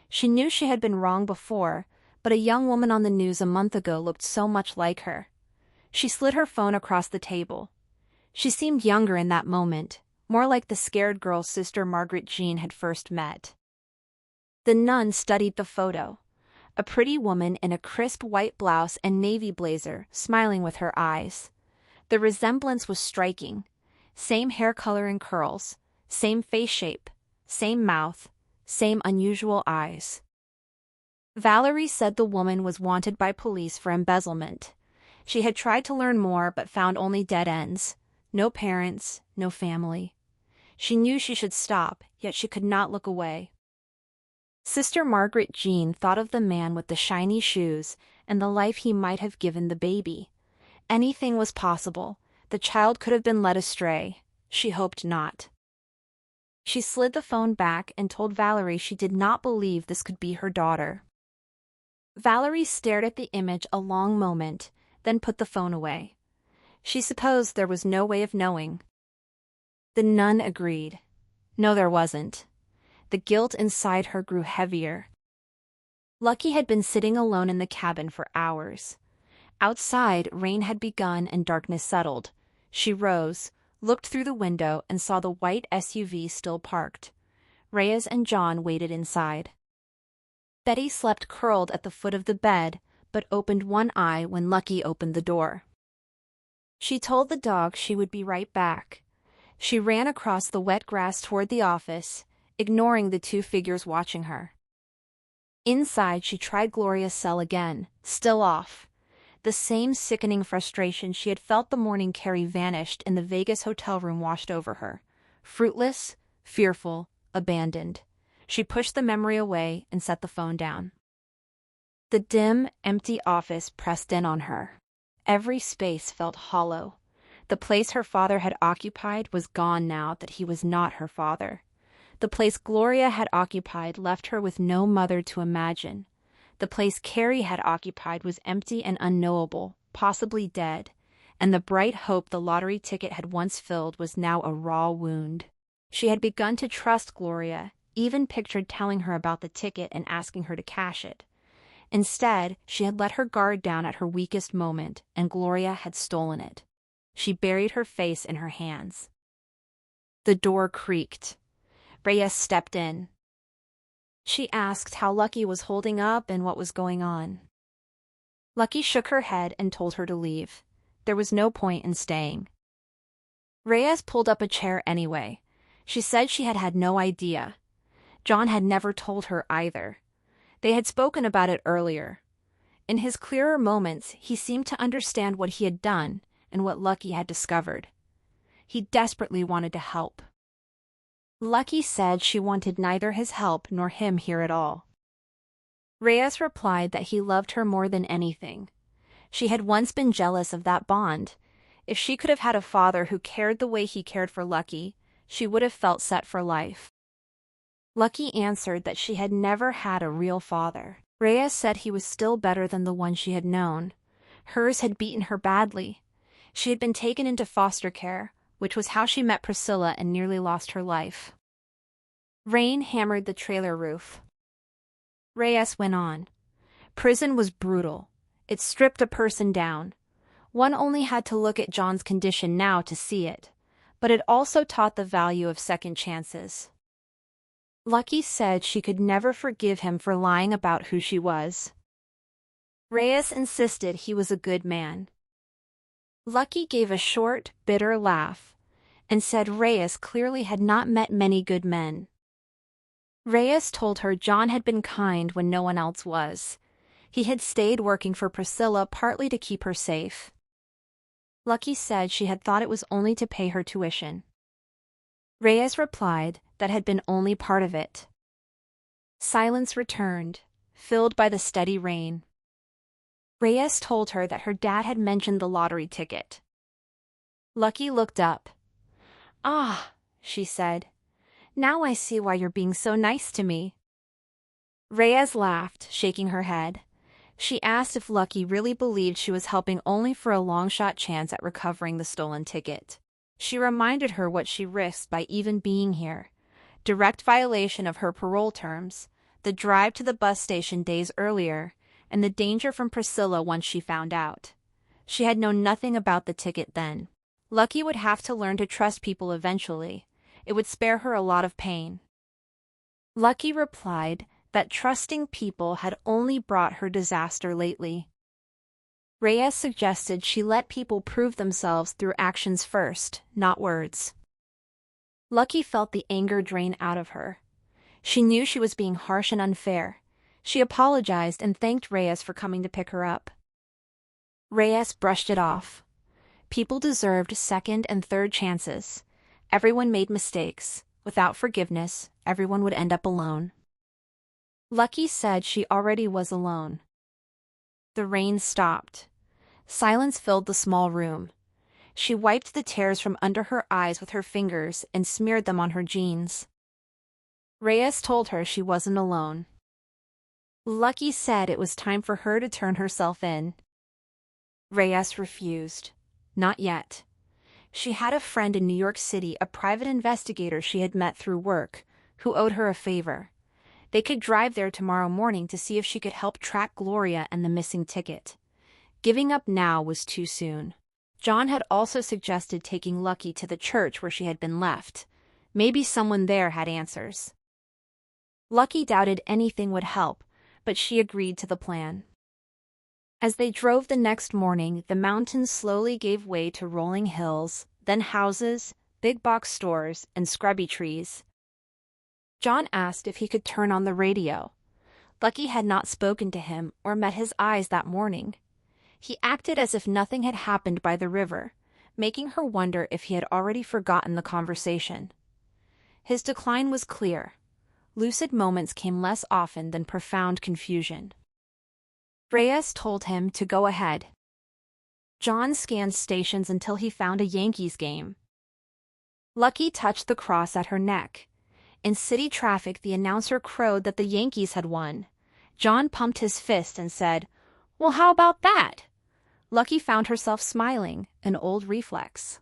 She knew she had been wrong before, but a young woman on the news a month ago looked so much like her. She slid her phone across the table. She seemed younger in that moment, more like the scared girl Sister Margaret Jean had first met. The nun studied the photo. A pretty woman in a crisp white blouse and navy blazer, smiling with her eyes. The resemblance was striking. Same hair color and curls, same face shape, same mouth, same unusual eyes. Valerie said the woman was wanted by police for embezzlement. She had tried to learn more but found only dead ends. No parents, no family. She knew she should stop, yet she could not look away. Sister Margaret Jean thought of the man with the shiny shoes and the life he might have given the baby. Anything was possible. The child could have been led astray. She hoped not. She slid the phone back and told Valerie she did not believe this could be her daughter. Valerie stared at the image a long moment, then put the phone away. She supposed there was no way of knowing. The nun agreed. No, there wasn't. The guilt inside her grew heavier. Lucky had been sitting alone in the cabin for hours. Outside, rain had begun and darkness settled. She rose, looked through the window and saw the white SUV still parked. Reyes and John waited inside. Betty slept curled at the foot of the bed, but opened one eye when Lucky opened the door. She told the dog she would be right back. She ran across the wet grass toward the office, ignoring the two figures watching her. Inside, she tried Gloria's cell again, still off. The same sickening frustration she had felt the morning Carrie vanished in the Vegas hotel room washed over her. Fruitless, fearful, abandoned. She pushed the memory away and set the phone down. The dim, empty office pressed in on her. Every space felt hollow. The place her father had occupied was gone now that he was not her father. The place Gloria had occupied left her with no mother to imagine. The place Carrie had occupied was empty and unknowable, possibly dead, and the bright hope the lottery ticket had once filled was now a raw wound. She had begun to trust Gloria, even pictured telling her about the ticket and asking her to cash it. Instead, she had let her guard down at her weakest moment, and Gloria had stolen it. She buried her face in her hands. The door creaked. Reyes stepped in. She asked how Lucky was holding up and what was going on. Lucky shook her head and told her to leave. There was no point in staying. Reyes pulled up a chair anyway. She said she had had no idea. John had never told her either. They had spoken about it earlier. In his clearer moments, he seemed to understand what he had done and what Lucky had discovered. He desperately wanted to help. Lucky said she wanted neither his help nor him here at all. Reyes replied that he loved her more than anything. She had once been jealous of that bond. If she could have had a father who cared the way he cared for Lucky, she would have felt set for life. Lucky answered that she had never had a real father. Reyes said he was still better than the one she had known. Hers had beaten her badly. She had been taken into foster care, which was how she met Priscilla and nearly lost her life. Rain hammered the trailer roof. Reyes went on. Prison was brutal. It stripped a person down. One only had to look at John's condition now to see it, but it also taught the value of second chances. Lucky said she could never forgive him for lying about who she was. Reyes insisted he was a good man. Lucky gave a short, bitter laugh and said Reyes clearly had not met many good men. Reyes told her John had been kind when no one else was. He had stayed working for Priscilla partly to keep her safe. Lucky said she had thought it was only to pay her tuition. Reyes replied that had been only part of it. Silence returned, filled by the steady rain. Reyes told her that her dad had mentioned the lottery ticket. Lucky looked up. "Ah," she said, "now I see why you're being so nice to me." Reyes laughed, shaking her head. She asked if Lucky really believed she was helping only for a long-shot chance at recovering the stolen ticket. She reminded her what she risked by even being here. Direct violation of her parole terms, the drive to the bus station days earlier, and the danger from Priscilla once she found out. She had known nothing about the ticket then. Lucky would have to learn to trust people eventually. It would spare her a lot of pain. Lucky replied that trusting people had only brought her disaster lately. Reyes suggested she let people prove themselves through actions first, not words. Lucky felt the anger drain out of her. She knew she was being harsh and unfair. She apologized and thanked Reyes for coming to pick her up. Reyes brushed it off. People deserved second and third chances. Everyone made mistakes. Without forgiveness, everyone would end up alone. Lucky said she already was alone. The rain stopped. Silence filled the small room. She wiped the tears from under her eyes with her fingers and smeared them on her jeans. Reyes told her she wasn't alone. Lucky said it was time for her to turn herself in. Reyes refused. Not yet. She had a friend in New York City, a private investigator she had met through work, who owed her a favor. They could drive there tomorrow morning to see if she could help track Gloria and the missing ticket. Giving up now was too soon. John had also suggested taking Lucky to the church where she had been left. Maybe someone there had answers. Lucky doubted anything would help, but she agreed to the plan. As they drove the next morning, the mountains slowly gave way to rolling hills, then houses, big box stores, and scrubby trees. John asked if he could turn on the radio. Lucky had not spoken to him or met his eyes that morning. He acted as if nothing had happened by the river, making her wonder if he had already forgotten the conversation. His decline was clear. Lucid moments came less often than profound confusion. Reyes told him to go ahead. John scanned stations until he found a Yankees game. Lucky touched the cross at her neck. In city traffic, the announcer crowed that the Yankees had won. John pumped his fist and said, "Well, how about that?" Lucky found herself smiling, an old reflex.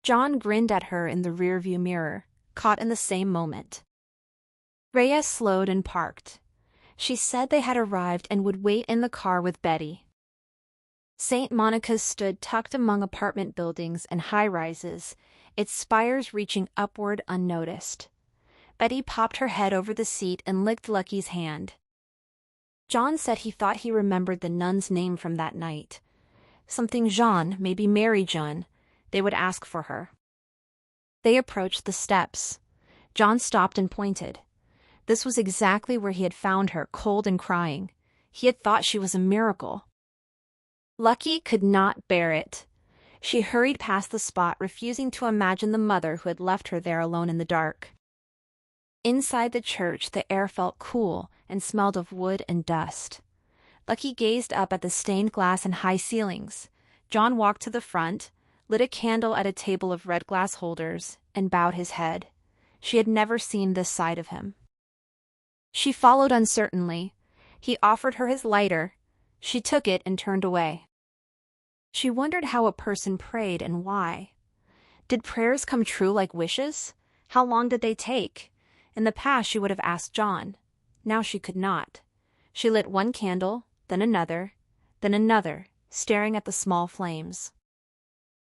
John grinned at her in the rearview mirror, caught in the same moment. Reyes slowed and parked. She said they had arrived and would wait in the car with Betty. St. Monica's stood tucked among apartment buildings and high-rises, its spires reaching upward unnoticed. Betty popped her head over the seat and licked Lucky's hand. John said he thought he remembered the nun's name from that night. Something Jean, maybe Mary Jean. They would ask for her. They approached the steps. John stopped and pointed. This was exactly where he had found her, cold and crying. He had thought she was a miracle. Lucky could not bear it. She hurried past the spot, refusing to imagine the mother who had left her there alone in the dark. Inside the church, the air felt cool and smelled of wood and dust. Lucky gazed up at the stained glass and high ceilings. John walked to the front, lit a candle at a table of red glass holders, and bowed his head. She had never seen this side of him. She followed uncertainly. He offered her his lighter. She took it and turned away. She wondered how a person prayed and why. Did prayers come true like wishes? How long did they take? In the past, she would have asked John. Now she could not. She lit one candle, then another, staring at the small flames.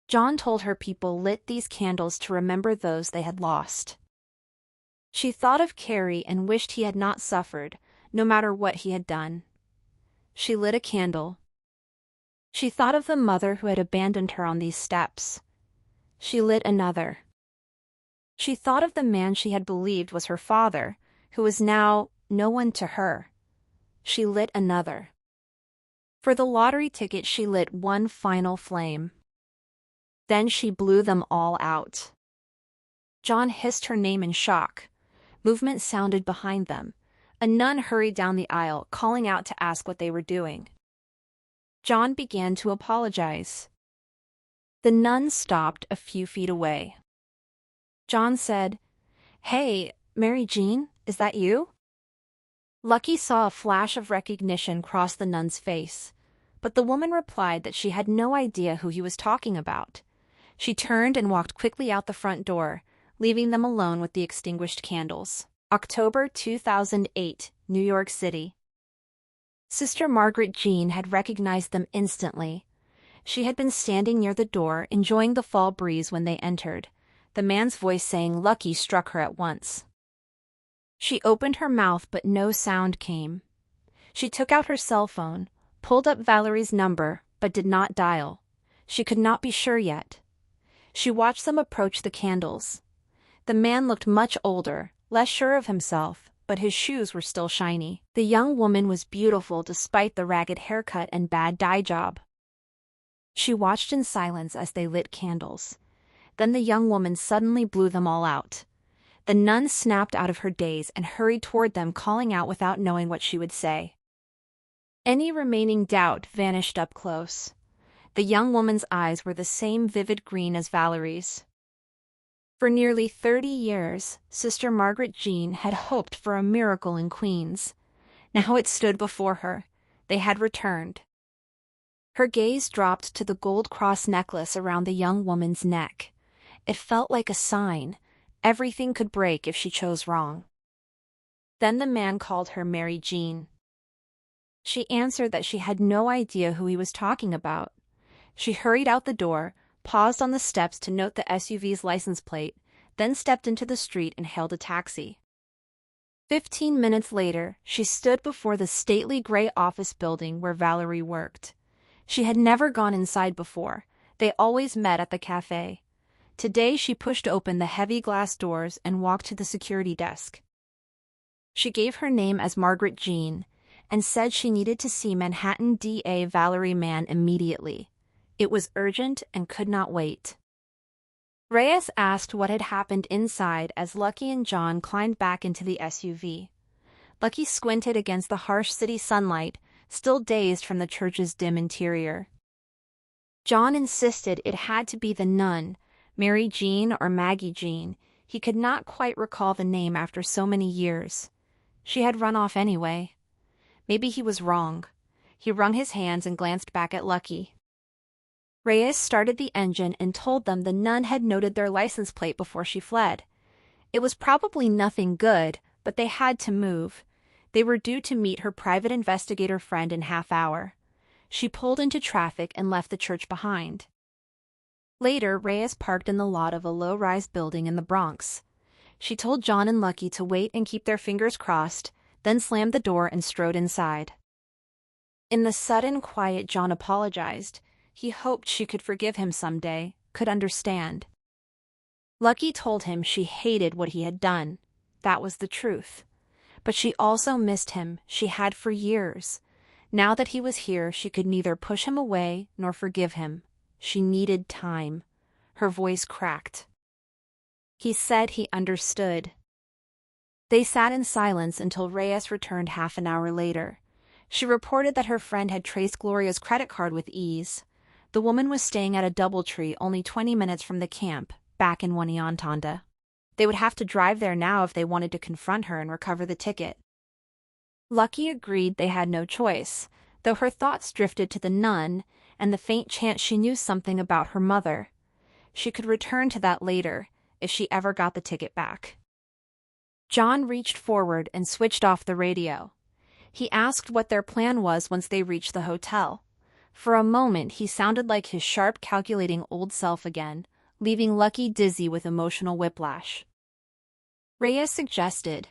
John told her people lit these candles to remember those they had lost. She thought of Carrie and wished he had not suffered, no matter what he had done. She lit a candle. She thought of the mother who had abandoned her on these steps. She lit another. She thought of the man she had believed was her father, who was now no one to her. She lit another. For the lottery ticket, she lit one final flame. Then she blew them all out. John hissed her name in shock. Movement sounded behind them. A nun hurried down the aisle, calling out to ask what they were doing. John began to apologize. The nun stopped a few feet away. John said, "Hey, Mary Jean, is that you?" Lucky saw a flash of recognition cross the nun's face, but the woman replied that she had no idea who he was talking about. She turned and walked quickly out the front door, leaving them alone with the extinguished candles. October 2008, New York City. Sister Margaret Jean had recognized them instantly. She had been standing near the door, enjoying the fall breeze when they entered. The man's voice saying Lucky struck her at once. She opened her mouth, but no sound came. She took out her cell phone, pulled up Valerie's number, but did not dial. She could not be sure yet. She watched them approach the candles. The man looked much older, less sure of himself, but his shoes were still shiny. The young woman was beautiful despite the ragged haircut and bad dye job. She watched in silence as they lit candles. Then the young woman suddenly blew them all out. The nun snapped out of her daze and hurried toward them, calling out without knowing what she would say. Any remaining doubt vanished up close. The young woman's eyes were the same vivid green as Valerie's. For nearly 30 years, Sister Margaret Jean had hoped for a miracle in Queens. Now it stood before her. They had returned. Her gaze dropped to the gold cross necklace around the young woman's neck. It felt like a sign. Everything could break if she chose wrong. Then the man called her Mary Jean. She answered that she had no idea who he was talking about. She hurried out the door, paused on the steps to note the SUV's license plate, then stepped into the street and hailed a taxi. 15 minutes later, she stood before the stately gray office building where Valerie worked. She had never gone inside before. They always met at the cafe. Today she pushed open the heavy glass doors and walked to the security desk. She gave her name as Margaret Jean and said she needed to see Manhattan DA Valerie Mann immediately. It was urgent and could not wait. Reyes asked what had happened inside as Lucky and John climbed back into the SUV. Lucky squinted against the harsh city sunlight, still dazed from the church's dim interior. John insisted it had to be the nun, Mary Jean or Maggie Jean. He could not quite recall the name after so many years. She had run off anyway. Maybe he was wrong. He wrung his hands and glanced back at Lucky. Reyes started the engine and told them the nun had noted their license plate before she fled. It was probably nothing good, but they had to move. They were due to meet her private investigator friend in half-hour. She pulled into traffic and left the church behind. Later, Reyes parked in the lot of a low-rise building in the Bronx. She told John and Lucky to wait and keep their fingers crossed, then slammed the door and strode inside. In the sudden quiet, John apologized. He hoped she could forgive him someday, could understand. Lucky told him she hated what he had done. That was the truth. But she also missed him. She had for years. Now that he was here, she could neither push him away nor forgive him. She needed time. Her voice cracked. He said he understood. They sat in silence until Reyes returned half an hour later. She reported that her friend had traced Gloria's credit card with ease. The woman was staying at a DoubleTree only 20 minutes from the camp, back in Waukegan. They would have to drive there now if they wanted to confront her and recover the ticket. Lucky agreed they had no choice, though her thoughts drifted to the nun and the faint chance she knew something about her mother. She could return to that later, if she ever got the ticket back. John reached forward and switched off the radio. He asked what their plan was once they reached the hotel. For a moment, he sounded like his sharp, calculating old self again, leaving Lucky dizzy with emotional whiplash. Reyes suggested.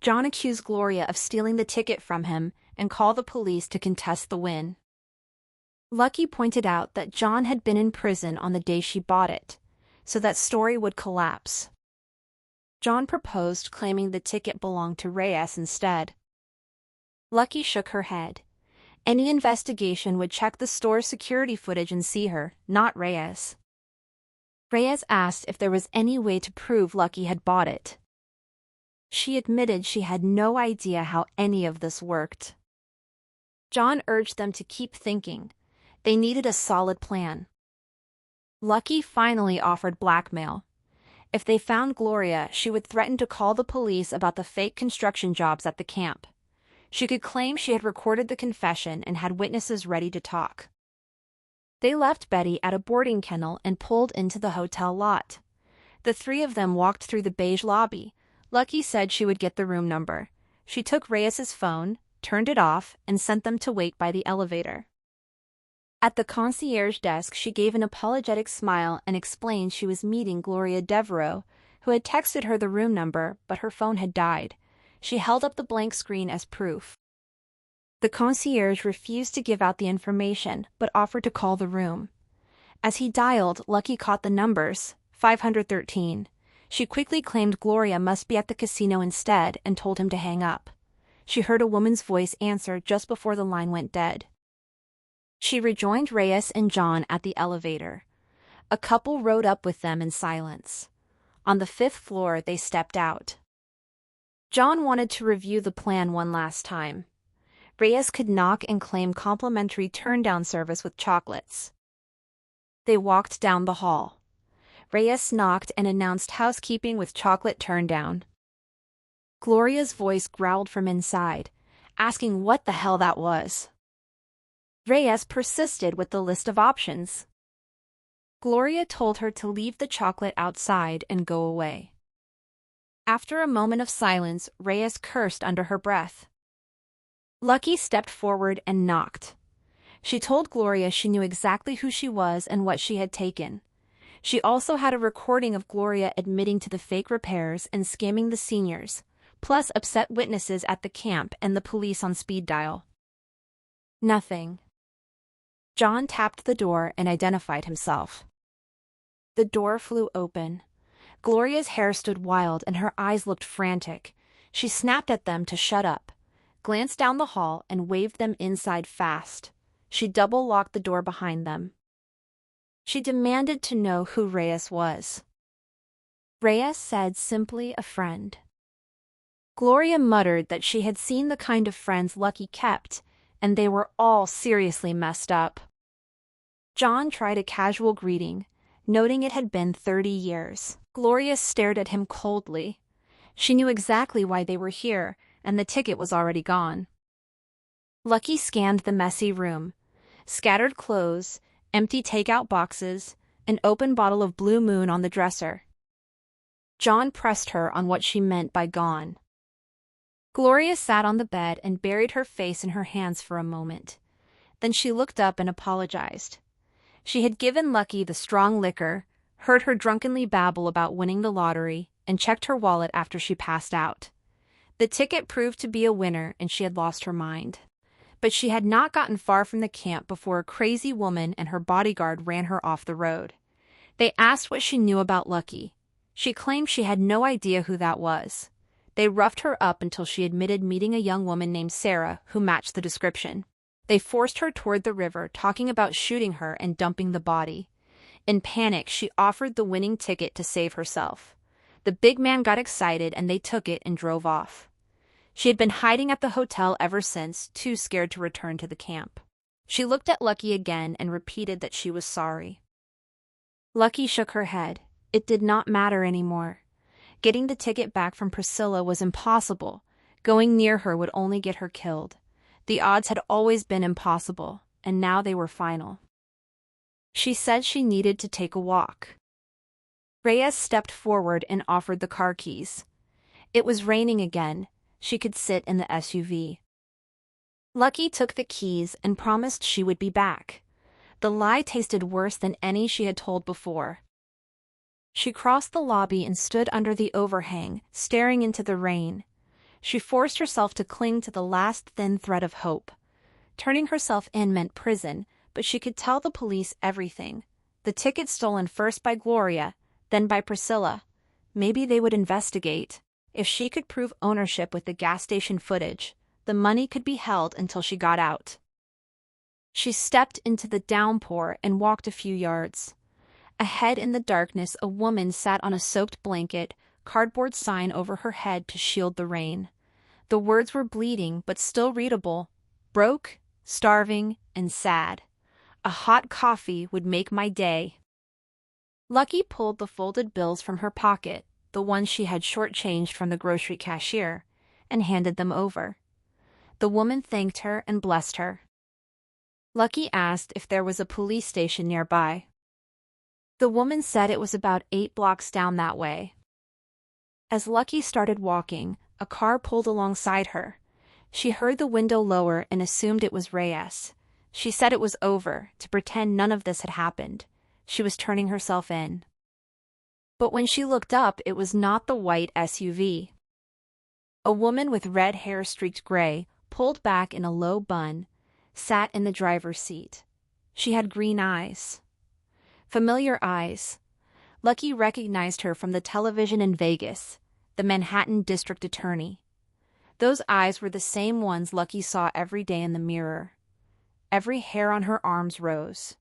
John accused Gloria of stealing the ticket from him and call the police to contest the win. Lucky pointed out that John had been in prison on the day she bought it, so that story would collapse. John proposed claiming the ticket belonged to Reyes instead. Lucky shook her head. Any investigation would check the store's security footage and see her, not Reyes. Reyes asked if there was any way to prove Lucky had bought it. She admitted she had no idea how any of this worked. John urged them to keep thinking. They needed a solid plan. Lucky finally offered blackmail. If they found Gloria, she would threaten to call the police about the fake construction jobs at the camp. She could claim she had recorded the confession and had witnesses ready to talk. They left Betty at a boarding kennel and pulled into the hotel lot. The three of them walked through the beige lobby. Lucky said she would get the room number. She took Reyes's phone, turned it off, and sent them to wait by the elevator. At the concierge desk, she gave an apologetic smile and explained she was meeting Gloria Devereaux, who had texted her the room number, but her phone had died. She held up the blank screen as proof. The concierge refused to give out the information, but offered to call the room. As he dialed, Lucky caught the numbers, 513. She quickly claimed Gloria must be at the casino instead and told him to hang up. She heard a woman's voice answer just before the line went dead. She rejoined Reyes and John at the elevator. A couple rode up with them in silence. On the 5th floor, they stepped out. John wanted to review the plan one last time. Reyes could knock and claim complimentary turn-down service with chocolates. They walked down the hall. Reyes knocked and announced housekeeping with chocolate turn-down. Gloria's voice growled from inside, asking what the hell that was. Reyes persisted with the list of options. Gloria told her to leave the chocolate outside and go away. After a moment of silence, Reyes cursed under her breath. Lucky stepped forward and knocked. She told Gloria she knew exactly who she was and what she had taken. She also had a recording of Gloria admitting to the fake repairs and scamming the seniors, plus upset witnesses at the camp and the police on speed dial. Nothing. John tapped the door and identified himself. The door flew open. Gloria's hair stood wild and her eyes looked frantic. She snapped at them to shut up, glanced down the hall, and waved them inside fast. She double-locked the door behind them. She demanded to know who Reyes was. Reyes said simply a friend. Gloria muttered that she had seen the kind of friends Lucky kept, and they were all seriously messed up. John tried a casual greeting, noting it had been 30 years. Gloria stared at him coldly. She knew exactly why they were here, and the ticket was already gone. Lucky scanned the messy room. Scattered clothes, empty takeout boxes, an open bottle of Blue Moon on the dresser. John pressed her on what she meant by gone. Gloria sat on the bed and buried her face in her hands for a moment. Then she looked up and apologized. She had given Lucky the strong liquor, heard her drunkenly babble about winning the lottery, and checked her wallet after she passed out. The ticket proved to be a winner and she had lost her mind. But she had not gotten far from the camp before a crazy woman and her bodyguard ran her off the road. They asked what she knew about Lucky. She claimed she had no idea who that was. They roughed her up until she admitted meeting a young woman named Sarah who matched the description. They forced her toward the river, talking about shooting her and dumping the body. In panic, she offered the winning ticket to save herself. The big man got excited and they took it and drove off. She had been hiding at the hotel ever since, too scared to return to the camp. She looked at Lucky again and repeated that she was sorry. Lucky shook her head. It did not matter anymore. Getting the ticket back from Priscilla was impossible. Going near her would only get her killed. The odds had always been impossible, and now they were final. She said she needed to take a walk. Reyes stepped forward and offered the car keys. It was raining again. She could sit in the SUV. Lucky took the keys and promised she would be back. The lie tasted worse than any she had told before. She crossed the lobby and stood under the overhang, staring into the rain. She forced herself to cling to the last thin thread of hope. Turning herself in meant prison, but she could tell the police everything. The ticket stolen first by Gloria, then by Priscilla. Maybe they would investigate. If she could prove ownership with the gas station footage, the money could be held until she got out. She stepped into the downpour and walked a few yards. Ahead in the darkness, a woman sat on a soaked blanket, cardboard sign over her head to shield the rain. The words were bleeding but still readable. Broke, starving, and sad. A hot coffee would make my day. Lucky pulled the folded bills from her pocket, the ones she had shortchanged from the grocery cashier, and handed them over. The woman thanked her and blessed her. Lucky asked if there was a police station nearby. The woman said it was about 8 blocks down that way. As Lucky started walking, a car pulled alongside her. She heard the window lower and assumed it was Reyes. She said it was over, to pretend none of this had happened. She was turning herself in. But when she looked up, it was not the white SUV. A woman with red hair streaked gray, pulled back in a low bun, sat in the driver's seat. She had green eyes. Familiar eyes. Lucky recognized her from the television in Vegas, the Manhattan district attorney. Those eyes were the same ones Lucky saw every day in the mirror. Every hair on her arms rose.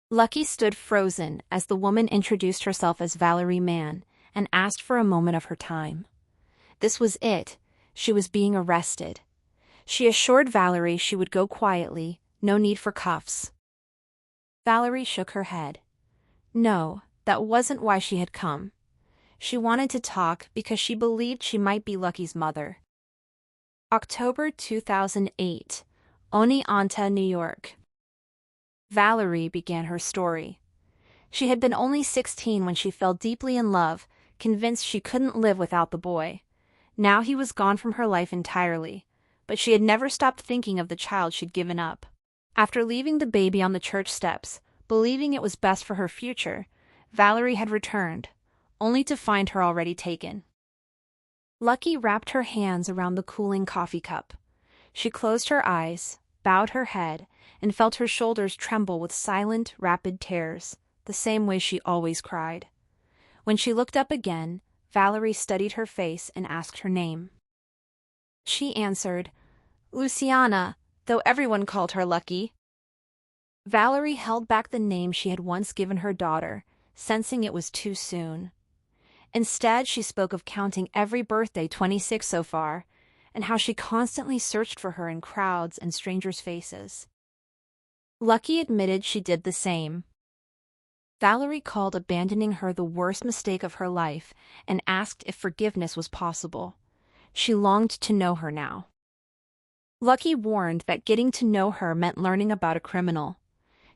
Lucky stood frozen as the woman introduced herself as Valerie Mann and asked for a moment of her time. This was it. She was being arrested. She assured Valerie she would go quietly, no need for cuffs. Valerie shook her head. No, that wasn't why she had come. She wanted to talk because she believed she might be Lucky's mother. October 2008, Oneonta, New York. Valerie began her story. She had been only 16 when she fell deeply in love, convinced she couldn't live without the boy. Now he was gone from her life entirely, but she had never stopped thinking of the child she'd given up. After leaving the baby on the church steps, believing it was best for her future, Valerie had returned, only to find her already taken. Lucky wrapped her hands around the cooling coffee cup. She closed her eyes, bowed her head, and felt her shoulders tremble with silent, rapid tears, the same way she always cried. When she looked up again, Valerie studied her face and asked her name. She answered, Luciana, though everyone called her Lucky. Valerie held back the name she had once given her daughter, sensing it was too soon. Instead, she spoke of counting every birthday, 26 so far, and how she constantly searched for her in crowds and strangers' faces. Lucky admitted she did the same. Valerie called abandoning her the worst mistake of her life and asked if forgiveness was possible. She longed to know her now. Lucky warned that getting to know her meant learning about a criminal.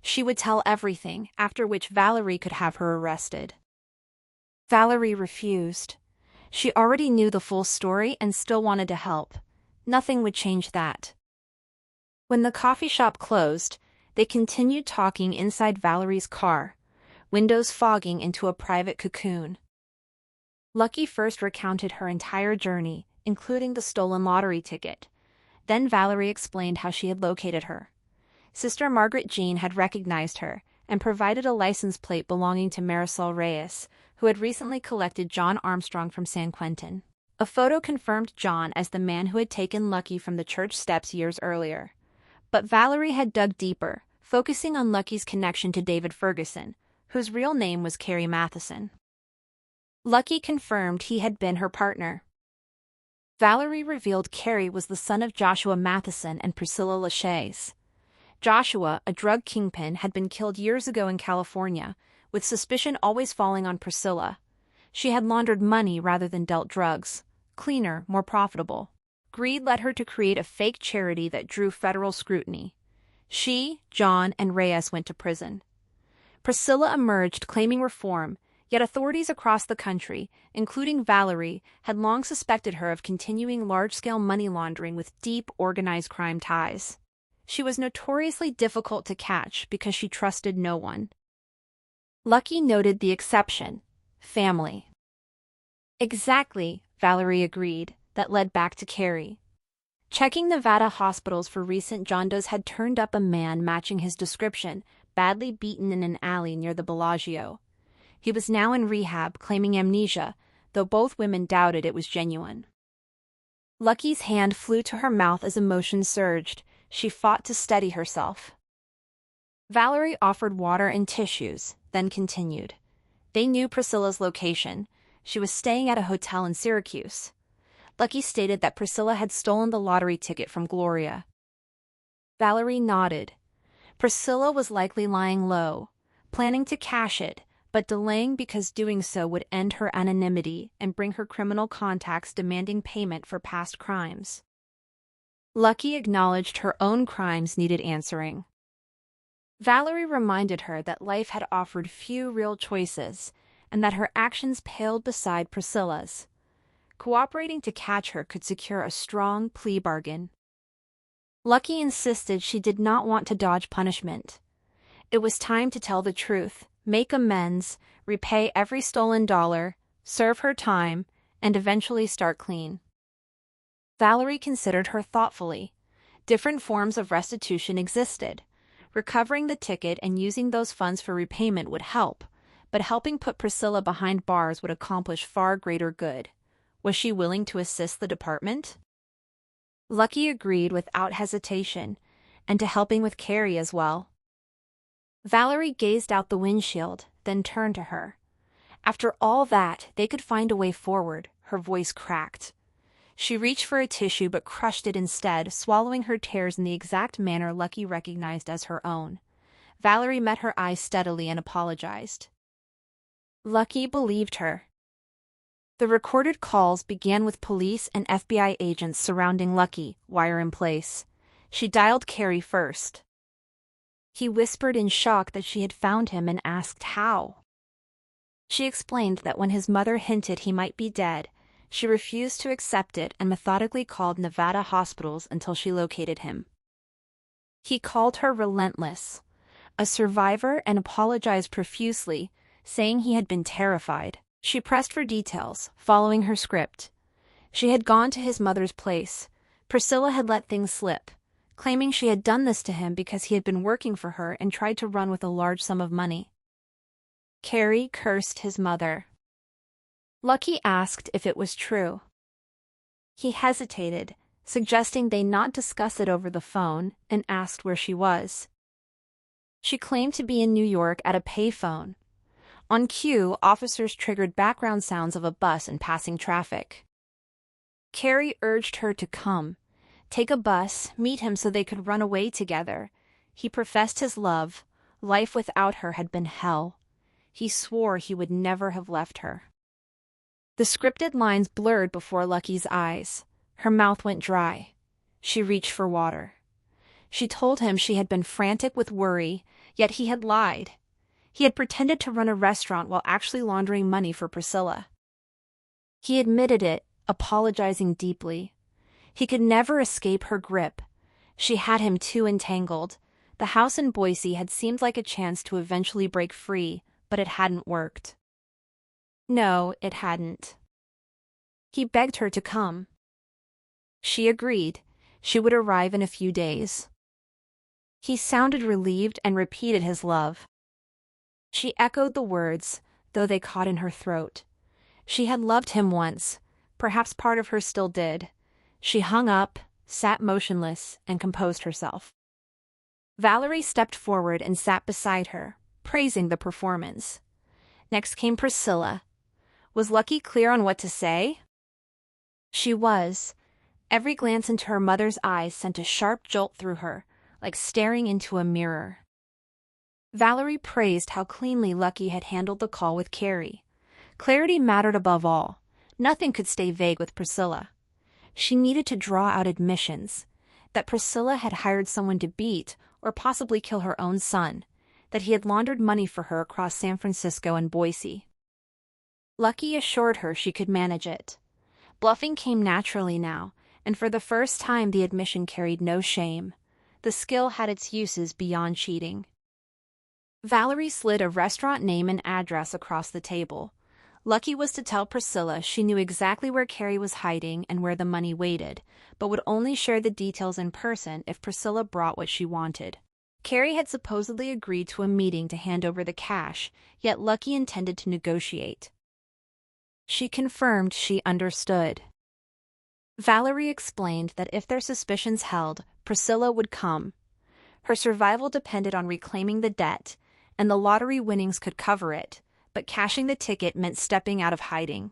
She would tell everything, after which Valerie could have her arrested. Valerie refused. She already knew the full story and still wanted to help. Nothing would change that. When the coffee shop closed, they continued talking inside Valerie's car, windows fogging into a private cocoon. Lucky first recounted her entire journey, including the stolen lottery ticket. Then Valerie explained how she had located her. Sister Margaret Jean had recognized her and provided a license plate belonging to Marisol Reyes, who had recently collected John Armstrong from San Quentin. A photo confirmed John as the man who had taken Lucky from the church steps years earlier. But Valerie had dug deeper, focusing on Lucky's connection to David Ferguson, whose real name was Carrie Matheson. Lucky confirmed he had been her partner. Valerie revealed Carrie was the son of Joshua Matheson and Priscilla Lachey's. Joshua, a drug kingpin, had been killed years ago in California, with suspicion always falling on Priscilla. She had laundered money rather than dealt drugs. Cleaner, more profitable. Greed led her to create a fake charity that drew federal scrutiny. She, John, and Reyes went to prison. Priscilla emerged claiming reform, yet authorities across the country, including Valerie, had long suspected her of continuing large-scale money laundering with deep, organized crime ties. She was notoriously difficult to catch because she trusted no one. Lucky noted the exception: family. Exactly, Valerie agreed. That led back to Carrie. Checking Nevada hospitals for recent jaundice had turned up a man matching his description, badly beaten in an alley near the Bellagio. He was now in rehab, claiming amnesia, though both women doubted it was genuine. Lucky's hand flew to her mouth as emotion surged. She fought to steady herself. Valerie offered water and tissues, then continued. They knew Priscilla's location. She was staying at a hotel in Syracuse. Lucky stated that Priscilla had stolen the lottery ticket from Gloria. Valerie nodded. Priscilla was likely lying low, planning to cash it, but delaying because doing so would end her anonymity and bring her criminal contacts demanding payment for past crimes. Lucky acknowledged her own crimes needed answering. Valerie reminded her that life had offered few real choices, and that her actions paled beside Priscilla's. Cooperating to catch her could secure a strong plea bargain. Lucky insisted she did not want to dodge punishment. It was time to tell the truth, make amends, repay every stolen dollar, serve her time, and eventually start clean. Valerie considered her thoughtfully. Different forms of restitution existed. Recovering the ticket and using those funds for repayment would help, but helping put Priscilla behind bars would accomplish far greater good. Was she willing to assist the department? Lucky agreed without hesitation, and to helping with Carrie as well. Valerie gazed out the windshield, then turned to her. After all that, they could find a way forward, her voice cracked. She reached for a tissue but crushed it instead, swallowing her tears in the exact manner Lucky recognized as her own. Valerie met her eyes steadily and apologized. Lucky believed her. The recorded calls began with police and FBI agents surrounding Lucky, wire in place. She dialed Carrie first. He whispered in shock that she had found him and asked how. She explained that when his mother hinted he might be dead, she refused to accept it and methodically called Nevada hospitals until she located him. He called her relentless, a survivor, and apologized profusely, saying he had been terrified. She pressed for details, following her script. She had gone to his mother's place. Priscilla had let things slip, claiming she had done this to him because he had been working for her and tried to run with a large sum of money. Carrie cursed his mother. Lucky asked if it was true. He hesitated, suggesting they not discuss it over the phone, and asked where she was. She claimed to be in New York at a payphone. On cue, officers triggered background sounds of a bus and passing traffic. Carrie urged her to come, take a bus, meet him so they could run away together. He professed his love. Life without her had been hell. He swore he would never have left her. The scripted lines blurred before Lucky's eyes. Her mouth went dry. She reached for water. She told him she had been frantic with worry, yet he had lied. He had pretended to run a restaurant while actually laundering money for Priscilla. He admitted it, apologizing deeply. He could never escape her grip. She had him too entangled. The house in Boise had seemed like a chance to eventually break free, but it hadn't worked. No, it hadn't. He begged her to come. She agreed. She would arrive in a few days. He sounded relieved and repeated his love. She echoed the words, though they caught in her throat. She had loved him once. Perhaps part of her still did. She hung up, sat motionless, and composed herself. Valerie stepped forward and sat beside her, praising the performance. Next came Priscilla. Was Lucky clear on what to say? She was. Every glance into her mother's eyes sent a sharp jolt through her, like staring into a mirror. Valerie praised how cleanly Lucky had handled the call with Carrie. Clarity mattered above all. Nothing could stay vague with Priscilla. She needed to draw out admissions, that Priscilla had hired someone to beat or possibly kill her own son, that he had laundered money for her across San Francisco and Boise. Lucky assured her she could manage it. Bluffing came naturally now, and for the first time the admission carried no shame. The skill had its uses beyond cheating. Valerie slid a restaurant name and address across the table. Lucky was to tell Priscilla she knew exactly where Carrie was hiding and where the money waited, but would only share the details in person if Priscilla brought what she wanted. Carrie had supposedly agreed to a meeting to hand over the cash, yet Lucky intended to negotiate. She confirmed she understood. Valerie explained that if their suspicions held, Priscilla would come. Her survival depended on reclaiming the debt, and the lottery winnings could cover it, but cashing the ticket meant stepping out of hiding.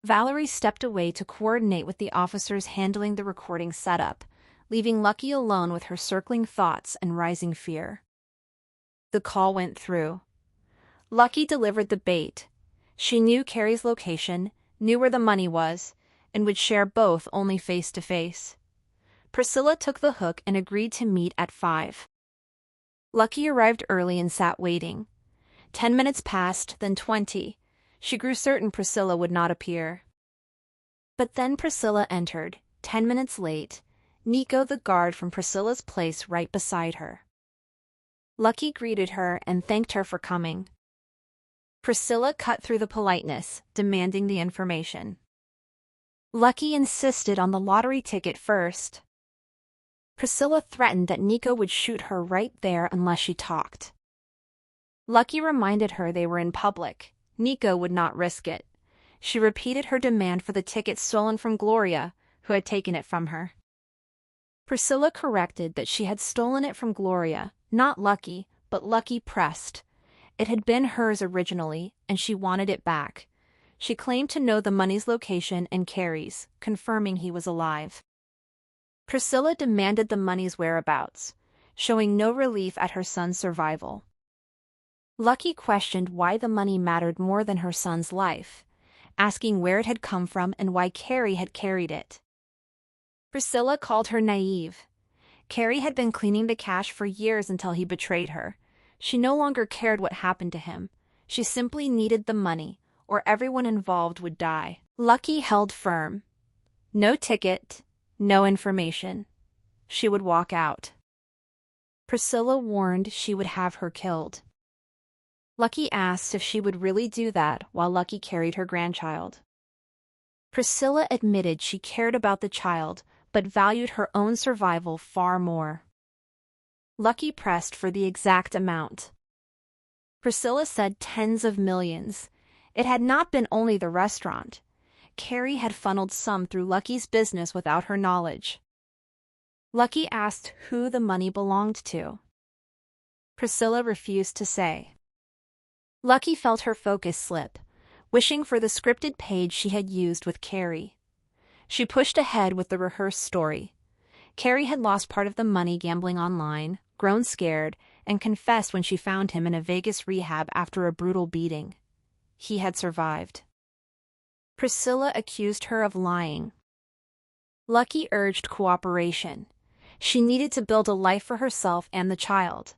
Valerie stepped away to coordinate with the officers handling the recording setup, leaving Lucky alone with her circling thoughts and rising fear. The call went through. Lucky delivered the bait. She knew Carrie's location, knew where the money was, and would share both only face to face. Priscilla took the hook and agreed to meet at 5. Lucky arrived early and sat waiting. 10 minutes passed, then 20. She grew certain Priscilla would not appear. But then Priscilla entered, 10 minutes late, Nico the guard from Priscilla's place right beside her. Lucky greeted her and thanked her for coming. Priscilla cut through the politeness, demanding the information. Lucky insisted on the lottery ticket first. Priscilla threatened that Nico would shoot her right there unless she talked. Lucky reminded her they were in public. Nico would not risk it. She repeated her demand for the ticket stolen from Gloria, who had taken it from her. Priscilla corrected that she had stolen it from Gloria, not Lucky, but Lucky pressed. It had been hers originally, and she wanted it back. She claimed to know the money's location and Carrie's, confirming he was alive. Priscilla demanded the money's whereabouts, showing no relief at her son's survival. Lucky questioned why the money mattered more than her son's life, asking where it had come from and why Carrie had carried it. Priscilla called her naive. Carrie had been cleaning the cash for years until he betrayed her. She no longer cared what happened to him. She simply needed the money, or everyone involved would die. Lucky held firm. No ticket, no information. She would walk out. Priscilla warned she would have her killed. Lucky asked if she would really do that while Lucky carried her grandchild. Priscilla admitted she cared about the child, but valued her own survival far more. Lucky pressed for the exact amount. Priscilla said tens of millions. It had not been only the restaurant. Carrie had funneled some through Lucky's business without her knowledge. Lucky asked who the money belonged to. Priscilla refused to say. Lucky felt her focus slip, wishing for the scripted page she had used with Carrie. She pushed ahead with the rehearsed story. Carrie had lost part of the money gambling online, grown scared, and confessed when she found him in a Vegas rehab after a brutal beating. He had survived. Priscilla accused her of lying. Lucky urged cooperation. She needed to build a life for herself and the child.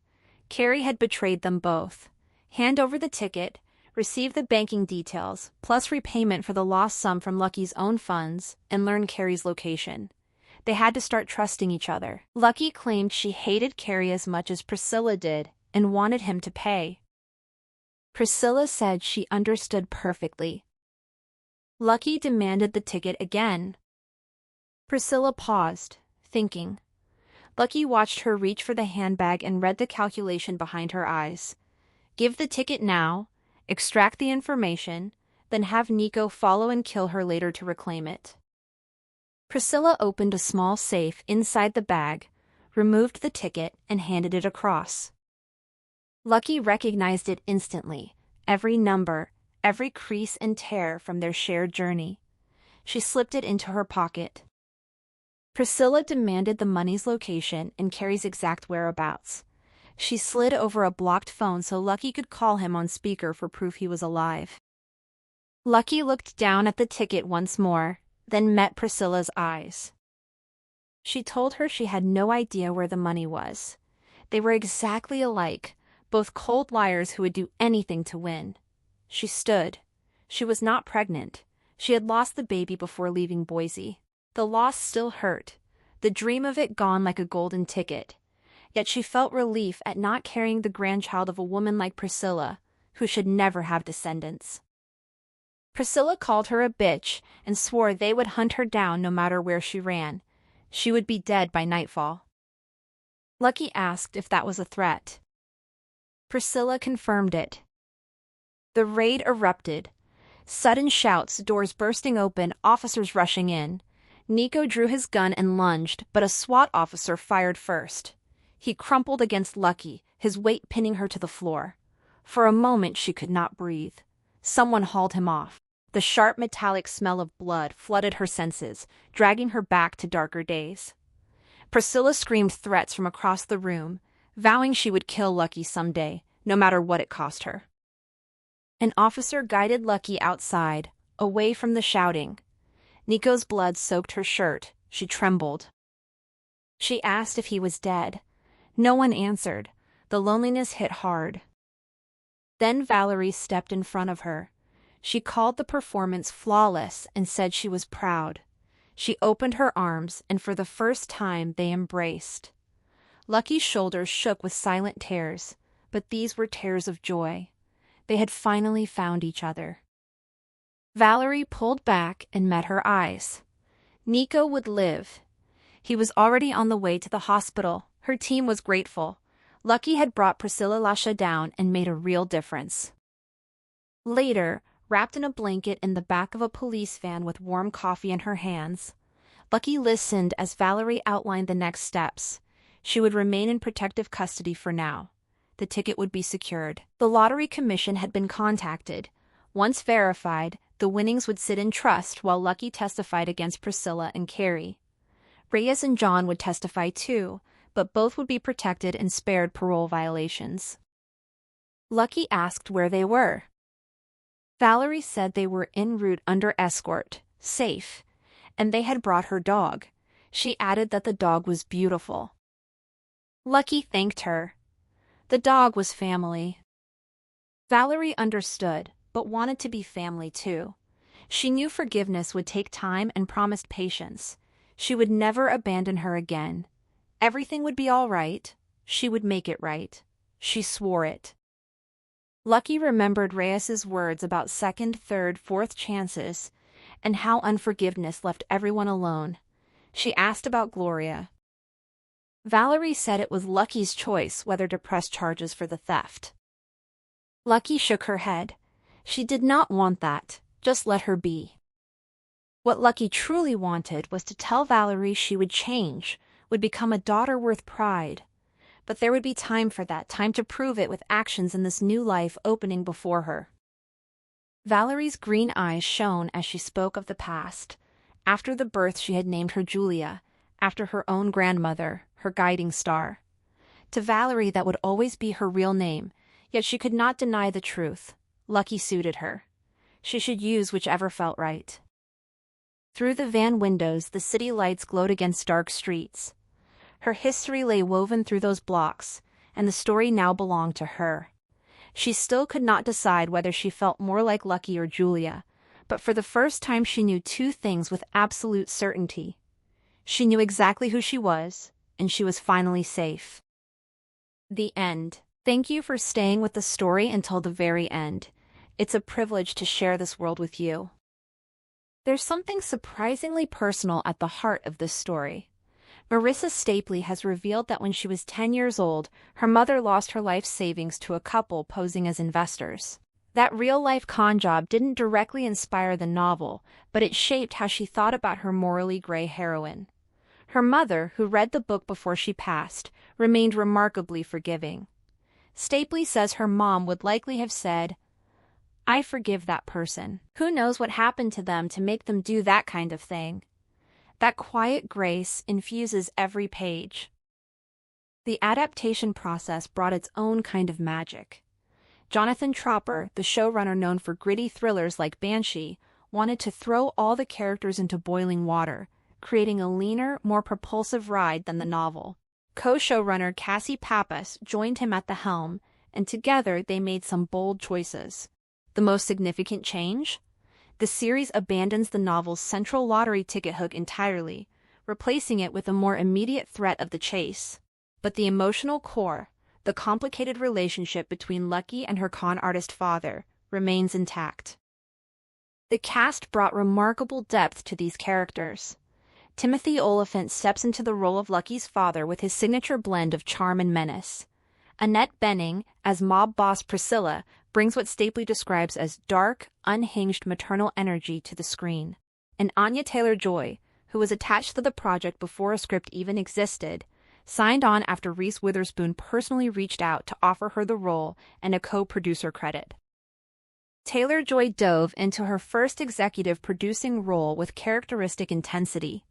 Carrie had betrayed them both. Hand over the ticket, receive the banking details, plus repayment for the lost sum from Lucky's own funds, and learn Carrie's location. They had to start trusting each other. Lucky claimed she hated Carrie as much as Priscilla did and wanted him to pay. Priscilla said she understood perfectly. Lucky demanded the ticket again. Priscilla paused, thinking. Lucky watched her reach for the handbag and read the calculation behind her eyes. Give the ticket now, extract the information, then have Nico follow and kill her later to reclaim it. Priscilla opened a small safe inside the bag, removed the ticket, and handed it across. Lucky recognized it instantly, every number, every crease and tear from their shared journey. She slipped it into her pocket. Priscilla demanded the money's location and Carrie's exact whereabouts. She slid over a blocked phone so Lucky could call him on speaker for proof he was alive. Lucky looked down at the ticket once more, then met Priscilla's eyes. She told her she had no idea where the money was. They were exactly alike, both cold liars who would do anything to win. She stood. She was not pregnant. She had lost the baby before leaving Boise. The loss still hurt, the dream of it gone like a golden ticket. Yet she felt relief at not carrying the grandchild of a woman like Priscilla, who should never have descendants. Priscilla called her a bitch and swore they would hunt her down no matter where she ran. She would be dead by nightfall. Lucky asked if that was a threat. Priscilla confirmed it. The raid erupted. Sudden shouts, doors bursting open, officers rushing in. Nico drew his gun and lunged, but a SWAT officer fired first. He crumpled against Lucky, his weight pinning her to the floor. For a moment she could not breathe. Someone hauled him off. The sharp metallic smell of blood flooded her senses, dragging her back to darker days. Priscilla screamed threats from across the room, vowing she would kill Lucky someday, no matter what it cost her. An officer guided Lucky outside, away from the shouting. Nico's blood soaked her shirt. She trembled. She asked if he was dead. No one answered. The loneliness hit hard. Then Valerie stepped in front of her. She called the performance flawless and said she was proud. She opened her arms, and for the first time they embraced. Lucky's shoulders shook with silent tears, but these were tears of joy. They had finally found each other. Valerie pulled back and met her eyes. Nico would live. He was already on the way to the hospital. Her team was grateful. Lucky had brought Priscilla Lasha down and made a real difference. Later, wrapped in a blanket in the back of a police van with warm coffee in her hands, Lucky listened as Valerie outlined the next steps. She would remain in protective custody for now. The ticket would be secured. The lottery commission had been contacted. Once verified, the winnings would sit in trust while Lucky testified against Priscilla and Carrie. Reyes and John would testify too, but both would be protected and spared parole violations. Lucky asked where they were. Valerie said they were en route under escort, safe, and they had brought her dog. She added that the dog was beautiful. Lucky thanked her. The dog was family. Valerie understood, but wanted to be family too. She knew forgiveness would take time and promised patience. She would never abandon her again. Everything would be all right. She would make it right. She swore it. Lucky remembered Reyes's words about second, third, fourth chances, and how unforgiveness left everyone alone. She asked about Gloria. Valerie said it was Lucky's choice whether to press charges for the theft. Lucky shook her head. She did not want that. Just let her be. What Lucky truly wanted was to tell Valerie she would change, would become a daughter worth pride. But there would be time for that, time to prove it with actions in this new life opening before her. Valerie's green eyes shone as she spoke of the past. After the birth she had named her Julia, after her own grandmother, her guiding star. To Valerie that would always be her real name, yet she could not deny the truth. Lucky suited her. She should use whichever felt right. Through the van windows the city lights glowed against dark streets. Her history lay woven through those blocks, and the story now belonged to her. She still could not decide whether she felt more like Lucky or Julia, but for the first time she knew two things with absolute certainty. She knew exactly who she was, and she was finally safe. The end. Thank you for staying with the story until the very end. It's a privilege to share this world with you. There's something surprisingly personal at the heart of this story. Marissa Stapley has revealed that when she was 10 years old, her mother lost her life savings to a couple posing as investors. That real-life con job didn't directly inspire the novel, but it shaped how she thought about her morally gray heroine. Her mother, who read the book before she passed, remained remarkably forgiving. Stapley says her mom would likely have said, "I forgive that person. Who knows what happened to them to make them do that kind of thing?" That quiet grace infuses every page. The adaptation process brought its own kind of magic. Jonathan Tropper, the showrunner known for gritty thrillers like Banshee, wanted to throw all the characters into boiling water, creating a leaner, more propulsive ride than the novel. Co-showrunner Cassie Pappas joined him at the helm, and together they made some bold choices. The most significant change? The series abandons the novel's central lottery ticket hook entirely, replacing it with a more immediate threat of the chase. But the emotional core, the complicated relationship between Lucky and her con artist father, remains intact. The cast brought remarkable depth to these characters. Timothy Olyphant steps into the role of Lucky's father with his signature blend of charm and menace. Annette Bening, as mob boss Priscilla, brings what Stapley describes as dark, unhinged maternal energy to the screen. And Anya Taylor-Joy, who was attached to the project before a script even existed, signed on after Reese Witherspoon personally reached out to offer her the role and a co-producer credit. Taylor-Joy dove into her first executive producing role with characteristic intensity.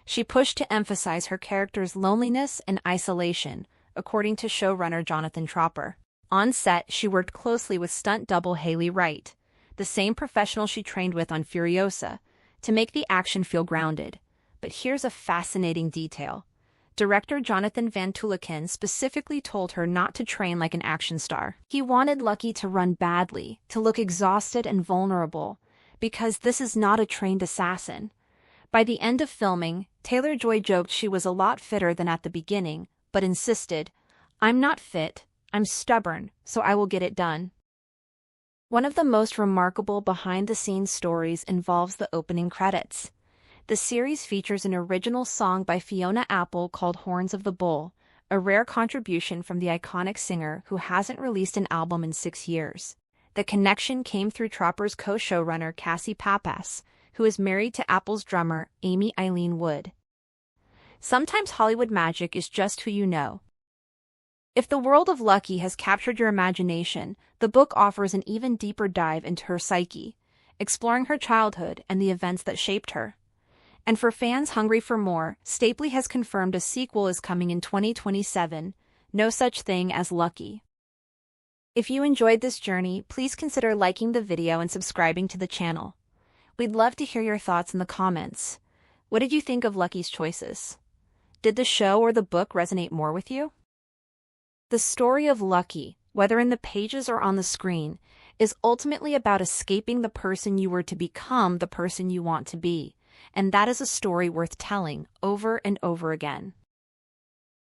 She pushed to emphasize her character's loneliness and isolation, according to showrunner Jonathan Tropper. On set, she worked closely with stunt double Haley Wright, the same professional she trained with on Furiosa, to make the action feel grounded. But here's a fascinating detail. Director Jonathan Van Tulleken specifically told her not to train like an action star. He wanted Lucky to run badly, to look exhausted and vulnerable, because this is not a trained assassin. By the end of filming, Taylor-Joy joked she was a lot fitter than at the beginning, but insisted, "I'm not fit, I'm stubborn, so I will get it done." One of the most remarkable behind-the-scenes stories involves the opening credits. The series features an original song by Fiona Apple called Horns of the Bull, a rare contribution from the iconic singer who hasn't released an album in 6 years. The connection came through Tropper's co-showrunner Cassie Pappas, who is married to Apple's drummer Amy Eileen Wood. Sometimes Hollywood magic is just who you know. If the world of Lucky has captured your imagination, the book offers an even deeper dive into her psyche, exploring her childhood and the events that shaped her. And for fans hungry for more, Stapley has confirmed a sequel is coming in 2027, No Such Thing as Lucky. If you enjoyed this journey, please consider liking the video and subscribing to the channel. We'd love to hear your thoughts in the comments. What did you think of Lucky's choices? Did the show or the book resonate more with you? The story of Lucky, whether in the pages or on the screen, is ultimately about escaping the person you were to become the person you want to be. And that is a story worth telling over and over again.